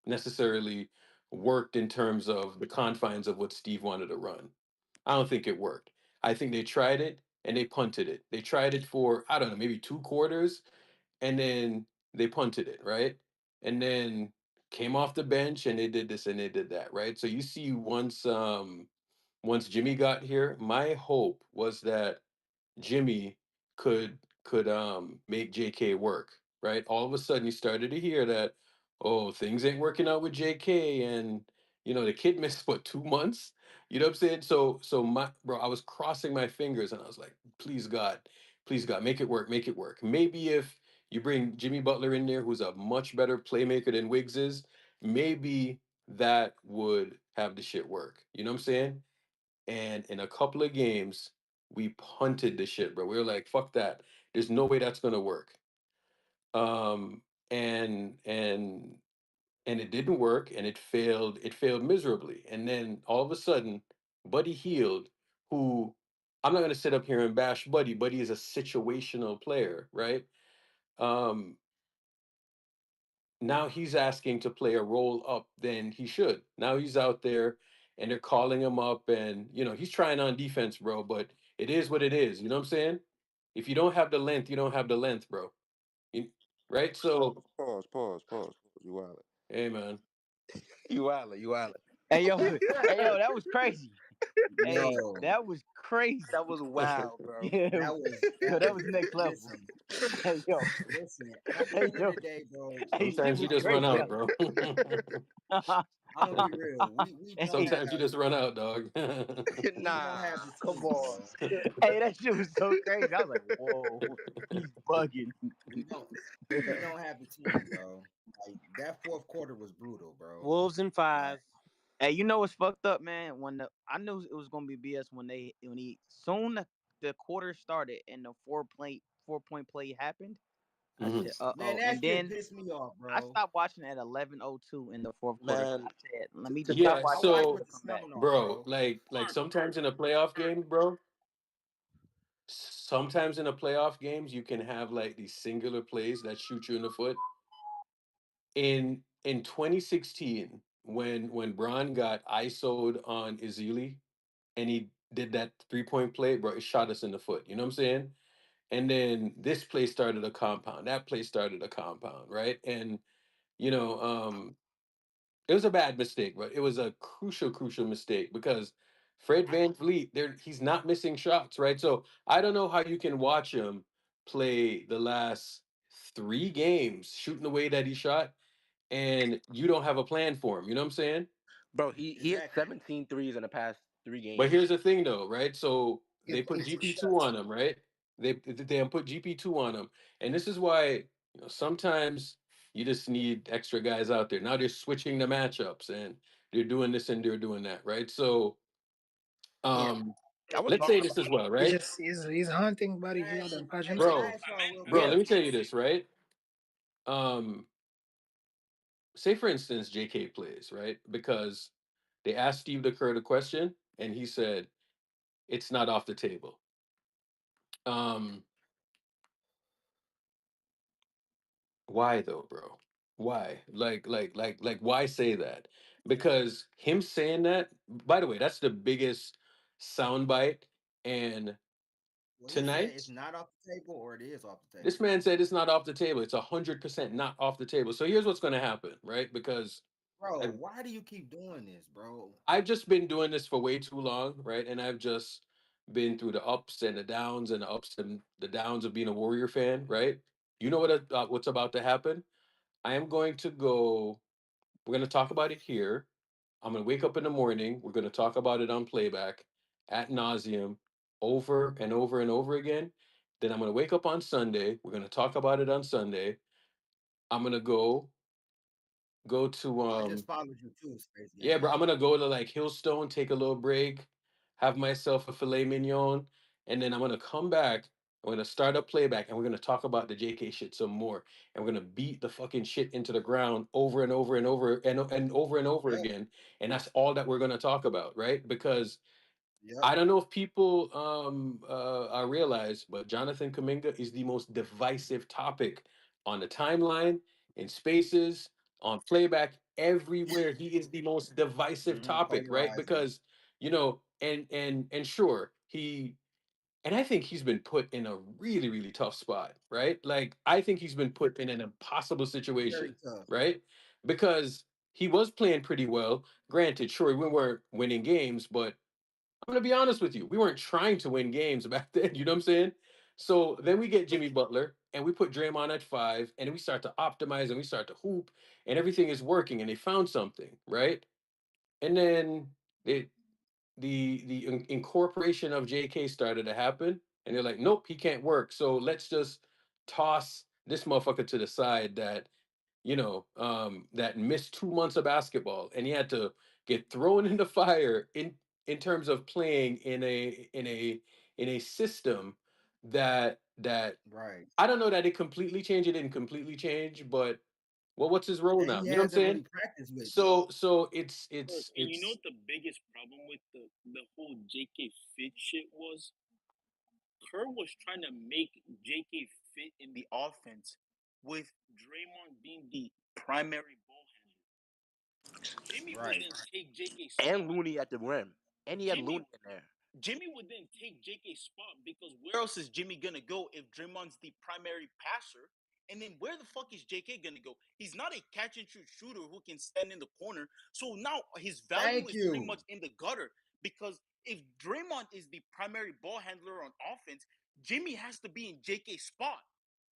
necessarily worked in terms of the confines of what Steve wanted to run. I don't think it worked. I think they tried it and they punted it. They tried it for, I don't know, maybe 2 quarters, and then they punted it, right? And then came off the bench and they did this and they did that, right? So you see, once Jimmy got here, my hope was that Jimmy could make JK work, right? All of a sudden you started to hear that, oh, things ain't working out with JK, and the kid missed what, 2 months? You know what I'm saying? So my bro, I was crossing my fingers and I was like, please God, make it work, make it work. Maybe if you bring Jimmy Butler in there, who's a much better playmaker than Wiggs is, maybe that would have the shit work. You know what I'm saying? And in a couple of games, we punted the shit, bro. We were like, fuck that. There's no way that's gonna work. Um, and and and it didn't work, and it failed miserably. And then all of a sudden, Buddy Heald, who I'm not gonna sit up here and bash Buddy. Buddy is a situational player, right? Um, Now he's asking to play a role up than he should. Now he's out there and they're calling him up, and he's trying on defense, bro, but it is what it is. You know what I'm saying? If you don't have the length, you don't have the length, bro. You- right? So, Pause. You wild. hey man. You wild. You wild. Hey yo, that was crazy. Hey, Yo. that was crazy. That was wild, bro. Yeah, that was next level. Hey yo, Listen, at the hey end yo, of the day, bro, hey, Sometimes you just run out, bro. I'm gonna be real. We don't Sometimes you have, just run out, dog. we don't have the come team. on. Hey, that shit was so crazy. I was like, whoa, he's bugging. We don't have the team, bro. Like that fourth quarter was brutal, bro. Wolves in 5. Hey, you know what's fucked up, man? I knew it was gonna be BS when the quarter started and the 4-point play happened. I Mhm. said, Man, that and shit then pissed me off, bro. I stopped watching at 11:02 in the fourth quarter. Man. I said, let me just Yeah, stop watching. so and come back. bro, like sometimes in a playoff game, bro, sometimes in a playoff games you can have like these singular plays that shoot you in the foot. In 2016, when Bron got ISO'd on Ezeli and he did that 3-point play, bro, it shot us in the foot. You know what I'm saying? And then this play started a compound. That play started a compound, right? And you know, it was a bad mistake, but it was a crucial mistake because Fred Van Vliet, he's not missing shots, right? So I don't know how you can watch him play the last 3 games shooting the way that he shot, and you don't have a plan for him. You know what I'm saying? Bro, he hit 17 threes in the past 3 games. But here's the thing, though, right? So He they put played 2 GP2 shots. on him, right? They put GP2 on him, and this is why sometimes You just need extra guys out there. Now they're switching the matchups and they're doing this and they're doing that, right? So let's say this as well, right? He's hunting Buddy Hield and Pageant. Bro, let me tell you this, right? Say for instance, JK plays, right? Because they asked Steve Kerr the question and he said it's not off the table. Why though, bro? Why? Like, why say that? Because him saying that, by the way, that's the biggest soundbite. And Well, he said tonight, it's not off the table or it is off the table. this man said it's not off the table. It's 100% not off the table. So here's what's going to happen, right? Because Bro, why do you keep doing this, bro? I've just been doing this for way too long, right? And I've just been through the ups and the downs and the ups and the downs of being a Warrior fan, right? You know what's about to happen? I am going to go. We're going to talk about it here. I'm going to wake up in the morning. We're going to talk about it on playback ad nauseum over and over and over again. Then I'm going to wake up on Sunday. We're going to talk about it on Sunday. I'm going to go to I just followed you too, Space Game. yeah, bro. I'm gonna go to like Hillstone, take a little break, have myself a filet mignon, and then I'm gonna come back. I'm gonna start up playback, and we're gonna talk about the JK shit some more, and we're gonna beat the fucking shit into the ground over and over and over and over and over again, and that's all that we're gonna talk about, right? Because I don't know if people realize, but Jonathan Kuminga is the most divisive topic on the timeline, in spaces, on playback, everywhere. He is the most divisive topic, right? Because and sure, and I think he's been put in a really, really tough spot, right? Like I think he's been put in an impossible situation, tough. right? Because he was playing pretty well. Granted, sure, we weren't winning games, but I'm gonna be honest with you. We weren't trying to win games back then. You know what I'm saying? So then we get Jimmy Butler and we put Draymond at 5, and we start to optimize and we start to hoop, and everything is working. And they found something, right? And then the incorporation of JK started to happen, and they're like, nope, he can't work. So let's just toss this motherfucker to the side that missed 2 months of basketball, and he had to get thrown in the fire in terms of playing in a system that Right. I don't know that it completely changed. It didn't completely change, but what's his role And now? he You know what I'm hasn't really saying? practiced with it. So it's Look, and you know what the biggest problem with the whole JK fit shit was? Kerr was trying to make JK fit in the offense with Draymond being the primary ball handler. Jimmy would then take JK's spot. And Looney at the rim. And he had Looney in there. Jimmy would then take JK's spot because where else is Jimmy gonna go if Draymond's the primary passer? And then where the fuck is JK gonna go? He's not a catch and shoot shooter who can stand in the corner. So now his value is pretty much in the gutter because if Draymond is the primary ball handler on offense, Jimmy has to be in JK's spot.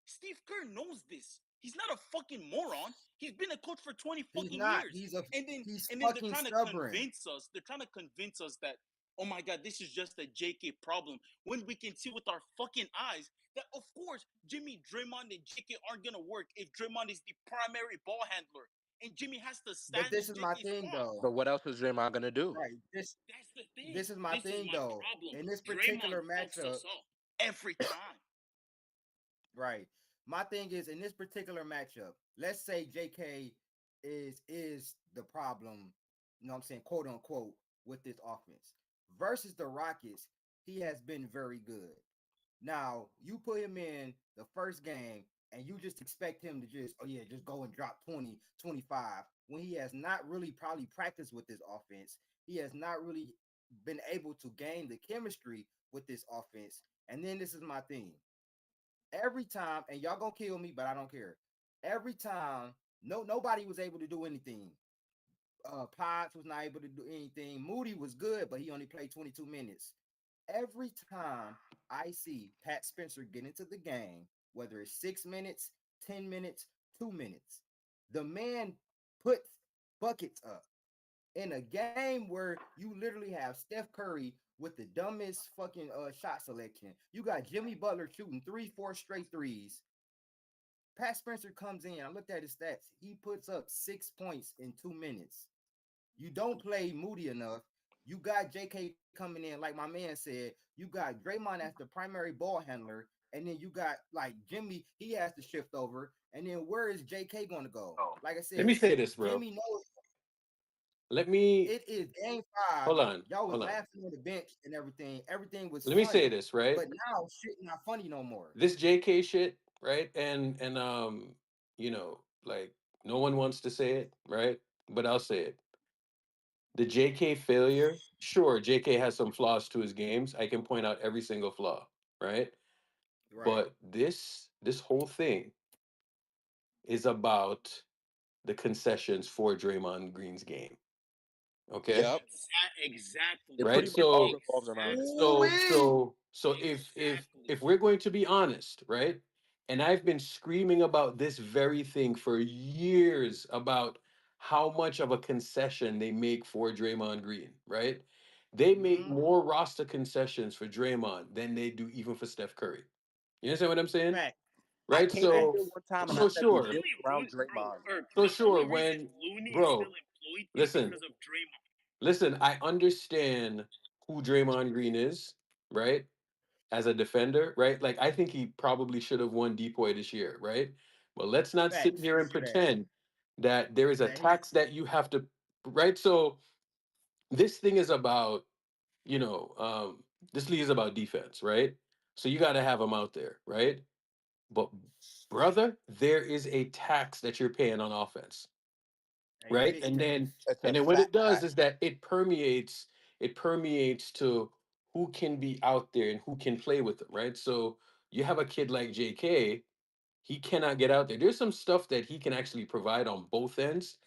Steve Kerr knows this. He's not a fucking moron. He's been a coach for 20 fucking years. And then they're trying to convince us. They're trying to convince us that, oh my God, this is just a JK problem. When we can see with our fucking eyes that, of course, Jimmy, Draymond, and JK aren't going to work if Draymond is the primary ball handler. And Jimmy has to stand But this in is my JK's thing, spot. though. But what else is Draymond gonna do? Right. That's the thing. This is my thing, though. Problem. In this particular Draymond fucks matchup, us up every time. right. My thing is in this particular matchup, let's say JK is the problem, you know what I'm saying, quote unquote, with this offense. Versus the Rockets, he has been very good. Now, you put him in the first game and you just expect him to just go and drop 20, 25 when he has not really probably practiced with this offense. He has not really been able to gain the chemistry with this offense. And then this is my thing. Every time, and y'all gonna kill me, but I don't care. Every time, nobody was able to do anything. Potts was not able to do anything. Moody was good, but he only played 22 minutes. Every time I see Pat Spencer get into the game, whether it's 6 minutes, 10 minutes, 2 minutes, the man puts buckets up. In a game where you literally have Steph Curry with the dumbest fucking shot selection. You got Jimmy Butler shooting 3-4 straight threes. Pat Spencer comes in, I looked at his stats. He puts up 6 points in 2 minutes. You don't play Moody enough. You got JK coming in, like my man said. You got Draymond as the primary ball handler, and then you got like Jimmy. He has to shift over, and then where is JK going to go? Like I said, Let me say this, bro. Jimmy knows. Let me It is game 5. hold on. Y'all was Hold on. laughing on the bench and everything. Everything was Let me funny, say this, right? but now shit not funny no more. This JK shit, right? And you know, like no one wants to say it, right? But I'll say it. The JK failure, sure, JK has some flaws to his games. I can point out every single flaw, right? Right. But this whole thing is about the concessions for Draymond Green's game. Okay? Yep. Exactly. It Right? pretty much all So revolves around it. so if we're going to be honest, right? And I've been screaming about this very thing for years about how much of a concession they make for Draymond Green, right? They make more roster concessions for Draymond than they do even for Steph Curry. You understand what I'm saying? Fact. I Right? came in here one time and I So said they sure. built around Draymond. So The sure, only reason when Looney is bro, still employed is listen, because of Draymond. listen, I understand who Draymond Green is, right? As a defender, right? Like I think he probably should have won Depoy this year, right? But let's not sit Facts. here and True that. pretend that there is a That he tax that you have to, right? So this thing is about, you know, this league is about defense, right? So you got to have them out there, right? But brother, there is a tax that you're paying on offense, a right? big And then tax. It's a what fat it does tax. is that it permeates to who can be out there and who can play with them, right? So you have a kid like JK, he cannot get out there. There's some stuff that he can actually provide on both ends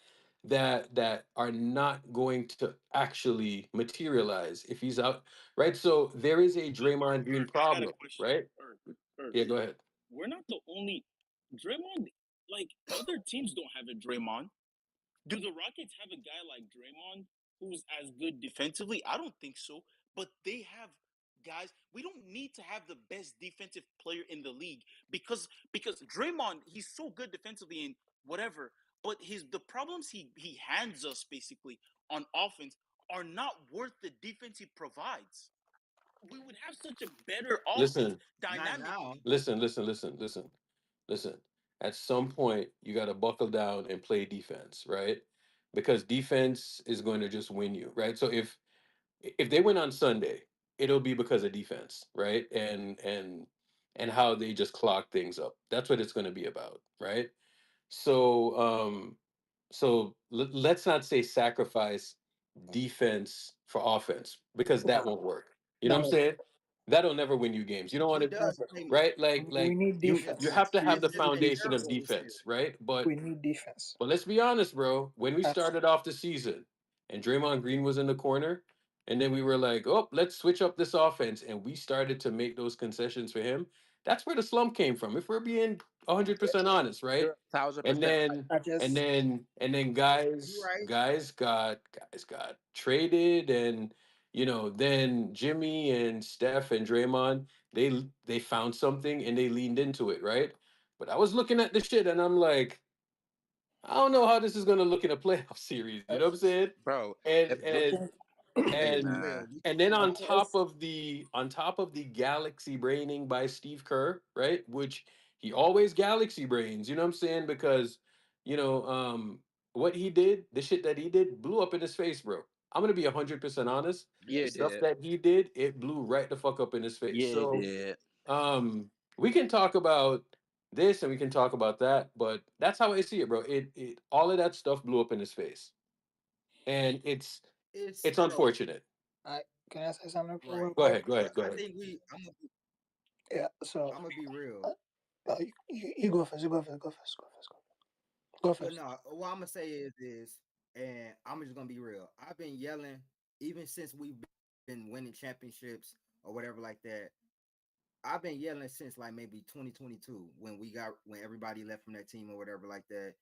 that are not going to actually materialize if he's out, right? So there is a Draymond Green I got a problem, question. right? Irk, Yeah, go ahead. we're not the only Draymond. Like other teams don't have a Draymond. Do the Rockets have a guy like Draymond who's as good defensively? I don't think so. But they have guys. We don't need to have the best defensive player in the league because Draymond, he's so good defensively and whatever. But the problems he hands us basically on offense are not worth the defense he provides. We would have such a better offense Listen, Not dynamically. now. listen. At some point, you got to buckle down and play defense, right? Because defense is going to just win you, right? So if they win on Sunday, it'll be because of defense, right? And how they just clock things up. That's what it's going to be about, right? So let's not say sacrifice defense for offense because that won't work. You know what I'm No, saying? That'll never win you games. You don't want He to, does play. right? we need You defense. have to He have the just played foundation of terrible this year. defense, right? We need defense. But let's be honest, bro. When we That's started off the season and Draymond Green was in the corner, and then we were like, oh, let's switch up this offense, and we started to make those concessions for him. That's where the slump came from. If we're being 100% honest, right? You're 1,000% And right. then I just You right. guys got traded, and you know, then Jimmy and Steph and Draymond, they found something and they leaned into it, right? But I was looking at the shit and I'm like, I don't know how this is gonna look in a playoff series. You know what I'm saying? Bro, And if and looking hey Let's be and real. man. We and then can't. on top of the galaxy braining by Steve Kerr, right? Which he always galaxy brains. You know what I'm saying? Because you know what he did, the shit that he did, blew up in his face, bro. I'm gonna be 100% honest. Yeah, The it stuff did. that he did, it blew right the fuck up in his face. Yeah, it So did. we can talk about this and we can talk about that, but that's how I see it, bro. It all of that stuff blew up in his face, and It's it's unfortunate. I can I say something right. real Go quick? ahead, go ahead, go I ahead. think Yeah. So I'm gonna be real. you go first. You go first. Go first. Go first. Go Well, first. no, what I'm gonna say is, and I'm just gonna be real. I've been yelling even since we've been winning championships or whatever like that. I've been yelling since like maybe 2022 when everybody left from that team or whatever like that.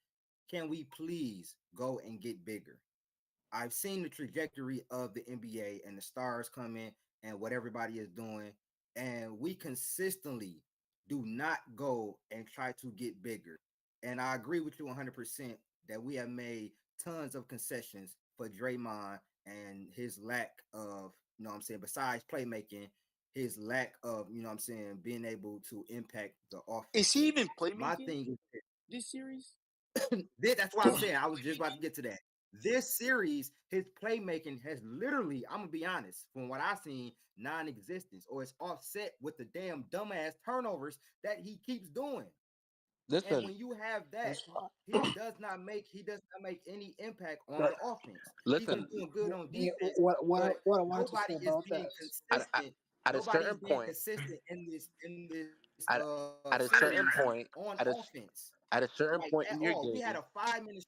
Can we please go and get bigger? I've seen the trajectory of the NBA and the stars coming and what everybody is doing, and we consistently do not go and try to get bigger. And I agree with you 100% that we have made tons of concessions for Draymond and his lack of, you know what I'm saying, besides playmaking, his lack of, you know what I'm saying, being able to impact the offense. Is he even My playmaking thing is this series? that's what I'm saying. I was just about to get to that. This series, his playmaking has literally, I'm gonna be honest, from what I've seen, non-existence, or it's offset with the damn dumbass turnovers that he keeps doing. And Listen, when you have that, That's right. he does not make any impact on But the offense. He's listen. doing good on me, defense, what but I wanted to nobody say is about being that. consistent. At a Nobody is certain being point, consistent in this at at a certain series point, on at a offense. at a certain Like point at in your all. We had game, a 5-minute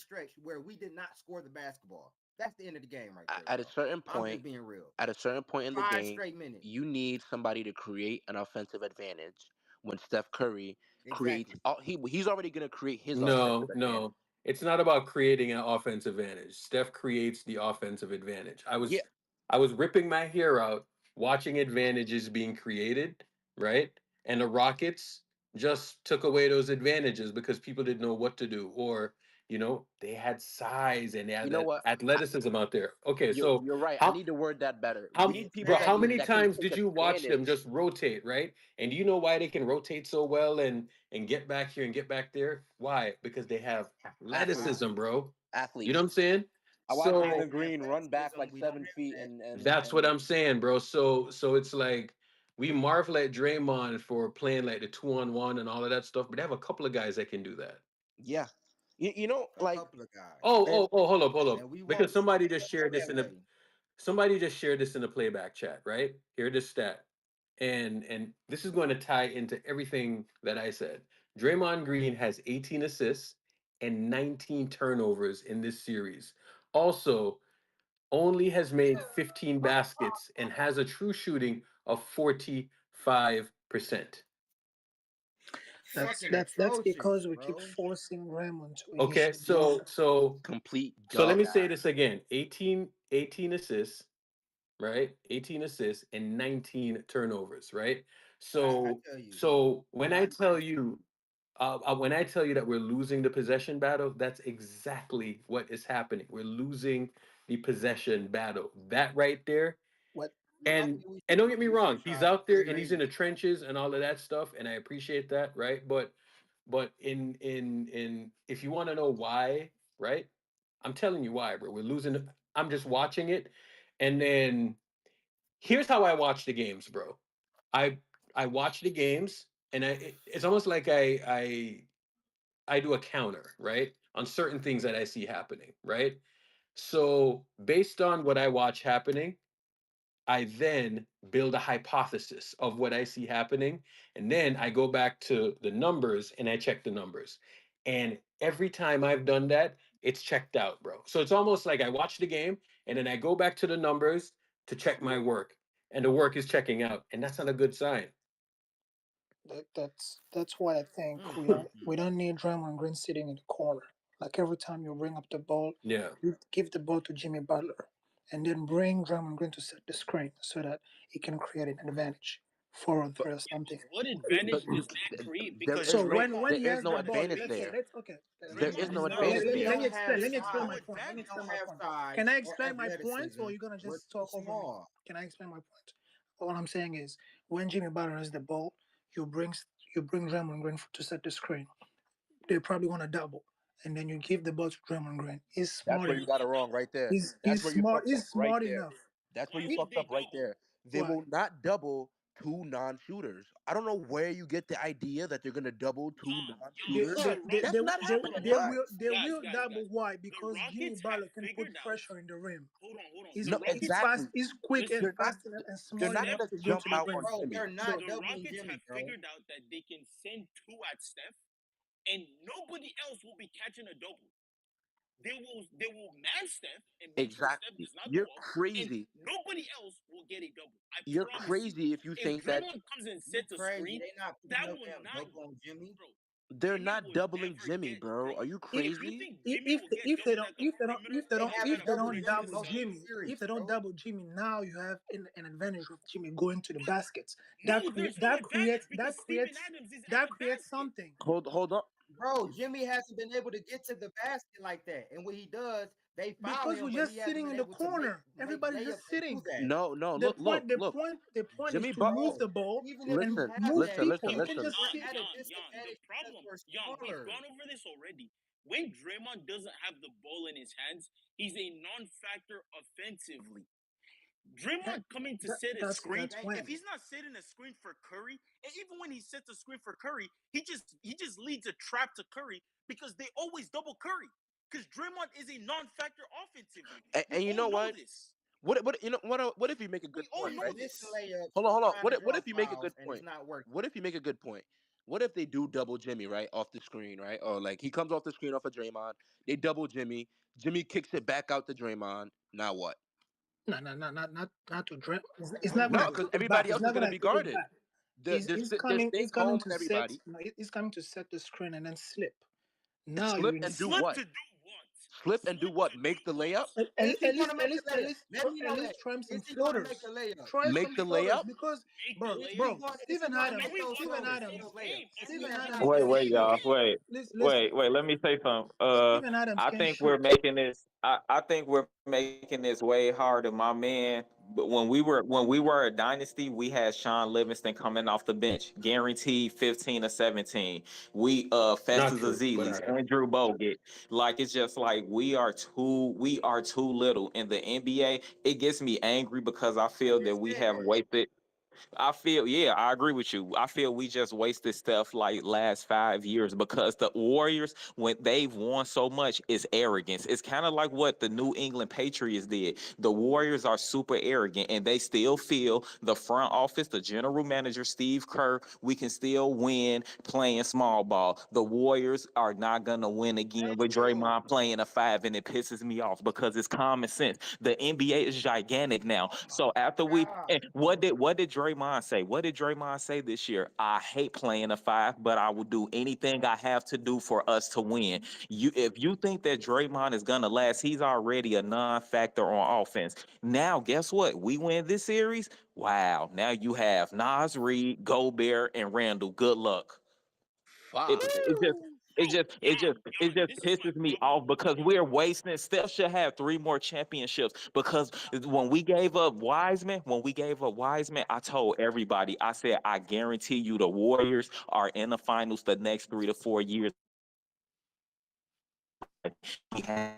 stretch where we did not score the basketball. That's the end of the game right there, at a bro. certain I'm just point, being real. at a certain point in the 5 game, straight minutes. you need somebody to create an offensive advantage. When Steph Curry creates, Exactly. he's already gonna create his No, offensive advantage. no. It's not about creating an offensive advantage. Steph creates the offensive advantage. Yeah, I was ripping my hair out watching advantages being created, right? And the Rockets just took away those advantages because people didn't know what to do, or they had size and they you had know that what? athleticism out there. Okay, You're so you're right. I how need to word that better. We how need people bro, that how need many that can times take did you watch them advantage. just rotate, right? And do you know why they can rotate so well and get back here and get back there? Why? Because they have Athletes, athleticism, bro. You know athletes. what I'm saying? I watched So Draymond Green run back like 7 feet, that's what and I'm saying, bro. So it's like we marvel at Draymond for playing like the 2-on-1 and all of that stuff, but they have a couple of guys that can do that. yeah, you know, A like couple of guys. and Hold up. And we Because won't see somebody just shared this in the playback chat, right? Here this stat. And this is going to tie into everything that I said. Draymond Green has 18 assists and 19 turnovers in this series. Also, only has made 15 baskets and has a true shooting of 45%. That's because we keep forcing Raymond to Okay, initiate the so offense. so complete so let dog me say ass. this again. 18 assists, right? 18 assists and 19 turnovers, right? So when I tell you that we're losing the possession battle, that's exactly what is happening. We're losing the possession battle. That right there. What? And don't get me wrong, he's out there and he's in the trenches and all of that stuff, and I appreciate that, right? But in if you want to know why, right? I'm telling you why, bro. We're losing. I'm just watching it, and then here's how I watch the games, bro. I I watch the games, and it's almost like I do a counter, right, on certain things that I see happening, right. So based on what I watch happening, I then build a hypothesis of what I see happening. And then I go back to the numbers and I check the numbers. And every time I've done that, it's checked out, bro. So it's almost like I watch the game and then I go back to the numbers to check my work. And the work is checking out. And that's not a good sign. That's why I think we don't need Draymond Green sitting in the corner. Like every time you bring up the ball, Yeah. you give the ball to Jimmy Butler, and then bring Draymond Green to set the screen so that he can create an advantage, 4-on-3 or something. What advantage does that create? Because So when he there is has no the ball, advantage there. okay. There is no Bro, advantage we there. don't have Let me explain size. my point. Let me We explain don't my have point. size Can I or explain my point, or athleticism. are you gonna We're just too talk over me? small. Can I explain my point? All I'm saying is, when Jimmy Butler has the ball, you bring Draymond Green to set the screen. They probably want to double, and then you give the ball to Draymond Green. He's That's smart where you enough. got it wrong right there. He's That's he's where you smart. fucked up He's right smart there. enough. That's where you He, fucked up right there. They why? will not double two non-shooters. I don't know where you get the idea that they're gonna double two non-shooters. That's not happening, bro. They will double. Why? Because Jimmy Butler can put pressure in the rim. Hold on. No, He's fast. exactly. He's quick and They're not. fast enough and They're smart not enough gonna to go jump to the out rim. on Jimmy. So The Rockets have figured out that they can send two at Steph, and nobody else will be catching a double. They will man Steph and make sure Steph Exactly. does not You're go up, crazy. and nobody else will get a double. I You're promise you. crazy if you If think that. Draymond comes and You sets a crazy. screen, They not putting that no will damn not, double on Jimmy. bro. They're not doubling Jimmy, bro. Are you crazy? If they don't haven't doubled Jimmy double most of the Jimmy, series, if they don't bro. double Jimmy, now you have an advantage with Jimmy going to the baskets. No, there's no advantage because Steven Adams is at the basket. Something. Hold on. Bro, Jimmy hasn't been able to get to the basket like that. And when he does, they foul Because him, we're but just he hasn't sitting been in the able to make corner. Everybody's layups just and do sitting. that. No, The look. point is Jimmy to move Butler. the ball Even if and you Listen, have move that, people. You listen. can just Jan, sit. Jan, at a Jan, the disadvantage because problem, we're Jan, we've smaller. gone over this already. When Draymond doesn't have the ball in his hands, he's a non-factor offensively. Draymond coming to set a screen. If he's not setting a screen for Curry, and even when he sets a screen for Curry, he just leads a trap to Curry because they always double Curry. Because Draymond is a non-factor offensively. And you know what? This. What you know what if you make a good We all point, know right? this. Hold on. trying to What draw if you make a fouls, good and it's point? not working. What if you make a good point? What if they do double Jimmy, right, off the screen, right? Or like he comes off the screen off of Draymond, they double Jimmy, Jimmy kicks it back out to Draymond. Now what? No, not to Draymond. It's not No, gonna because kick it back. everybody It's else is not gonna gonna be kick it guarded. back. They're He's staying coming home to and set. everybody. No, he's coming to set the screen and then slip. Now Slip you and do Slip what? to do what? Slip and do what? Make the layup? Is he gonna make the layup? Let me at know that. least try some Is he gonna make floaters. the layup? Try Make some the floaters layup? because, Make bro, the layup. Is he gonna make those Steven floaters? Adams, Those layups? Is he Steven gonna Adams make Wait, can those wait, shoot. y'all. floaters? Wait, Listen, wait. Let me say something. Steven Adams I can think we're shoot. making this. I think we're making this way harder, my man. But when we were a dynasty, we had Sean Livingston coming off the bench, guaranteed 15 or 17. We Not Festus true, but all Azealis, right. Andrew Bogut. Like it's just like we are too little in the NBA. It gets me angry because I I feel that just we said have that. wasted. Yeah, I agree with you. I feel we just wasted stuff like last 5 years because the Warriors, when they've won so much, is arrogance. It's kind of like what the New England Patriots did. The Warriors are super arrogant and they still feel the front office, the general manager, Steve Kerr, we can still win playing small ball. The Warriors are not going to win again with Draymond playing a five, and it pisses me off because it's common sense. The NBA is gigantic now. So after what did Draymond say? What did Draymond say this year? I hate playing a five, but I will do anything I have to do for us to win. If you think that Draymond is gonna last, he's already a non-factor on offense. Now, guess what? We win this series. Wow. Now you have Nas Reed, Gobert, and Randall. Good luck. It, Fuck. it just it just pisses me off because we're wasting. Steph should have 3 more championships because when we gave up Wiseman, I told everybody, I said, I guarantee you the Warriors are in the finals the next 3 to 4 years. He had,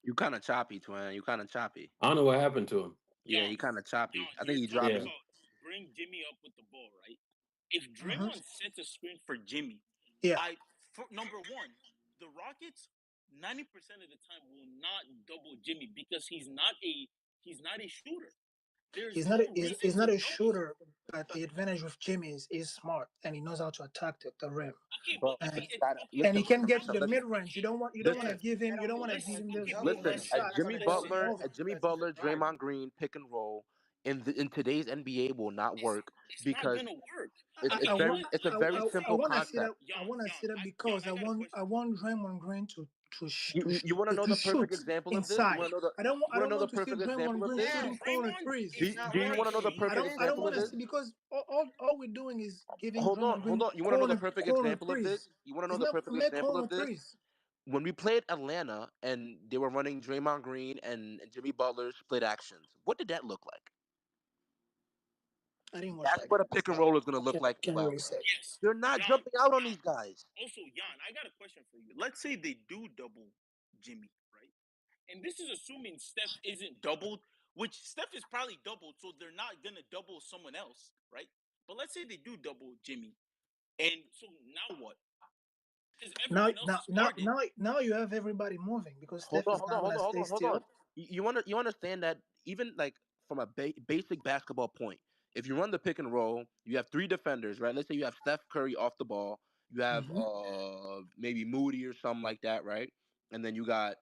You kind of choppy, twin. You kind of choppy. I don't know what happened to him. Yeah, he kind of choppy. I think he You're dropped talking it. about bring Jimmy up with the ball, right? If Mm-hmm. Draymond sets a screen for Jimmy, Yeah. number one, the Rockets 90% of the time will not double Jimmy because he's not a shooter. There's He's no not reason he's to not a double. shooter, but the advantage with Jimmy is smart and he knows how to attack the rim. Okay, Bro, but And, listen, and he can get to listen, the listen. mid range. You don't want to Listen, give him those listen. mid-range shots Jimmy that go Butler, over. Jimmy Butler, Draymond Green pick and roll in today's NBA will not work It's not because gonna work. it's a very simple want to see concept. that. I want to see that because I want Draymond Green to You want to know the perfect shoot example of this? inside. You want I to don't know the want to see perfect example Draymond of Green this? shooting corner threes. Do you want to know the perfect I don't example of want to this? see because all we're doing is giving Hold on, Draymond Green hold on. You want to know the perfect corner example of this? threes. You want to know He's the not perfect gonna make example corner of this? threes. When we played Atlanta and they were running Draymond Green and Jimmy Butler split actions, what did that look like? I didn't watch That's that. what a pick and roll is going to look Can't, like as can't well. really say. Yes. They're not Jan, jumping out on these guys. Also, Jan, I got a question for you. Let's say they do double Jimmy, right? And this is assuming Steph isn't doubled, which Steph is probably doubled, so they're not gonna double someone else, right? But let's say they do double Jimmy, and so now what? Because everyone else is guarded. Now you have everybody moving because Hold Steph on, is hold not on, hold gonna on, stay hold on, still. hold on. You understand that even like from a basic basketball point, if you run the pick and roll, you have 3 defenders, right? Let's say you have Steph Curry off the ball, you have maybe Moody or something like that, right? And then you got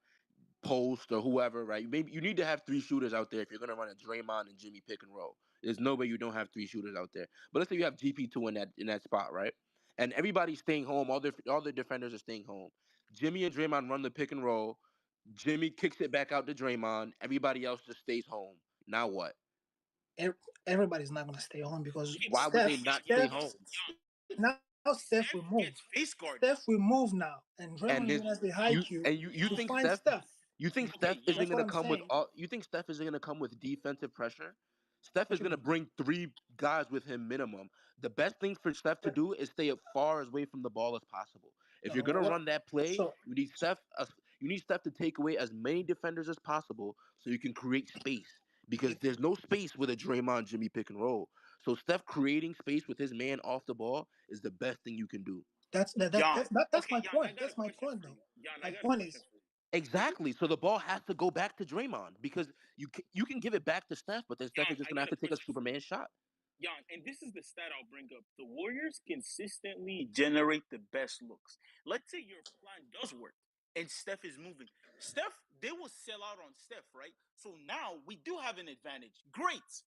Post or whoever, right? Maybe you need to have 3 shooters out there if you're gonna run a Draymond and Jimmy pick and roll. There's no way you don't have 3 shooters out there. But let's say you have GP2 in that spot, right? And everybody's staying home. All the defenders are staying home. Jimmy and Draymond run the pick and roll. Jimmy kicks it back out to Draymond. Everybody else just stays home. Now what? Everybody's not gonna stay home because Why would they not stay home? Now Steph will move. Steph will move now, and Draymond And has the high Q you to think find Steph? Steph. You think Okay, Steph isn't that's what gonna I'm come with saying. all? You think Steph isn't gonna come with defensive pressure? Steph What is you gonna mean? bring 3 guys with him minimum. The best thing for Steph to do is stay as far away from the ball as possible. If you're gonna run that play, So you need Steph. You need Steph to take away as many defenders as possible so you can create space. Because there's no space with a Draymond Jimmy pick and roll. So Steph creating space with his man off the ball is the best thing you can do. that's my point. That's my point, though. My point is Exactly. So the ball has to go back to Draymond because you can give it back to Steph, but then Steph is just gonna have to take a Superman shot. Jan, and this is the stat I'll bring up. The Warriors consistently generate the best looks. Let's say your plan does work and Steph is moving. Steph, they will sell out on Steph, right? So now we do have an advantage. Great.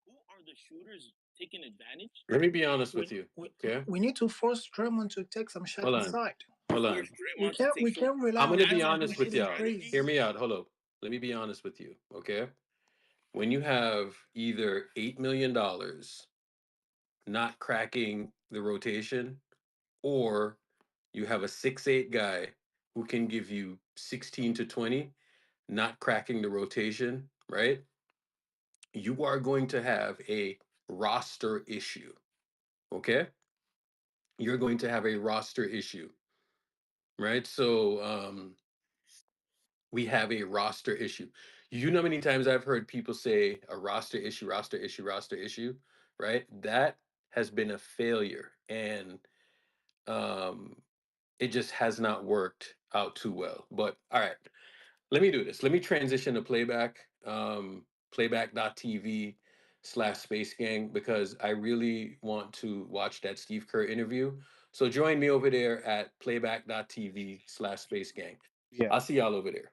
Who are the shooters taking advantage? Let me be honest with you. Okay. we need to force Draymond to take some shots Hold on. inside. Hold on. We can't rely I'm on gonna be Draymond honest with shooting y'all. crazy. Hear me out. Hold up. Let me be honest with you. Okay. When you have either $8 million not cracking the rotation, or you have a 6'8" guy who can give you 16 to 20, not cracking the rotation, right? You are going to have a roster issue. Okay? You're going to have a roster issue. Right? So we have a roster issue. You know how many times I've heard people say a roster issue, right? That has been a failure, and it just has not worked out too well. But all right, let me do this. Let me transition to playback, playback.tv/Space Gang, because I really want to watch that Steve Kerr interview. So join me over there at playback.tv/Space Gang. Yeah. I'll see y'all over there.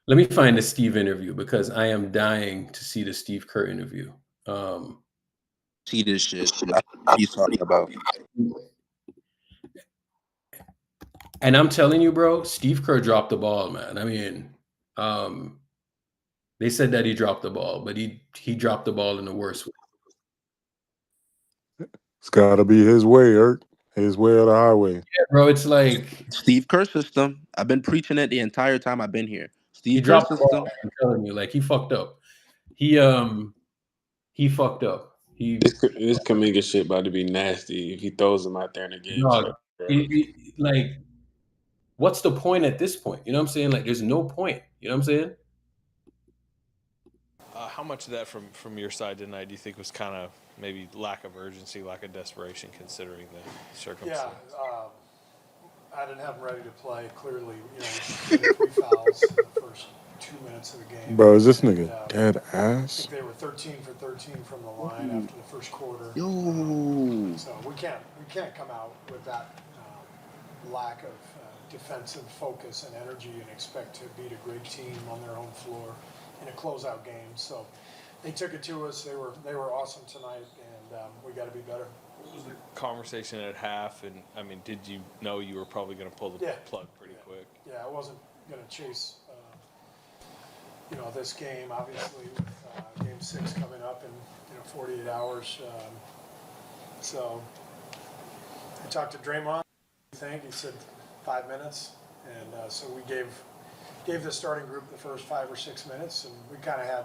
Let me find the Steve interview because I am dying to see the Steve Kerr interview. See this shit. He's talking about. And I'm telling you, bro, Steve Kerr dropped the ball, man. I mean, they said that he dropped the ball, but he dropped the ball in the worst way. It's got to be his way, Eric. His way or the highway. Yeah, bro, it's like Steve Kerr system. I've been preaching it the entire time I've been here. he Steve Kerr dropped the system. ball. I'm telling you, like he fucked up. He fucked up. This Kuminga shit about to be nasty if he throws him out there in the game. Dog, like, what's the point at this point? You know what I'm saying? Like, there's no point. You know what I'm saying? How much of that from your side tonight do you think was kind of maybe lack of urgency, lack of desperation, considering the circumstances? Yeah, I didn't have them ready to play. Clearly, you know, 3 fouls in the first 2 minutes of the game. Bro, is this nigga dead ass? I think they were 13 for 13 from the line after the first quarter. Yo. So we can't come out with that lack of defensive focus and energy and expect to beat a great team on their own floor in a closeout game. So they took it to us. They were awesome tonight, and we got to be better. What was the conversation at half? And I mean, did you know you were probably going to pull the plug pretty quick? Yeah, I wasn't going to chase, this game. Obviously, with Game 6 coming up in 48 hours. So I talked to Draymond. He said 5 minutes, and so we gave the starting group the first 5 or 6 minutes, and we kind of had,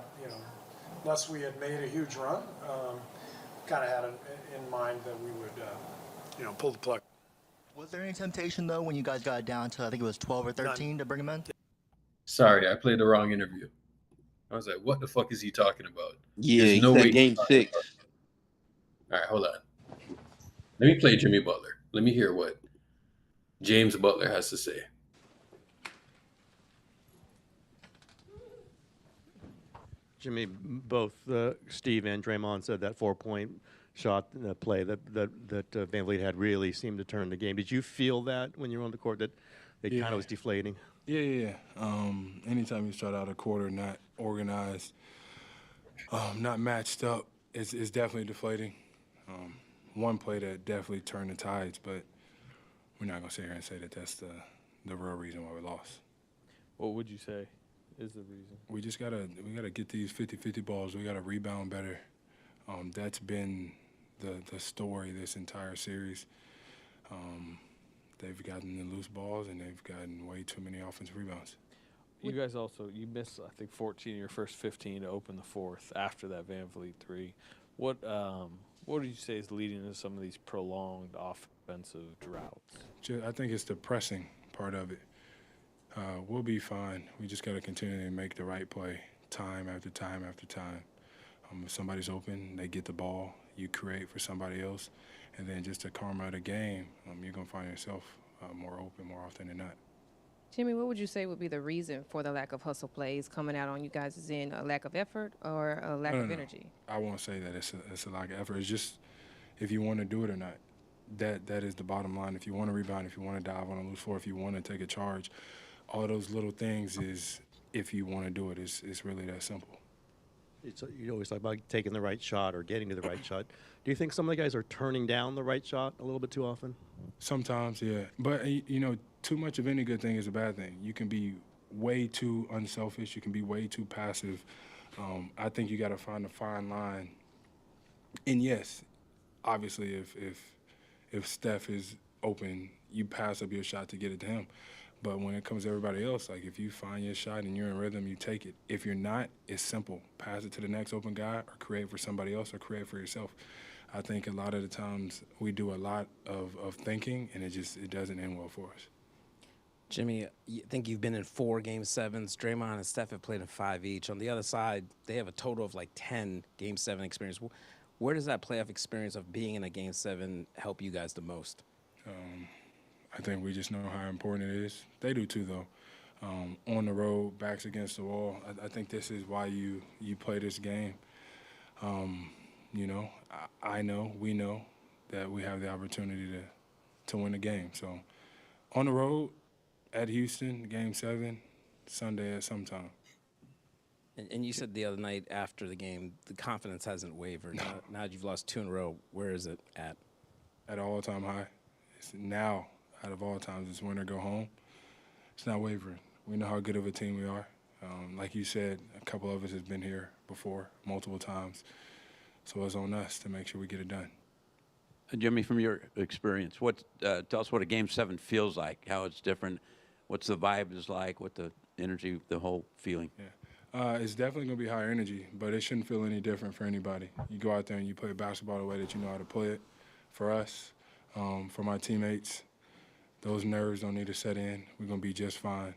unless we had made a huge run, kind of had it in mind that we would, pull the plug. Was there any temptation, though, when you guys got down to, I think it was 12 or 13, to bring him in? Sorry, I played the wrong interview. I was like, what the fuck is he talking about? Yeah, There's he no said way Game 6. All right, hold on. Let me play Jimmy Butler. Let me hear what James Butler has to say. Jimmy, both Steve and Draymond said that 4-point shot play that Van Vliet had really seemed to turn the game. Did you feel that when you were on the court that it kind of was deflating? Yeah. Anytime you start out a quarter not organized, not matched up, it's definitely deflating. One play that definitely turned the tides, but we're not gonna sit here and say that that's the real reason why we lost. What would you say is the reason? We just gotta get these 50-50 balls. We gotta rebound better. That's been the story this entire series. They've gotten the loose balls and they've gotten way too many offensive rebounds. You guys also, you missed, I think, 14 of your first 15 to open the fourth after that Van Vliet three. What would you say is leading to some of these prolonged offensive droughts? I think it's the pressing part of it. We'll be fine. We just got to continue to make the right play time after time after time. If somebody's open, they get the ball, you create for somebody else, and then just the karma of the game, you're going to find yourself more open more often than not. Jimmy, what would you say would be the reason for the lack of hustle plays coming out on you guys? Is in a lack of effort or a lack of energy? I won't say that it's a lack of effort. It's just if you want to do it or not. That is the bottom line. If you want to rebound, if you want to dive on a loose floor, if you want to take a charge, all those little things is if you want to do it. It's really that simple. You always talk about taking the right shot or getting to the right shot. Do you think some of the guys are turning down the right shot a little bit too often? Sometimes, yeah. But, too much of any good thing is a bad thing. You can be way too unselfish. You can be way too passive. I think you got to find a fine line. And, yes, obviously if Steph is open, you pass up your shot to get it to him. But when it comes to everybody else, like if you find your shot and you're in rhythm, you take it. If you're not, it's simple. Pass it to the next open guy or create for somebody else or create for yourself. I think a lot of the times we do a lot of thinking and it doesn't end well for us. Jimmy, I think you've been in 4 Game 7s. Draymond and Steph have played in 5 each. On the other side, they have a total of like 10 Game 7 experience. Where does that playoff experience of being in a Game 7 help you guys the most? I think we just know how important it is. They do too, though. On the road, backs against the wall. I think this is why you play this game. I know, we know that we have the opportunity to win the game. So on the road, at Houston, Game 7, Sunday at some time. And you said the other night after the game, the confidence hasn't wavered. Now that you've lost 2 in a row, where is it at? At an all-time high. It's now, out of all times, it's win or go home. It's not wavering. We know how good of a team we are. Like you said, a couple of us have been here before, multiple times. So it's on us to make sure we get it done. Jimmy, from your experience, tell us what a Game 7 feels like, how it's different, what's the vibe is like, what the energy, the whole feeling. Yeah. It's definitely going to be higher energy, but it shouldn't feel any different for anybody. You go out there and you play basketball the way that you know how to play it. For us, for my teammates, those nerves don't need to set in. We're going to be just fine.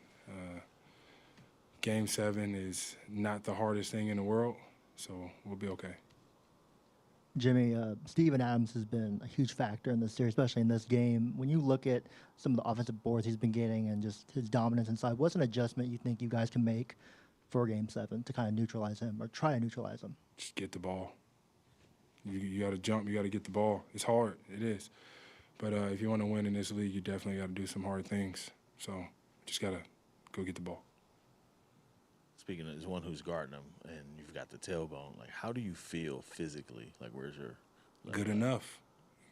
Game 7 is not the hardest thing in the world, so we'll be okay. Jimmy, Steven Adams has been a huge factor in this series, especially in this game. When you look at some of the offensive boards he's been getting and just his dominance inside, what's an adjustment you think you guys can make for Game 7 to kind of neutralize him or try to neutralize him? Just get the ball. You got to jump. You got to get the ball. It's hard. It is. But if you want to win in this league, you definitely got to do some hard things. So just got to go get the ball. Speaking as one who's guarding him, and you've got the tailbone, like how do you feel physically? Like where's your good enough?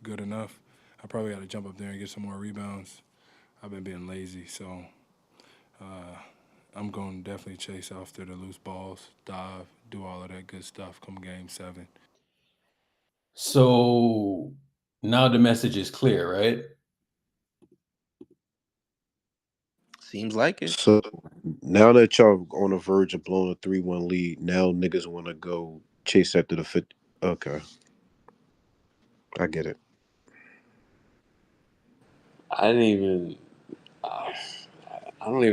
Good enough. I probably got to jump up there and get some more rebounds. I've been being lazy, so I'm going to definitely chase after the loose balls, dive, do all of that good stuff come Game 7. So now the message is clear, right? Seems like it. So now that y'all on the verge of blowing a 3-1 lead, now niggas want to go chase after the 50. Okay. I get it. I don't even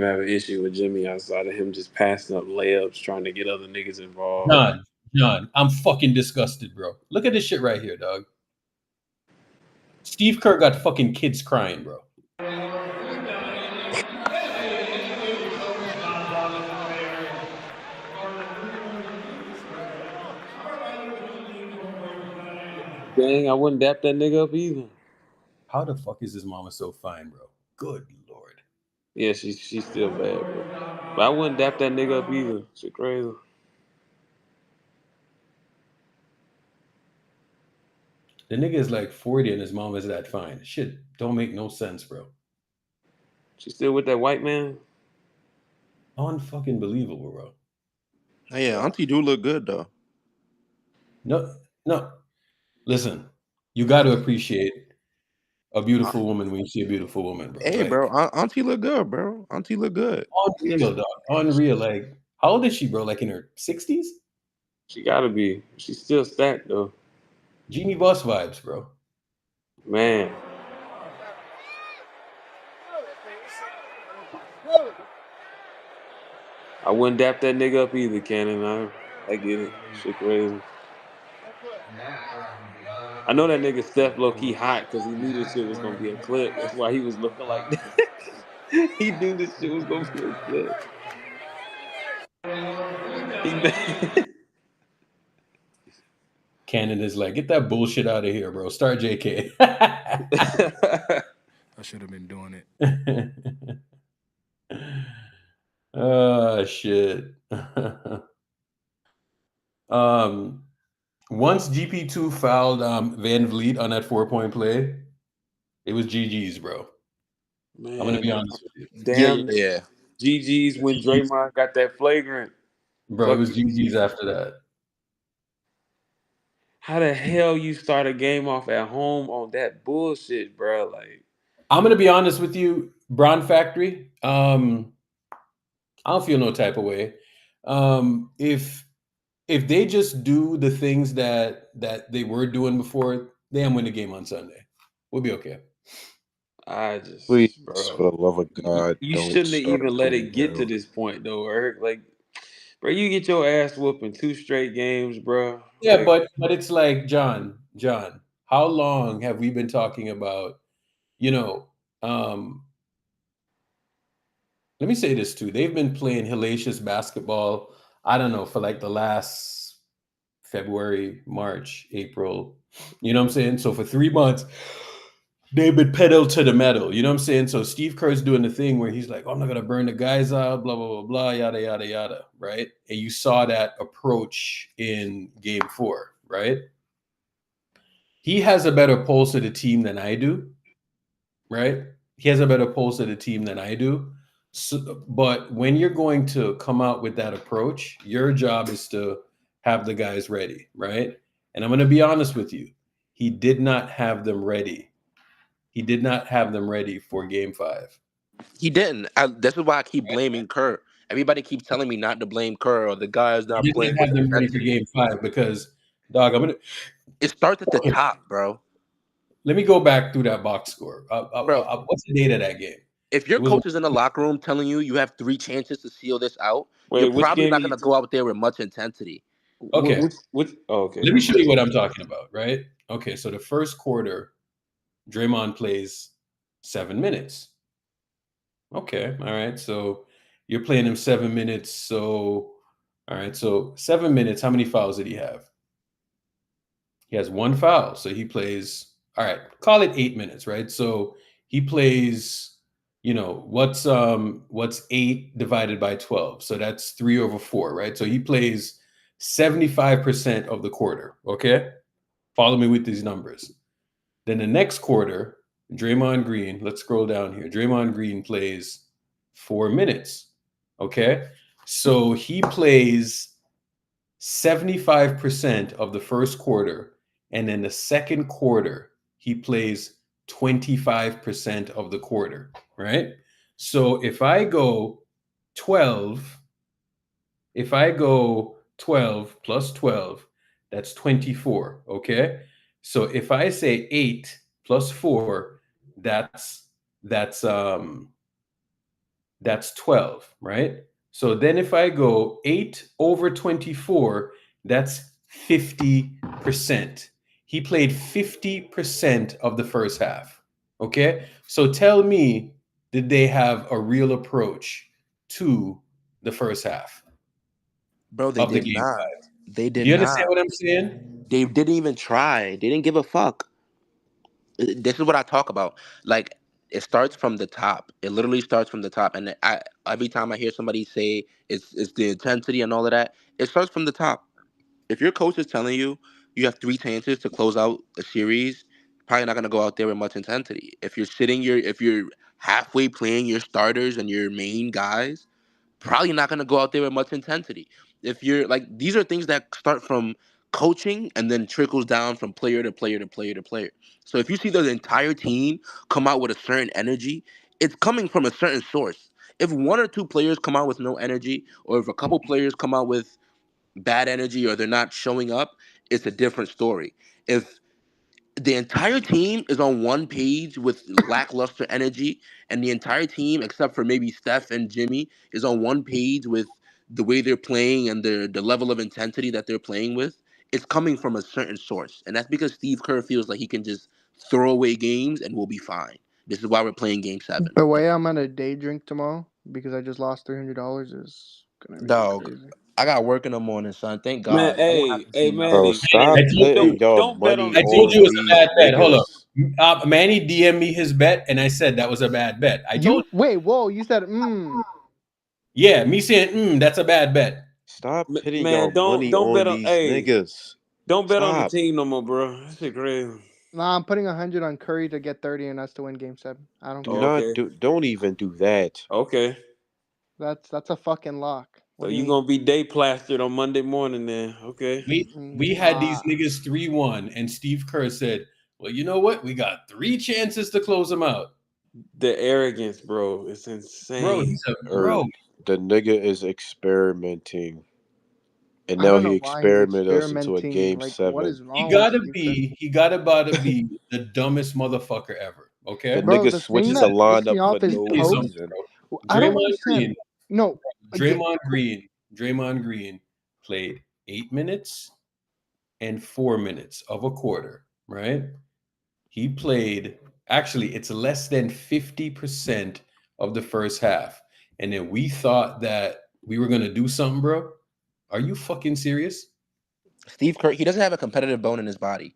have an issue with Jimmy outside of him just passing up layups, trying to get other niggas involved. John, I'm fucking disgusted, bro. Look at this shit right here, dog. Steve Kerr got fucking kids crying, bro. Dang, I wouldn't dap that nigga up either. How the fuck is his mama so fine, bro? Good lord. Yeah, she's still bad, bro. But I wouldn't dap that nigga up either. Shit crazy. The nigga is like 40 and his mom is that fine. Shit don't make no sense, bro. She still with that white man? Unfucking believable, bro. Yeah, Auntie do look good though. No. Listen, you got to appreciate a beautiful woman when you see a beautiful woman, bro. Hey, Like, bro, Auntie look good, bro. Auntie look good. unreal, dog. Unreal. Like, how old is she, bro? Like in her 60s? She gotta be. She's still stacked though. Genie Boss vibes, bro. Man. I wouldn't dap that nigga up either, Cannon. I get it. Shit crazy. I know that nigga Steph low-key hot because he knew this shit was gonna be a clip. That's why he was looking like that. He knew this shit was gonna be a clip. Cannon is like, get that bullshit out of here, bro. Start JK. I should have been doing it. Oh shit. Once GP2 fouled Van Vliet on that 4-point play, it was GG's, bro. Man, I'm gonna be honest with you. Damn, yeah. GG's when Draymond got that flagrant. Bro, it was GG's after that. How the hell you start a game off at home on that bullshit, bro? Like, I'm gonna be honest with you, Bron Factory. I don't feel no type of way. If they just do the things that they were doing before, they win the game on Sunday. We'll be okay. I just, Please, bro, for the love of God, you don't shouldn't have start even let Cody, it get bro. to this point, though, Eric. Like, bro, you get your ass whooping 2 straight games, bro. Yeah, Like, but it's like John, how long have we been talking about, let me say this too. They've been playing hellacious basketball, I don't know, for like the last February, March, April. You know what I'm saying? So for 3 months, they've been pedal to the metal. You know what I'm saying? So Steve Kerr's doing the thing where he's like, oh, I'm not going to burn the guys out, blah, blah, blah, blah, yada, yada, yada, right? And you saw that approach in game 4, right? He has a better pulse of the team than I do, right? He has a better pulse of the team than I do. So, but when you're going to come out with that approach, your job is to have the guys ready, right? And I'm going to be honest with you. He did not have them ready. He did not have them ready for game 5. He didn't. This is why I keep blaming Kerr. Everybody keeps telling me not to blame Kerr or the guys not He playing didn't with have them ready for intensity. game 5 because, dog, It starts at the top, bro. Let me go back through that box score. Bro, what's the date of that game? if your coach is in the locker room telling you have 3 chances to seal this out, wait, you're which probably game not are going you to go out there with much intensity. Okay. Oh, okay. Let me show you what I'm talking about, right? Okay, so the first quarter, Draymond plays 7 minutes. Okay, all right. So you're playing him 7 minutes. So, all right. So 7 minutes. How many fouls did he have? He has 1 foul. So he plays, all right, call it 8 minutes, right? So he plays, what's 8 divided by 12? So that's 3/4, right? So he plays 75% of the quarter. Okay. Follow me with these numbers. Then the next quarter, Draymond Green, let's scroll down here. Draymond Green plays 4 minutes. Okay. So he plays 75% of the first quarter. And then the second quarter, he plays 25% of the quarter, right? So if I go 12 plus 12, that's 24, okay? So if I say 8 plus 4, that's 12, right? So then if I go 8 over 24, that's 50%. he played 50% of the first half. Okay? So tell me, did they have a real approach to the first half Bro, they of the did game not. 5? They Do did you not. understand what I'm saying? They didn't even try. They didn't give a fuck. This is what I talk about. Like, it starts from the top. It literally starts from the top. And every time I hear somebody say it's the intensity and all of that, it starts from the top. If your coach is telling you you have 3 chances to close out a series, probably not gonna go out there with much intensity. If you're halfway playing your starters and your main guys, probably not going to go out there with much intensity. If you're like, these are things that start from coaching and then trickles down from player to player to player to player. So if you see the entire team come out with a certain energy, it's coming from a certain source. If 1 or 2 players come out with no energy, or if a couple players come out with bad energy or they're not showing up, it's a different story. If the entire team is on one page with lackluster energy, and the entire team, except for maybe Steph and Jimmy, is on one page with the way they're playing and the level of intensity that they're playing with. It's coming from a certain source, and that's because Steve Kerr feels like he can just throw away games and we'll be fine. This is why we're playing Game 7. The way I'm gonna day drink tomorrow because I just lost $300 is gonna be Dog, crazy. I got work in the morning, son. Thank Man, God. I won't have to see man, Bro, nothing. stop putting your don't bet on money I the told on you it was a these bad bet. Hold niggas. up. Manny DM'd me his bet, and I said that was a bad bet. I told You wait, whoa! You said Yeah, me saying, that's a bad bet. Stop putting man, your money don't bet on on these niggas. don't bet on the Stop. team no more, bro. That shit crazy. Nah, I'm putting 100 on Curry to get 30 and us to win Game 7. I don't Do care. not Okay. don't even do that. Okay. That's a fucking lock. So What do you mean? gonna be day plastered on Monday morning then? Okay. We had these niggas 3-1, and Steve Kerr said, "Well, you know what? We got 3 chances to close them out." The arrogance, bro, it's insane. Bro, he's a Or the nigga is experimenting. And I now don't he know why he's experimented us into a experimenting. game Like, 7. what is wrong? He with gotta Steve be. He got about to be the dumbest motherfucker ever. Okay, The Bro, nigga the switched thing the that pissed me lineup off for is no Pope. reason. I don't Draymond understand. Green. No, Draymond Green played 8 minutes and 4 minutes of a quarter. Right? He played. Actually, it's less than 50% of the first half, and then we thought that we were gonna do something, bro. Are you fucking serious? Steve Kerr, he doesn't have a competitive bone in his body.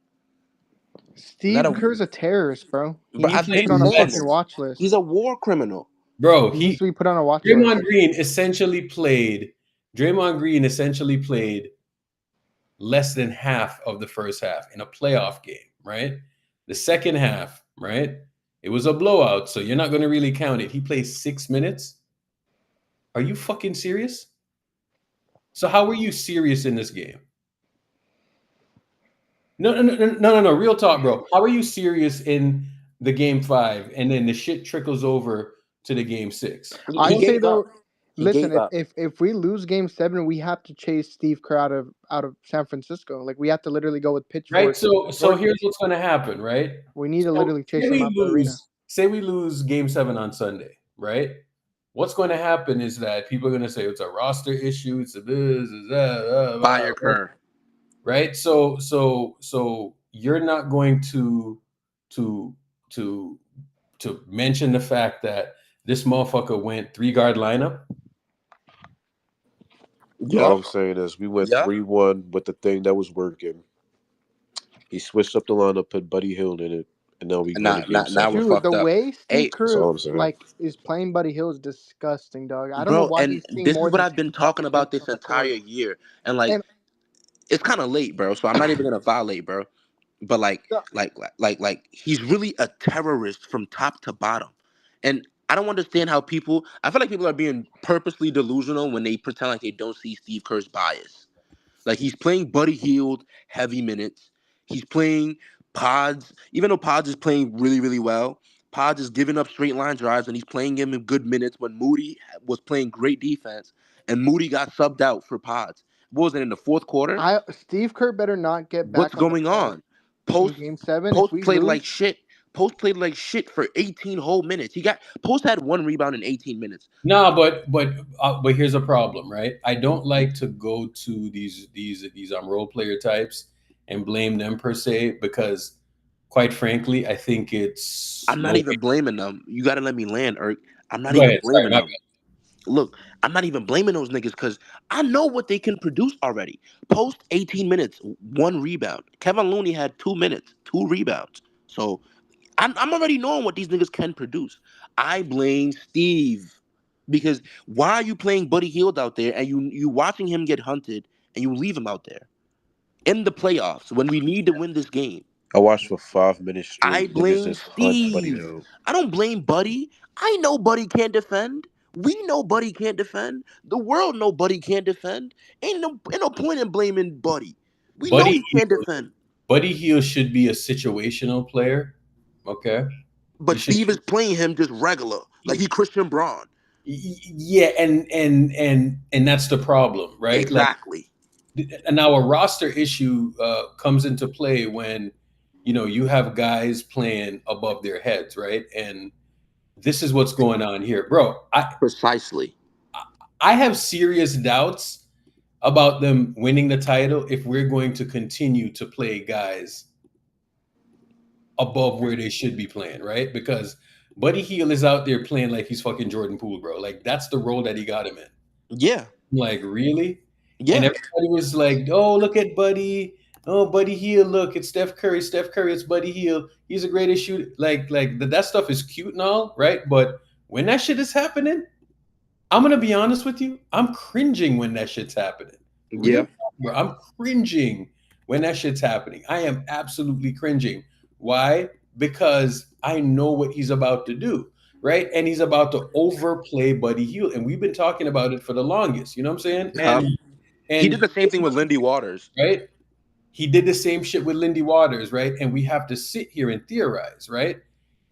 Steve Kerr's a terrorist, bro. He But needs I've to be been put on a saying fucking this. watch list. He's a war criminal. Bro, He needs to be put on a watch Draymond list. Green essentially played less than half of the first half in a playoff game, right? The second half, right? It was a blowout, so you're not going to really count it. He played 6 minutes. Are you fucking serious? So how were you serious in this game? No. Real talk, bro. How are you serious in the Game 5 and then the shit trickles over to the Game 6? I say though, listen, gave up. if we lose Game 7, we have to chase Steve Kerr out of San Francisco. Like we have to literally go with pitchfork. Right. So here's what's going to happen, right? We need to literally chase say him out the arena. Say we lose Game 7 on Sunday, right? What's going to happen is that people are going to say it's a roster issue. It's a this, it's that, Fire Kerr. Right. So you're not going to mention the fact that this motherfucker went 3-guard lineup. All I'm saying is we went 3-1 with the thing that was working. He switched up the lineup, put Buddy Hield in it, and now we go to Game 7. Dude, the way Steve That's all Kerr I'm saying. like is playing Buddy Hield is disgusting, dog. I don't know Bro, why and he's seeing this more is what than I've been 10 talking about minutes this on the court. entire year. And like it's kind of late, bro. So I'm not even gonna violate, bro. But like he's really a terrorist from top to bottom. And I don't understand how I feel like people are being purposely delusional when they pretend like they don't see Steve Kerr's bias. Like he's playing Buddy Hield heavy minutes. He's playing Pods, even though Pods is playing really, really well. Pods is giving up straight line drives and he's playing him in good minutes when Moody was playing great defense and Moody got subbed out for Pods. What was it in the fourth quarter? Steve Kerr better not get back. What's going on? Post Game 7. Post if we played lose, like shit. Post played like shit for 18 whole minutes. Post had 1 rebound in 18 minutes. No, but here's a problem, right? I don't like to go to these role player types and blame them per se, because quite frankly, I think it's I'm not even blaming them. You got to let me land, Erk. I'm not Go even ahead. Sorry, blaming my them. Look, I'm not even blaming those niggas because I know what they can produce already. Post 18 minutes, 1 rebound. Kevin Looney had 2 minutes, 2 rebounds. So I'm already knowing what these niggas can produce. I blame Steve because why are you playing Buddy Hield out there and you watching him get hunted and you leave him out there in the playoffs when we need to win this game? I watched for 5 minutes I straight. Niggas blame just hunt Buddy Steve. Hield. I don't blame Buddy. I know Buddy can't defend. We know Buddy can't defend. The world know Buddy can't defend. Ain't no point in blaming Buddy. We know he can't defend. Buddy Hield should be a situational player. Okay. But Steve is playing him just regular, like he Christian Braun. Yeah, and that's the problem, right? Exactly. And now a roster issue comes into play when you have guys playing above their heads, right? And this is what's going on here, bro. Precisely. I have serious doubts about them winning the title if we're going to continue to play guys above where they should be playing, right? Because Buddy Hield is out there playing like he's fucking Jordan Poole, bro. Like that's the role that he got him in. Yeah. Like really? Yeah. And everybody was like, "Oh, look at Buddy. Oh, Buddy Hield. Look, it's Steph Curry. Steph Curry. It's Buddy Hield. He's the greatest shooter." Like that stuff is cute and all, right? But when that shit is happening, I'm gonna be honest with you. I'm cringing when that shit's happening. Yeah. Bro, I'm cringing when that shit's happening. I am absolutely cringing. Why? Because I know what he's about to do, right? And he's about to overplay Buddy Hield, and we've been talking about it for the longest. You know what I'm saying? And he did the same thing with Lindy Waters, right? He did the same shit with Lindy Waters, right? And we have to sit here and theorize, right?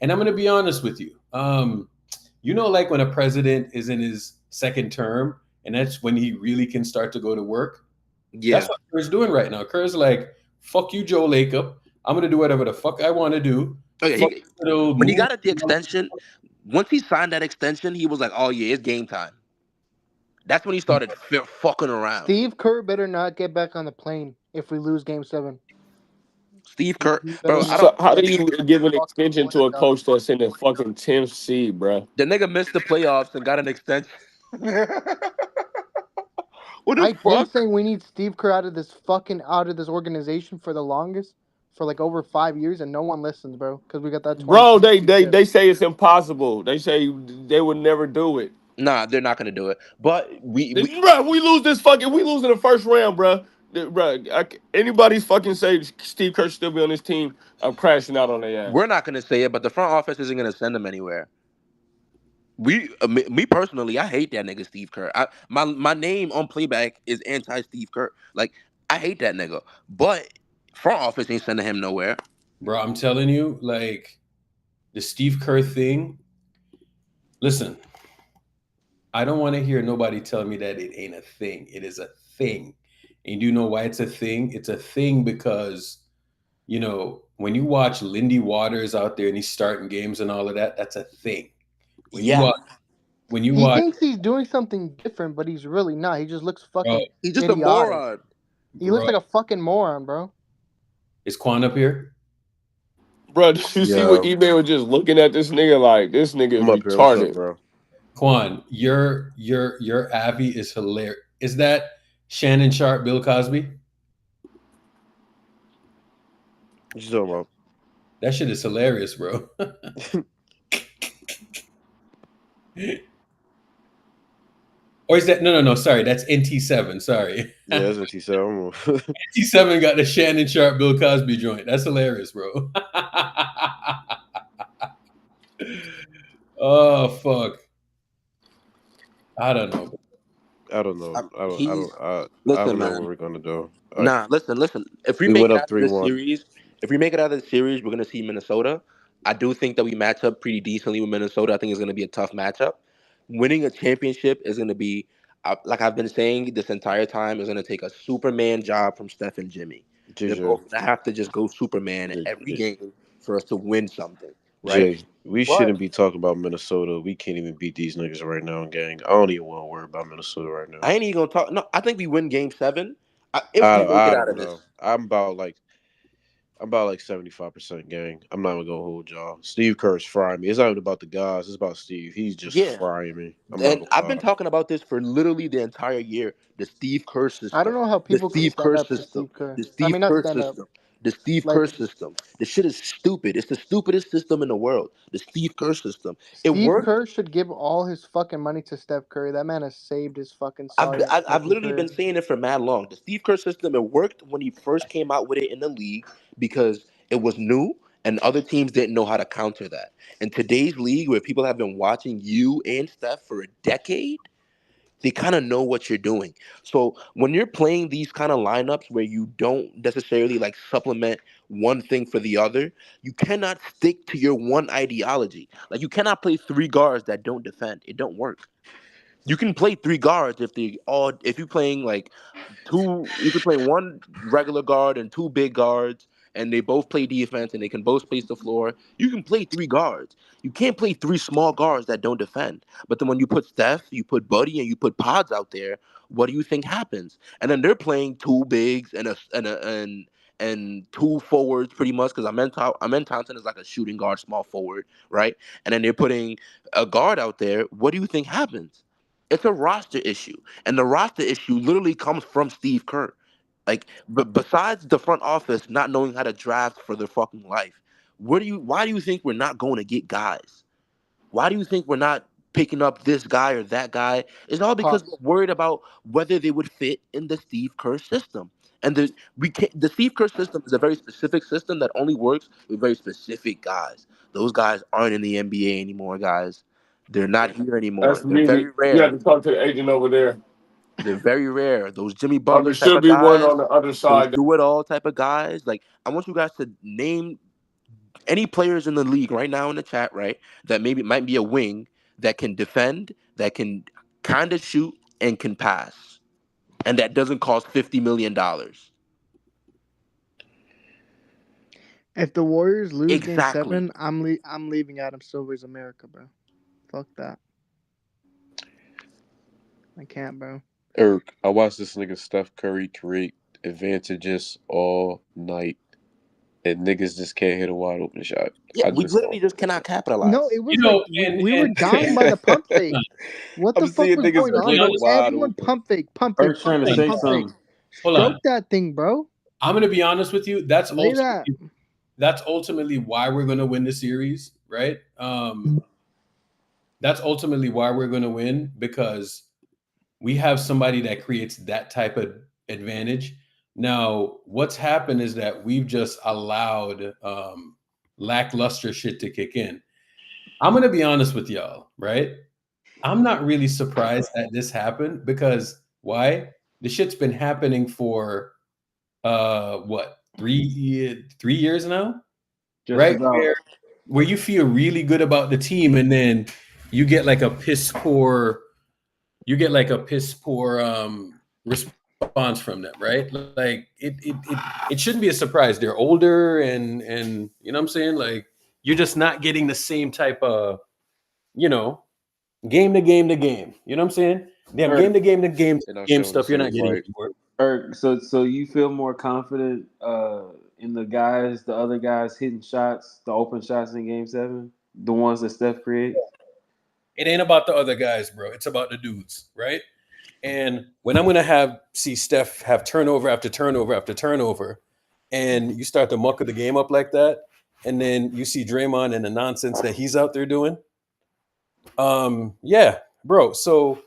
And I'm going to be honest with you. Like when a president is in his second term, and that's when he really can start to go to work. Yeah. That's what Kerr's doing right now. Kerr's like, fuck you, Joe Lacob. I'm going to do whatever the fuck I want to do. Okay, when he got at the extension, once he signed that extension, he was like, "Oh yeah, it's game time." That's when he started fucking around. Steve Kerr better not get back on the plane if we lose Game 7. Steve Kerr, bro. So how do you give an extension to a coach that's in the fucking 10th seed, bro? The nigga missed the playoffs and got an extension. I've been saying we need Steve Kerr out of this organization for the longest, for like over 5 years, and no one listens, bro. Because we got that. Bro, they say it's impossible. They say they would never do it. Nah, they're not gonna do it. But we lose this fucking. We lose in the first round, bro. Bro, anybody's fucking say Steve Kerr should still be on this team, I'm crashing out on their ass. We're not gonna say it, but the front office isn't gonna send them anywhere. Me personally, I hate that nigga Steve Kerr. My name on playback is anti Steve Kerr. Like I hate that nigga, but front office ain't sending him nowhere. Bro, I'm telling you, like the Steve Kerr thing. Listen, I don't want to hear nobody tell me that it ain't a thing. It is a thing. And you know why it's a thing? It's a thing because, when you watch Lindy Waters out there and he's starting games and all of that, that's a thing. He thinks he's doing something different, but he's really not. He just looks fucking. He's just idiotic. a moron. He looks like a fucking moron, bro. Is Quan up here? Bro, did you see what email was just looking at this nigga like this nigga is retarded, bro? Quan, your Avi is hilarious. Is that Shannon Sharp, Bill Cosby? What you talking about? That shit is hilarious, bro. Or is that no? Sorry, that's NT7. Sorry. Yeah, that's NT7. NT7 got the Shannon Sharp, Bill Cosby joint. That's hilarious, bro. Oh fuck. I don't know. I don't know. I don't Listen, know man. what we're gonna do. Nah, listen. If we We make went it up out of this 3-1. series, we're gonna see Minnesota. I do think that we match up pretty decently with Minnesota. I think it's gonna be a tough matchup. Winning a championship is gonna be, like I've been saying this entire time, is gonna take a Superman job from Steph and Jimmy. They're both gonna have to just go Superman in every game for us to win something. Right? Jay, we shouldn't be talking about Minnesota. We can't even beat these niggas right now, gang. I don't even want to worry about Minnesota right now. I ain't even gonna talk. No, I think we win Game 7. If we make it out of this. I'm about like I'm about like 75% gang. I'm not even gonna hold y'all. Steve Kerr's frying me. It's not even about the guys. It's about Steve. He's just Yeah. frying me. I'm not And gonna I've been lie. talking about this for literally the entire year. The Steve Kerr I don't system. know how The people can Steve stand Kerr up for system. Steve Kerr. The I Steve mean, not Kerr stand up. system. The Steve Like Kerr system. This shit is stupid. It's the stupidest system in the world. The Steve Kerr system. It Steve worked. Kerr should give all his fucking money to Steph Curry. That man has saved his fucking sorry I've fucking literally career. been saying it for mad long. The Steve Kerr system, it worked when he first came out with it in the league because it was new and other teams didn't know how to counter that. In today's league, where people have been watching you and Steph for a decade, they kind of know what you're doing. So when you're playing these kind of lineups where you don't necessarily like supplement one thing for the other, you cannot stick to your one ideology. Like you cannot play three guards that don't defend. It don't work. You can play three guards if you're playing like you could play one regular guard and two big guards and they both play defense and they can both space the floor. You can play three guards. You can't play three small guards that don't defend. But then when you put Steph, you put Buddy, and you put Pods out there, what do you think happens? And then they're playing two bigs and two forwards pretty much because Amen Thompson is like a shooting guard, small forward, right? And then they're putting a guard out there. What do you think happens? It's a roster issue, and the roster issue literally comes from Steve Kerr. Like, but besides the front office not knowing how to draft for their fucking life, why do you think we're not going to get guys? Why do you think we're not picking up this guy or that guy? It's all because Pops. we're worried about whether they would fit in the Steve Kerr system. And the Steve Kerr system is a very specific system that only works with very specific guys. Those guys aren't in the NBA anymore, guys. They're not here anymore. That's They're very meaning you rare. have to talk to the agent over there. They're very rare. Those Jimmy There Butler type should of be one guys, on the other those side. do it all type of guys. Like, I want you guys to name any players in the league right now in the chat, right? That maybe might be a wing that can defend, that can kind of shoot, and can pass, and that doesn't cost $50 million. If the Warriors lose Exactly. Game 7, I'm leaving Adam Silver's America, bro. Fuck that. I can't, bro. Eric, I watched this nigga Steph Curry create advantages all night, and niggas just can't hit a wide open shot. Yeah, we literally just cannot capitalize. No, it was we were dying by the pump fake. What the I'm fuck seeing was niggas going on, blink bro? wide Everyone open. pump fake, pump Eric's fake, trying pump to fake, say pump fake. something. Hold Stroke on. that thing, bro. I'm gonna be honest with you. That's Lay that. ultimately why we're gonna win the series, right? That's ultimately why we're gonna win because we have somebody that creates that type of advantage. Now, what's happened is that we've just allowed lackluster shit to kick in. I'm gonna be honest with y'all, right? I'm not really surprised that this happened because why? The shit's been happening for what 3 years now, Just right? about. Where you feel really good about the team, and then you get like a piss poor response from them, right? Like it shouldn't be a surprise. They're older, and you know what I'm saying. Like you're just not getting the same type of game to game. You know what I'm saying? Damn, Right. game to game They're not game showing the stuff. You're not same getting fight. anymore. Eric, so you feel more confident in the other guys hitting shots, the open shots in Game 7, the ones that Steph creates? It ain't about the other guys, bro. It's about the dudes, right? And when I'm gonna see Steph have turnover after turnover after turnover, and you start to muck the game up like that, and then you see Draymond and the nonsense that he's out there doing. Yeah, bro. So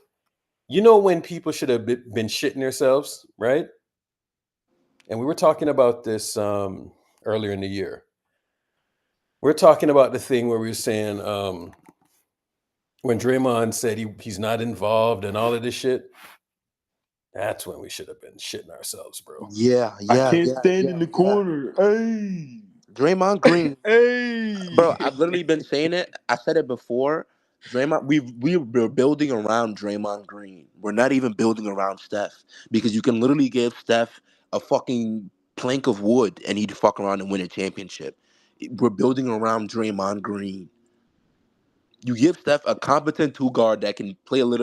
when people should have been shitting themselves, right? And we were talking about this earlier in the year. We're talking about the thing where we were saying when Draymond said he's not involved and all of this shit. That's when we should have been shitting ourselves, bro. Yeah. In the corner. Hey. Draymond Green. Hey. Bro, I've literally been saying it. I said it before. Draymond, we're building around Draymond Green. We're not even building around Steph because you can literally give Steph a fucking plank of wood and he'd fuck around and win a championship. We're building around Draymond Green. You give Steph a competent two guard that can play a little.